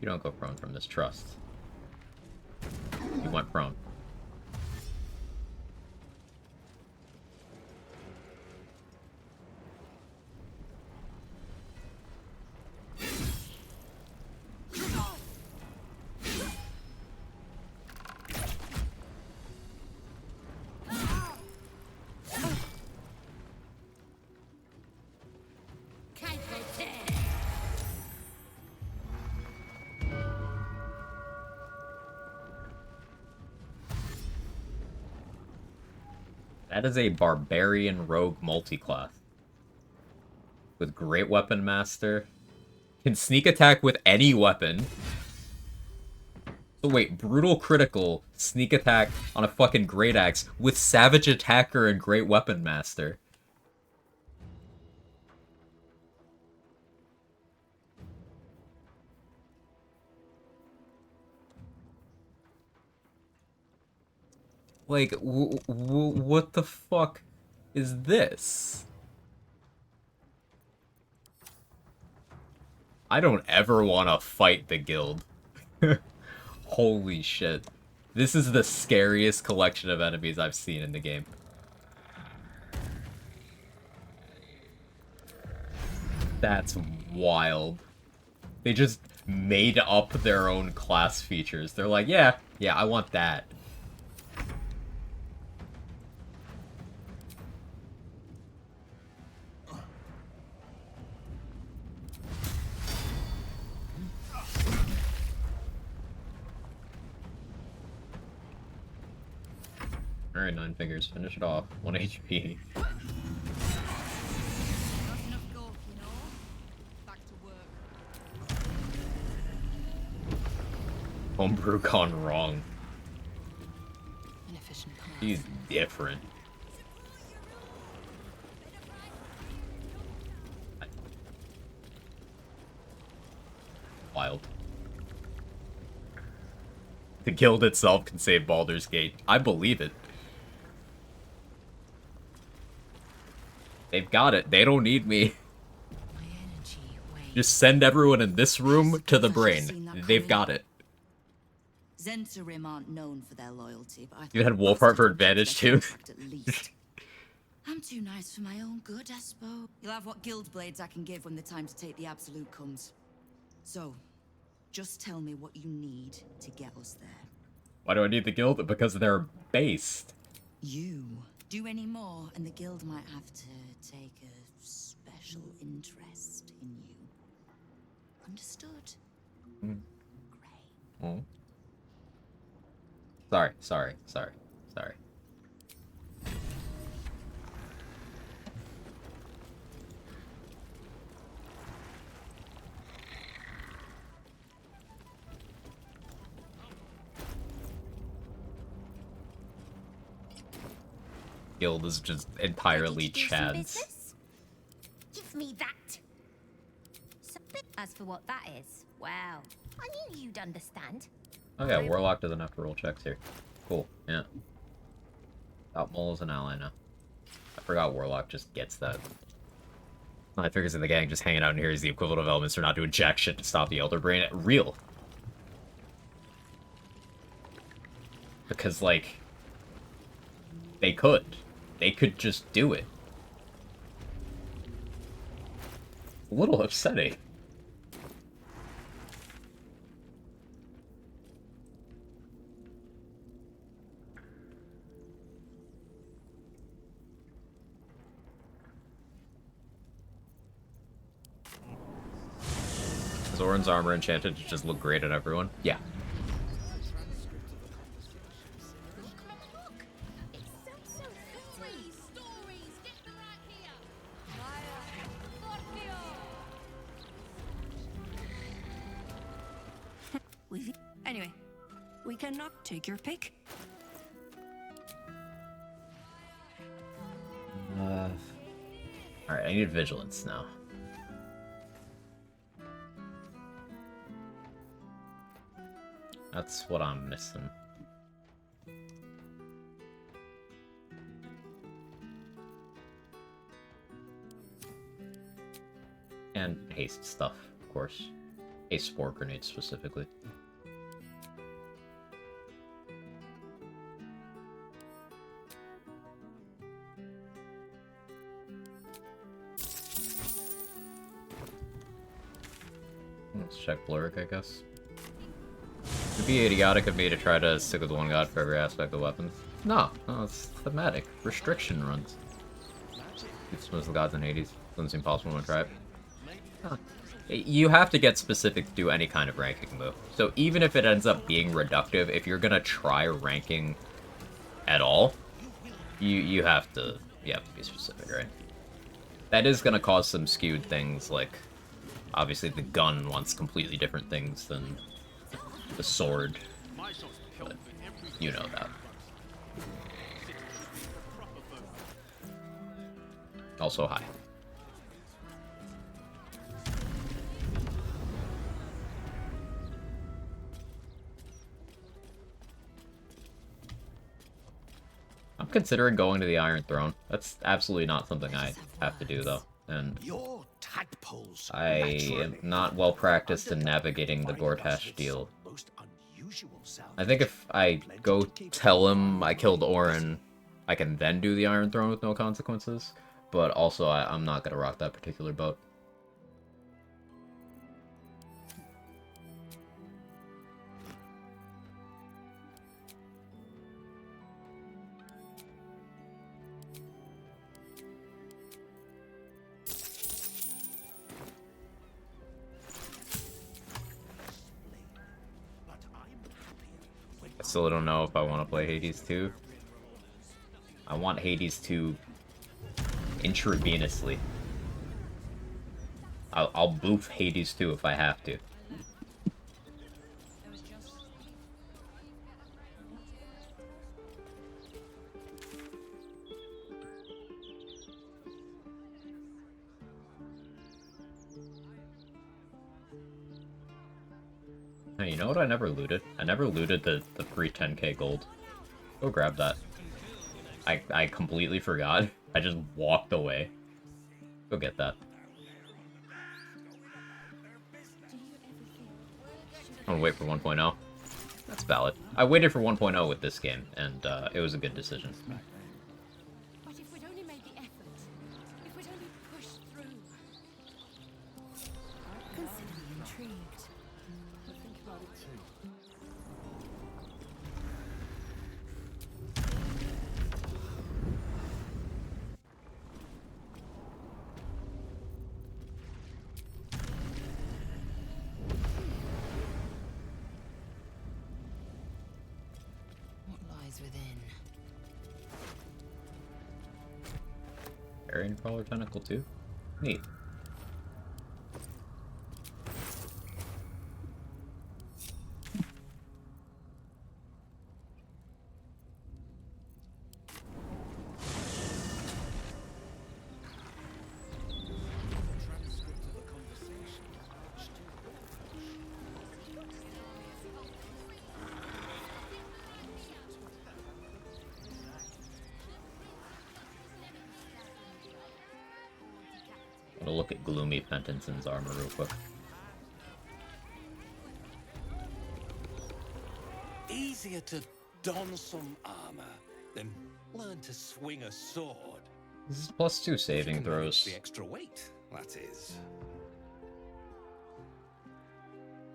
You don't go prone from this trust. You went prone. That is a barbarian rogue multi-class. With great weapon master. Can sneak attack with any weapon. So wait, brutal critical, sneak attack on a fucking great axe with savage attacker and great weapon master. Like, what the fuck is this? I don't ever want to fight the guild. Holy shit. This is the scariest collection of enemies I've seen in the game. That's wild. They just made up their own class features. They're like, yeah, I want that. Alright, 9 fingers. Finish it off. 1 HP. Homebrew gone wrong. He's different. Wild. The guild itself can save Baldur's Gate. I believe it. They've got it. They don't need me. Just send everyone in this room to the brain. They've got it. Zentarim aren't known for their loyalty, but You had Wolfheart for advantage too. at least. I'm too nice for my own good, I suppose. You'll have what guild blades I can give when the time to take the absolute comes. So, just tell me what you need to get us there. Why do I need the guild? Because they're based. You do any more, and the guild might have to take a special interest in you. Understood? Mm. Great. Oh. Sorry. Guild is just entirely Chad's. Give me that. As for what that is, well, I knew you'd understand. Oh yeah, Warlock doesn't have to roll checks here. Cool, yeah. Top Mole is an ally now. I forgot Warlock just gets that. My figures in the gang just hanging out in here is the equivalent of elements for not doing jack shit to stop the Elder Brain. Real. Because, like, they could. They could just do it. A little upsetting. Is Orin's armor enchanted to just look great on everyone? Yeah. Anyway, we cannot take your pick. Alright, I need vigilance now. That's what I'm missing. And haste stuff, of course. Haste spore grenades specifically. Let's check Bluric, I guess. It would be idiotic of me to try to stick with one god for every aspect of weapons. No, it's thematic. Restriction runs. It's most of the gods in Hades. Doesn't seem possible to try it. Huh. You have to get specific to do any kind of ranking, though. So even if it ends up being reductive, if you're gonna try ranking at all, you have to be specific, right? That is gonna cause some skewed things, like obviously the gun wants completely different things than the sword, but you know that. Also high. I'm considering going to the Iron Throne. That's absolutely not something I have to do, though. And I am not well practiced in navigating the Gortash deal. I think if I go tell him I killed Orin, I can then do the Iron Throne with no consequences. But also, I'm not going to rock that particular boat. still don't know if I want to play Hades 2. I want Hades 2 intravenously. I'll boof Hades 2 if I have to. Hey, you know what I never looted? I never looted the free 10k gold. Go grab that. I completely forgot. I just walked away. Go get that. I'm gonna wait for 1.0. That's valid. I waited for 1.0 with this game, and it was a good decision. But if we'd only made the effort, if we'd only pushed through. Consider me intrigued. I think about it too. What lies within? Carrion Crawler Tentacle too? Neat. I'm gonna look at Gloomy Pentance's armor real quick. Easier to don some armor than learn to swing a sword. This is +2 saving throws. The extra weight, that is.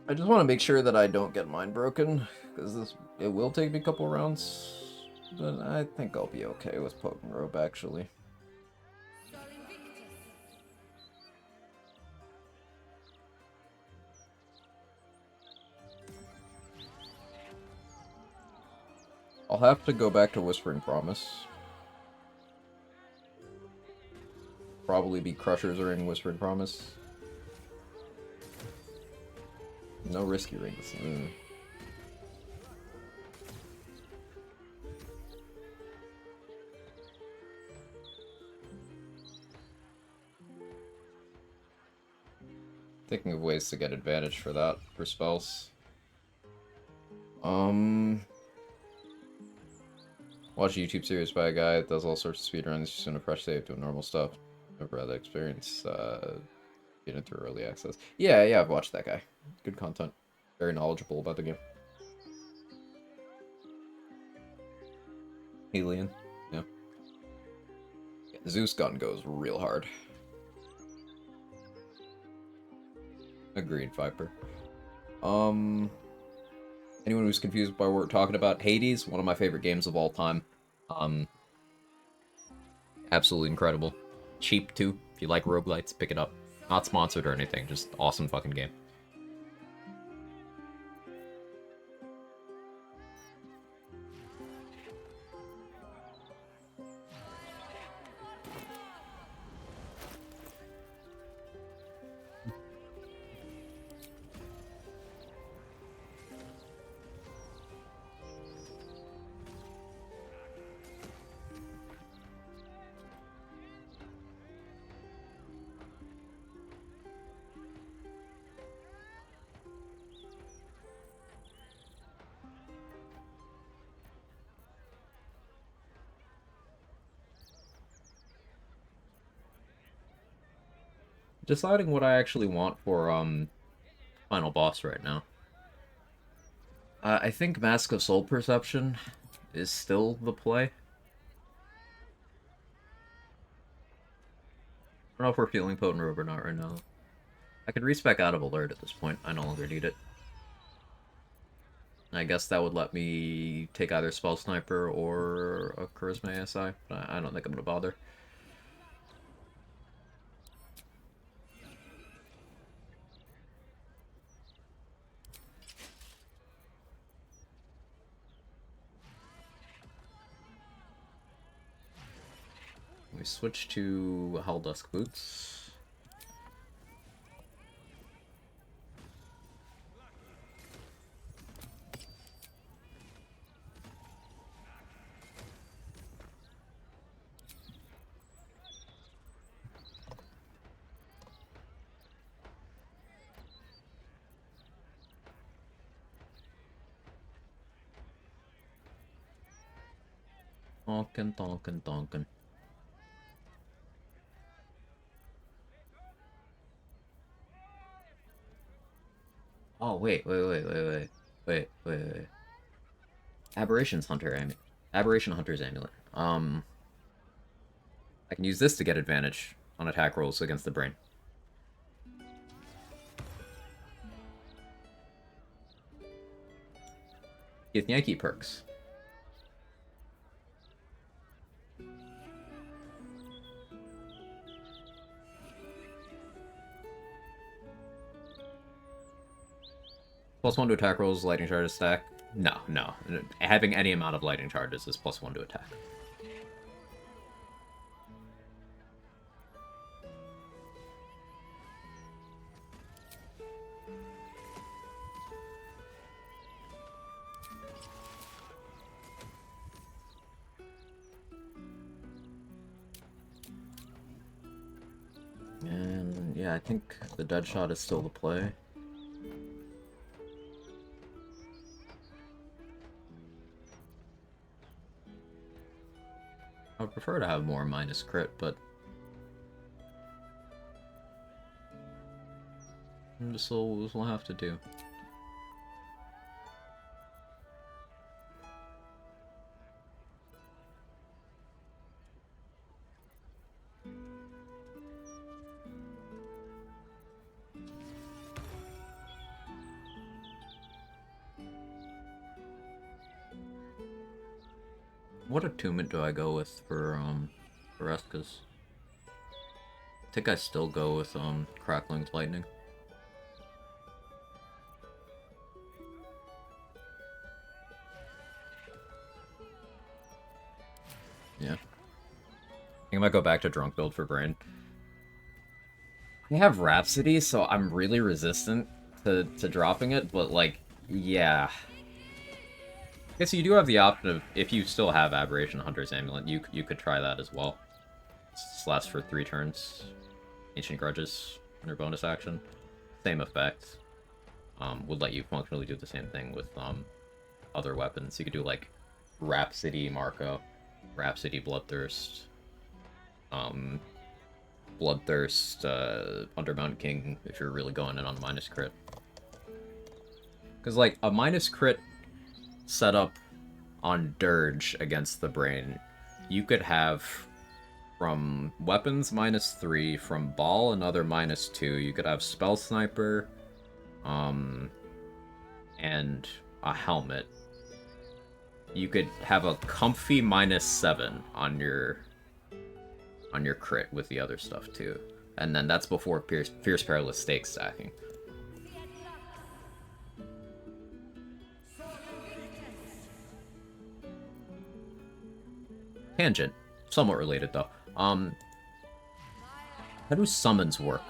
I just want to make sure that I don't get mine broken, because it will take me a couple rounds, but I think I'll be okay with Potent Robe, actually. I'll have to go back to Whispering Promise. Probably be Crushers or in Whispering Promise. No risky rings. Thinking of ways to get advantage for that, for spells. Watch a YouTube series by a guy that does all sorts of speedruns, just in a fresh save doing normal stuff. Never had that experience, getting through early access. Yeah, I've watched that guy. Good content. Very knowledgeable about the game. Alien, yeah. Zeus gun goes real hard. Agreed, Viper. Anyone who's confused by what we're talking about, Hades, one of my favorite games of all time. Absolutely incredible. Cheap, too. If you like roguelites, pick it up. Not sponsored or anything, just awesome fucking game. Deciding what I actually want for, final boss right now. I think Mask of Soul Perception is still the play. I don't know if we're feeling Potent Robe or not right now. I could respec out of Alert at this point. I no longer need it. I guess that would let me take either Spell Sniper or a Charisma ASI, but I don't think I'm gonna bother. We switch to Helldusk Boots. Donkin. Oh, wait. Aberration Hunter's Amulet. I can use this to get advantage on attack rolls against the brain. Get Yankee perks. +1 to attack rolls, lightning charges stack. No. Having any amount of lightning charges is +1 to attack. And yeah, I think the dead shot is still the play. I would prefer to have more minus crit, but this will have to do. What attunement do I go with for Eskas? I think I still go with Crackling Lightning. Yeah. I think I might go back to Drunk Build for Brain. I have Rhapsody, so I'm really resistant to dropping it, but like, yeah. I guess you do have the option of, if you still have Aberration Hunter's Amulet, you could try that as well. This lasts for 3 turns. Ancient Grudges under bonus action. Same effect. Would let you functionally do the same thing with other weapons. You could do like Rhapsody Marco, Rhapsody Bloodthirst, Bloodthirst under Mountain King if you're really going in on minus crit. Because like a minus crit setup on Dirge against the Brain, you could have from weapons -3, from Ball another -2, you could have Spell Sniper, and a helmet. You could have a comfy -7 on your crit with the other stuff too. And then that's before Fierce Perilous Stake stacking. Tangent. Somewhat related, though. How do summons work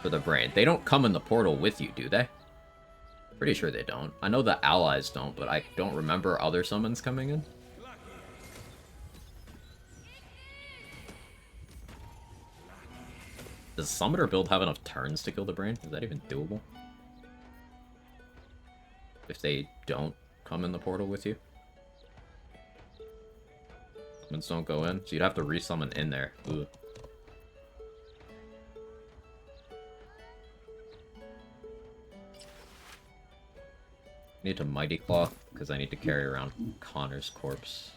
for the Brain? They don't come in the portal with you, do they? Pretty sure they don't. I know the allies don't, but I don't remember other summons coming in. Does Summoner build have enough turns to kill the Brain? Is that even doable? If they don't come in the portal with you? Summons don't go in, so you'd have to resummon in there. Ugh. I need to Mighty Claw, because I need to carry around Connor's corpse.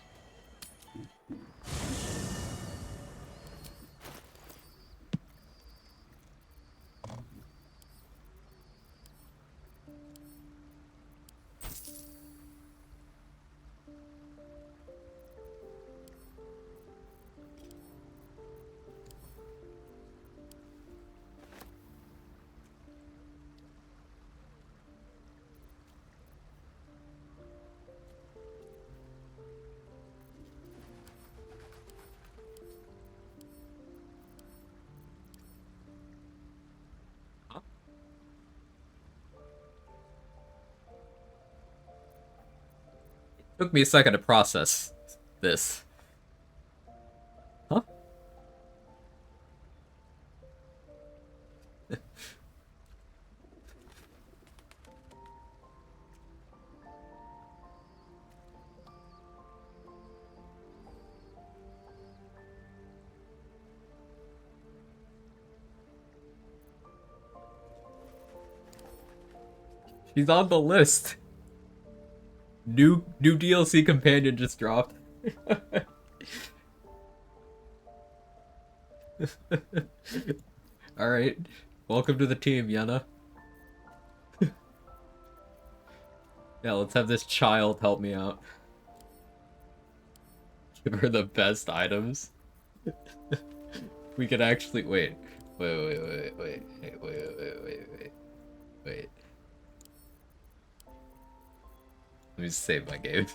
Took me a second to process this. Huh? She's on the list. New DLC companion just dropped. Alright. Welcome to the team, Yenna. Yeah, let's have this child help me out. Give her the best items. We could actually wait. Wait. Let me save my game.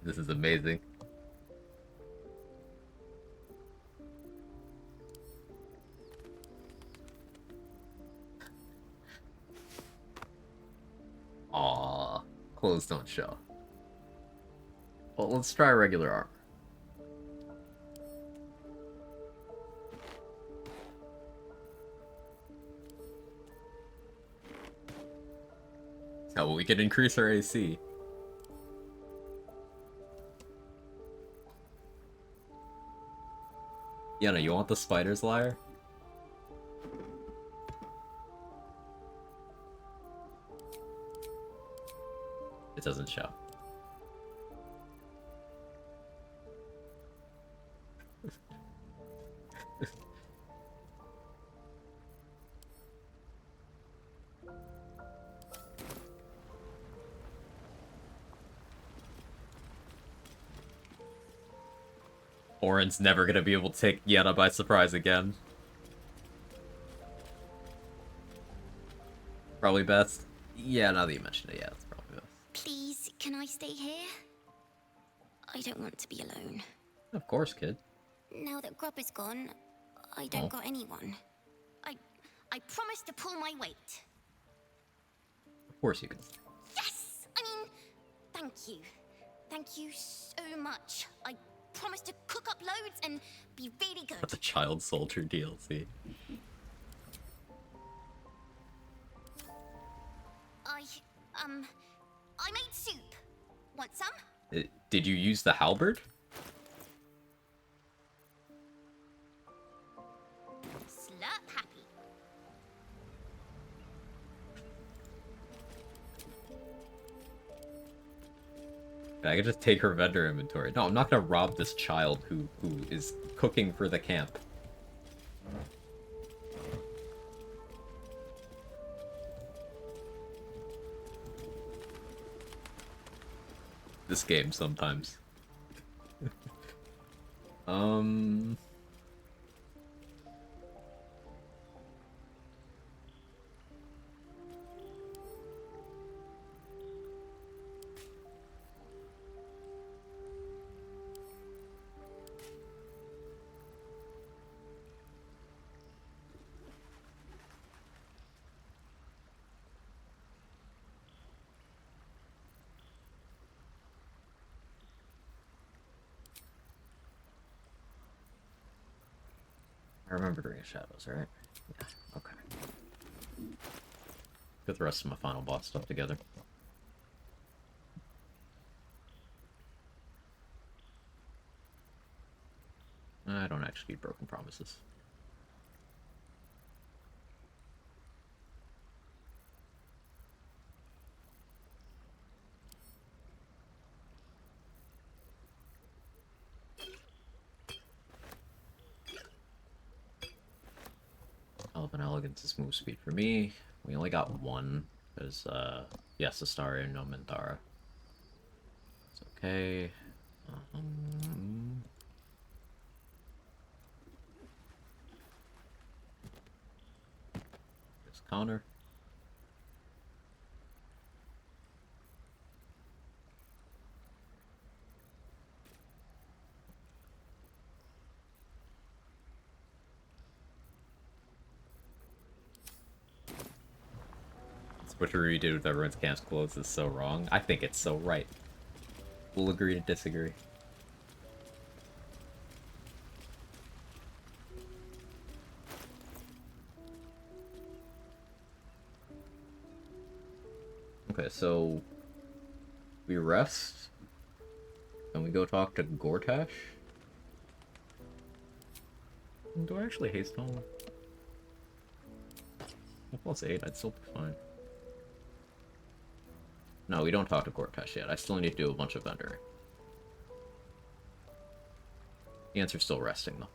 This is amazing. Aww, clothes don't show. Well, let's try regular armor. Oh, well, we can increase our AC. Yenna, you want the spider's lyre? It doesn't show. Orin's never gonna be able to take Yenna by surprise again. Probably best. Yeah, now that you mentioned it, yeah, that's probably best. Please, can I stay here? I don't want to be alone. Of course, kid. Now that Grub is gone, I don't got anyone. I promised to pull my weight. Of course you can. Yes! I mean, thank you. Thank you so much. I promised to cook up loads and be really good. That's a child soldier DLC. I made soup. Want some? Did you use the halberd? Slurp happy. I could just take her vendor inventory. No, I'm not gonna rob this child who is cooking for the camp. This game sometimes. I remember Ring of Shadows, right? Yeah, okay. Get the rest of my final boss stuff together. I don't execute broken promises. Elven Elegance is move speed for me. We only got one, because, yes, Astari and no Mintara. It's okay. There's Connor. What Rui did with everyone's camp's clothes is so wrong. I think it's so right. We'll agree to disagree. Okay, so we rest, and we go talk to Gortash. Do I actually haste home? +8, I'd still be fine. No, we don't talk to Gortash yet. I still need to do a bunch of vendoring. The answer's still resting, though.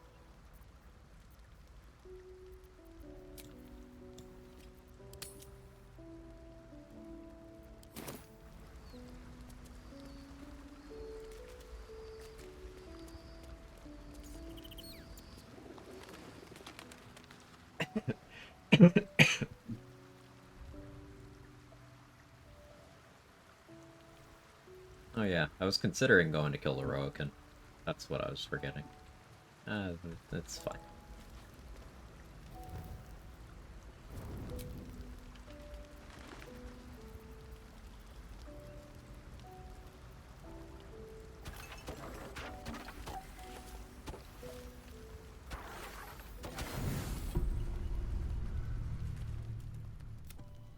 Oh yeah, I was considering going to kill Heroic, and that's what I was forgetting. That's fine.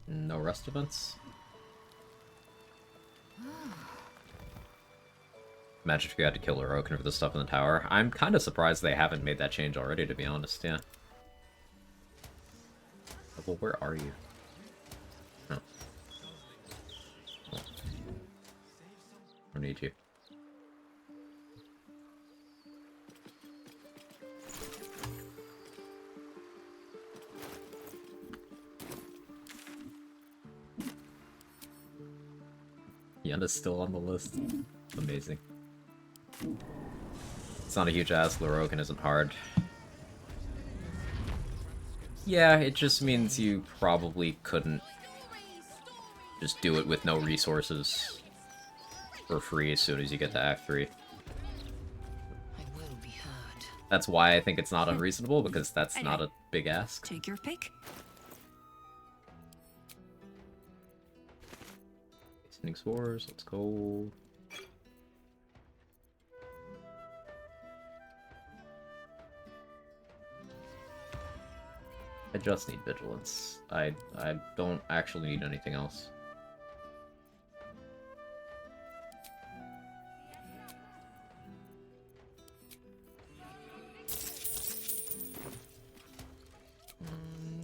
No rest events? Imagine if you had to kill Heroic for the stuff in the tower. I'm kind of surprised they haven't made that change already, to be honest, yeah. Well, where are you? Oh. Oh. I don't need you. Yenna's still on the list. Amazing. It's not a huge ask, Lorokan isn't hard. Yeah, it just means you probably couldn't just do it with no resources for free as soon as you get to Act 3. That's why I think it's not unreasonable, because that's not a big ask. Take your pick. Listening Spores, let's go. I just need Vigilance. I don't actually need anything else.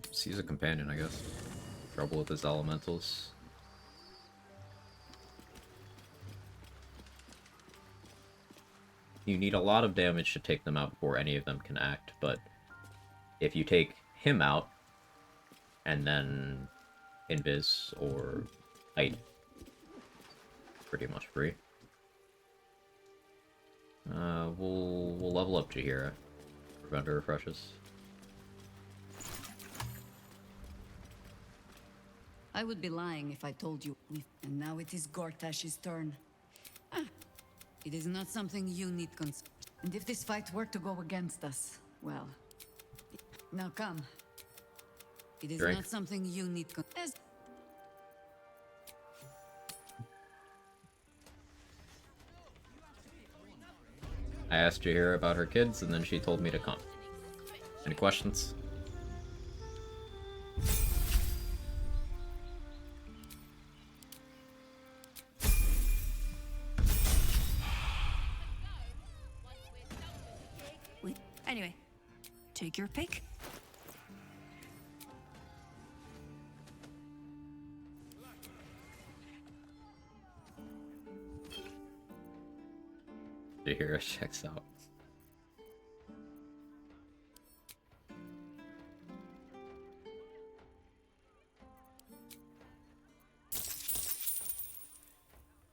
Let's use a companion, I guess. Trouble with his elementals. You need a lot of damage to take them out before any of them can act, but if you take him out and then Invis or Height, pretty much free. We'll level up Jaheira for vendor refreshes. I would be lying if I told you. And now it is Gortash's turn. It is not something you need And if this fight were to go against us, well... Now come. It is Drink. not something you need I asked Jaheira about her kids, and then she told me to come. Any questions? Anyway, take your pick. Jaheira checks out.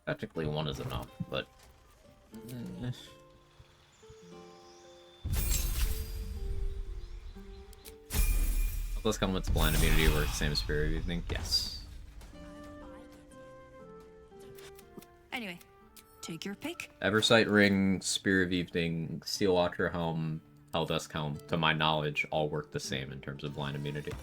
Technically one is enough, but... Let's come with blind immunity works the same as Spirit of Evening? Yes. Anyway, take your pick. Eversight Ring, Spear of Evening, Steel Watcher Helm, Helldusk Helm, to my knowledge, all work the same in terms of blind immunity.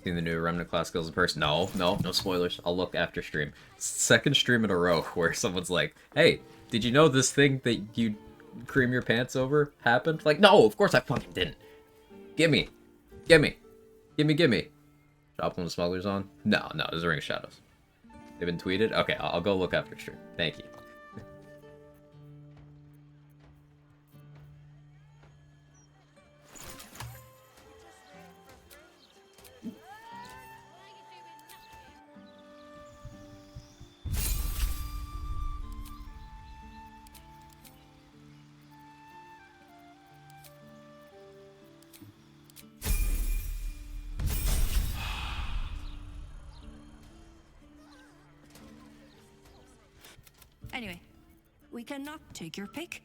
Seen the new Remnant class skills in person? No, no spoilers. I'll look after stream. Second stream in a row where someone's like, hey, did you know this thing that you cream your pants over happened? Like, no, of course I fucking didn't. Gimme. Gimme. Gimme, gimme. Drop when the smuggler's on? No, there's a Ring of Shadows. They've been tweeted? Okay, I'll go look after stream. Thank you. Anyway, we cannot take your pick.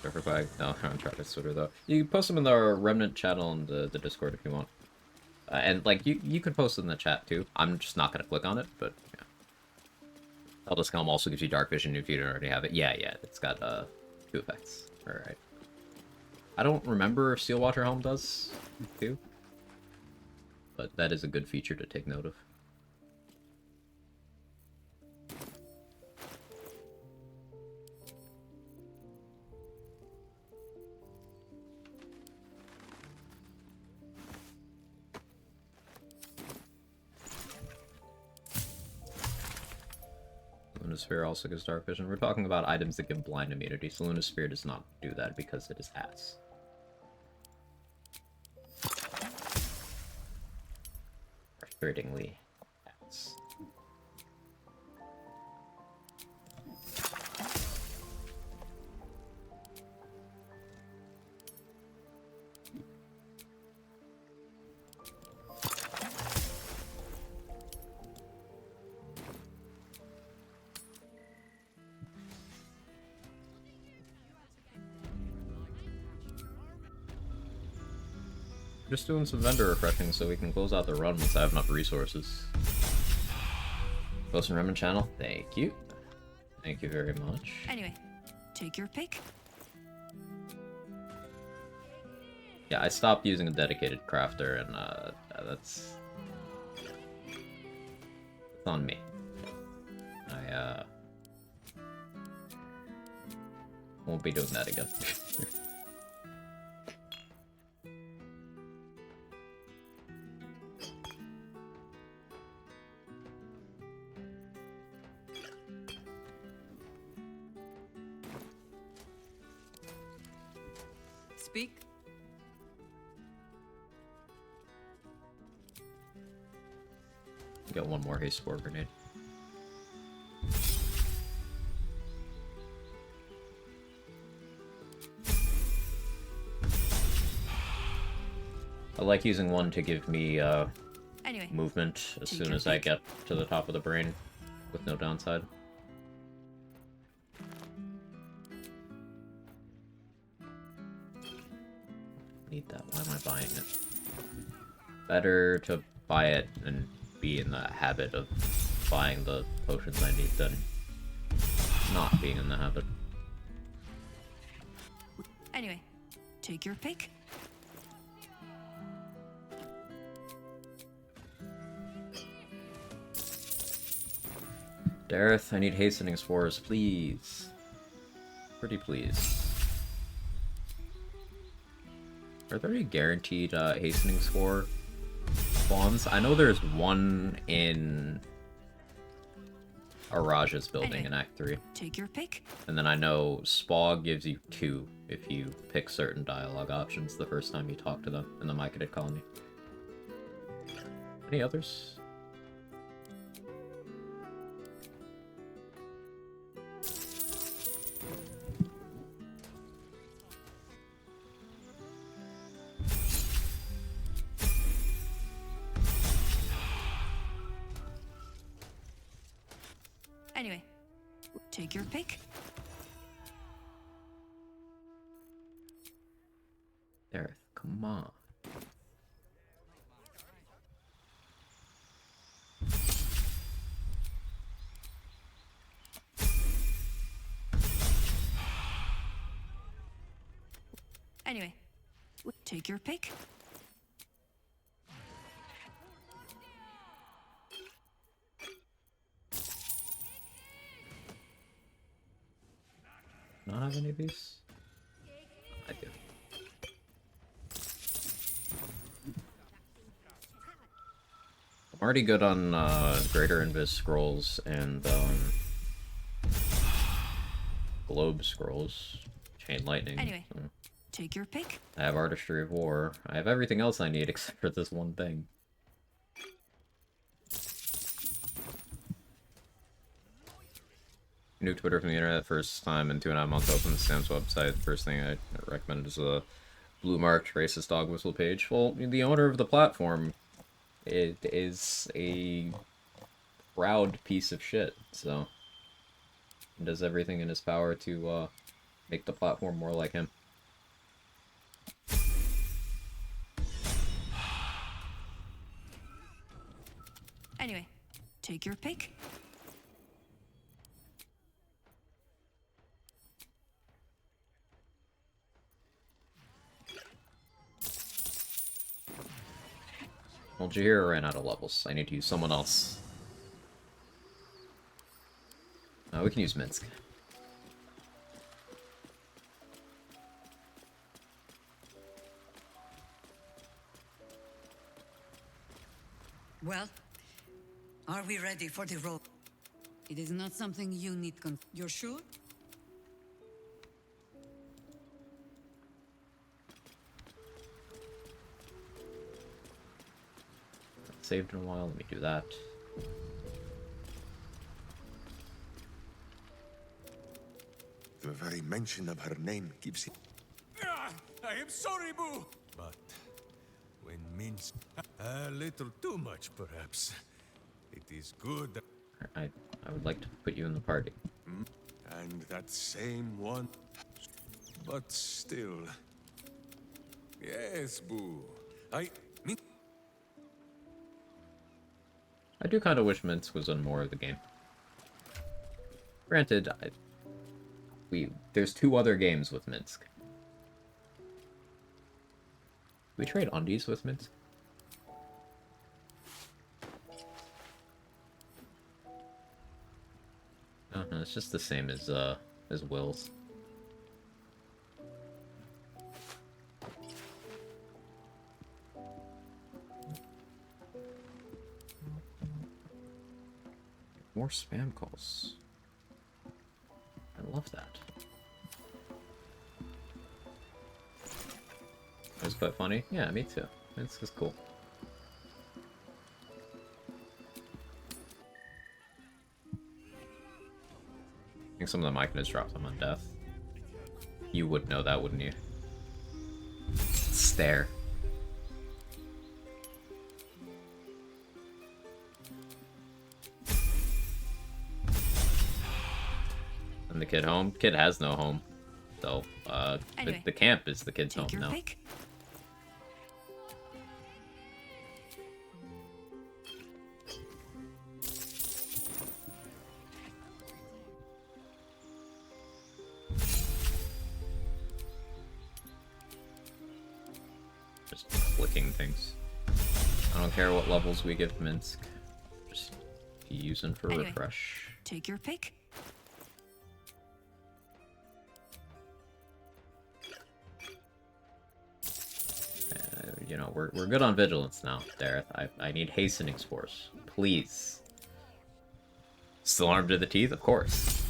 Pepper flag. No, I'm trying to Twitter though. You can post them in the Remnant channel and the Discord if you want. And like you could post it in the chat too. I'm just not gonna click on it, but yeah. Eldest Helm also gives you dark vision if you don't already have it. Yeah, it's got 2 effects. Alright. I don't remember if Steelwater Helm does too. But that is a good feature to take note of. Sphere also gives dark vision. We're talking about items that give blind immunity. So Luna's Sphere does not do that because it is ass. Frustratingly ass. Just doing some vendor refreshing so we can close out the run once I have enough resources. Post and Remnant channel. Thank you. Thank you very much. Anyway, take your pick. Yeah, I stopped using a dedicated crafter, and that's on me. I won't be doing that again. Speak. Got one more haste spore grenade. I like using one to give me anyway, movement as soon as I get to the top of the brain with no downside. Need that. Why am I buying it? Better to buy it and be in the habit of buying the potions I need than not being in the habit. Anyway, take your pick. Dareth, I need hastening spores, please. Pretty please. Are there any guaranteed hastening spore spawns? I know there's one in Araja's building in Act 3. Take your pick. And then I know Spaw gives you 2 if you pick certain dialogue options the first time you talk to them in the Myconid colony. Any others? Anyway, take your pick. Come on. Anyway, take your pick. Not have any of these? I do. I'm already good on Greater Invis Scrolls and Globe Scrolls. Chain Lightning. Anyway, take your pick. I have Artistry of War. I have everything else I need except for this one thing. New Twitter from the internet, first time in 2.5 months. Open the Sam's website. First thing I recommend is a blue marked racist dog whistle page. Well, the owner of the platform, it is a proud piece of shit, so he does everything in his power to make the platform more like him. Anyway, take your pick. Well, Jahira ran out of levels. I need to use someone else. We can use Minsk. Well, are we ready for the roll? It is not something you need You're sure? Saved in a while. Let me do that. The very mention of her name gives it. I am sorry, Boo. But when Minsk... A little too much, perhaps. It is good that... I would like to put you in the party. And that same one... But still... Yes, Boo. I do kind of wish Minsk was in more of the game. Granted, there's 2 other games with Minsk. We trade undies with Minsk? Oh, no, it's just the same as Will's. More spam calls. I love that. It's quite funny. Yeah, me too. It's just cool. I think some of the Myconids dropped them on death. You would know that, wouldn't you? Stare. And the kid home? Kid has no home. So, Anyway, the camp is the kid's home now. Pick. Just clicking things. I don't care what levels we give Minsk. Just using for Anyway, refresh. Take your pick. You know, we're good on vigilance now, Dareth. I need hastening spores. Please. Still armed to the teeth? Of course.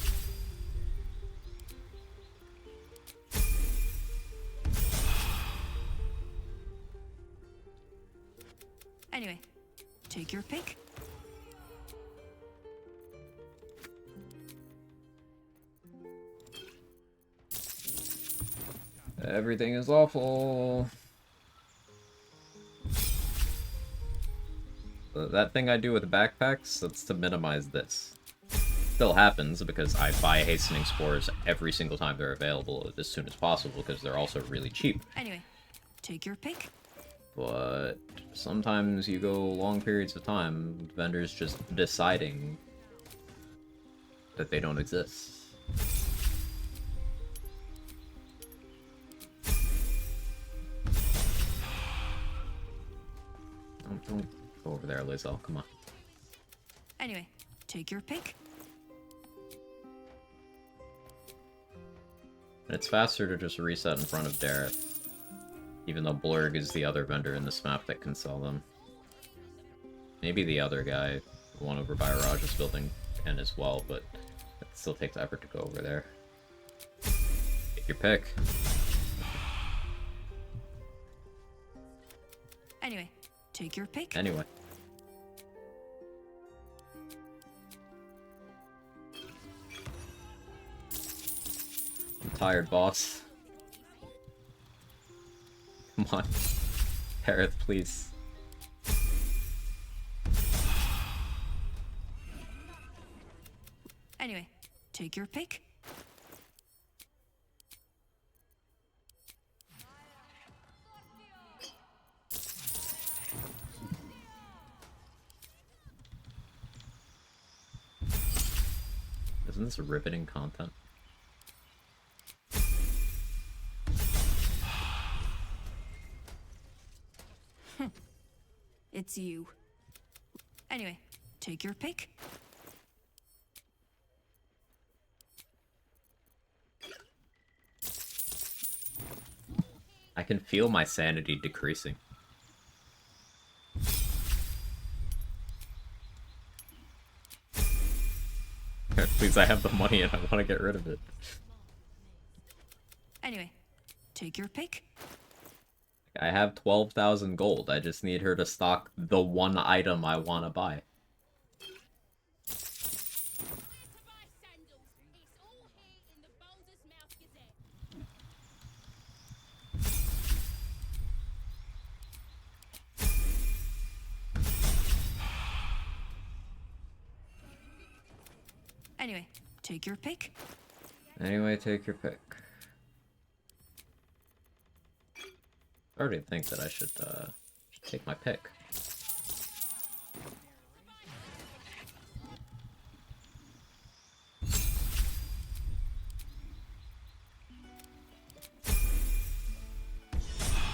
Anyway, take your pick. Everything is awful. That thing I do with backpacks, that's to minimize this. Still happens because I buy hastening spores every single time they're available as soon as possible because they're also really cheap. Anyway, take your pick. But sometimes you go long periods of time, vendors just deciding that they don't exist. Don't go over there, Lizelle. Come on. Anyway, take your pick. And it's faster to just reset in front of Dareth, even though Blurg is the other vendor in this map that can sell them. Maybe the other guy, the one over by Raj's building, can as well, but it still takes effort to go over there. Take your pick. Anyway, take your pick. Anyway. I'm tired, boss. Come on. Dareth, please. Anyway, take your pick. Isn't this riveting content? It's you. Anyway, take your pick. I can feel my sanity decreasing. Please, I have the money and I want to get rid of it. Anyway, take your pick. I have 12,000 gold. I just need her to stock the one item I want to buy. Anyway, take your pick. Anyway, take your pick. I already think that I should take my pick.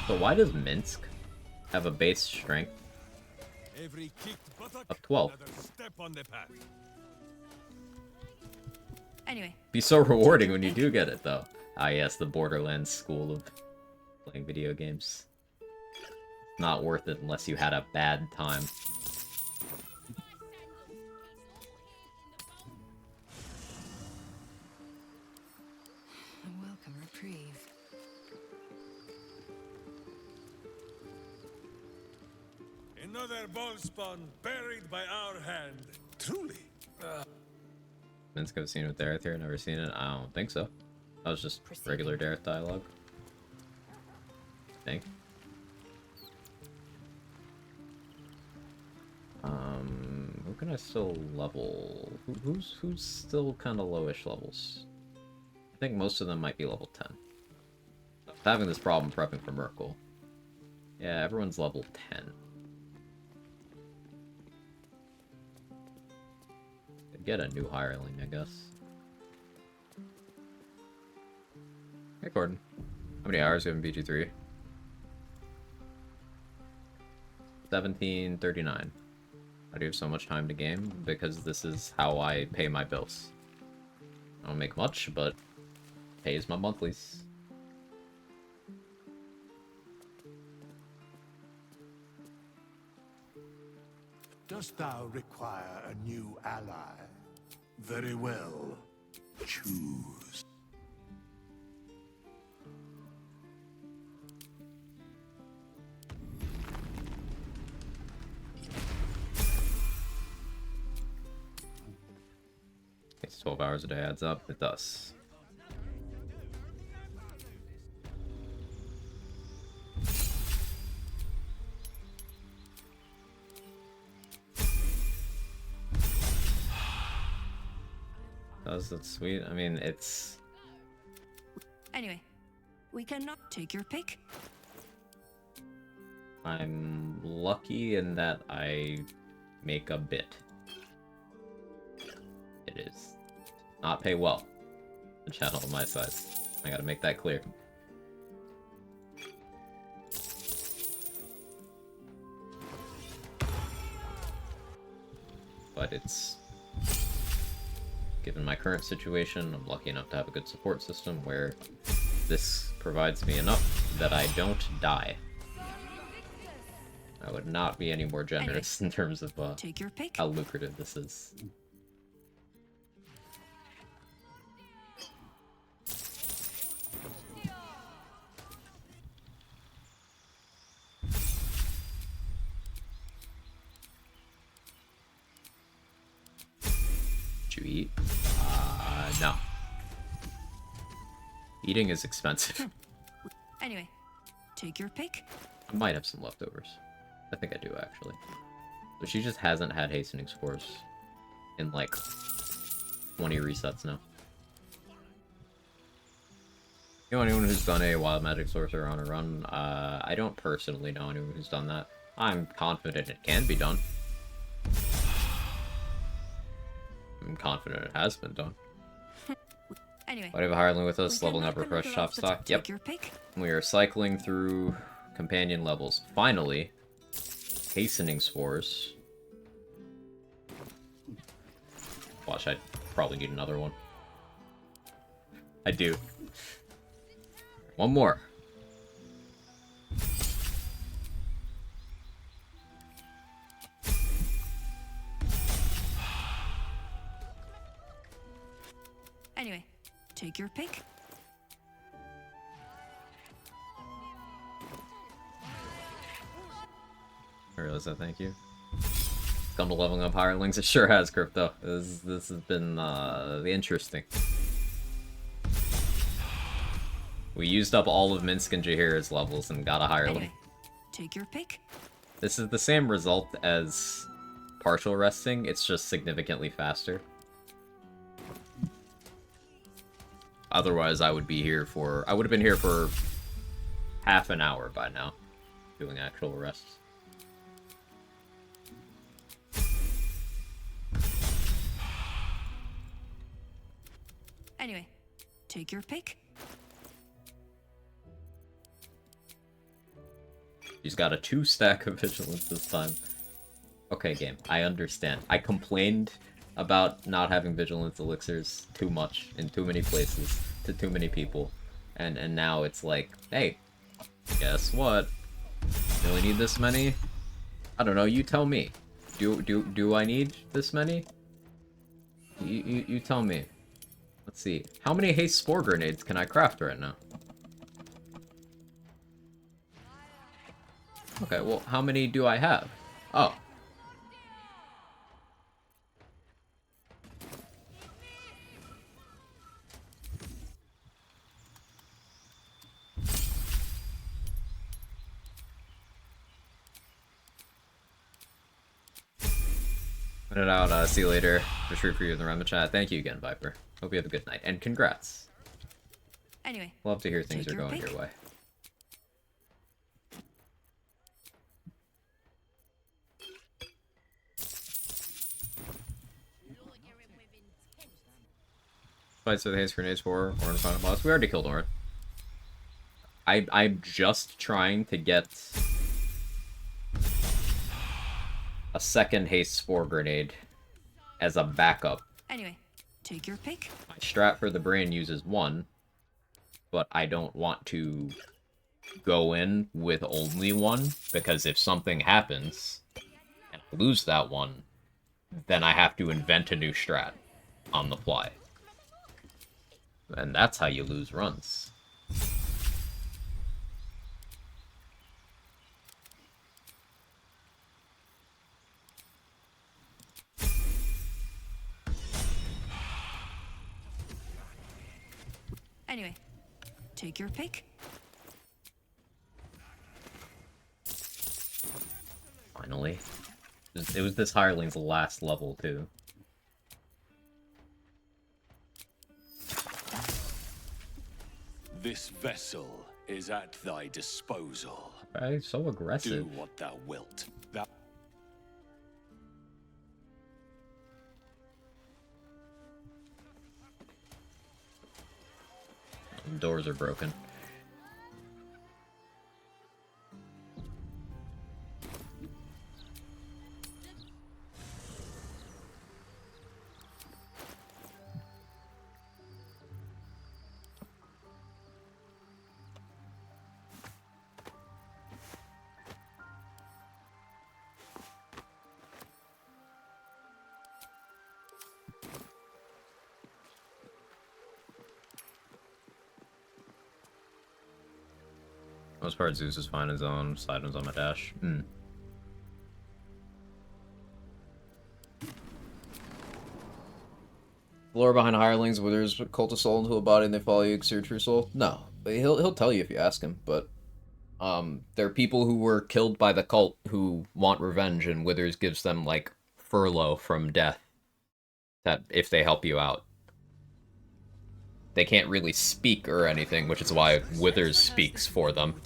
So why does Minsk have a base strength of 12? Anyway. Be so rewarding when you do get it, though. Ah, yes, the Borderlands school of playing video games. Not worth it unless you had a bad time. A welcome reprieve. Another ball spawn buried by our hand. Truly. Minsk, I've seen with Dareth here, never seen it. I don't think so. That was just regular Dareth dialogue. I think. Who can I still level? Who's still kind of lowish levels? I think most of them might be level 10. I'm having this problem prepping for Merkel. Yeah, everyone's level 10. Could get a new hireling, I guess. Hey, Gordon. How many hours do you have in BG3? 1739. I do have so much time to game because this is how I pay my bills. I don't make much, but pays my monthlies. Dost thou require a new ally? Very well. Choose. It's 12 hours a day adds up. It does. That's sweet. I mean, it's... Anyway, we cannot take your pick. I'm lucky in that I make a bit. It is not pay well. The channel on my size. I gotta make that clear. But it's... Given my current situation, I'm lucky enough to have a good support system where this provides me enough that I don't die. I would not be any more generous in terms of Take your pick. how lucrative this is. Did you eat? No. Eating is expensive. Anyway, take your pick. I might have some leftovers. I think I do, actually. But she just hasn't had hastening scores in, like, 20 resets now. You know anyone who's done a Wild Magic Sorcerer on a run? I don't personally know anyone who's done that. I'm confident it can be done. I'm confident it has been done. Anyway. Why do you have a hireling with us, leveling up refresh shop stock? Yep. Your pick. We are cycling through companion levels. Finally, hastening spores. Watch, I probably need another one. I do. One more. Anyway, take your pick. I realize that, thank you. Come to leveling up hirelings, it sure has, Crypto. This has been interesting. We used up all of Minsk and Jaheira's levels and got a hireling. Anyway, take your pick. This is the same result as partial resting, it's just significantly faster. Otherwise, I would have been here for half an hour by now, doing actual rests. Anyway, take your pick. She's got a 2-stack of vigilance this time. Okay, game, I understand. I complained about not having vigilance elixirs too much in too many places to too many people, and now it's like, hey, guess what? Really need this many? I don't know. You tell me. Do I need this many? You tell me. Let's see. How many haste spore grenades can I craft right now? Okay, well, how many do I have? Oh. Put it out. See you later. Just root for you in the Rema chat. Thank you again, Viper. Hope you have a good night. And congrats. Anyway. Love to hear things are going your way. Fights with haste grenades for Orin final boss. We already killed Orin. I'm just trying to get a second haste spore grenade as a backup. Anyway, take your pick. My strat for the brain uses one, but I don't want to go in with only one, because if something happens and I lose that one, then I have to invent a new strat on the fly. And that's how you lose runs. Anyway, take your pick. Finally. It was this hireling's last level, too. This vessel is at thy disposal. Right, so aggressive. Do what thou wilt. Thou Doors are broken. Most part, Zeus is fine his own. Sidon's on my dash. The lore behind hirelings, withers cult a soul into a body and they follow you because you're a true soul? No. He'll tell you if you ask him, but there are people who were killed by the cult who want revenge, and Withers gives them, like, furlough from death that if they help you out. They can't really speak or anything, which is why Withers speaks for them.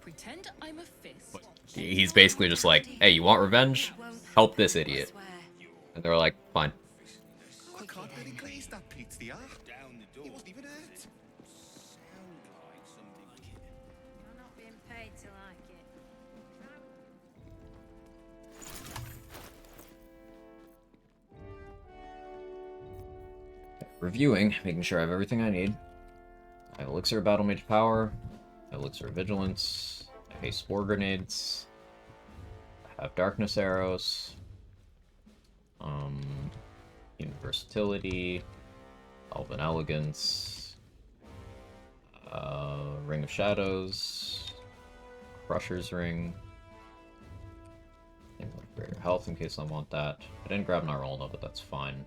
Pretend I'm a fist. He's basically just like, hey, you want revenge? Help this idiot. And they're like, fine. I can't really glaze that pizza. Down the door. He wasn't even hurt. You're not being paid to like it. Reviewing, making sure I have everything I need. I have Elixir of Battle Mage Power. I have Elixir of Vigilance. I have Spore Grenades. I have Darkness Arrows. Human Versatility. Elven Elegance. Ring of Shadows. Crusher's Ring. Things like Greater Health in case I want that. I didn't grab Narolna, but that's fine.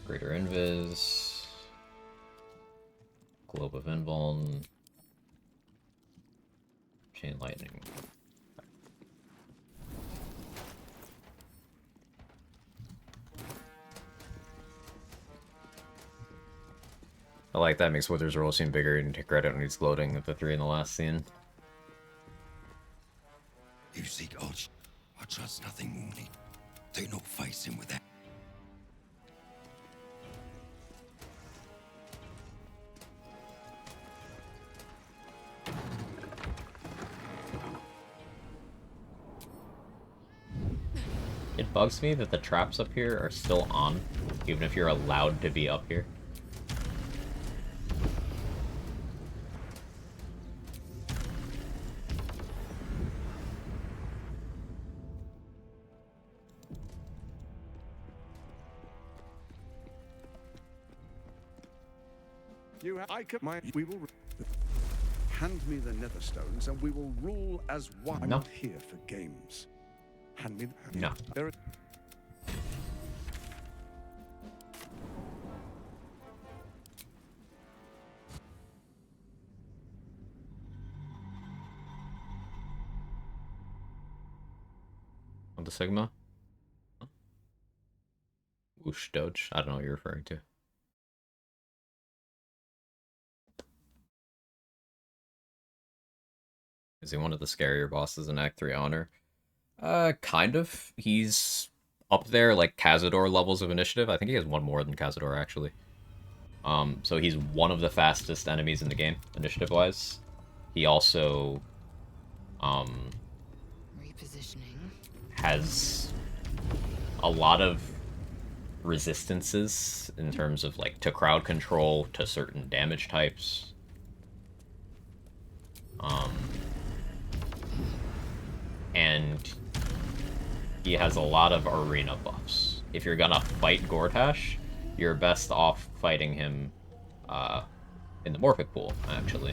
Greater Invis, Globe of Invuln, Chain Lightning. I like that, makes Wither's roll seem bigger and take credit when he's gloating at the 3 in the last scene. You seek Arch. I trust nothing, Mooney. They no face him with that. It bugs me that the traps up here are still on, even if you're allowed to be up here. We will hand me the Netherstones, and we will rule as one. I'm No. not here for games. Hand me. No. There. On the Sigma? Whoosh Doge? I don't know what you're referring to. Is he one of the scarier bosses in Act 3 Honor? Kind of. He's up there, like, Cazador levels of initiative. I think he has one more than Cazador, actually. So he's one of the fastest enemies in the game, initiative-wise. He also, Repositioning. has a lot of resistances in terms of, like, to crowd control, to certain damage types. And he has a lot of arena buffs. If you're gonna fight Gortash, you're best off fighting him in the Morphic pool, actually.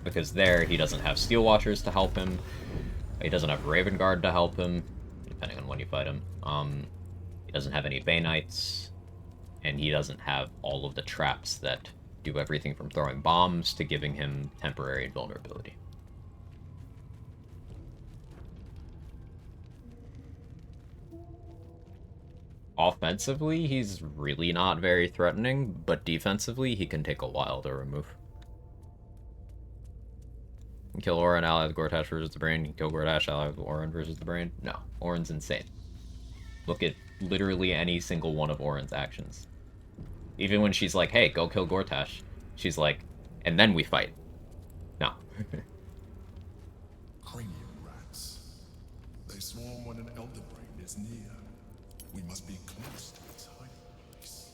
Because there, he doesn't have Steel Watchers to help him, he doesn't have Raven Guard to help him, depending on when you fight him. He doesn't have any Bay Knights, and he doesn't have all of the traps that do everything from throwing bombs to giving him temporary invulnerability. Offensively, he's really not very threatening, but defensively, he can take a while to remove. Kill Orin, ally with Gortash versus the Brain. Kill Gortash, ally with Orin versus the Brain. No, Orin's insane. Look at literally any single one of Orin's actions. Even when she's like, hey, go kill Gortash, she's like, and then we fight. No. Cranium rats. They swarm when an elder brain is near. We must be close to its hiding place.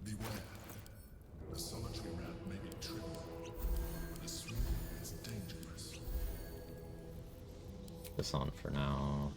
Beware. A solitary rat may be trivial, but a swarm is dangerous. This on for now.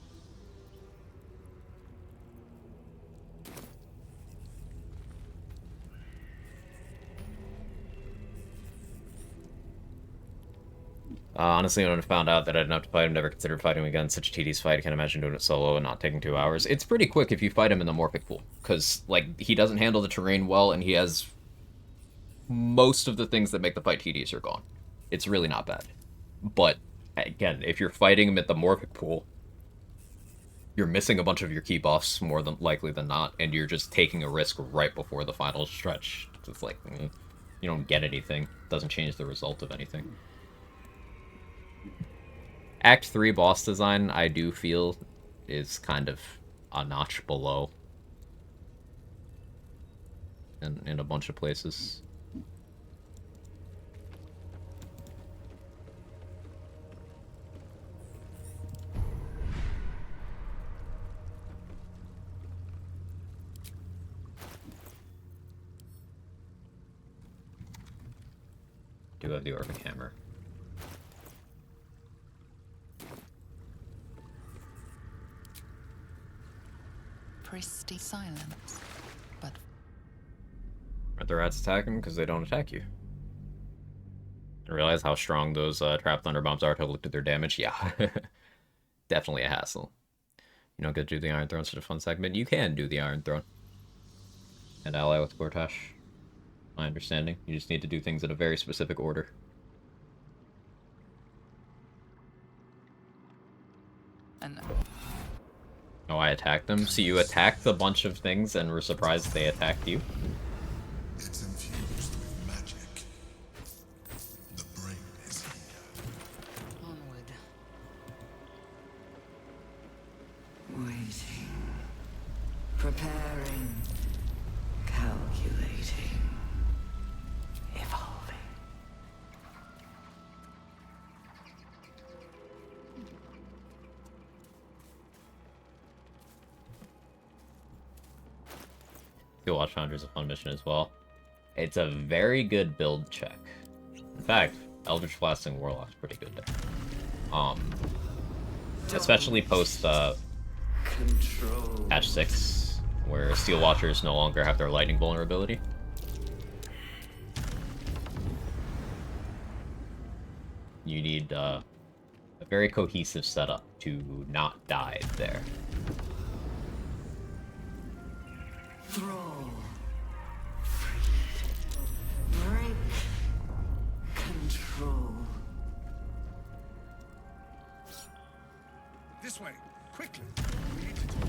Honestly, when I found out that I didn't have to fight him, never considered fighting him again. Such a tedious fight. I can't imagine doing it solo and not taking 2 hours. It's pretty quick if you fight him in the Morphic pool, because like he doesn't handle the terrain well, and he has most of the things that make the fight tedious are gone. It's really not bad. But again, if you're fighting him at the Morphic pool, you're missing a bunch of your key buffs more than likely than not, and you're just taking a risk right before the final stretch. It's like you don't get anything. Doesn't change the result of anything. Act 3 boss design, I do feel, is kind of a notch below in a bunch of places. Do have the Orphic Hammer. Pristine silence, but... Are the rats attacking because they don't attack you? I realize how strong those trap thunder bombs are to look at their damage. Yeah. Definitely a hassle. You don't get to do the Iron Throne, such a fun segment. You can do the Iron Throne. And ally with Gortash. My understanding. You just need to do things in a very specific order. And oh, I attacked them? So you attacked a bunch of things and were surprised they attacked you? It's infused with magic. The brain is here. onward. Waiting. Preparing. Calculating. Evolving. Steel Watch Foundry is a fun mission as well. It's a very good build check. In fact, Eldritch Blasting Warlock's pretty good there. Especially post patch 6, where Steel Watchers no longer have their lightning vulnerability. You need a very cohesive setup to not die there. Thrall. Freed. Break. Control. This way, quickly. We need to talk.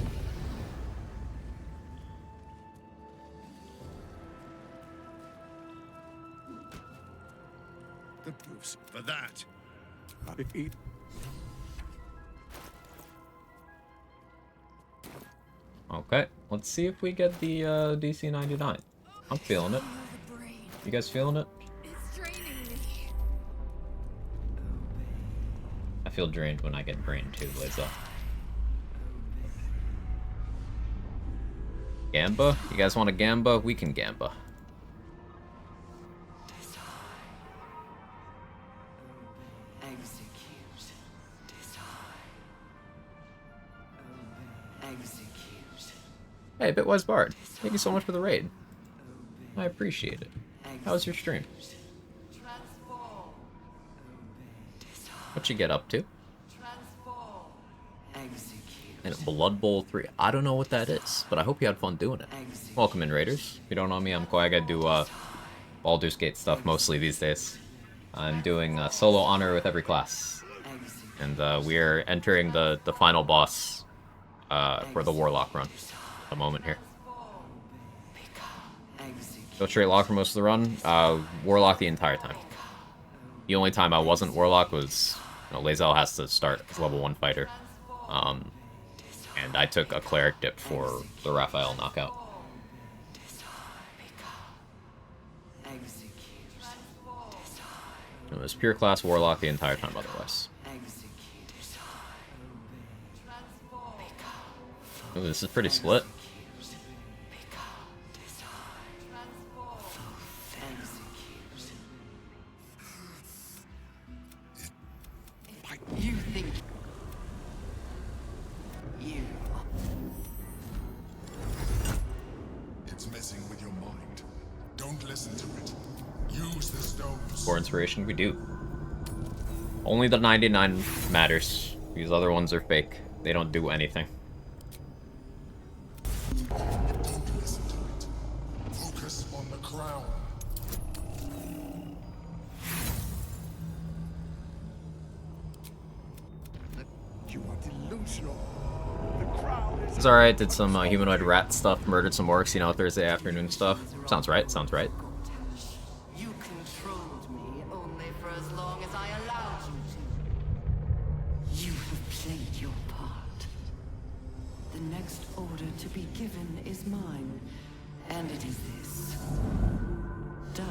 The proofs for that. Okay, let's see if we get the DC 99. I'm feeling it. You guys feeling it? I feel drained when I get drained too, Liza. Gamba? You guys want a Gamba? We can Gamba. Hey, Bitwise Bard, thank you so much for the raid. I appreciate it. How was your stream? What you get up to? And Blood Bowl 3. I don't know what that is, but I hope you had fun doing it. Welcome in, Raiders. If you don't know me, I'm Koi. I gotta do Baldur's Gate stuff mostly these days. I'm doing solo honor with every class. And we are entering the final boss for the Warlock run. A moment here. Go straight lock for most of the run. Warlock the entire time. The only time I wasn't Warlock was, Lae'zel has to start as level 1 fighter. And I took a cleric dip for the Raphael knockout. It was pure class Warlock the entire time otherwise. Ooh, this is pretty split. You think you It's messing with your mind. Don't listen to it. Use the stones. For inspiration, we do. Only the 99 matters. These other ones are fake. They don't do anything. Don't listen to it. Focus on the crown. You are delusional. The crown is... It's alright, did some humanoid rat stuff, murdered some orcs, Thursday afternoon stuff. Sounds right, sounds right. you controlled me only for as long as I allowed you to. You have played your part. The next order to be given is mine, and it is this. Die.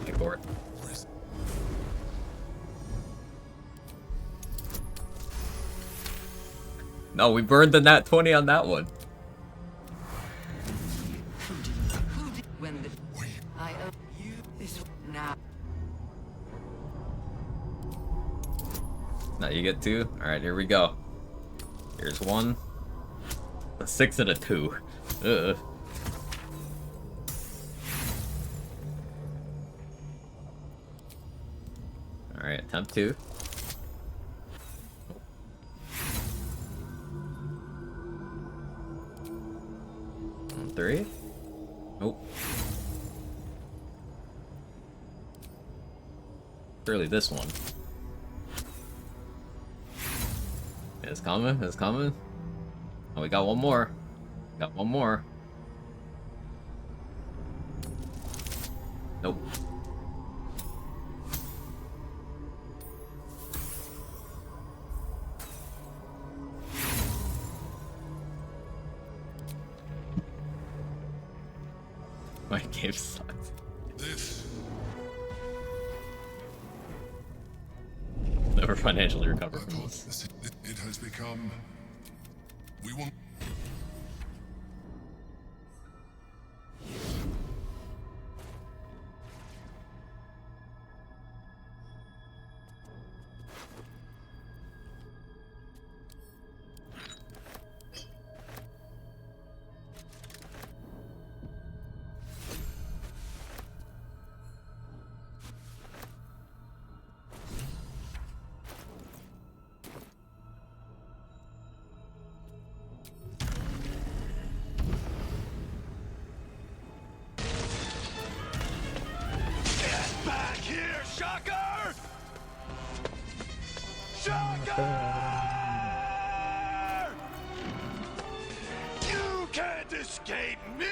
Wait for it. No, we burned the nat 20 on that one. When the I owe you this now. Now you get 2. Alright, here we go. Here's 1. A 6 and a 2. Ugh. Alright, attempt 2. And 3. Nope. Surely this one. It's coming, it's coming. Oh, we got one more. Got one more. Nope. My game sucks. This. Never financially recover from this. It has become. We won't. Back here, Shocker! Shocker! You can't escape me!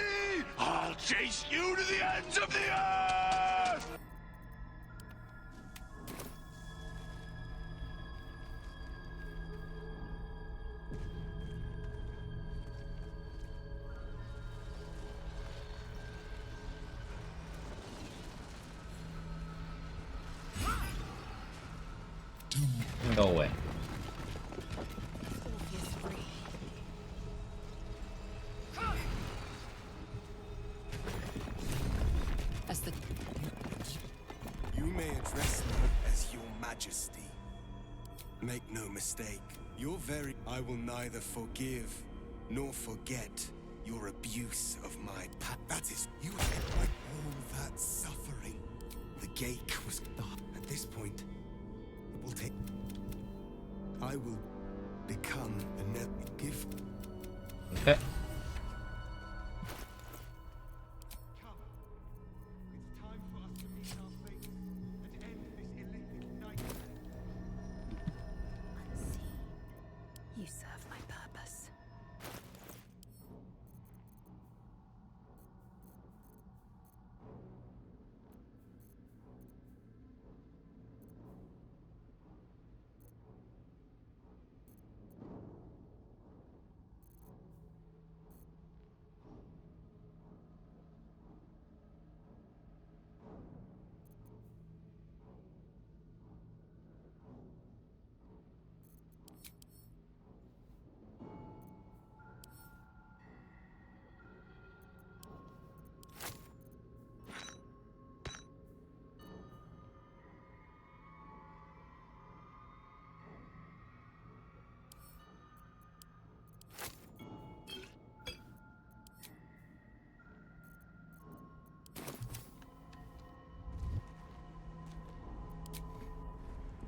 I'll chase you to the ends of the earth! Go away. As the You may address me as your majesty. Make no mistake, you're very... I will neither forgive nor forget your abuse of my That is... You had like all that suffering. The gate was... At this point, it will take... I will become the net gift. Okay.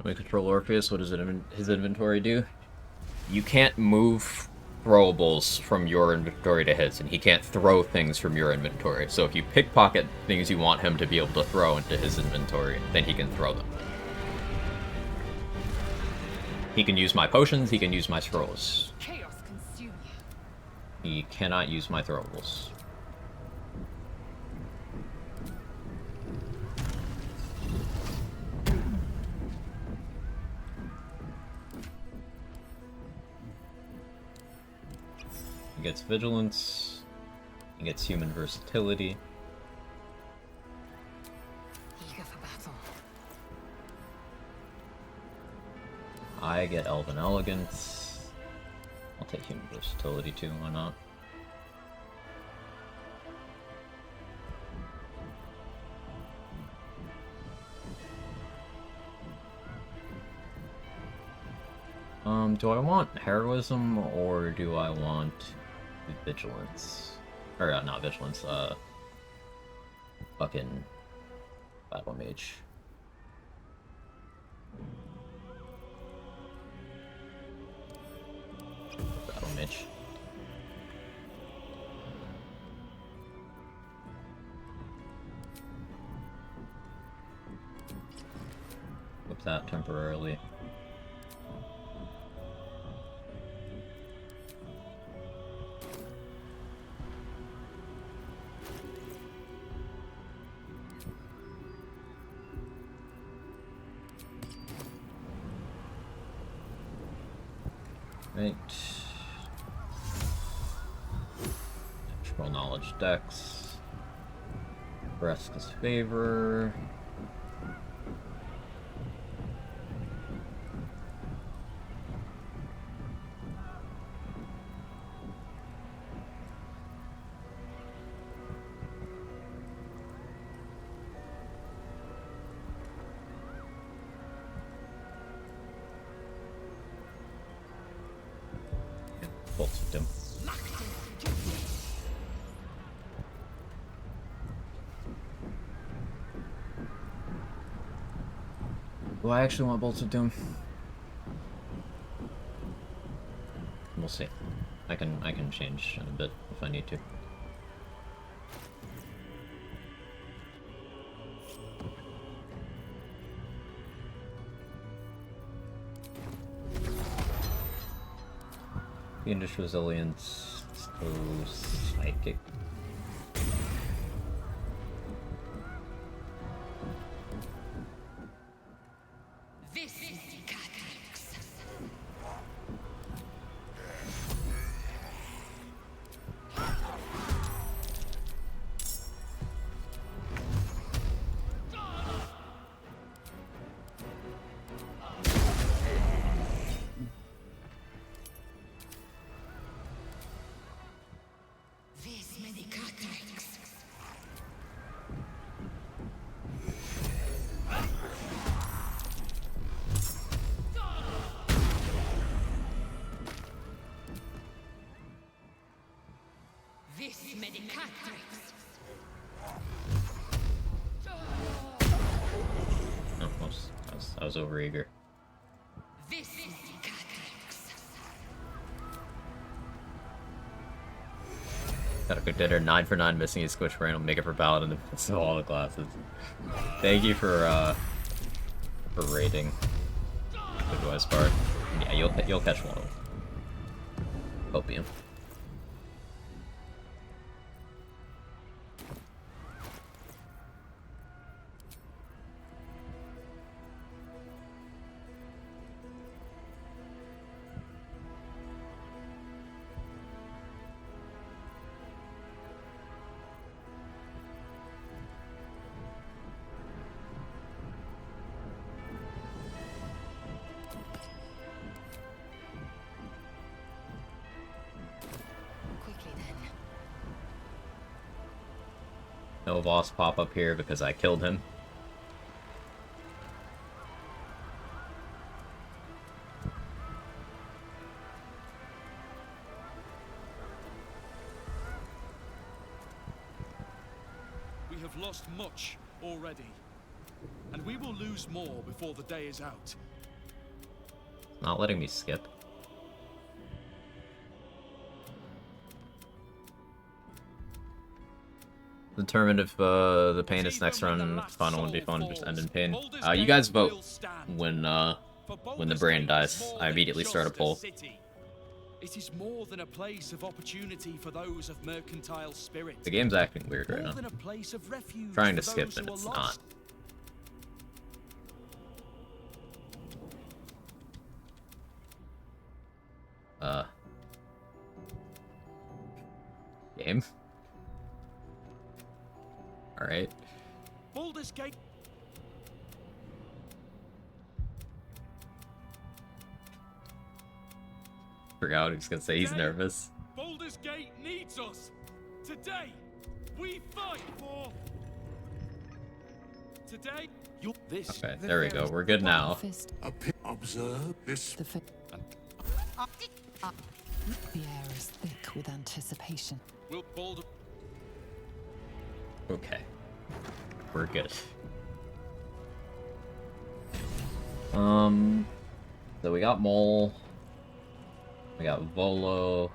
When we control Orpheus, what does his inventory do? You can't move throwables from your inventory to his, and he can't throw things from your inventory. So if you pickpocket things you want him to be able to throw into his inventory, then he can throw them. He can use my potions, he can use my scrolls. Chaos consume you. He cannot use my throwables. He gets vigilance. He gets human versatility. Eager for battle. I get elven elegance. I'll take human versatility too, why not? Do I want heroism or do I want vigilance? Or not vigilance, fucking battle mage. Battle mage. Whip that temporarily. Right. Natural knowledge dex. Breska's favor. Bolts with him. Do I actually want Bolts of Doom? We'll see. I can change in a bit if I need to. Fiendish resilience, so psychic. This is Catholics. This many Catholics. This many Catholics. No, I was overeager. This is Catholics. Got a good dinner, 9 for 9, missing a squish brain. I'll make it for Ballad in the midst of all the classes. Thank you for rating the West part. Yeah, you'll catch one of them. Opium. Quickly then. No boss pop up here because I killed him. We have lost much already, and we will lose more before the day is out. Not letting me skip. Determined if the pain is next run, final would be fun, just end in pain. You guys vote when the brain dies. I immediately start a poll. It is more than a place of opportunity for those of mercantile spirit. The game's acting weird right More now. than a place of refuge Trying to for skip those and who are it's lost. not. Game. Alright. Baldur's Gate. Forgot what he was gonna say. He's nervous. Baldur's Gate needs us. Today, we fight for. Today, you this. Okay, there we go. We're good now. Observe this. The air is thick with anticipation. Will Baldur. Okay. We're good. So we got Mole. We got Volo.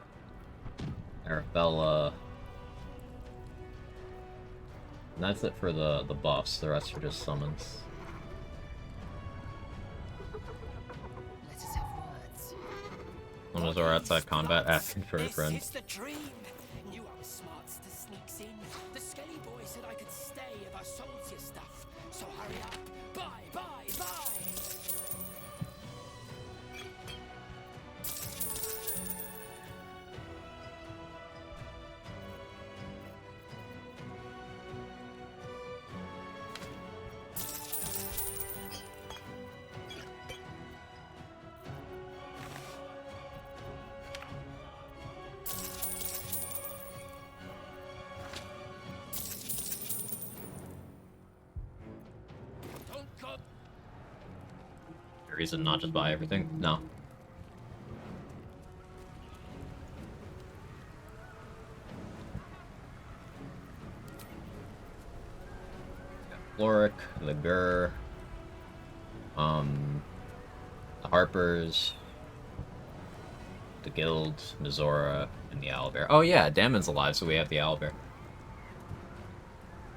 Arabella. And that's it for the buffs. The rest are just summons. Let us have words. One of our outside combat asking for a friend. It's the dream. You are the smarts that sneaks in. The skelly boy said I could stay if I sold your stuff. So hurry up. Bye, bye, bye. Reason not just buy everything? No. Warlock, the Gur, the Harpers, the Guild, Mizora, and the Owlbear. Oh yeah, Damon's alive, so we have the Owlbear.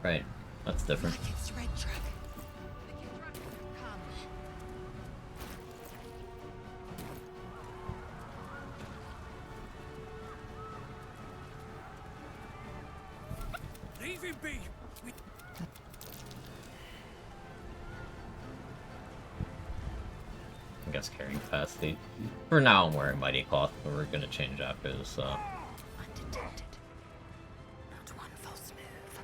Right, that's different. It's Red Dragon. Leave him be. I guess carrying capacity. For now, I'm wearing Mighty Cloth, but we're gonna change after this. Undetected. Not one false move.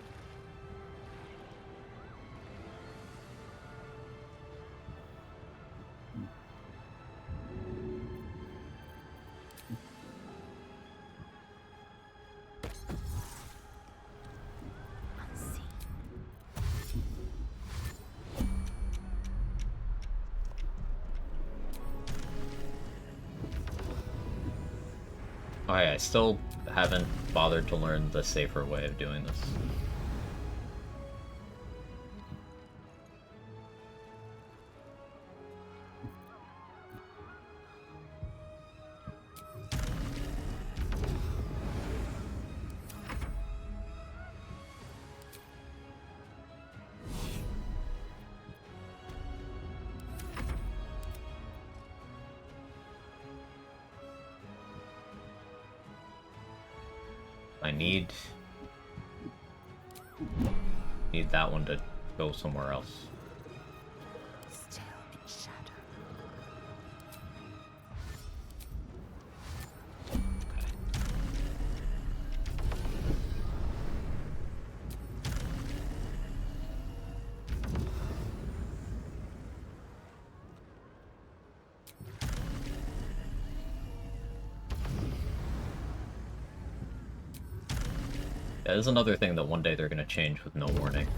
Oh yeah, I still haven't bothered to learn the safer way of doing this. I need that one to go somewhere else. Still in shadow. Yeah, there's another thing that one day they're gonna change with no warning.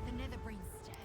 The Netherbrain stem.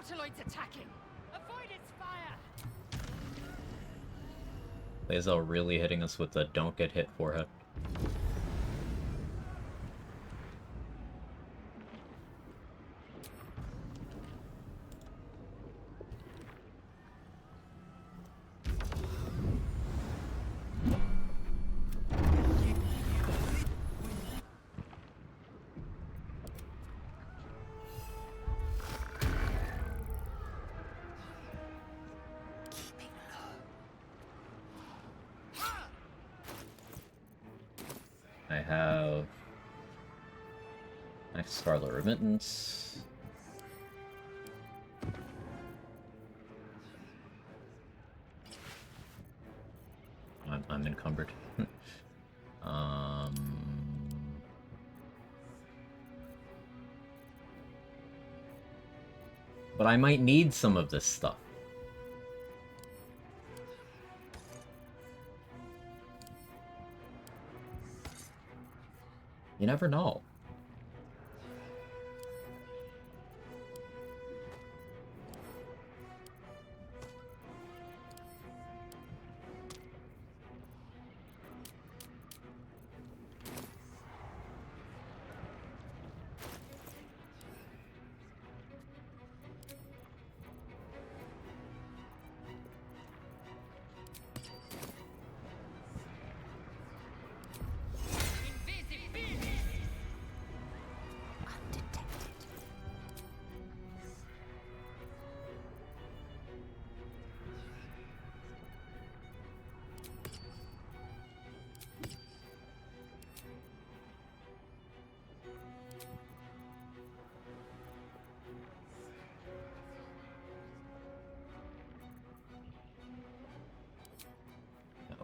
Mortaloid's attacking! Avoid its fire! Lae'zel really hitting us with the don't get hit forehead. I have my Scarlet Remittance. I'm encumbered. But I might need some of this stuff. You never know.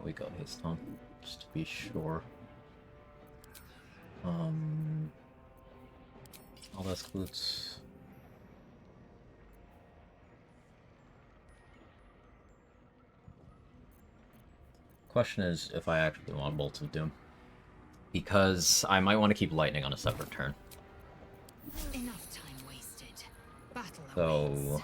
We got haste on, just to be sure. All those boots. Question is if I actually want Bolts of Doom, because I might want to keep lightning on a separate turn. Enough time wasted. Battle So.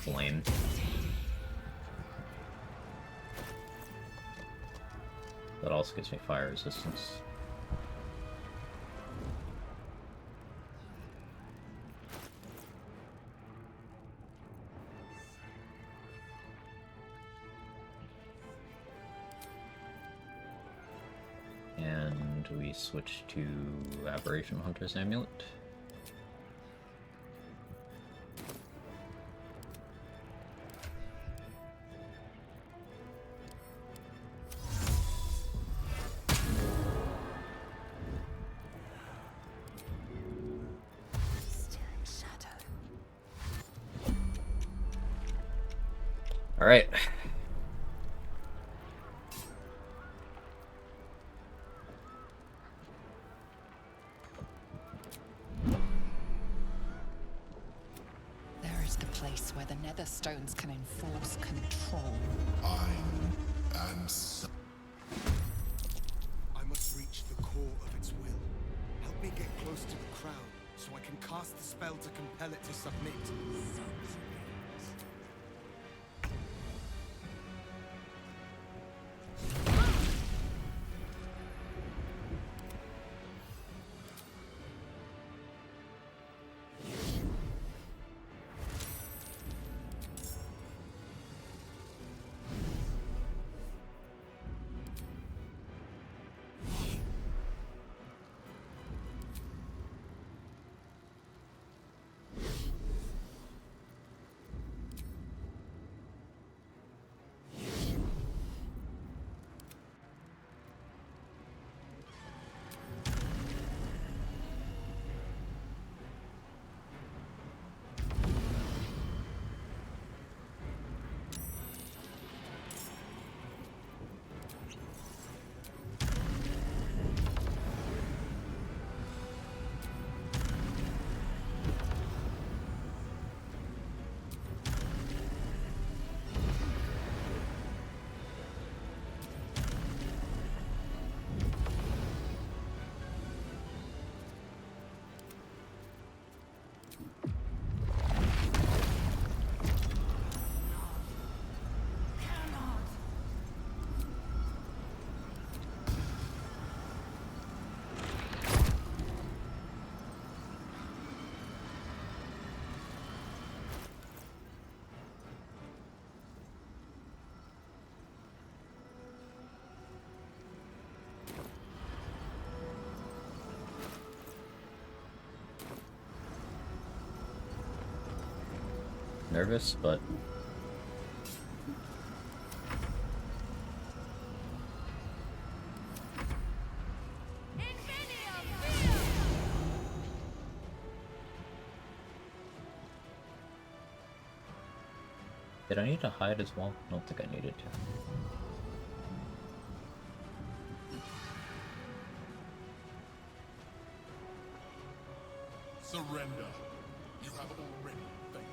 Flame. That also gives me fire resistance. And we switch to Aberration Hunter's Amulet. All right. There is the place where the nether stones can enforce control. I must reach the core of its will. Help me get close to the crown so I can cast the spell to compel it to submit. nervous, but did I need to hide as well? I don't think I needed to. Surrender. You have already failed.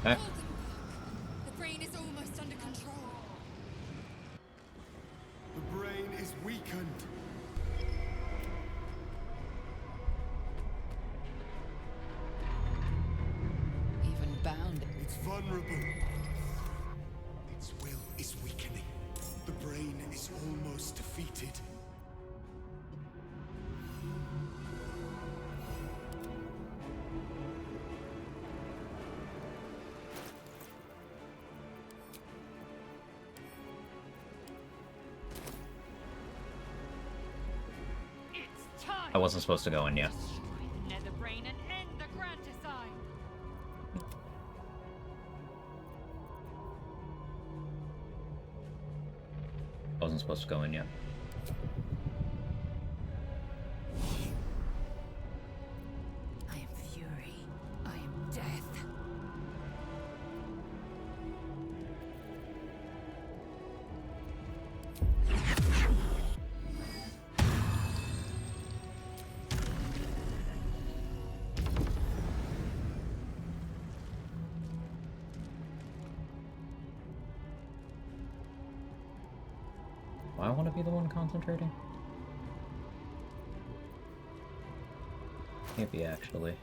Okay. The brain is almost under control. The brain is weakened. Even bound. It's vulnerable. Its will is weakening. The brain is almost defeated. It's time. I wasn't supposed to go in yet. Destroy the nether brain and end the grand design. I wasn't supposed to go in yet. I am fury. I am death. Do I want to be the one concentrating? Can't be, actually.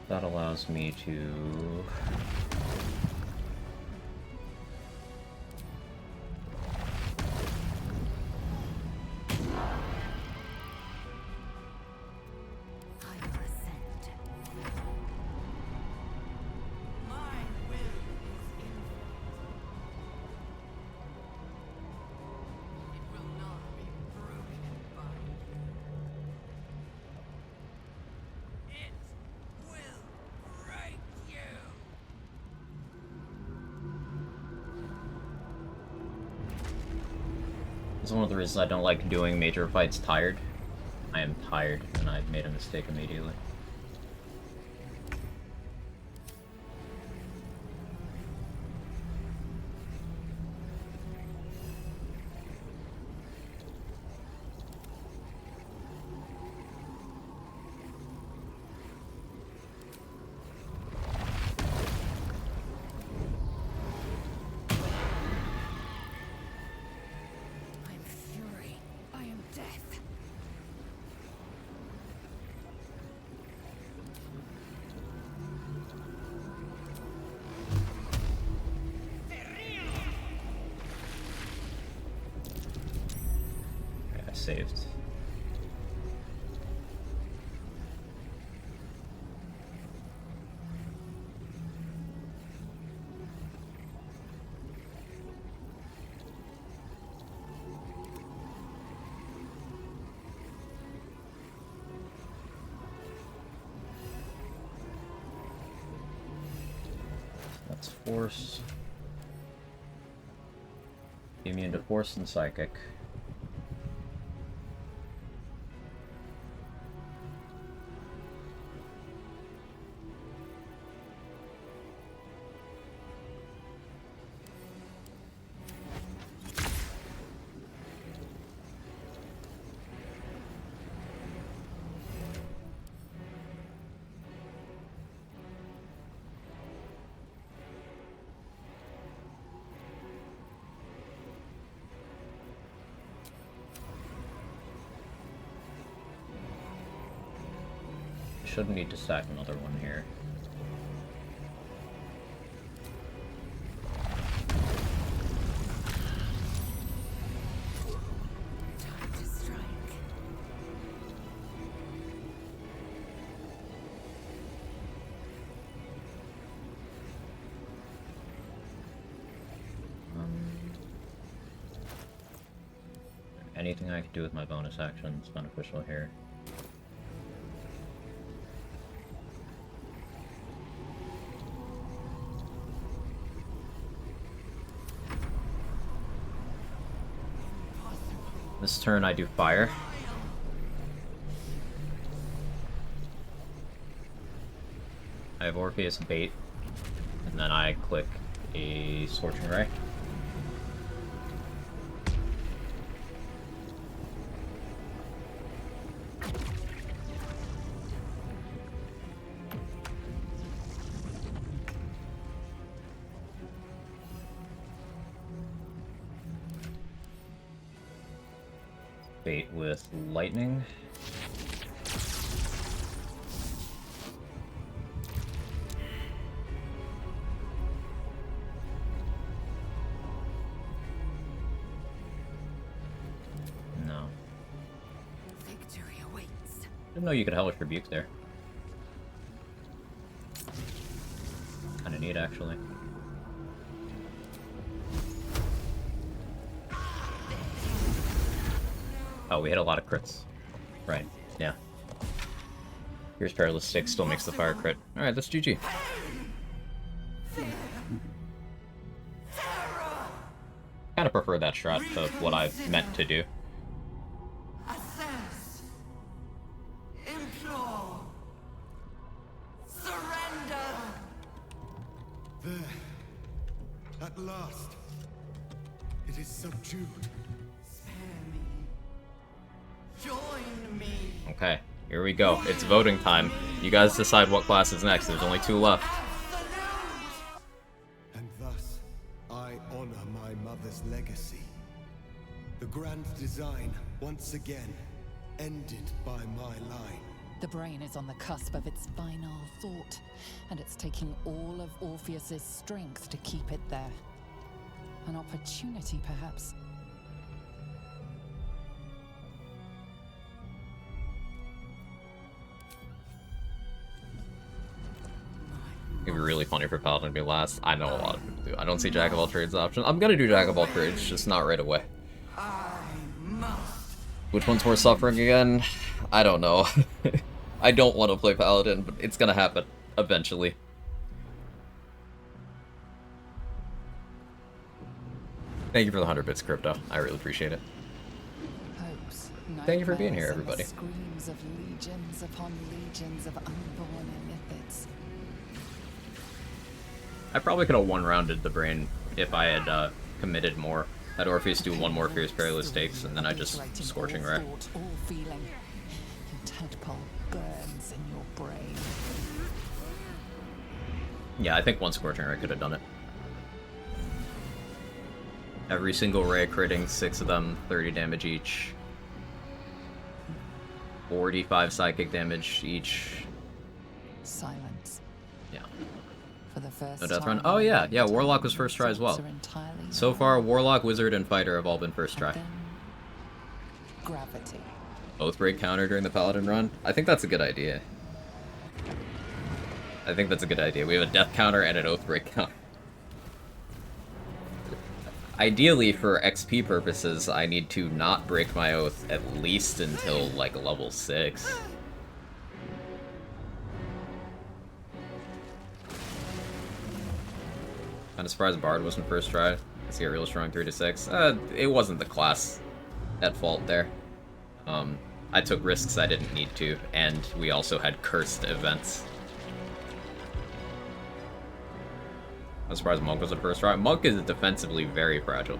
That allows me to... It's one of the reasons I don't like doing major fights tired. I am tired, and I've made a mistake immediately. Saved. That's force. Immune to force and psychic. shouldn't need to stack another one here. Time to strike. Anything I could do with my bonus action is beneficial here. This turn I do fire. I have Orpheus bait, and then I click a Scorching Ray. Bait with lightning. No. Victory awaits. Didn't know you could Hellish Rebuke there. Kinda neat, actually. Oh, we hit a lot of crits. Right, yeah. Here's Perilous Stick, still makes the fire crit. Alright, that's GG. Kinda prefer that strat to what I meant to do. Assess. Implore. Surrender. There. At last. It is subdued. Spare me. Join me. Okay, here we go. It's voting time. You guys decide what class is next. There's only 2 left. And thus, I honor my mother's legacy. The grand design, once again, ended by my line. The brain is on the cusp of its final thought, and it's taking all of Orpheus's strength to keep it there. An opportunity, perhaps. It'd be really funny for Paladin to be last. I know a lot of people do. I don't see Jack of all trades option. I'm gonna do Jack of all trades, just not right away. Which one's worth suffering again? I don't know. I don't want to play Paladin, but it's gonna happen eventually. Thank you for the 100 bits, Crypto. I really appreciate it. Hopes, Thank you for being here, nightmares, and the everybody. Screams of legions upon legions of unborn illithids. I probably could have one-rounded the brain if I had committed more. Had Orpheus do one more Fierce Perilous Stakes, and then I just Scorching Ray. Thought, all feeling. Your tadpole burns in your brain. Yeah, I think one Scorching Ray could have done it. Every single ray critting, 6 of them, 30 damage each. 45 psychic damage each. Silence. Yeah. For the first No death time run. Oh yeah, yeah, Warlock was first try as well. So far, Warlock, Wizard, and Fighter have all been first try. Gravity. Oathbreak counter during the Paladin run? I think that's a good idea. I think that's a good idea. We have a death counter and an Oathbreak counter. Ideally, for XP purposes, I need to not break my oath at least until, like, level 6. Kinda surprised Bard wasn't first try. Let's get real strong 3 to 6. It wasn't the class at fault there. I took risks I didn't need to, and we also had cursed events. I'm surprised Monk was the first try. Monk is defensively very fragile.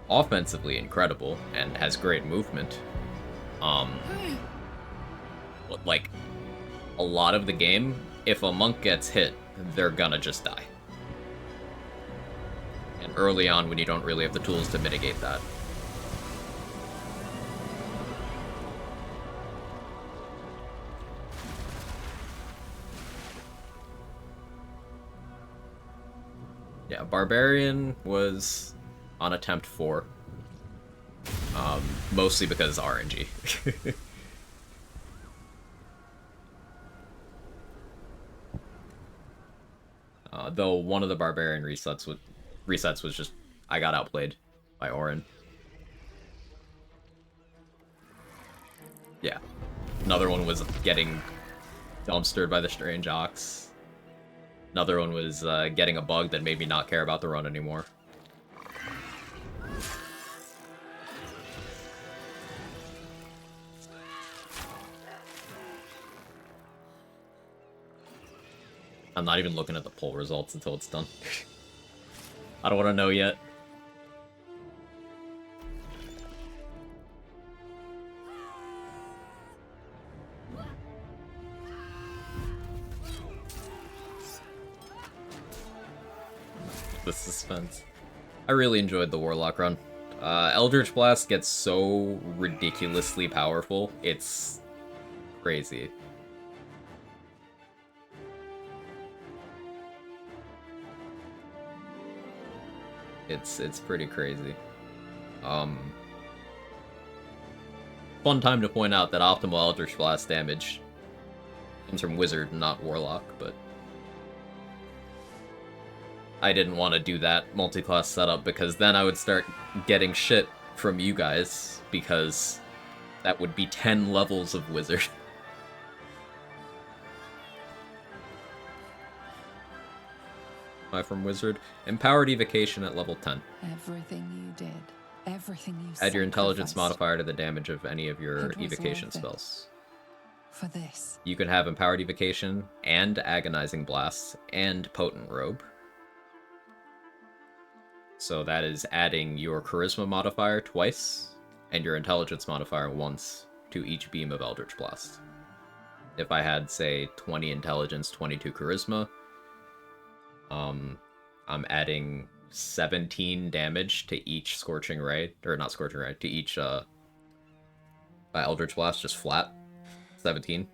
Offensively incredible, and has great movement. Like, a lot of the game, if a Monk gets hit, they're gonna just die. And early on, when you don't really have the tools to mitigate that. Barbarian was on attempt 4. Mostly because RNG. Though one of the Barbarian resets was just I got outplayed by Orin. Yeah. Another one was getting dumpstered by the Strange Ox. Another one was getting a bug that made me not care about the run anymore. I'm not even looking at the poll results until it's done. I don't want to know yet. The suspense. I really enjoyed the Warlock run. Eldritch Blast gets so ridiculously powerful, it's crazy. It's pretty crazy. Fun time to point out that optimal Eldritch Blast damage comes from Wizard, not Warlock, but I didn't want to do that multi-class setup because then I would start getting shit from you guys because that would be 10 levels of Wizard. From Wizard. Empowered Evocation at level 10. Everything you did, everything you Add your intelligence sacrificed, modifier to the damage of any of your It was evocation worth it. spells. for this. You can have Empowered Evocation and Agonizing Blast and Potent Robe. So that is adding your Charisma modifier twice and your Intelligence modifier once to each beam of Eldritch Blast. If I had, say, 20 Intelligence, 22 Charisma, I'm adding 17 damage to each Scorching Ray, or not Scorching Ray, to each Eldritch Blast, just flat, 17.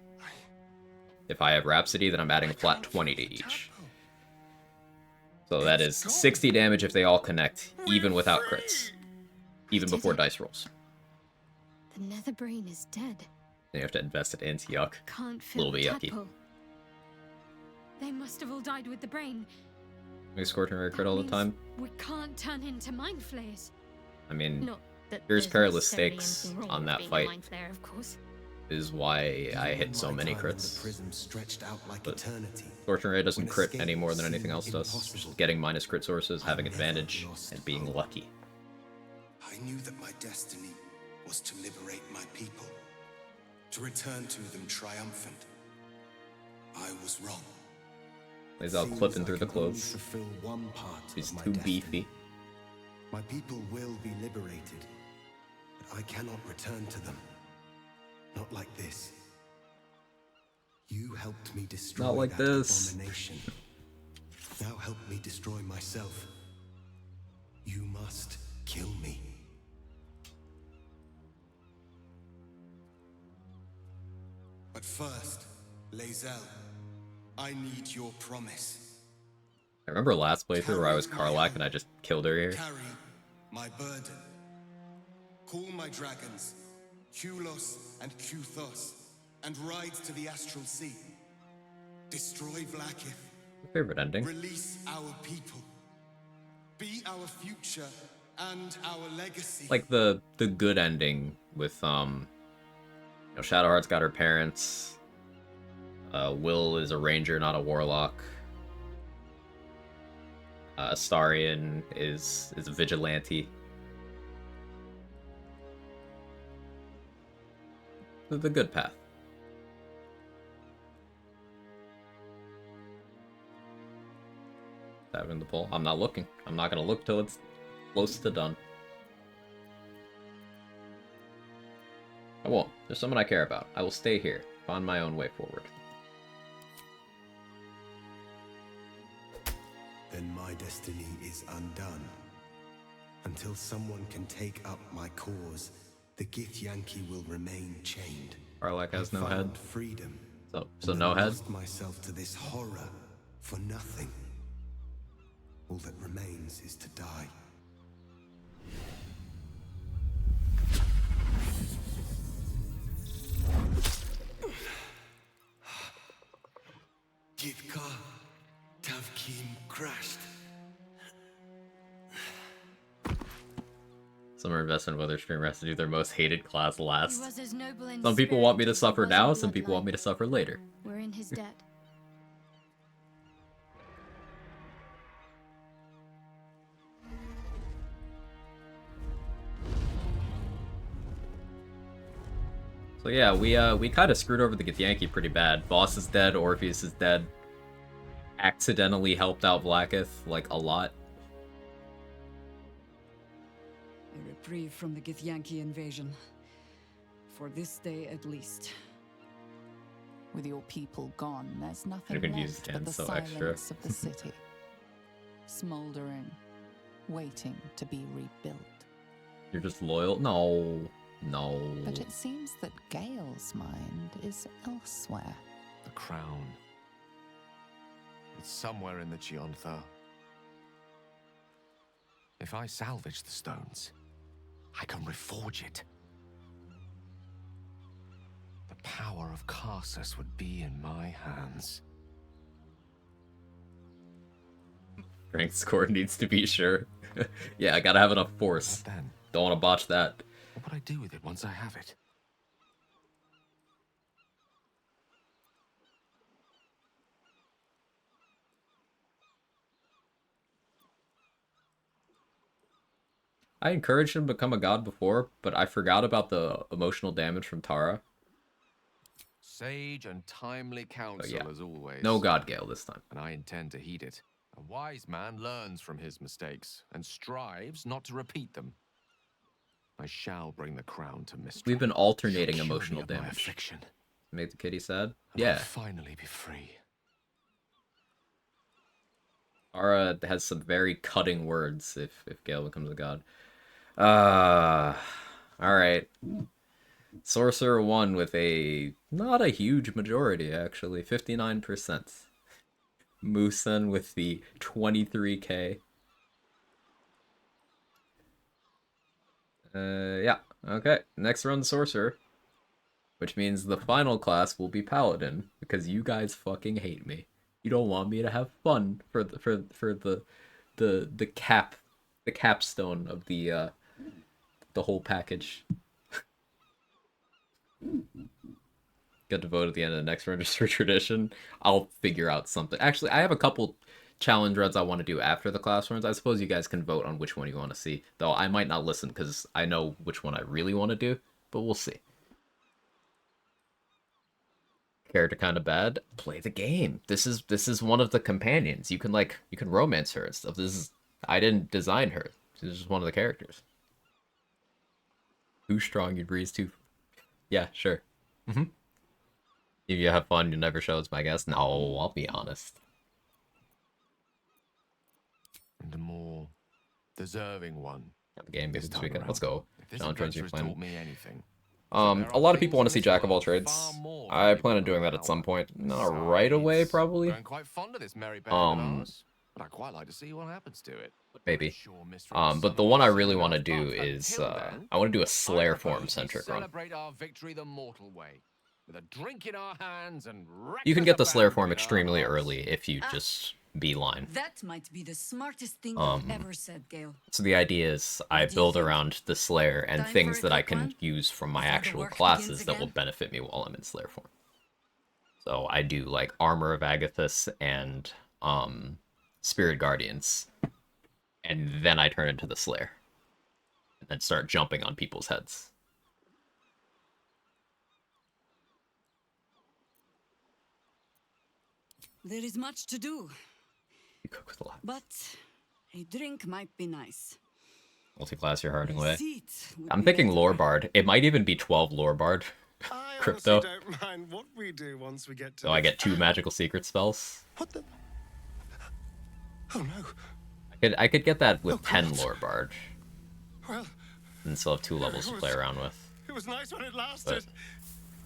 If I have Rhapsody, then I'm adding flat 20 to each. So that is 60 damage if they all connect, even without crits. Even before dice rolls. The nether brain is dead. Then you have to invest it into Yuck. Can't A fill little bit the yucky. tadpole. They must have all died with the brain. Make Scorching Ray crit all the time. We can't turn into mind flayers. I mean, Not that here's there's perilous necessarily stakes anything wrong on with that being a fight. mind flayer, of course. Is why I hit so many crits. But Scorching Ray doesn't crit any more than anything else does. Just getting minus crit sources, having advantage, and being lucky. I knew that my destiny was to liberate my people, to return to them triumphant. I was wrong. He's out clipping through the clothes. He's too beefy. My people will be liberated, but I cannot return to them. Not like this. You helped me destroy Not like that this. abomination. Now help me destroy myself. You must kill me. But first, Lae'zel, I need your promise. I remember last playthrough where I was Karlak and I just killed her here. Carry my burden. Call my dragons, Kulos and Kuthos, and ride to the Astral Sea. Destroy Vlaakith. Favorite ending. Release our people. Be our future and our legacy. Like the good ending with you know, Shadowheart's got her parents. Will is a ranger, not a warlock. Astarion is a vigilante. The good path. Having the poll. I'm not looking. I'm not gonna look till it's close to done. I won't. There's someone I care about. I will stay here. Find my own way forward. Then my destiny is undone. Until someone can take up my cause, the Githyanki will remain chained. Warlock has I no found head. freedom. So no head? Lost myself to this horror for nothing. All that remains is to die. Gitka Tavkim crashed. Summer investment whether stream has to do their most hated class He last. was as noble in Some people spirit want me to as he suffer was in now, some people bloodline. want me to suffer later. We're in his debt. So yeah, we kind of screwed over the Githyanki pretty bad. Boss is dead, Orpheus is dead. Accidentally helped out Blacketh, like, a lot. A reprieve from the Githyanki invasion. For this day at least. With your people gone, there's nothing You're confused left again, but the so silence extra. of the city. Smoldering, waiting to be rebuilt. You're just loyal? No. No. But it seems that Gale's mind is elsewhere. The crown. It's somewhere in the Giontha. If I salvage the stones, I can reforge it. The power of Karsus would be in my hands. Strength score needs to be sure. Yeah, I gotta have enough force. Don't want to botch that. What would I do with it once I have it? I encouraged him to become a god before, but I forgot about the emotional damage from Tara. Sage and timely counsel, yeah. as always. No God Gale this time. And I intend to heed it. A wise man learns from his mistakes and strives not to repeat them. I shall bring the crown to Mistress. We've been alternating She'll cure emotional me of my damage. affliction. Make the kitty sad? And I'll Yeah. finally be free. Tara has some very cutting words if Gale becomes a god. Alright. Sorcerer won with not a huge majority, actually. 59%. Musen with the 23k. Yeah. Okay. Next run, Sorcerer. Which means the final class will be Paladin, because you guys fucking hate me. You don't want me to have fun for the capstone of the whole package. Get to vote at the end of the next register tradition. I'll figure out something. Actually, I have a couple challenge runs I want to do after the class runs. I suppose you guys can vote on which one you want to see. Though I might not listen because I know which one I really want to do. But we'll see. Character kind of bad. Play the game. This is one of the companions. You can romance her and stuff. I didn't design her. She's just one of the characters. Too strong, you breeze too. Yeah, sure. If you have fun, you never show it's my guess. No, I'll be honest. And a more deserving one. The game this weekend. around. Let's go. If this Challenge runs you adventure has plan. taught me anything, A lot of people want to see Jack of all trades. I plan on doing that at some point. Not right away, probably. I'm quite fond of this merry band of ours, but I'd quite like to see what happens to it. Maybe. But the one I really want to do is I want to do a Slayer form centric run. Celebrate our victory the mortal way, with a drink in our hands and You can get the Slayer form extremely early if you just beeline. That might be the smartest thing you've ever said, Gale. So the idea is I build around the Slayer and things that I can use from my actual classes that will benefit me while I'm in Slayer form. So I do like Armor of Agathis and Spirit Guardians, and then I turn into the Slayer, and then start jumping on people's heads. There is much to do. You cook with a lot. But a drink might be nice. Multi-class your harding way. Seat would I'm be thinking better. Lore Bard. It might even be 12 Lore Bard crypto. Don't mind what we do once we get to. So I get 2 magical secret spells. What the? Oh no. I could get that with 10 Lore Bard. Well, And still have 2 levels to play around with. it was nice when it lasted.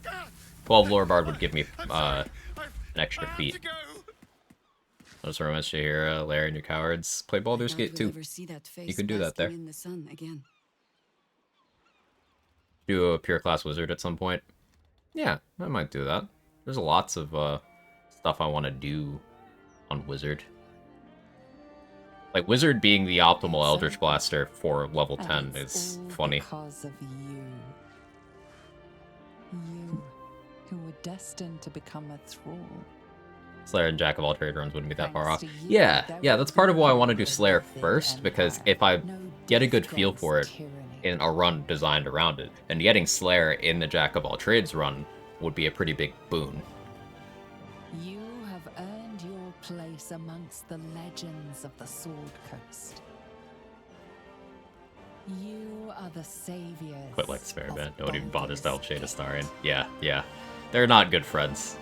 But 12 Lore Bard would give me an extra feat. Those romance Shahira, Lair, and your cowards. Play Baldur's I doubt Gate we'll 2. ever see that face You can do that there. basking in the sun again. Do a pure class wizard at some point. Yeah, I might do that. There's lots of stuff I want to do on wizard. Like wizard being the optimal Eldritch Blaster for level 10 is funny. Because of you. You, who were destined to become a thrall. Slayer and Jack of all trade runs wouldn't be that far off. Thanks to you, Yeah, there yeah, will that's part of be why I no want to do Slayer within first, and because her. if I No get a good death feel dreads for it tyranny. in a run designed around it, and getting Slayer in the Jack of all trades run would be a pretty big boon. You have earned your place amongst the legends of the Sword Coast. You are the saviors. Quit like the spare bed. Don't even bother to help Shade Astarion. Yeah, yeah. They're not good friends.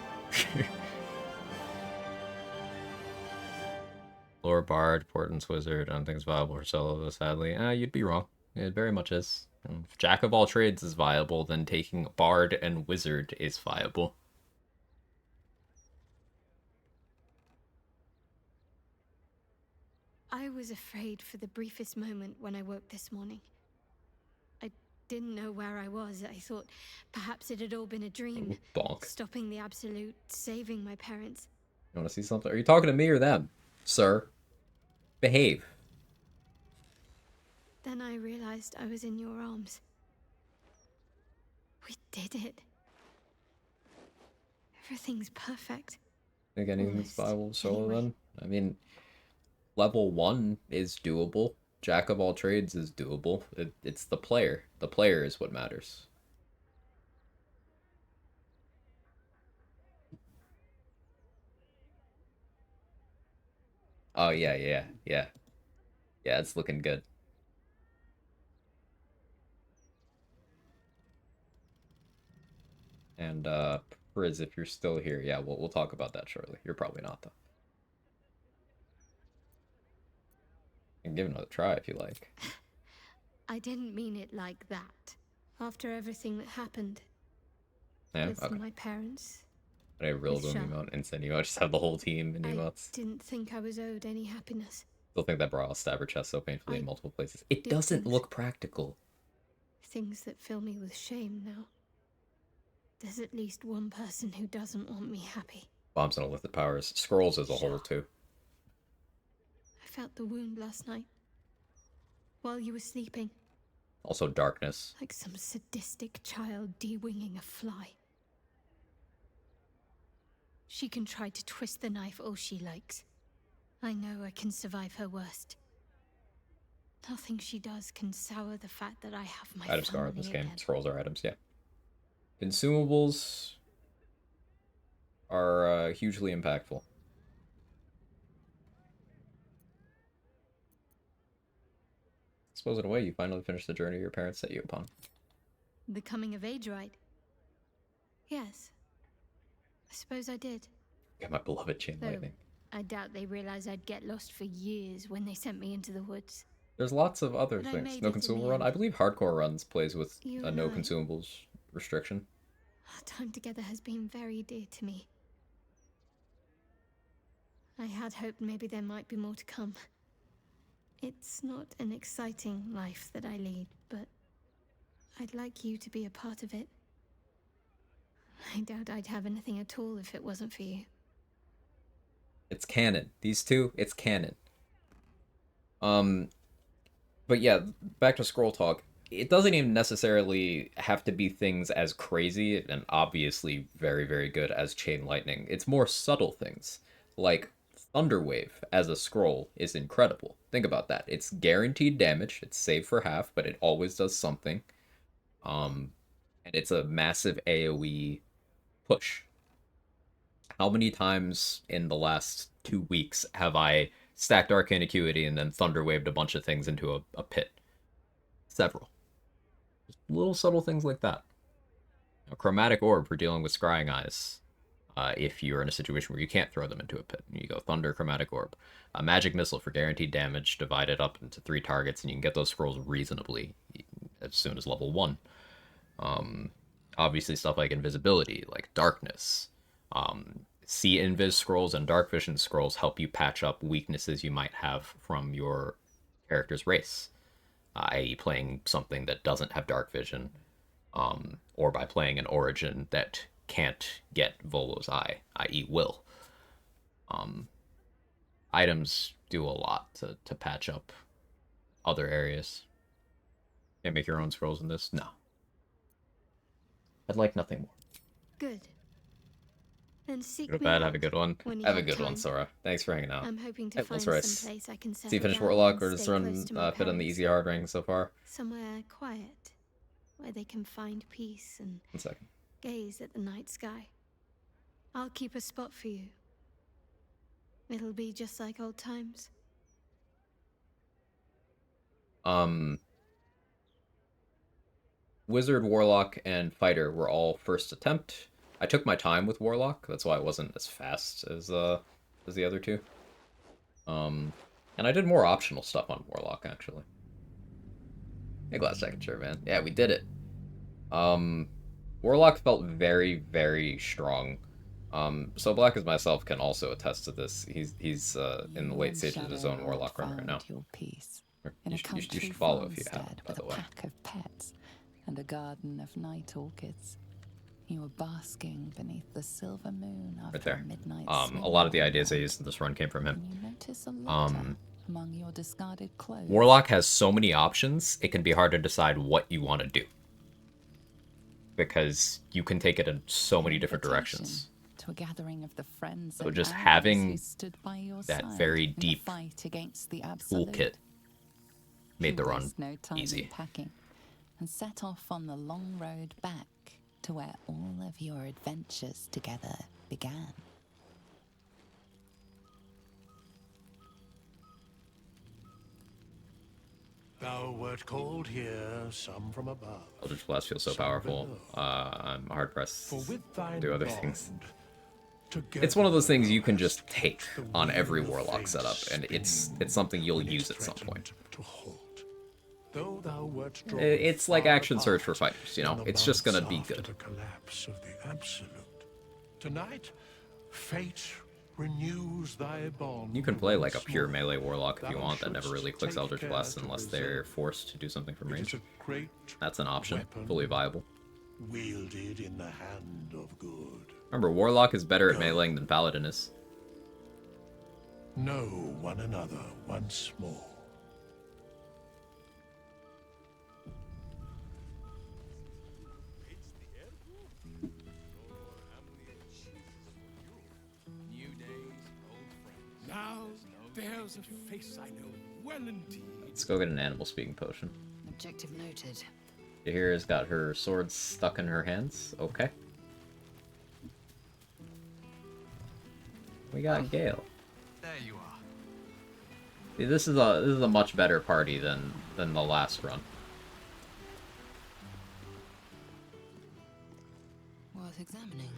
Lore Bard, Portent's Wizard, I don't think it's viable for solo, though, sadly. You'd be wrong. It very much is. If Jack of all trades is viable, then taking Bard and Wizard is viable. I was afraid for the briefest moment when I woke this morning. I didn't know where I was. I thought perhaps it had all been a dream. Bonk. Stopping the absolute, saving my parents. You want to see something? Are you talking to me or them, sir? Behave. Then I realized I was in your arms. We did it. Everything's perfect. Think anything's Almost, viable solo anyway. then? I mean, level 1 is doable. Jack of all trades is doable. It's the player. The player is what matters. Oh, yeah. Yeah, it's looking good. And, Priz, if you're still here, yeah, we'll talk about that shortly. You're probably not, though. You can give it another try if you like. I didn't mean it like that. After everything that happened Yeah, with okay. my parents, But I real with boom Shah. emote, instant emote, just have the whole team in I emotes. didn't think I was owed any happiness. Still think that bra will stab her chest so painfully in multiple places. It did doesn't things. look practical. Things that fill me with shame now. There's at least one person who doesn't want me happy. Bombs and illicit powers. Scrolls as a whole, too. I felt the wound last night. While you were sleeping. Also darkness. Like some sadistic child de-winging a fly. She can try to twist the knife all she likes. I know I can survive her worst. Nothing she does can sour the fact that I have my Items are in this family game. again. Scrolls are items, yeah. Consumables are hugely impactful. I suppose in a way you finally finished the journey your parents set you upon. The coming of age rite? Yes. I suppose I did. Yeah, my beloved chain Though lightning. I doubt they realized I'd get lost for years when they sent me into the woods. There's lots of other But I things. made No it in consumable the run. end. I believe hardcore runs plays with You a and no I. consumables restriction. Our time together has been very dear to me. I had hoped maybe there might be more to come. It's not an exciting life that I lead, but I'd like you to be a part of it. I doubt I'd have anything at all if it wasn't for you. It's canon. These two, it's canon. But yeah, back to scroll talk. It doesn't even necessarily have to be things as crazy and obviously very, very good as Chain Lightning. It's more subtle things. Like Thunderwave as a scroll is incredible. Think about that. It's guaranteed damage. It's saved for half, but it always does something. And it's a massive AoE push. How many times in the last 2 weeks have I stacked Arcane Acuity and then Thunderwaved a bunch of things into a pit? Several. Just little subtle things like that. A Chromatic Orb for dealing with Scrying Eyes. If you're in a situation where you can't throw them into a pit. You go Thunder, Chromatic Orb. A Magic Missile for guaranteed damage divided up into 3 targets, and you can get those scrolls reasonably as soon as level 1. Obviously stuff like Invisibility, like Darkness. see invis scrolls and dark vision scrolls help you patch up weaknesses you might have from your character's race, i.e. playing something that doesn't have dark vision, or by playing an origin that can't get Volo's eye, i.e. Will. Items do a lot to patch up other areas. Can't make your own scrolls in this? No. I'd like nothing more. Good. Then seek Good or me bad, out have a good one. when you Have a have good one, time. Sora. Thanks for hanging out. I'm hoping to Hey, find Sora, some place I can Has he settle finished down Warlock, and or does stay run close to my fit on the parents. easy hard ranking so far? Somewhere quiet, where they can find peace and 1 second. gaze at the night sky. I'll keep a spot for you. It'll be just like old times. Wizard, Warlock, and Fighter were all first attempt. I took my time with Warlock, that's why it wasn't as fast as the other two. And I did more optional stuff on Warlock, actually. Hey, Glass Second, sure, man. Yeah, we did it. Warlock felt very, very strong. So Black as myself can also attest to this. He's in the late stages of his own Warlock run right now. Your peace You should follow if you haven't, by the way. Pack of pets and a garden of night orchids. You were basking beneath the silver moon after Right there. a midnight A lot of the ideas I used in this run came from him. You notice a letter among your discarded clothes. Warlock has so many options, it can be hard to decide what you want to do. Because you can take it in so many different directions. To a gathering of the friends So and just allies having who stood by your that side very in the deep fight against the absolute. toolkit made the You run waste no time in easy. packing and set off on the long road back to where all of your adventures together began. Thou wert called here, some from above. Eldritch Blast feels so powerful. I'm hard pressed to do other things. It's one of those things you can just take on every Warlock setup, and it's something you'll use at some point. Though thou wert drawn It's like far action search for apart fighters, you in know? the It's just gonna months be after good. the collapse of the Absolute. Tonight, fate renews thy bond. You can play like a once pure more. melee Warlock if you Thou want that never shouldst really clicks take Eldritch care Blast to unless they're preserve. forced to do something from It range. is a great That's an option, weapon fully viable. wielded in the hand of good. Remember, Warlock is better at meleeing than Paladin is. Know one another once more. Now there's a face I know well indeed. Let's go get an animal speaking potion. Objective noted. Here has got her sword stuck in her hands. Okay. We got Gale. There you are. See, this is a much better party than the last run. Worth examining.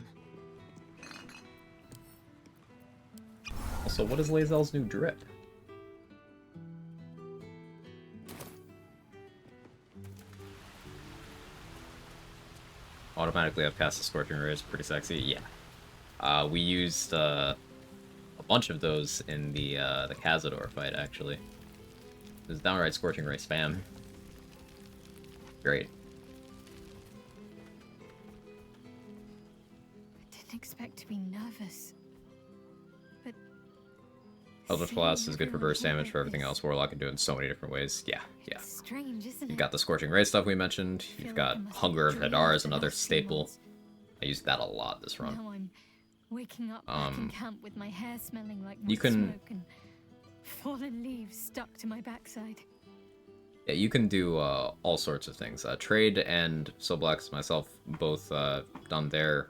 Also, what is Lae'zel's new drip? Automatically I've cast the Scorching Ray is pretty sexy. Yeah. We used a bunch of those in the Cazador fight, actually. It was downright Scorching Ray spam. Great. I didn't expect to be nervous. But Eldritch Blast is good for burst damage. For everything else, Warlock can do it in so many different ways. Yeah. strange, isn't You've it? got the Scorching Ray stuff we mentioned. You've got Hunger of Hadar is another staple. I used that a lot this run. Now I'm waking up back in camp with my hair smelling like you can- smoke and fallen leaves stuck to my backside. Yeah, you can do all sorts of things. Trade and Soblax myself both done their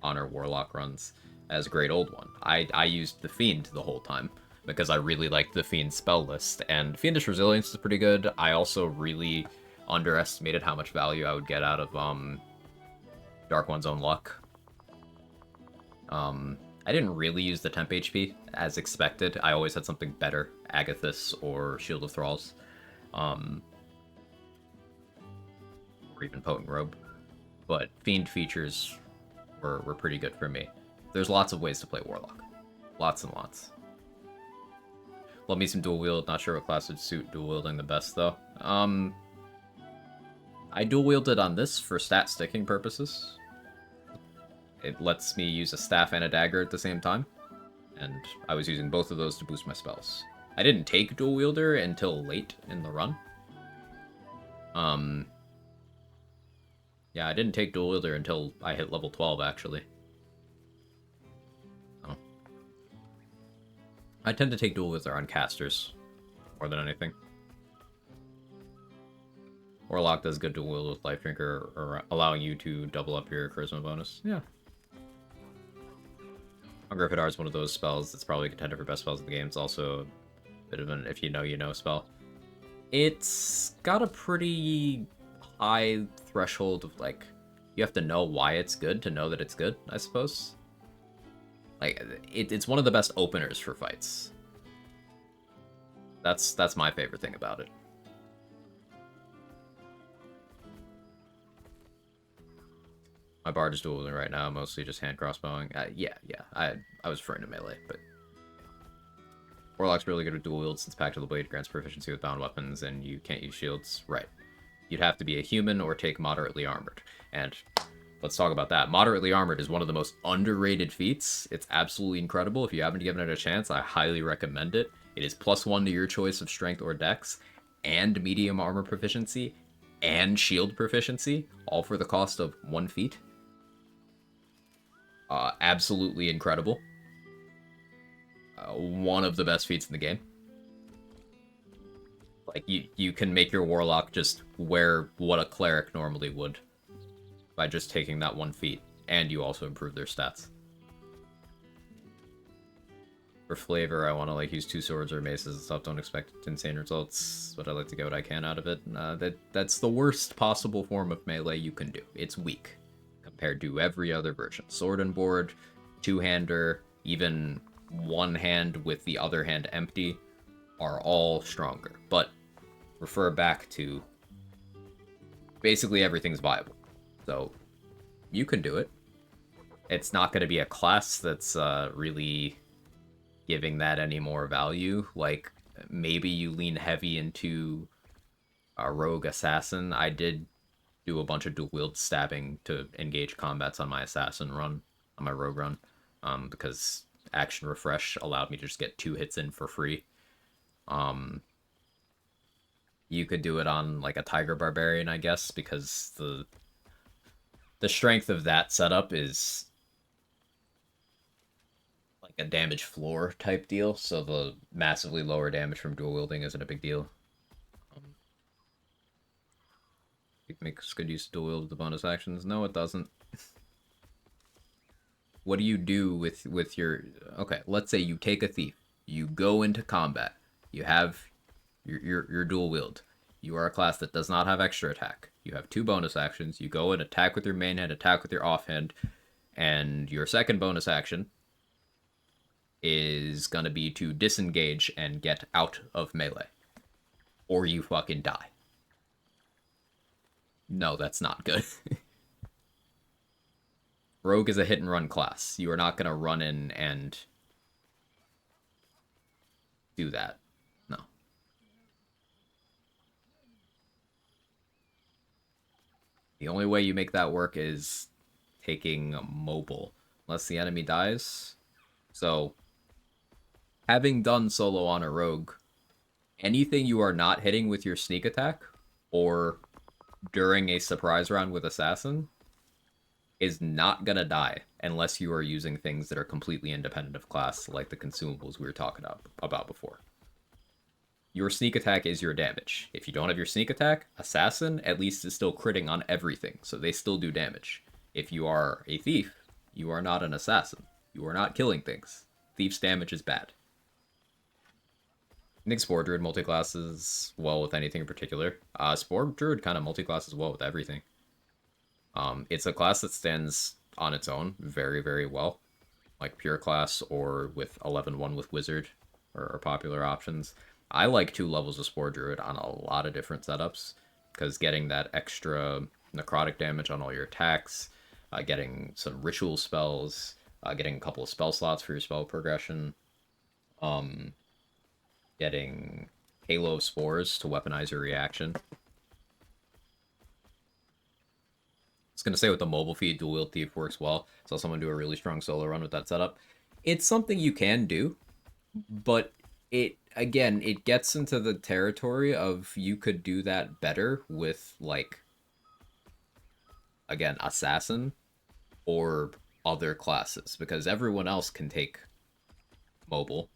Honor Warlock runs as Great Old One. I used the Fiend the whole time because I really liked the Fiend spell list, and Fiendish Resilience is pretty good. I also really underestimated how much value I would get out of Dark One's Own Luck. I didn't really use the Temp HP as expected. I always had something better, Agathis or Shield of Thralls. Or even Potent Robe. But Fiend features were pretty good for me. There's lots of ways to play Warlock. Lots and lots. Love me some dual wield. Not sure what class would suit dual wielding the best though. I dual wielded on this for stat sticking purposes. It lets me use a staff and a dagger at the same time, and I was using both of those to boost my spells. I didn't take dual wielder until late in the run. Yeah, I didn't take dual wielder until I hit level 12 actually. Oh. I tend to take dual wielder on casters more than anything. Warlock does good dual wield with Life Drinker, or allowing you to double up your charisma bonus. Yeah. Hunger of Hadar is one of those spells that's probably a contender for best spells in the game. It's also a bit of an if you know spell. It's got a pretty high threshold of, like, you have to know why it's good to know that it's good, I suppose. Like, it's one of the best openers for fights. That's my favorite thing about it. My bard is dueling right now, mostly just hand crossbowing. Yeah. I was referring to melee, but Warlock's really good with dual wield since Pact of the Blade grants proficiency with bound weapons, and you can't use shields. Right. You'd have to be a human or take moderately armored. And let's talk about that. Moderately armored is one of the most underrated feats. It's absolutely incredible. If you haven't given it a chance, I highly recommend it. It is +1 to your choice of strength or dex, and medium armor proficiency, and shield proficiency, all for the cost of 1 feat. Absolutely incredible. One of the best feats in the game. Like, you can make your Warlock just wear what a cleric normally would by just taking that 1 feat, and you also improve their stats. For flavor, I want to, like, use 2 swords or maces and stuff. Don't expect insane results, but I like to get what I can out of it. That's the worst possible form of melee you can do. It's weak compared to every other version. Sword and board, 2-hander, even 1 hand with the other hand empty are all stronger. But refer back to basically everything's viable. So you can do it. It's not going to be a class that's really giving that any more value. Like, maybe you lean heavy into a rogue assassin. I did do a bunch of dual wield stabbing to engage combats on my assassin run, on my rogue run, because action refresh allowed me to just get 2 hits in for free. You could do it on, like, a tiger barbarian, I guess, because the strength of that setup is like a damage floor type deal, so the massively lower damage from dual wielding isn't a big deal. It makes good use of dual wield with the bonus actions. No, it doesn't. What do you do with your... Okay, let's say you take a thief. You go into combat. You have your dual wield. You are a class that does not have extra attack. You have 2 bonus actions. You go and attack with your main hand, attack with your offhand, and your second bonus action is gonna be to disengage and get out of melee. Or you fucking die. No, that's not good. Rogue is a hit and run class. You are not gonna run in and do that. No. The only way you make that work is taking mobile, unless the enemy dies. So, having done solo on a rogue, anything you are not hitting with your sneak attack, or during a surprise round with assassin, is not gonna die unless you are using things that are completely independent of class, like the consumables we were talking about before. Your sneak attack is your damage. If you don't have your sneak attack, assassin at least is still critting on everything, so they still do damage. If you are a thief, you are not an assassin. You are not killing things. Thief's damage is bad. I think Spore Druid multiclasses well with anything in particular. Spore Druid kind of multiclasses well with everything. It's a class that stands on its own very, very well. Like pure class or with 11-1 with Wizard are popular options. I like 2 levels of Spore Druid on a lot of different setups, because getting that extra necrotic damage on all your attacks, getting some ritual spells, getting a couple of spell slots for your spell progression, getting Halo of Spores to weaponize your reaction. I was going to say with the mobile feat, Dual Wield Thief works well. Saw someone do a really strong solo run with that setup. It's something you can do, but again, it gets into the territory of you could do that better with, like, again, Assassin or other classes, because everyone else can take mobile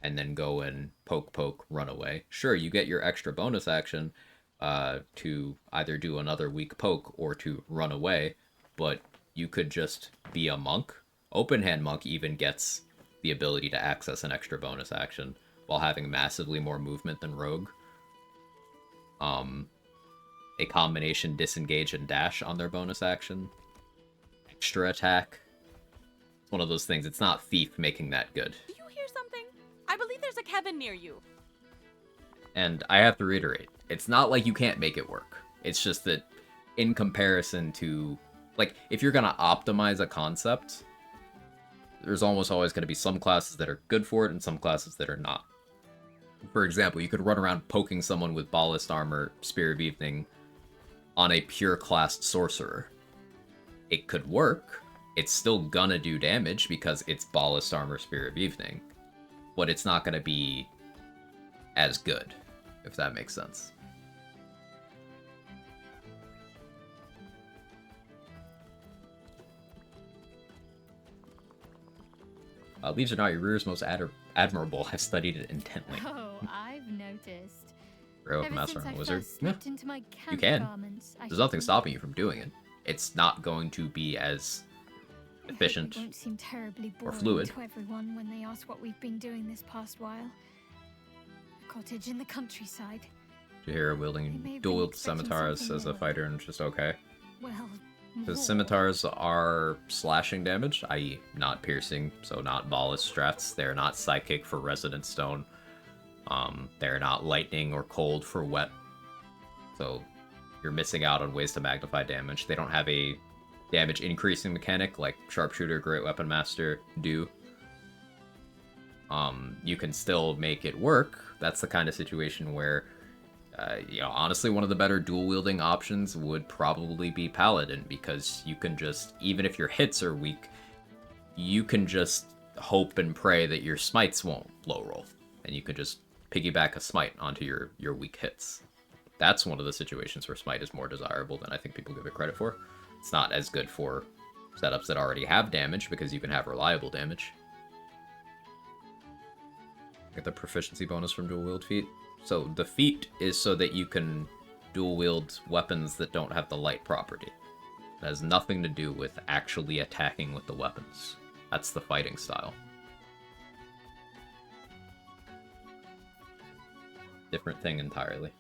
and then go and poke, run away. Sure, you get your extra bonus action to either do another weak poke or to run away, but you could just be a monk. Open Hand Monk even gets the ability to access an extra bonus action while having massively more movement than Rogue. A combination disengage and dash on their bonus action. Extra attack. It's one of those things. It's not Thief making that good. Do you hear something? I believe there's a Kevin near you. And I have to reiterate, it's not like you can't make it work. It's just that in comparison to, like, if you're gonna optimize a concept, there's almost always going to be some classes that are good for it and some classes that are not. For example, you could run around poking someone with Ballast Armor, Spear of Evening on a pure classed sorcerer. It could work. It's still gonna do damage because it's Ballast Armor, Spear of Evening, but it's not gonna be as good, if that makes sense. Leaves are not your rear's most admirable. I've studied it intently. Oh, I've noticed. Bro, Ever Master since I Wizard. first slipped into my You camp can. garments, There's nothing stopping you from doing it. It's not going to be as efficient It won't seem terribly or boring fluid. to everyone when they ask what we've been doing this past while. A cottage in the countryside. Jahira They may wielding have been dual wield expecting scimitars something as a more. fighter and just okay. Well, Because more. scimitars are slashing damage, i.e. not piercing, so not ballast strats. They're not psychic for resonant stone. They're not lightning or cold for wet. So you're missing out on ways to magnify damage. They don't have a damage increasing mechanic like Sharpshooter, Great Weapon Master do. You can still make it work. That's the kind of situation where, honestly, one of the better dual-wielding options would probably be Paladin, because you can just, even if your hits are weak, you can just hope and pray that your smites won't low roll, and you can just piggyback a smite onto your weak hits. That's one of the situations where smite is more desirable than I think people give it credit for. It's not as good for setups that already have damage, because you can have reliable damage. Get the proficiency bonus from dual wield feat. So the feat is so that you can dual wield weapons that don't have the light property. It has nothing to do with actually attacking with the weapons. That's the fighting style. Different thing entirely.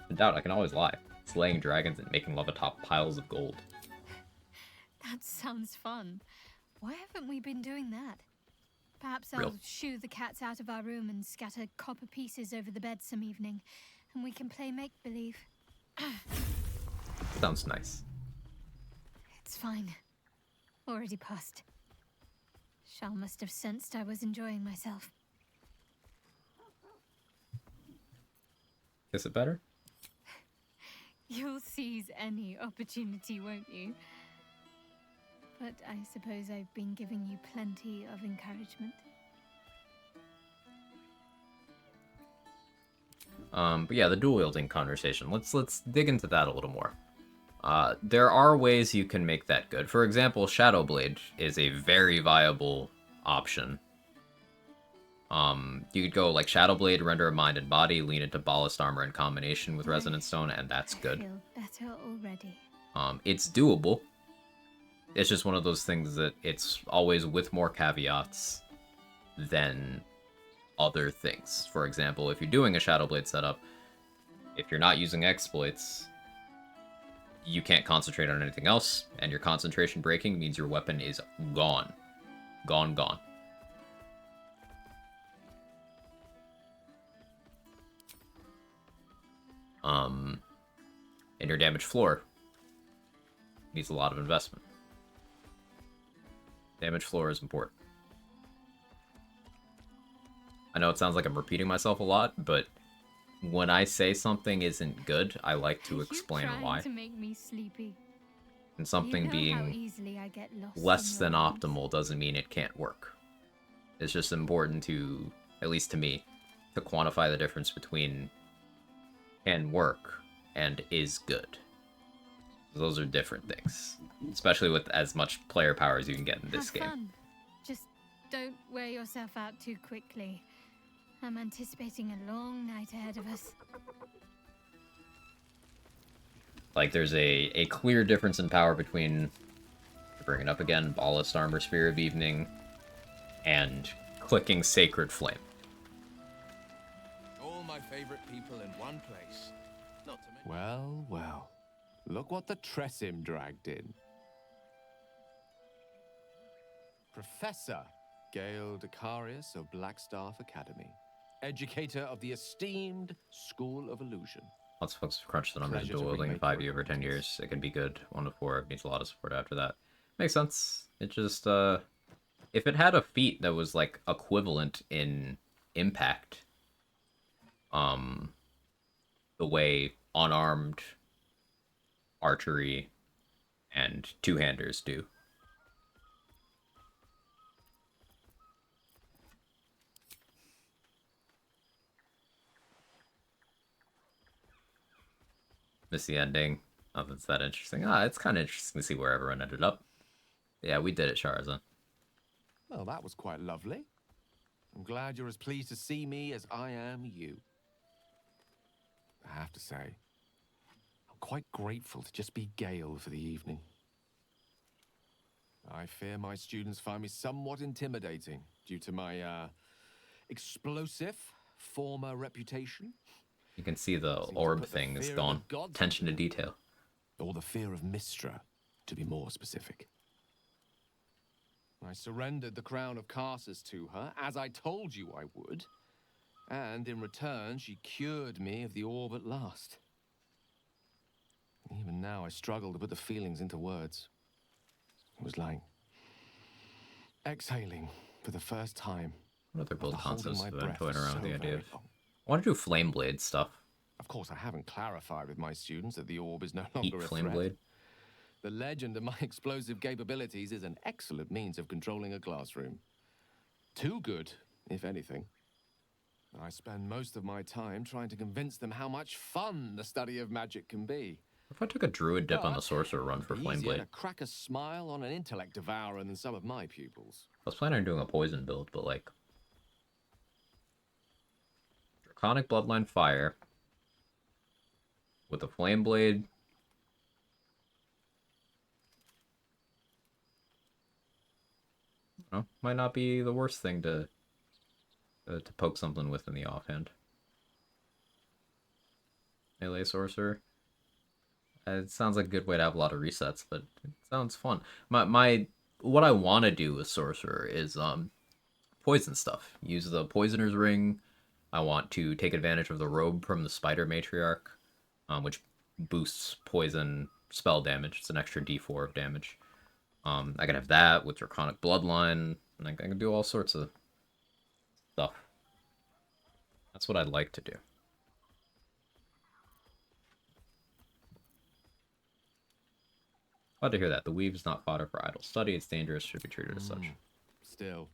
In doubt, I can always lie. Slaying dragons and making love atop piles of gold. That sounds fun. Why haven't we been doing that? Perhaps Real. I'll shoo the cats out of our room and scatter copper pieces over the bed some evening, and we can play make-believe. Sounds nice. It's fine. Already passed. Shal must have sensed I was enjoying myself. Is it better? You'll seize any opportunity, won't you? But I suppose I've been giving you plenty of encouragement. But yeah, the dual wielding conversation. Let's dig into that a little more. There are ways you can make that good. For example, Shadowblade is a very viable option. You could go like Shadowblade, render a mind and body, lean into Ballast Armor in combination with Resonant Stone, and that's good. I feel better already. It's doable. It's just one of those things that it's always with more caveats than other things. For example, if you're doing a Shadowblade setup, if you're not using exploits, you can't concentrate on anything else, and your concentration breaking means your weapon is gone. Gone. And your damage floor Needs a lot of investment. Damage floor is important. I know it sounds like I'm repeating myself a lot, but when I say something isn't good, I like to explain why. To make me sleepy. And something being less than optimal doesn't mean it can't work. It's just important to, at least to me, to quantify the difference between can work and is good. Those are different things, especially with as much player power as you can get in this game. Fun. Just don't wear yourself out too quickly. I'm anticipating a long night ahead of us. Like, there's a clear difference in power between, to bring it up again, Ballast Armor, Sphere of Evening, and clicking Sacred Flame. All my favorite people in one place. Well, well. Look what the Tressim dragged in. Professor Gale Decarius of Blackstaff Academy. Educator of the esteemed School of Illusion. Lots of folks have crunched the numbers into wielding 5e over 10 years. It can be good. 1 to 4 needs a lot of support after that. Makes sense. It just, if it had a feat that was, like, equivalent in impact, the way unarmed archery and two-handers do. Miss the ending. Oh, that's that interesting. It's kind of interesting to see where everyone ended up. Yeah, we did it, Charizard. Well, that was quite lovely. I'm glad you're as pleased to see me as I am you. I have to say, I'm quite grateful to just be Gale for the evening. I fear my students find me somewhat intimidating due to my, explosive former reputation. You can see the orb thing is gone. Attention to detail. Or the fear of Mystra, to be more specific. I surrendered the crown of Carsus to her, as I told you I would. And in return, she cured me of the orb at last. Even now, I struggle to put the feelings into words. It was like exhaling for the first time. What other build concepts have been toying around with the idea of? I want to do Flame Blade stuff. Of course, I haven't clarified with my students that the orb is no longer a Flame threat. Blade. The legend of my explosive capabilities is an excellent means of controlling a classroom. Too good, if anything. I spend most of my time trying to convince them how much fun the study of magic can be. If I took a Druid dip on the Sorcerer run for Flame Easier Blade. to crack a smile on an intellect devourer than some of my pupils. I was planning on doing a poison build, but like Draconic Bloodline Fire with a Flame Blade. Well, might not be the worst thing to poke something with in the offhand. Melee Sorcerer. It sounds like a good way to have a lot of resets, but it sounds fun. What I want to do with Sorcerer is poison stuff. Use the Poisoner's Ring. I want to take advantage of the robe from the Spider Matriarch, which boosts poison spell damage. It's an extra d4 of damage. I can have that with Draconic Bloodline, and I can do all sorts of stuff. That's what I'd like to do. Glad to hear that. The weave is not fodder for idle study. It's dangerous, should be treated as such. Still,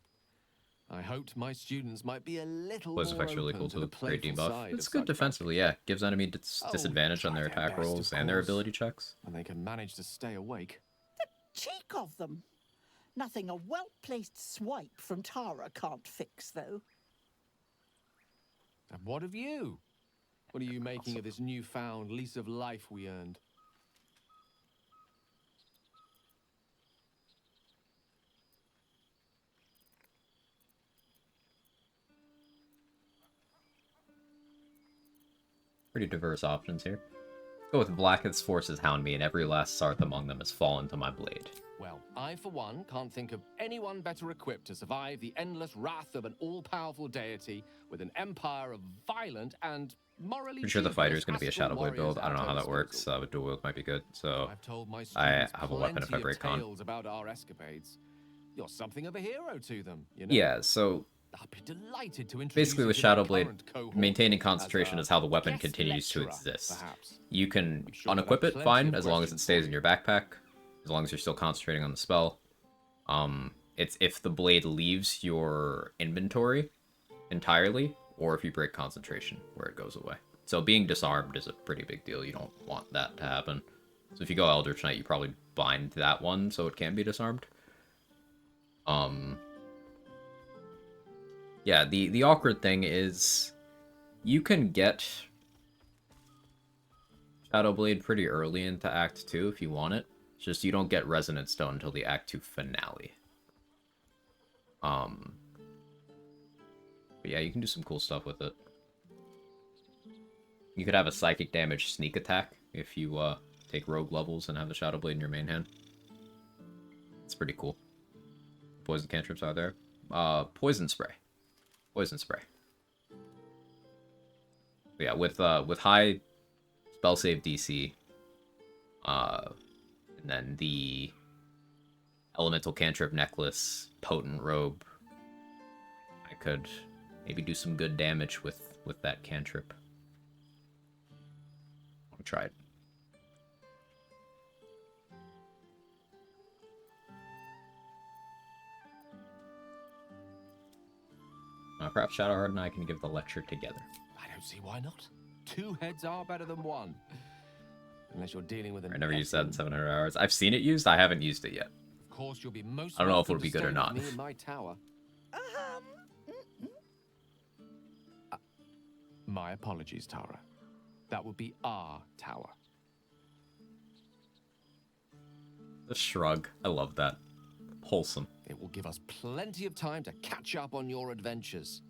I hoped my students might be a little Poison more effect's really open cool to the too. Great playful debuff. side It's of good such defensively, yeah. Gives enemy disadvantage on their try their attack best, rolls of and their course. ability checks. And they can manage to stay awake. Cheek of them. Nothing a well-placed swipe from Tara can't fix, though. And what of you? What are you making of this newfound lease of life we earned? Pretty diverse options here. Go with Blacketh's forces hound me, and every last Sarth among them has fallen to my blade. Well, I, for one, can't think of anyone better equipped to survive the endless wrath of an all-powerful deity with an empire of violent and morally Pretty sure the fighter is going to be a astral Shadow Blade build. warriors I don't know at how our that works. disposal. But dual wield might be good. So I've told my I students have a weapon if I plenty break of con. tales about our escapades. You're something of a hero to them, you know? Yeah, so I'll be delighted to introduce basically you with to their Shadow Blade, current cohort maintaining as concentration a is how the weapon guest continues to lecturer, exist. perhaps. You can sure they'll have unequip it, plenty fine, of as long as it questions stays in your backpack, as long as you're still concentrating on the spell. It's if the blade leaves your inventory entirely, or if you break concentration, where it goes away. So being disarmed is a pretty big deal. You don't want that to happen. So if you go Eldritch Knight, you probably bind that one so it can be disarmed. Yeah, the awkward thing is you can get Shadow Blade pretty early into Act 2 if you want it. It's just you don't get Resonant Stone until the Act 2 finale. But yeah, you can do some cool stuff with it. You could have a psychic damage sneak attack if you take rogue levels and have the Shadow Blade in your main hand. It's pretty cool. Poison cantrips are there. Poison spray. Poison spray. But yeah, with high spell save DC, and then the elemental cantrip necklace, potent robe, I could maybe do some good damage with that cantrip. I'll try it. Perhaps Shadowheart and I can give the lecture together. I don't see why not. Two heads are better than one. Unless you're dealing with an I never used that in 700 hours. I've seen it used, I haven't used it yet. Of course, you'll be most I don't know if welcome it'll be to good or stay not. with me in my tower. My apologies, Tara. That would be our tower. The shrug. I love that. Wholesome. It will give us plenty of time to catch up on your adventures.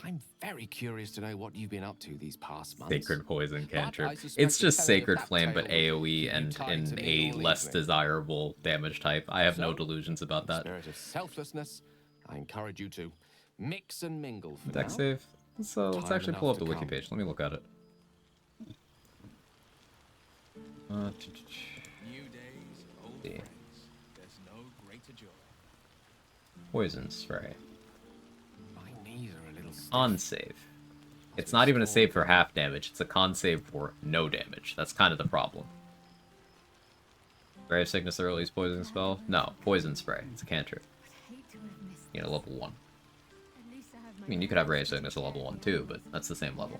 I'm very curious to know what you've been up to these past months. Sacred Poison cantrip. suspect It's the just telling of Sacred that Flame, but tale will AoE keep you and tied in to me a all less evening. desirable damage type. I have no So, delusions about In that. spirit of selflessness, I encourage you to mix and mingle for Deck now. save. So let's Time actually enough pull up to the wiki come. page. Let me look at it. New days, old Yeah. friends. There's no greater joy. Poison spray. My knees are a little stiff. On save. It's not even a save for half damage. It's a con save for no damage. That's kind of the problem. Ray of Sickness early poison spell? No, poison spray. It's a cantrip. You know, level 1. I mean, you could have Ray of Sickness at level 1 too, but that's the same level.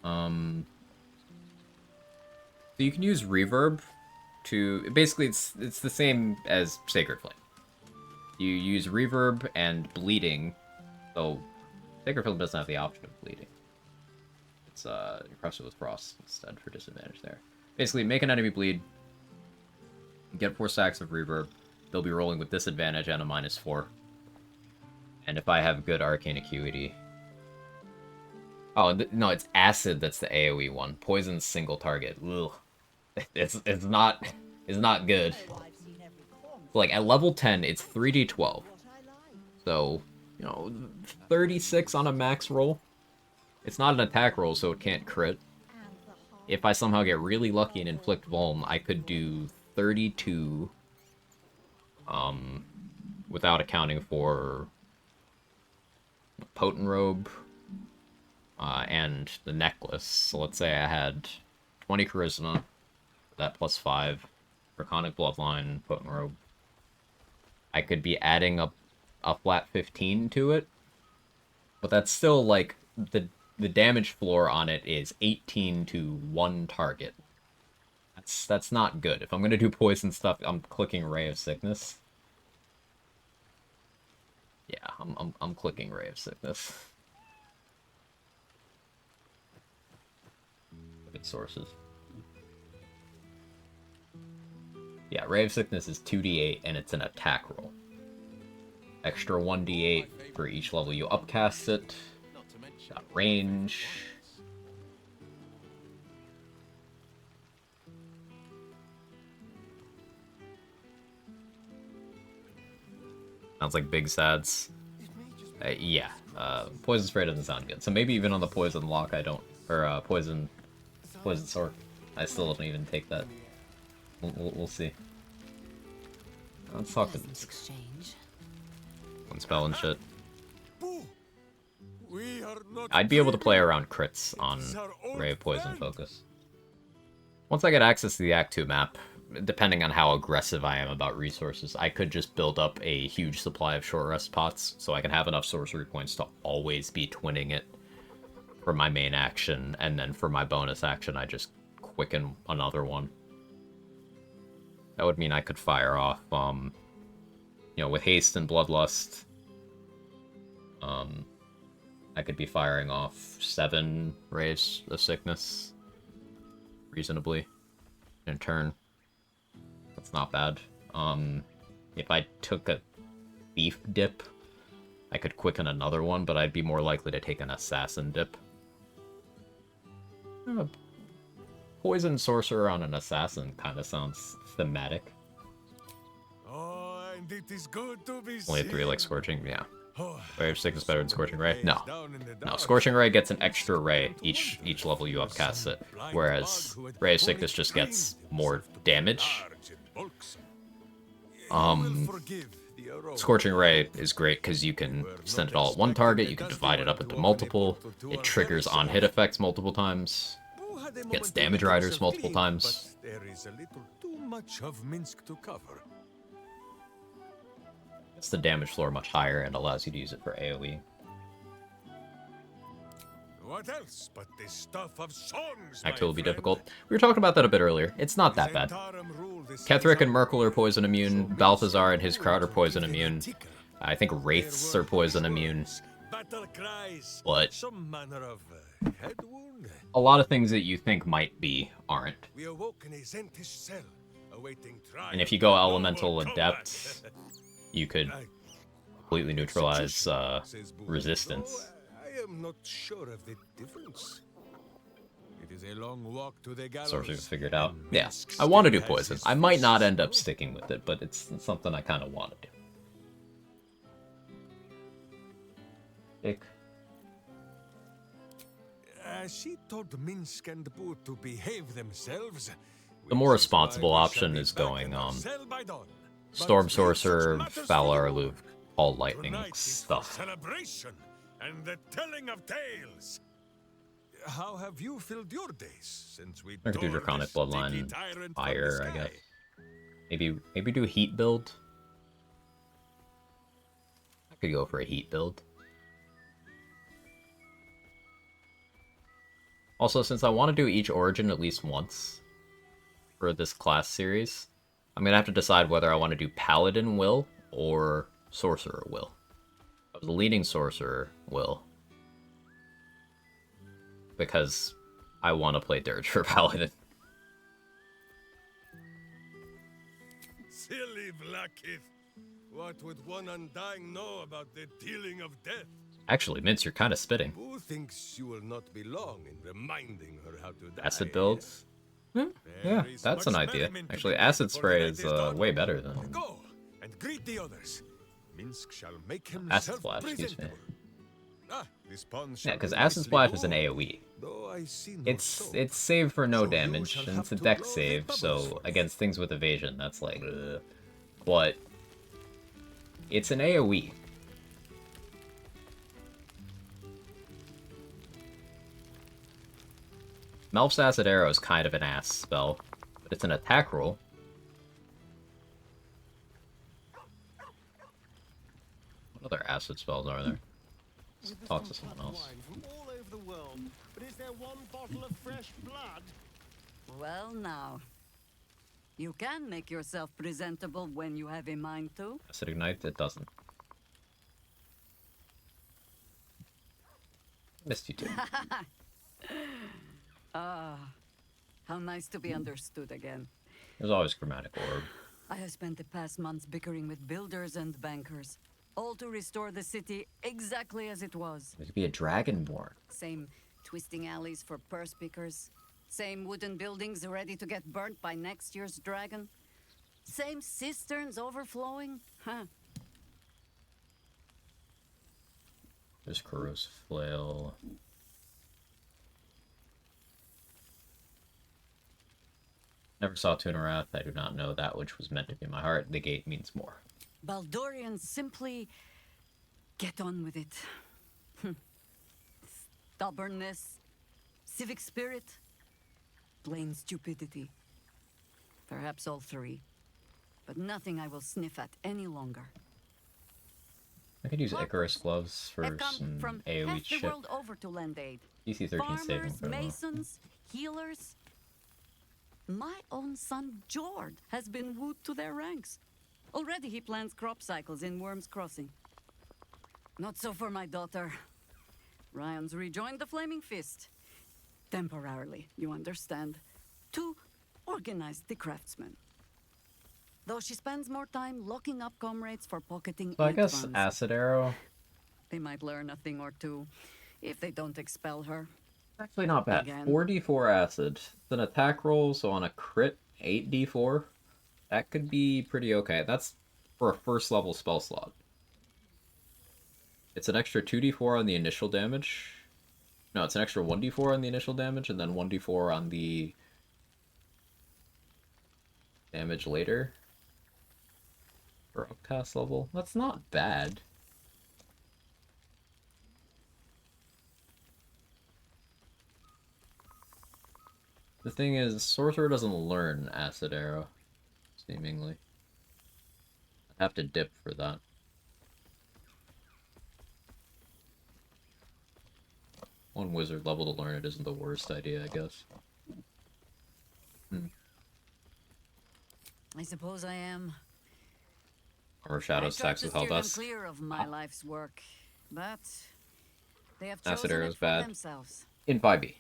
So you can use Reverb to... Basically, it's the same as Sacred Flame. You use Reverb and Bleeding, so Sacred Flame doesn't have the option of Bleeding. It's Impressive with Frost instead for disadvantage there. Basically, make an enemy bleed, get 4 stacks of Reverb, they'll be rolling with disadvantage and a -4. And if I have good Arcane Acuity... Oh, no, it's Acid that's the AoE one. Poison's single target. Ugh. It's not good. Like, at level 10, it's 3d12. So, you know, 36 on a max roll. It's not an attack roll, so it can't crit. If I somehow get really lucky and inflict Vuln, I could do 32, without accounting for Potent Robe, and the necklace. So let's say I had 20 Charisma, that plus 5, Draconic Bloodline, Potent Robe. I could be adding a flat 15 to it, but that's still like the damage floor on it is 18 to 1 target. That's not good. If I'm gonna do poison stuff, I'm clicking Ray of Sickness. Yeah, I'm clicking Ray of Sickness. Look at sources. Yeah, Ray of Sickness is 2d8 and it's an attack roll. Extra 1d8 for each level you upcast it. Got range. Sounds like big sads. Yeah, poison spray doesn't sound good. So maybe even on the poison lock I don't, or poison sword, I still don't even take that. We'll see. Let's talk to this. One spell and shit. I'd be able to play around crits on Ray of Poison Focus. Once I get access to the Act 2 map, depending on how aggressive I am about resources, I could just build up a huge supply of short rest pots, so I can have enough sorcery points to always be twinning it for my main action, and then for my bonus action I just quicken another one. That would mean I could fire off, you know, with haste and bloodlust, I could be firing off 7 rays of sickness reasonably in turn. That's not bad. If I took a thief dip, I could quicken another one, but I'd be more likely to take an assassin dip. Poison sorcerer on an assassin kind of sounds thematic. Oh, and it is good to be Only 3 like Scorching, yeah. Ray of Sickness better than Scorching Ray? No. No, Scorching Ray gets an extra ray each level you upcast it, whereas Ray of Sickness just gets more damage. Scorching Ray is great because you can send it all at one target, you can divide it up into multiple, it triggers on-hit effects multiple times, gets damage riders multiple times. There is a little too much of Minsk to cover. It's the damage floor much higher and allows you to use it for AoE. What else but this stuff of songs? Act 2 will be difficult. We were talking about that a bit earlier. It's not that bad. Ketherick and Merkel are poison immune. Balthazar and his crowd are poison immune. I think Wraiths are poison immune. But a lot of things that you think might be aren't. And if you go Elemental Adept, you could completely neutralize resistance. I am not sure of the difference. It is a long walk to the gallows. Sorcery was figured out. Yeah, I want to do poison. I might not end up sticking with it, but it's something I kind of want to do. Ick. She told Minsk and Boo to behave themselves. The more responsible option is going Storm Sorcerer, Valar Aloof, all lightning stuff. Celebration and the telling of tales. How have you filled your days since we I could do Draconic Bloodline, Fire, I guess. Maybe do Heat build. I could go for a Heat build. Also, since I want to do each origin at least once for this class series, I'm going to have to decide whether I want to do Paladin Will or Sorcerer Will. I was leaning Sorcerer Will because I want to play Dirge for Paladin. Silly Blackith. What would one undying know about the dealing of death? Actually, Mince, you're kind of spitting. Who thinks you will not be long in reminding her how to die? Acid builds? Yeah, that's an idea. Actually, Acid Spray is way better than... Go and greet the others. Minsk shall make Acid himself Splash, excuse me. Yeah, because Acid Splash is an AoE. It's saved for no damage, and it's a dex save, so against things with evasion, that's like, ugh. But it's an AoE. Melf's Acid Arrow is kind of an ass spell, but it's an attack roll. What other acid spells are there? Let's talk to someone else. From all over the world, but is there one bottle of fresh blood? Well, now. You can make yourself presentable when you have a mind to. Acid Ignite? It doesn't. Missed you too. Ah, how nice to be understood again. There's always Chromatic Orb. I have spent the past months bickering with builders and bankers, all to restore the city exactly as it was. There could be a Dragonborn. Same twisting alleys for purse pickers, same wooden buildings ready to get burnt by next year's dragon, same cisterns overflowing. Huh. There's Corrosive Flail. Never saw Tunorath. I do not know that which was meant to be my heart. The gate means more. Baldorians simply get on with it. Stubbornness, civic spirit, plain stupidity. Perhaps all three. But nothing I will sniff at any longer. I could use Icarus gloves for Have come some from AoE half the shit. world over to lend aid. DC 13 saving Farmers, throw. masons, healers. My own son, Jord, has been wooed to their ranks. Already he plans crop cycles in Worm's Crossing. Not so for my daughter. Ryan's rejoined the Flaming Fist. Temporarily, you understand. To organize the craftsmen. Though she spends more time locking up comrades for pocketing So I aid guess funds. Acid Arrow. They might learn a thing or two, if they don't expel her. Actually not bad. Again. 4d4 acid. It's an attack roll, so on a crit, 8d4. That could be pretty okay. That's for a first level spell slot. It's an extra 2d4 on the initial damage. No, it's an extra 1d4 on the initial damage, and then 1d4 on the damage later. For upcast level. That's not bad. The thing is, Sorcerer doesn't learn Acid Arrow, seemingly. I'd have to dip for that. One wizard level to learn it isn't the worst idea, I guess. I suppose I am. Armor Shadow I tried stacks to with steer them Helldust. clear of my life's work, but they have Acid chosen Arrow's it for bad. themselves. In 5e.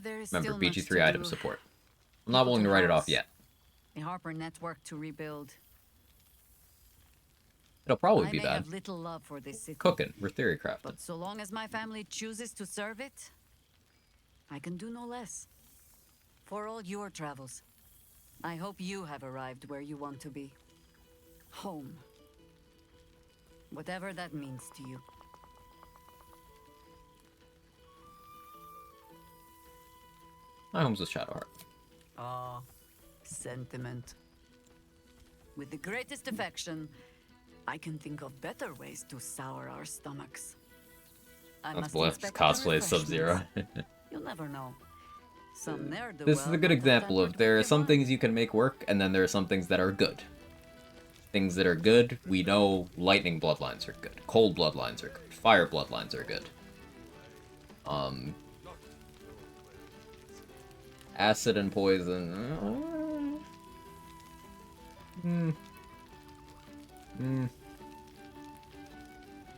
There is Remember, still much BG3 to item do. support. I'm not willing to write it off yet. A Harper network to rebuild. It'll probably I be may bad. have little love for this city, Cooking. We're theory crafting. but so long as my family chooses to serve it, I can do no less. For all your travels, I hope you have arrived where you want to be. Home. Whatever that means to you. My home's with Shadowheart. Ah, sentiment. With the greatest affection, I can think of better ways to sour our stomachs. I That's must Bless inspect cosplay the Sub-Zero. refreshments. You'll never know. Some ne'er-do-well This is a good might have example of tempered there are with some your things you can make work, and then there are some things that are good. Things that are good, we know lightning bloodlines are good. Cold bloodlines are good. Fire bloodlines are good. Acid and poison.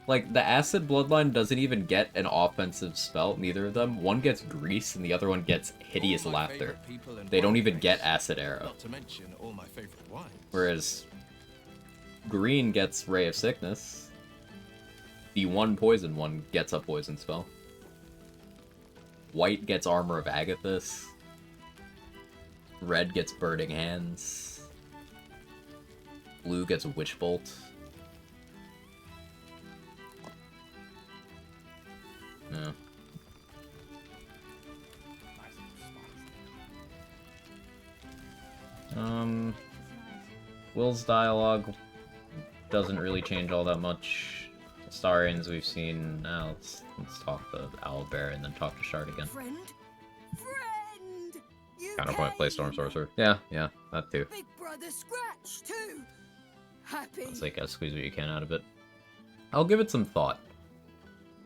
Like, the acid bloodline doesn't even get an offensive spell, neither of them. One gets grease and the other one gets hideous laughter. They don't even get acid arrow. Not to mention all my favorite wines. Whereas green gets ray of sickness. The one poison one gets a poison spell. White gets armor of Agathis. Red gets burning hands. Blue gets a witch bolt. Yeah. Will's dialogue doesn't really change all that much. Starians we've seen. Now let's talk to Owlbear and then talk to Shard again. Friend? Friend! You Counterpoint came! play Storm Sorcerer. Yeah, that too. Big brother Scratch, too! Happy? It's like, gotta squeeze what you can out of it. I'll give it some thought.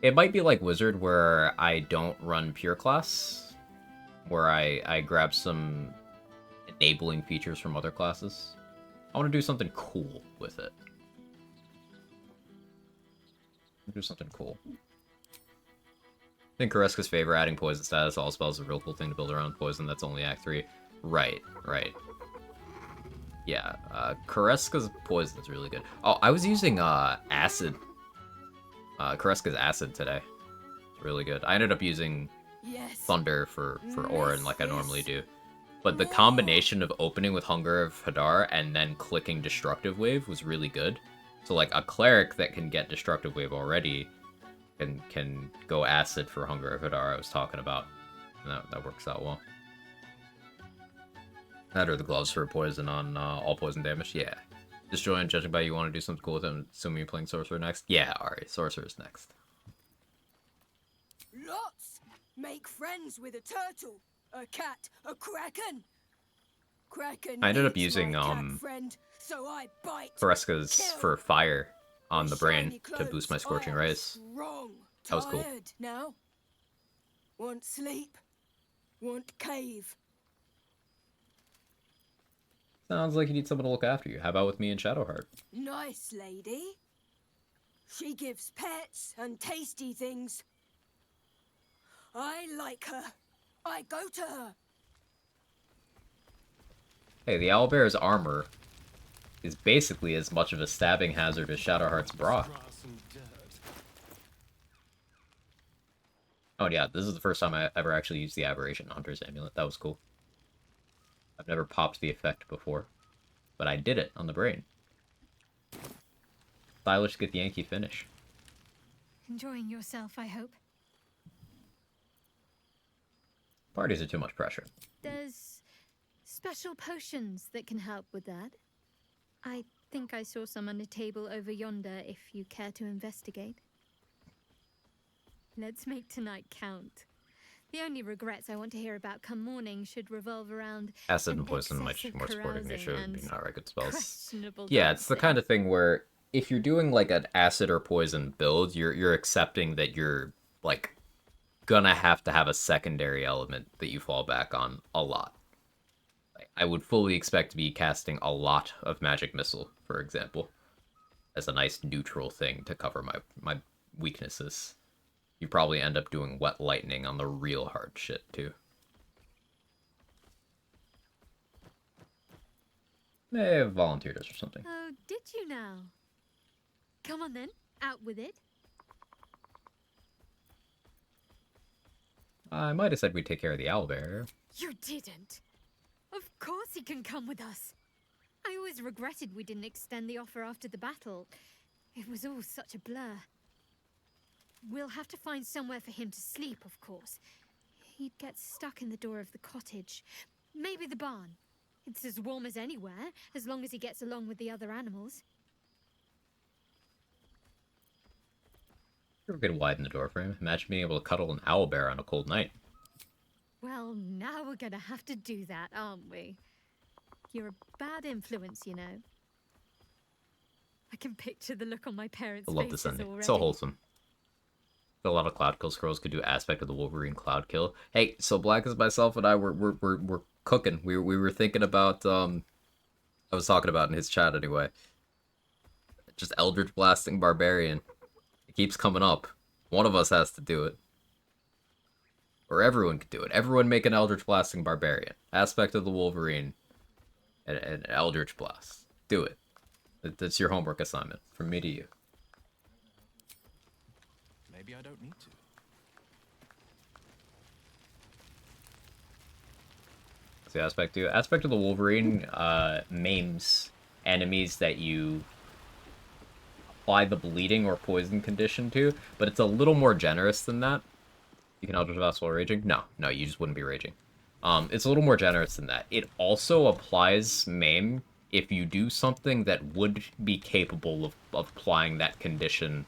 It might be like Wizard, where I don't run pure class, where I grab some enabling features from other classes. I want to do something cool with it. Do something cool. I think Kareska's favor, adding poison status, all spells is a real cool thing to build around poison. That's only Act 3. Right. Yeah, Kareska's poison is really good. Oh, I was using acid. Kareska's acid today. It's really good. I ended up using Thunder for Orin like I normally do. But the combination of opening with Hunger of Hadar and then clicking Destructive Wave was really good. So like a cleric that can get Destructive Wave already can go acid for Hunger of Hadar I was talking about. And that works out well. That or the gloves for poison on all poison damage. Yeah. Destroying, judging by you want to do something cool with him, assuming you're playing Sorcerer next. Yeah, alright, Sorcerer's next. Lots! Make friends with a turtle, a cat, a kraken. Kraken I ended up eats using my cat friend, so I bite. Fresca's Kill. for fire on the brain Shiny to boost my clothes. Scorching I am Rays. strong, That was cool. tired now. Want sleep? Want cave? Sounds like you need someone to look after you. How about with me and Shadowheart? Nice lady. She gives pets and tasty things. I like her. I go to her. Hey, the Owlbear's armor is basically as much of a stabbing hazard as Shadowheart's bra. Oh yeah, this is the first time I ever actually used the Aberration Hunter's Amulet. That was cool. I've never popped the effect before, but I did it on the brain. Stylish get the Yankee finish. Enjoying yourself, I hope. Parties are too much pressure. There's special potions that can help with that. I think I saw some on a table over yonder if you care to investigate. Let's make tonight count. The only regrets I want to hear about come morning should revolve around Acid an and poison might excess be more of supporting nature carousing would be and not very good spells. questionable Yeah, it's the dancing. kind of thing where if you're doing like an acid or poison build, you're accepting that you're like gonna have to have a secondary element that you fall back on a lot. Like, I would fully expect to be casting a lot of Magic Missile, for example, as a nice neutral thing to cover my weaknesses. You probably end up doing Wet Lightning on the real hard shit, too. May have volunteered us or something. Oh, did you now? Come on then, out with it. I might have said we'd take care of the owlbear. You didn't. Of course he can come with us. I always regretted we didn't extend the offer after the battle. It was all such a blur. We'll have to find somewhere for him to sleep, of course. He'd get stuck in the door of the cottage. Maybe the barn. It's as warm as anywhere, as long as he gets along with the other animals. We're gonna widen the door frame. Imagine being able to cuddle an owlbear on a cold night. Well, now we're gonna have to do that, aren't we? You're a bad influence, you know. I can picture the look on my parents' I love this faces ending. already. It's so wholesome. A lot of Cloud Kill scrolls could do aspect of the Wolverine Cloud Kill. Hey, so Black as myself and I we're cooking. We were thinking about I was talking about in his chat anyway. Just Eldritch Blasting Barbarian. It keeps coming up. One of us has to do it. Or everyone could do it. Everyone make an Eldritch Blasting Barbarian. Aspect of the Wolverine. And Eldritch Blast. Do it. That's your homework assignment. From me to you. Maybe I don't need to. What's the aspect do? Aspect of the Wolverine maims enemies that you apply the bleeding or poison condition to, but it's a little more generous than that. You can Eldritch Blast while raging? No, you just wouldn't be raging. It's a little more generous than that. It also applies maim if you do something that would be capable of applying that condition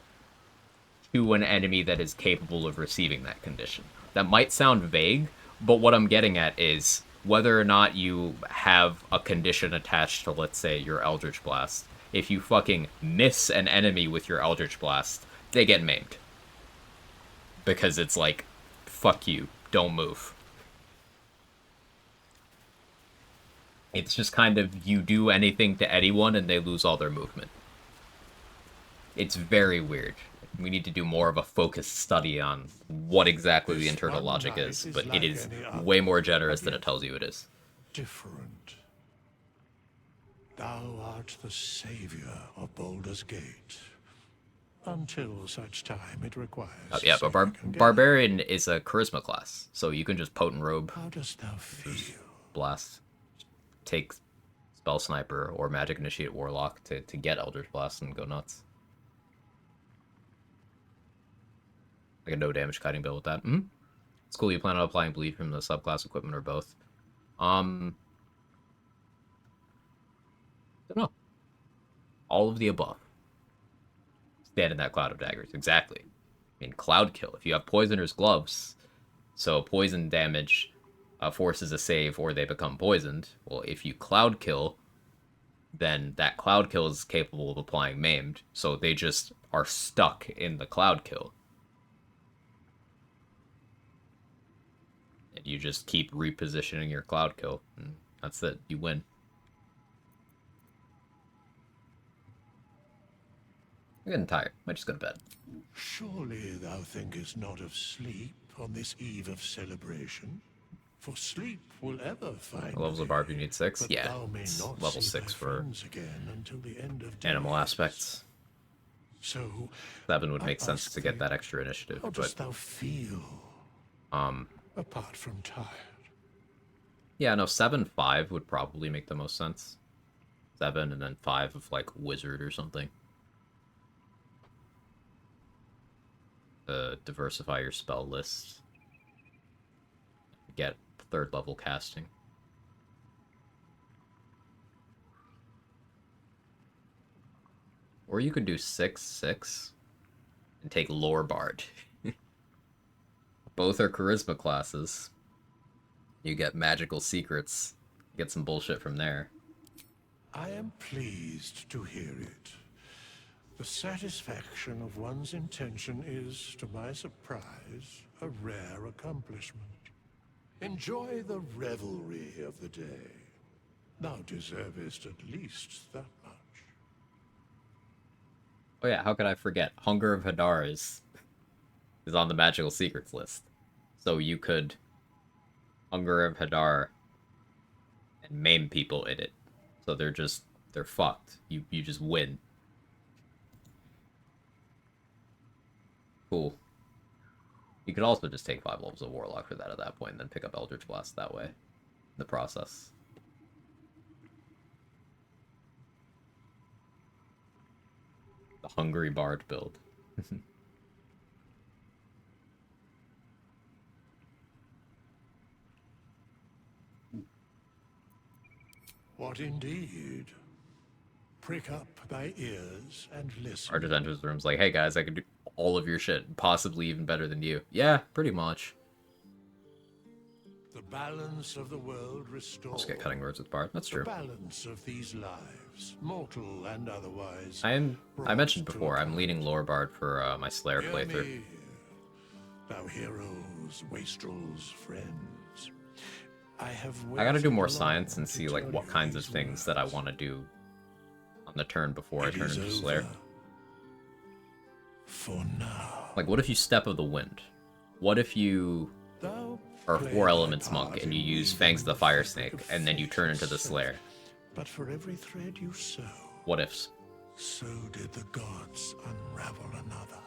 to an enemy that is capable of receiving that condition. That might sound vague, but what I'm getting at is whether or not you have a condition attached to, let's say, your Eldritch Blast. If you fucking miss an enemy with your Eldritch Blast, they get maimed. Because it's like, fuck you, don't move. It's just kind of, you do anything to anyone and they lose all their movement. It's very weird. We need to do more of a focused study on what exactly the internal logic is, but it is way more generous than it tells you it is. Different. Thou art the savior of Baldur's Gate. Until such time it requires. Yeah, but Barbarian is a charisma class, so you can just Potent Robe. How dost thou feel? Blast. Take Spell Sniper or Magic Initiate Warlock to get Eldritch Blast and go nuts. Like a no damage kiting build with that. It's cool. You plan on applying bleed from the subclass equipment or both? Don't know. All of the above. Stand in that cloud of daggers. Exactly. I mean, cloud kill. If you have poisoner's gloves, so poison damage forces a save or they become poisoned. Well, if you cloud kill, then that cloud kill is capable of applying maimed. So they just are stuck in the cloud kill. And you just keep repositioning your cloud kill. And that's it. You win. I'm getting tired. Might just go to bed. Surely thou thinkest not of sleep on this eve of celebration? For sleep will ever find Levels of barb you need 6? but Yeah, thou may it's not level see 6 thy for friends again until the end of animal days. aspects. So 7 would I make sense ask to get thee, that extra initiative, how but dost thou feel apart from tired? yeah, no, 7-5 would probably make the most sense. 7 and then 5 of like wizard or something. Diversify your spell list. Get 3rd level casting. Or you could do 6-6 and take Lore Bard. Both are charisma classes. You get magical secrets. Get some bullshit from there. I am pleased to hear it. The satisfaction of one's intention is, to my surprise, a rare accomplishment. Enjoy the revelry of the day. Thou deservest at least that much. Oh yeah, how could I forget? Hunger of Hadar is on the magical secrets list. So you could Hunger of Hadar and maim people in it. So they're fucked. You just win. Cool. You could also just take 5 levels of Warlock for that at that point, and then pick up Eldritch Blast that way. In the process. The Hungry Bard build. What indeed? Prick up thy ears and listen. Argent enters the room's like, hey guys, I can do all of your shit, possibly even better than you. Yeah, pretty much. The balance of the world restored. Just get cutting words with Bard. That's true. The balance of these lives, mortal and otherwise. I mentioned before, I'm leading Lore Bard for my Slayer Hear playthrough. me, thou heroes, wastrels, friends. I gotta do more science and see like what kinds of things that I want to do on the turn before I turn into Slayer. For now. Like, what if you Step of the Wind? What if you are 4 Elements Monk and you use Fangs of the Fire Snake and then you turn into the Slayer? But for every thread you sow, What ifs? so did the gods unravel another.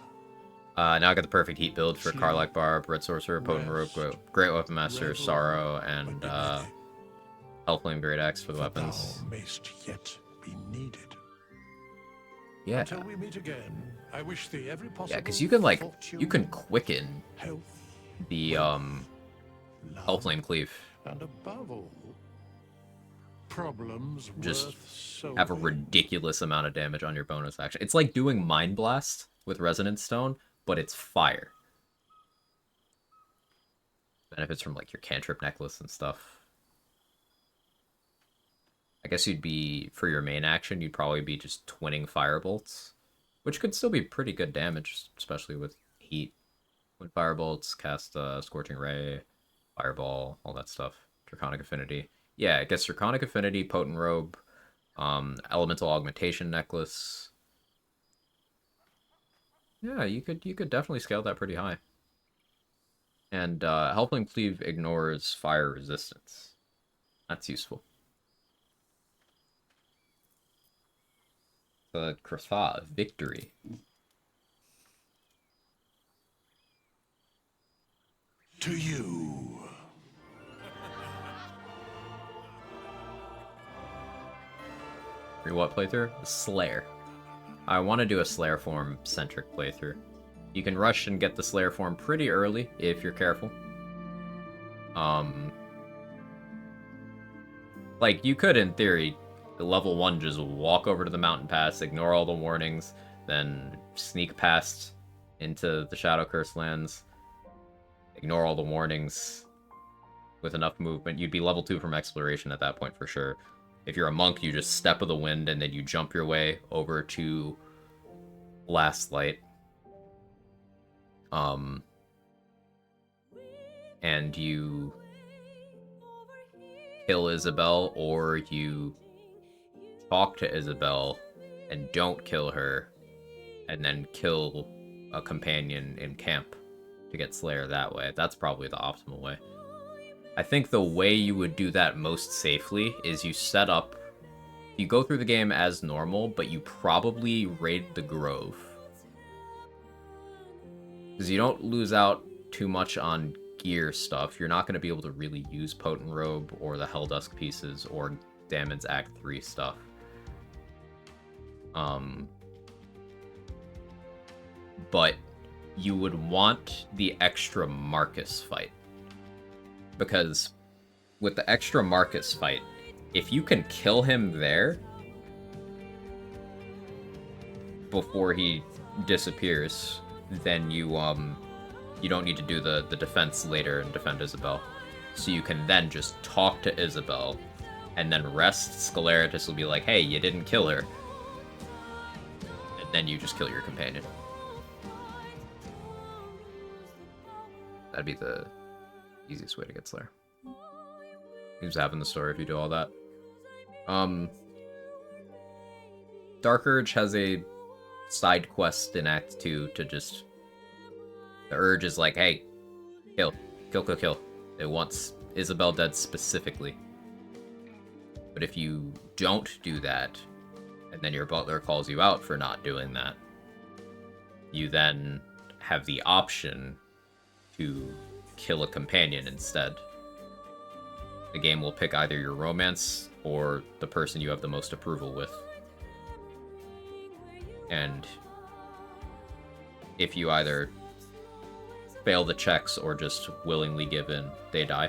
Now I got the perfect heat build for Karlach Barb, Red Sorcerer, Potent Rogue, Great Weapon Master, Sorrow, and Hellflame Great Axe for the weapons. Thou mayst yet be needed. Yeah. Until we meet again, I wish thee every possible Yeah, because you can like fortune, you can quicken health, the Hellflame Cleave. and above all, problems Just worth so have a ridiculous amount of damage on your bonus action. It's like doing Mind Blast with Resonance Stone, but it's fire. Benefits from like your cantrip necklace and stuff. I guess you'd be, for your main action, you'd probably be just twinning Firebolts, which could still be pretty good damage, especially with heat. Twin Firebolts, cast Scorching Ray, Fireball, all that stuff. Draconic Affinity. Yeah, it gets Draconic Affinity, Potent Robe, Elemental Augmentation Necklace. Yeah, you could definitely scale that pretty high. And Hellflame Cleave ignores fire resistance. That's useful. The Krafa, victory. to you. What playthrough? Slayer. I want to do a Slayer form centric playthrough. You can rush and get the Slayer form pretty early if you're careful. Like, you could, in theory, level 1 just walk over to the mountain pass, ignore all the warnings, then sneak past into the Shadow Curse lands, ignore all the warnings with enough movement. You'd be level 2 from exploration at that point for sure. If you're a monk, you just Step of the Wind and then you jump your way over to Last Light. And you kill Isabel, or you talk to Isabel and don't kill her, and then kill a companion in camp to get Slayer that way. That's probably the optimal way. I think the way you would do that most safely is you set up... You go through the game as normal, but you probably raid the Grove. Because you don't lose out too much on gear stuff. You're not going to be able to really use Potent Robe or the Helldusk pieces or Damon's Act 3 stuff. But you would want the extra Marcus fight. Because with the extra Marcus fight, if you can kill him there before he disappears, then you don't need to do the defense later and defend Isabel. So you can then just talk to Isabel and then rest. Scaleratus will be like, hey, you didn't kill her. And then you just kill your companion. That'd be the easiest way to get Slayer. Who's having the story if you do all that. Dark Urge has a side quest in Act 2 to just... The Urge is like, hey, kill. Kill, kill, kill. It wants Isabel dead specifically. But if you don't do that, and then your butler calls you out for not doing that, you then have the option to kill a companion instead. The game will pick either your romance or the person you have the most approval with. And if you either fail the checks or just willingly give in, they die.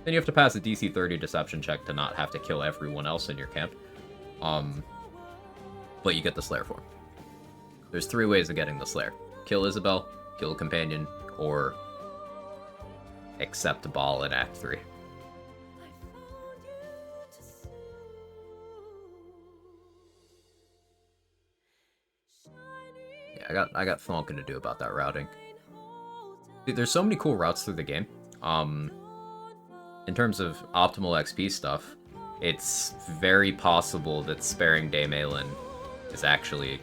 Then you have to pass a DC 30 deception check to not have to kill everyone else in your camp. But you get the Slayer form. There's 3 ways of getting the Slayer. Kill Isabel, kill a companion, or accept Baal in Act 3. Yeah, I got thonking to do about that routing. Dude, there's so many cool routes through the game. In terms of optimal XP stuff, it's very possible that sparing Daemalin is actually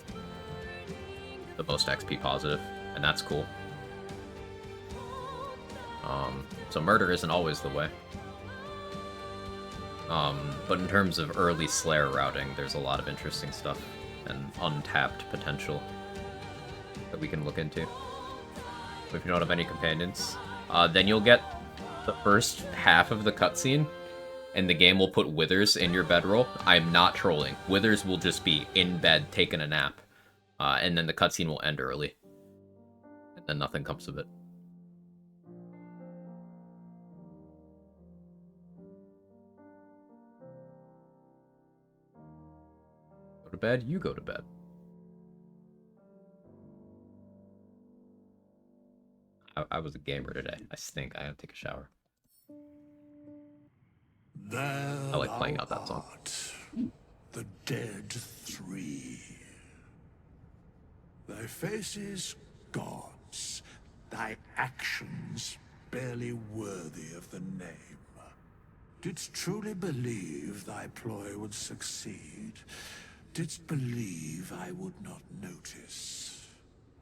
the most XP positive, and that's cool. So murder isn't always the way. But in terms of early Slayer routing, there's a lot of interesting stuff and untapped potential that we can look into. So if you don't have any companions, then you'll get the first half of the cutscene, and the game will put Withers in your bedroll. I'm not trolling. Withers will just be in bed taking a nap, and then the cutscene will end early, and then nothing comes of it. Go to bed, you go to bed. I was a gamer today. I stink. I gotta take a shower. I like playing out that song. The dead 3. Thy face is God's, thy actions barely worthy of the name. Didst truly believe thy ploy would succeed? Didst believe I would not notice?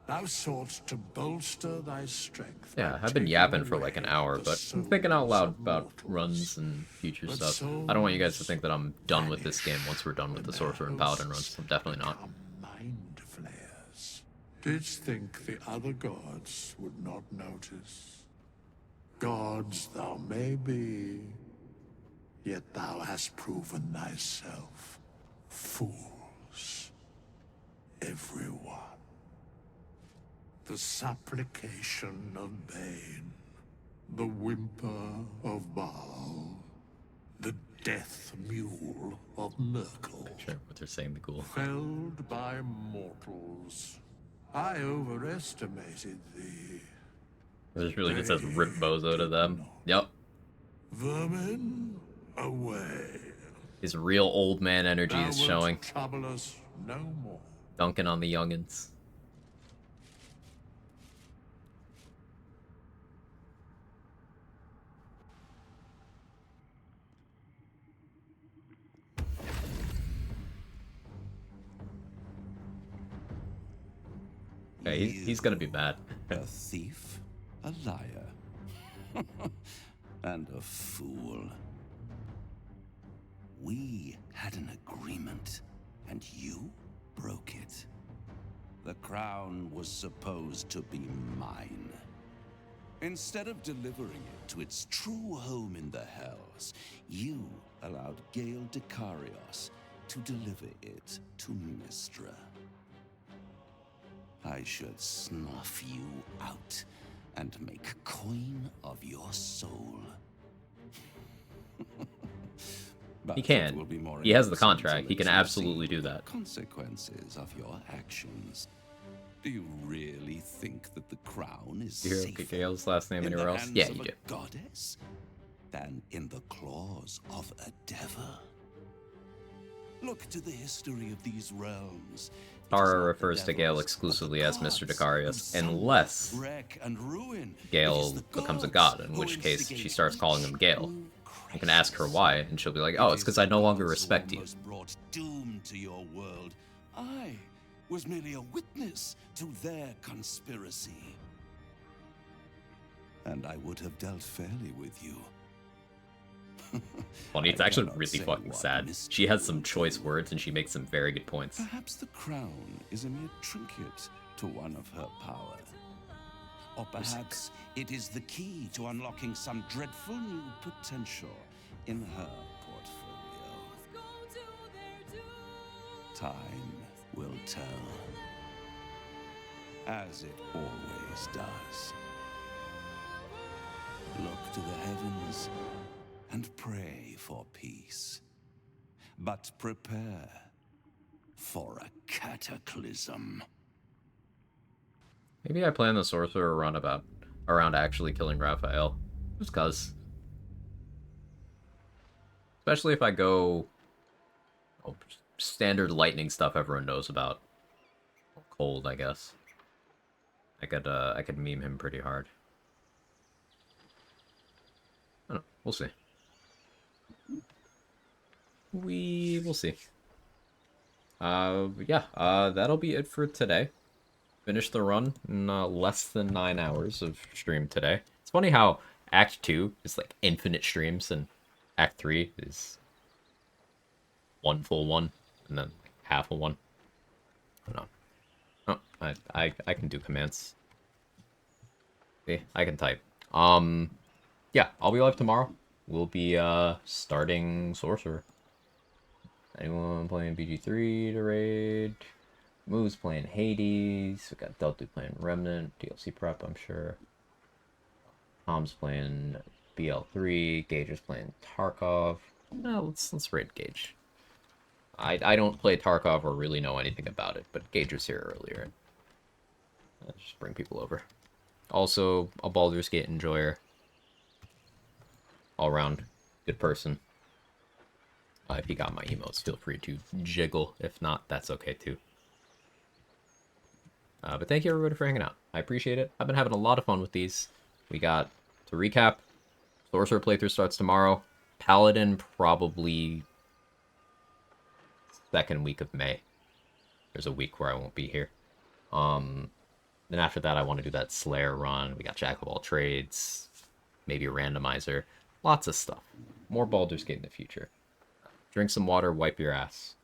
Thou sought'st to bolster thy strength. Yeah, I've been yapping for like an hour, but I'm thinking out loud about runs and future stuff. I don't want you guys to think that I'm done with this game once we're done with the Sorcerer and Paladin runs. I'm definitely not. Mind flayers. Didst think the other gods would not notice? Gods thou may be, yet thou hast proven thyself fools. Everyone. The supplication of Bane, the whimper of Baal, the death mule of Merkel. Sure, what they're saying, the ghoul. Felled by mortals. I overestimated thee. It really just says rip bozo to them. Yep. Vermin, away. His real old man energy Thou is wilt showing. trouble us no more. Dunking on the youngins. Okay, he's gonna be bad. A thief, a liar, and a fool. We had an agreement, and you broke it. The crown was supposed to be mine. Instead of delivering it to its true home in the Hells, you allowed Gale Dekarios to deliver it to Mystra. I should snuff you out and make coin of your soul. But He can. it will be more He has the interesting contract. to He can let you absolutely see do the that. Consequences of your actions. Do you really think that the crown is Do you hear safer Gale's last name in anywhere the else? hands Yeah, of you a do. goddess than in the claws of a devil? Look to the history of these realms. Tara refers to Gale exclusively as Mr. Dekarios, unless Wreck and ruin. Gale becomes a god, in which case she starts calling him Gale. You can ask her why, and she'll be like, oh, it's because I no longer respect you. Brought doom to your world. I was merely a witness to their conspiracy. And I would have dealt fairly with you. Funny, it's actually really fucking sad. She has some choice words, and she makes some very good points. Perhaps the crown is a mere trinket to one of her power. Or perhaps it is the key to unlocking some dreadful new potential in her portfolio. Time will tell. As it always does. Look to the heavens and pray for peace. But prepare for a cataclysm. Maybe I plan the sorcerer run around actually killing Raphael. Just cause. Especially if I go standard lightning stuff everyone knows about. Cold, I guess. I could meme him pretty hard. I don't know. We'll see. We will see. Yeah, that'll be it for today. Finish the run in less than 9 hours of stream today. It's funny how Act 2 is like infinite streams and Act 3 is one full one and then half a one. I don't know. Oh, I can do commands. See, I can type. Yeah, I'll be live tomorrow. We'll be starting Sorcerer. Anyone playing BG3 to raid? Move's playing Hades. We got Delta playing Remnant. DLC prep, I'm sure. Tom's playing BL3. Gage is playing Tarkov. No, let's raid Gage. I don't play Tarkov or really know anything about it, but Gage was here earlier. Just bring people over. Also, a Baldur's Gate enjoyer. All around good person. If you got my emotes, feel free to jiggle. If not, that's okay too. But thank you everybody for hanging out. I appreciate it. I've been having a lot of fun with these. We got, to recap, Sorcerer playthrough starts tomorrow. Paladin probably second week of May. There's a week where I won't be here. Then after that, I want to do that Slayer run. We got Jack of all trades, maybe a randomizer. Lots of stuff. More Baldur's Gate in the future. Drink some water, wipe your ass.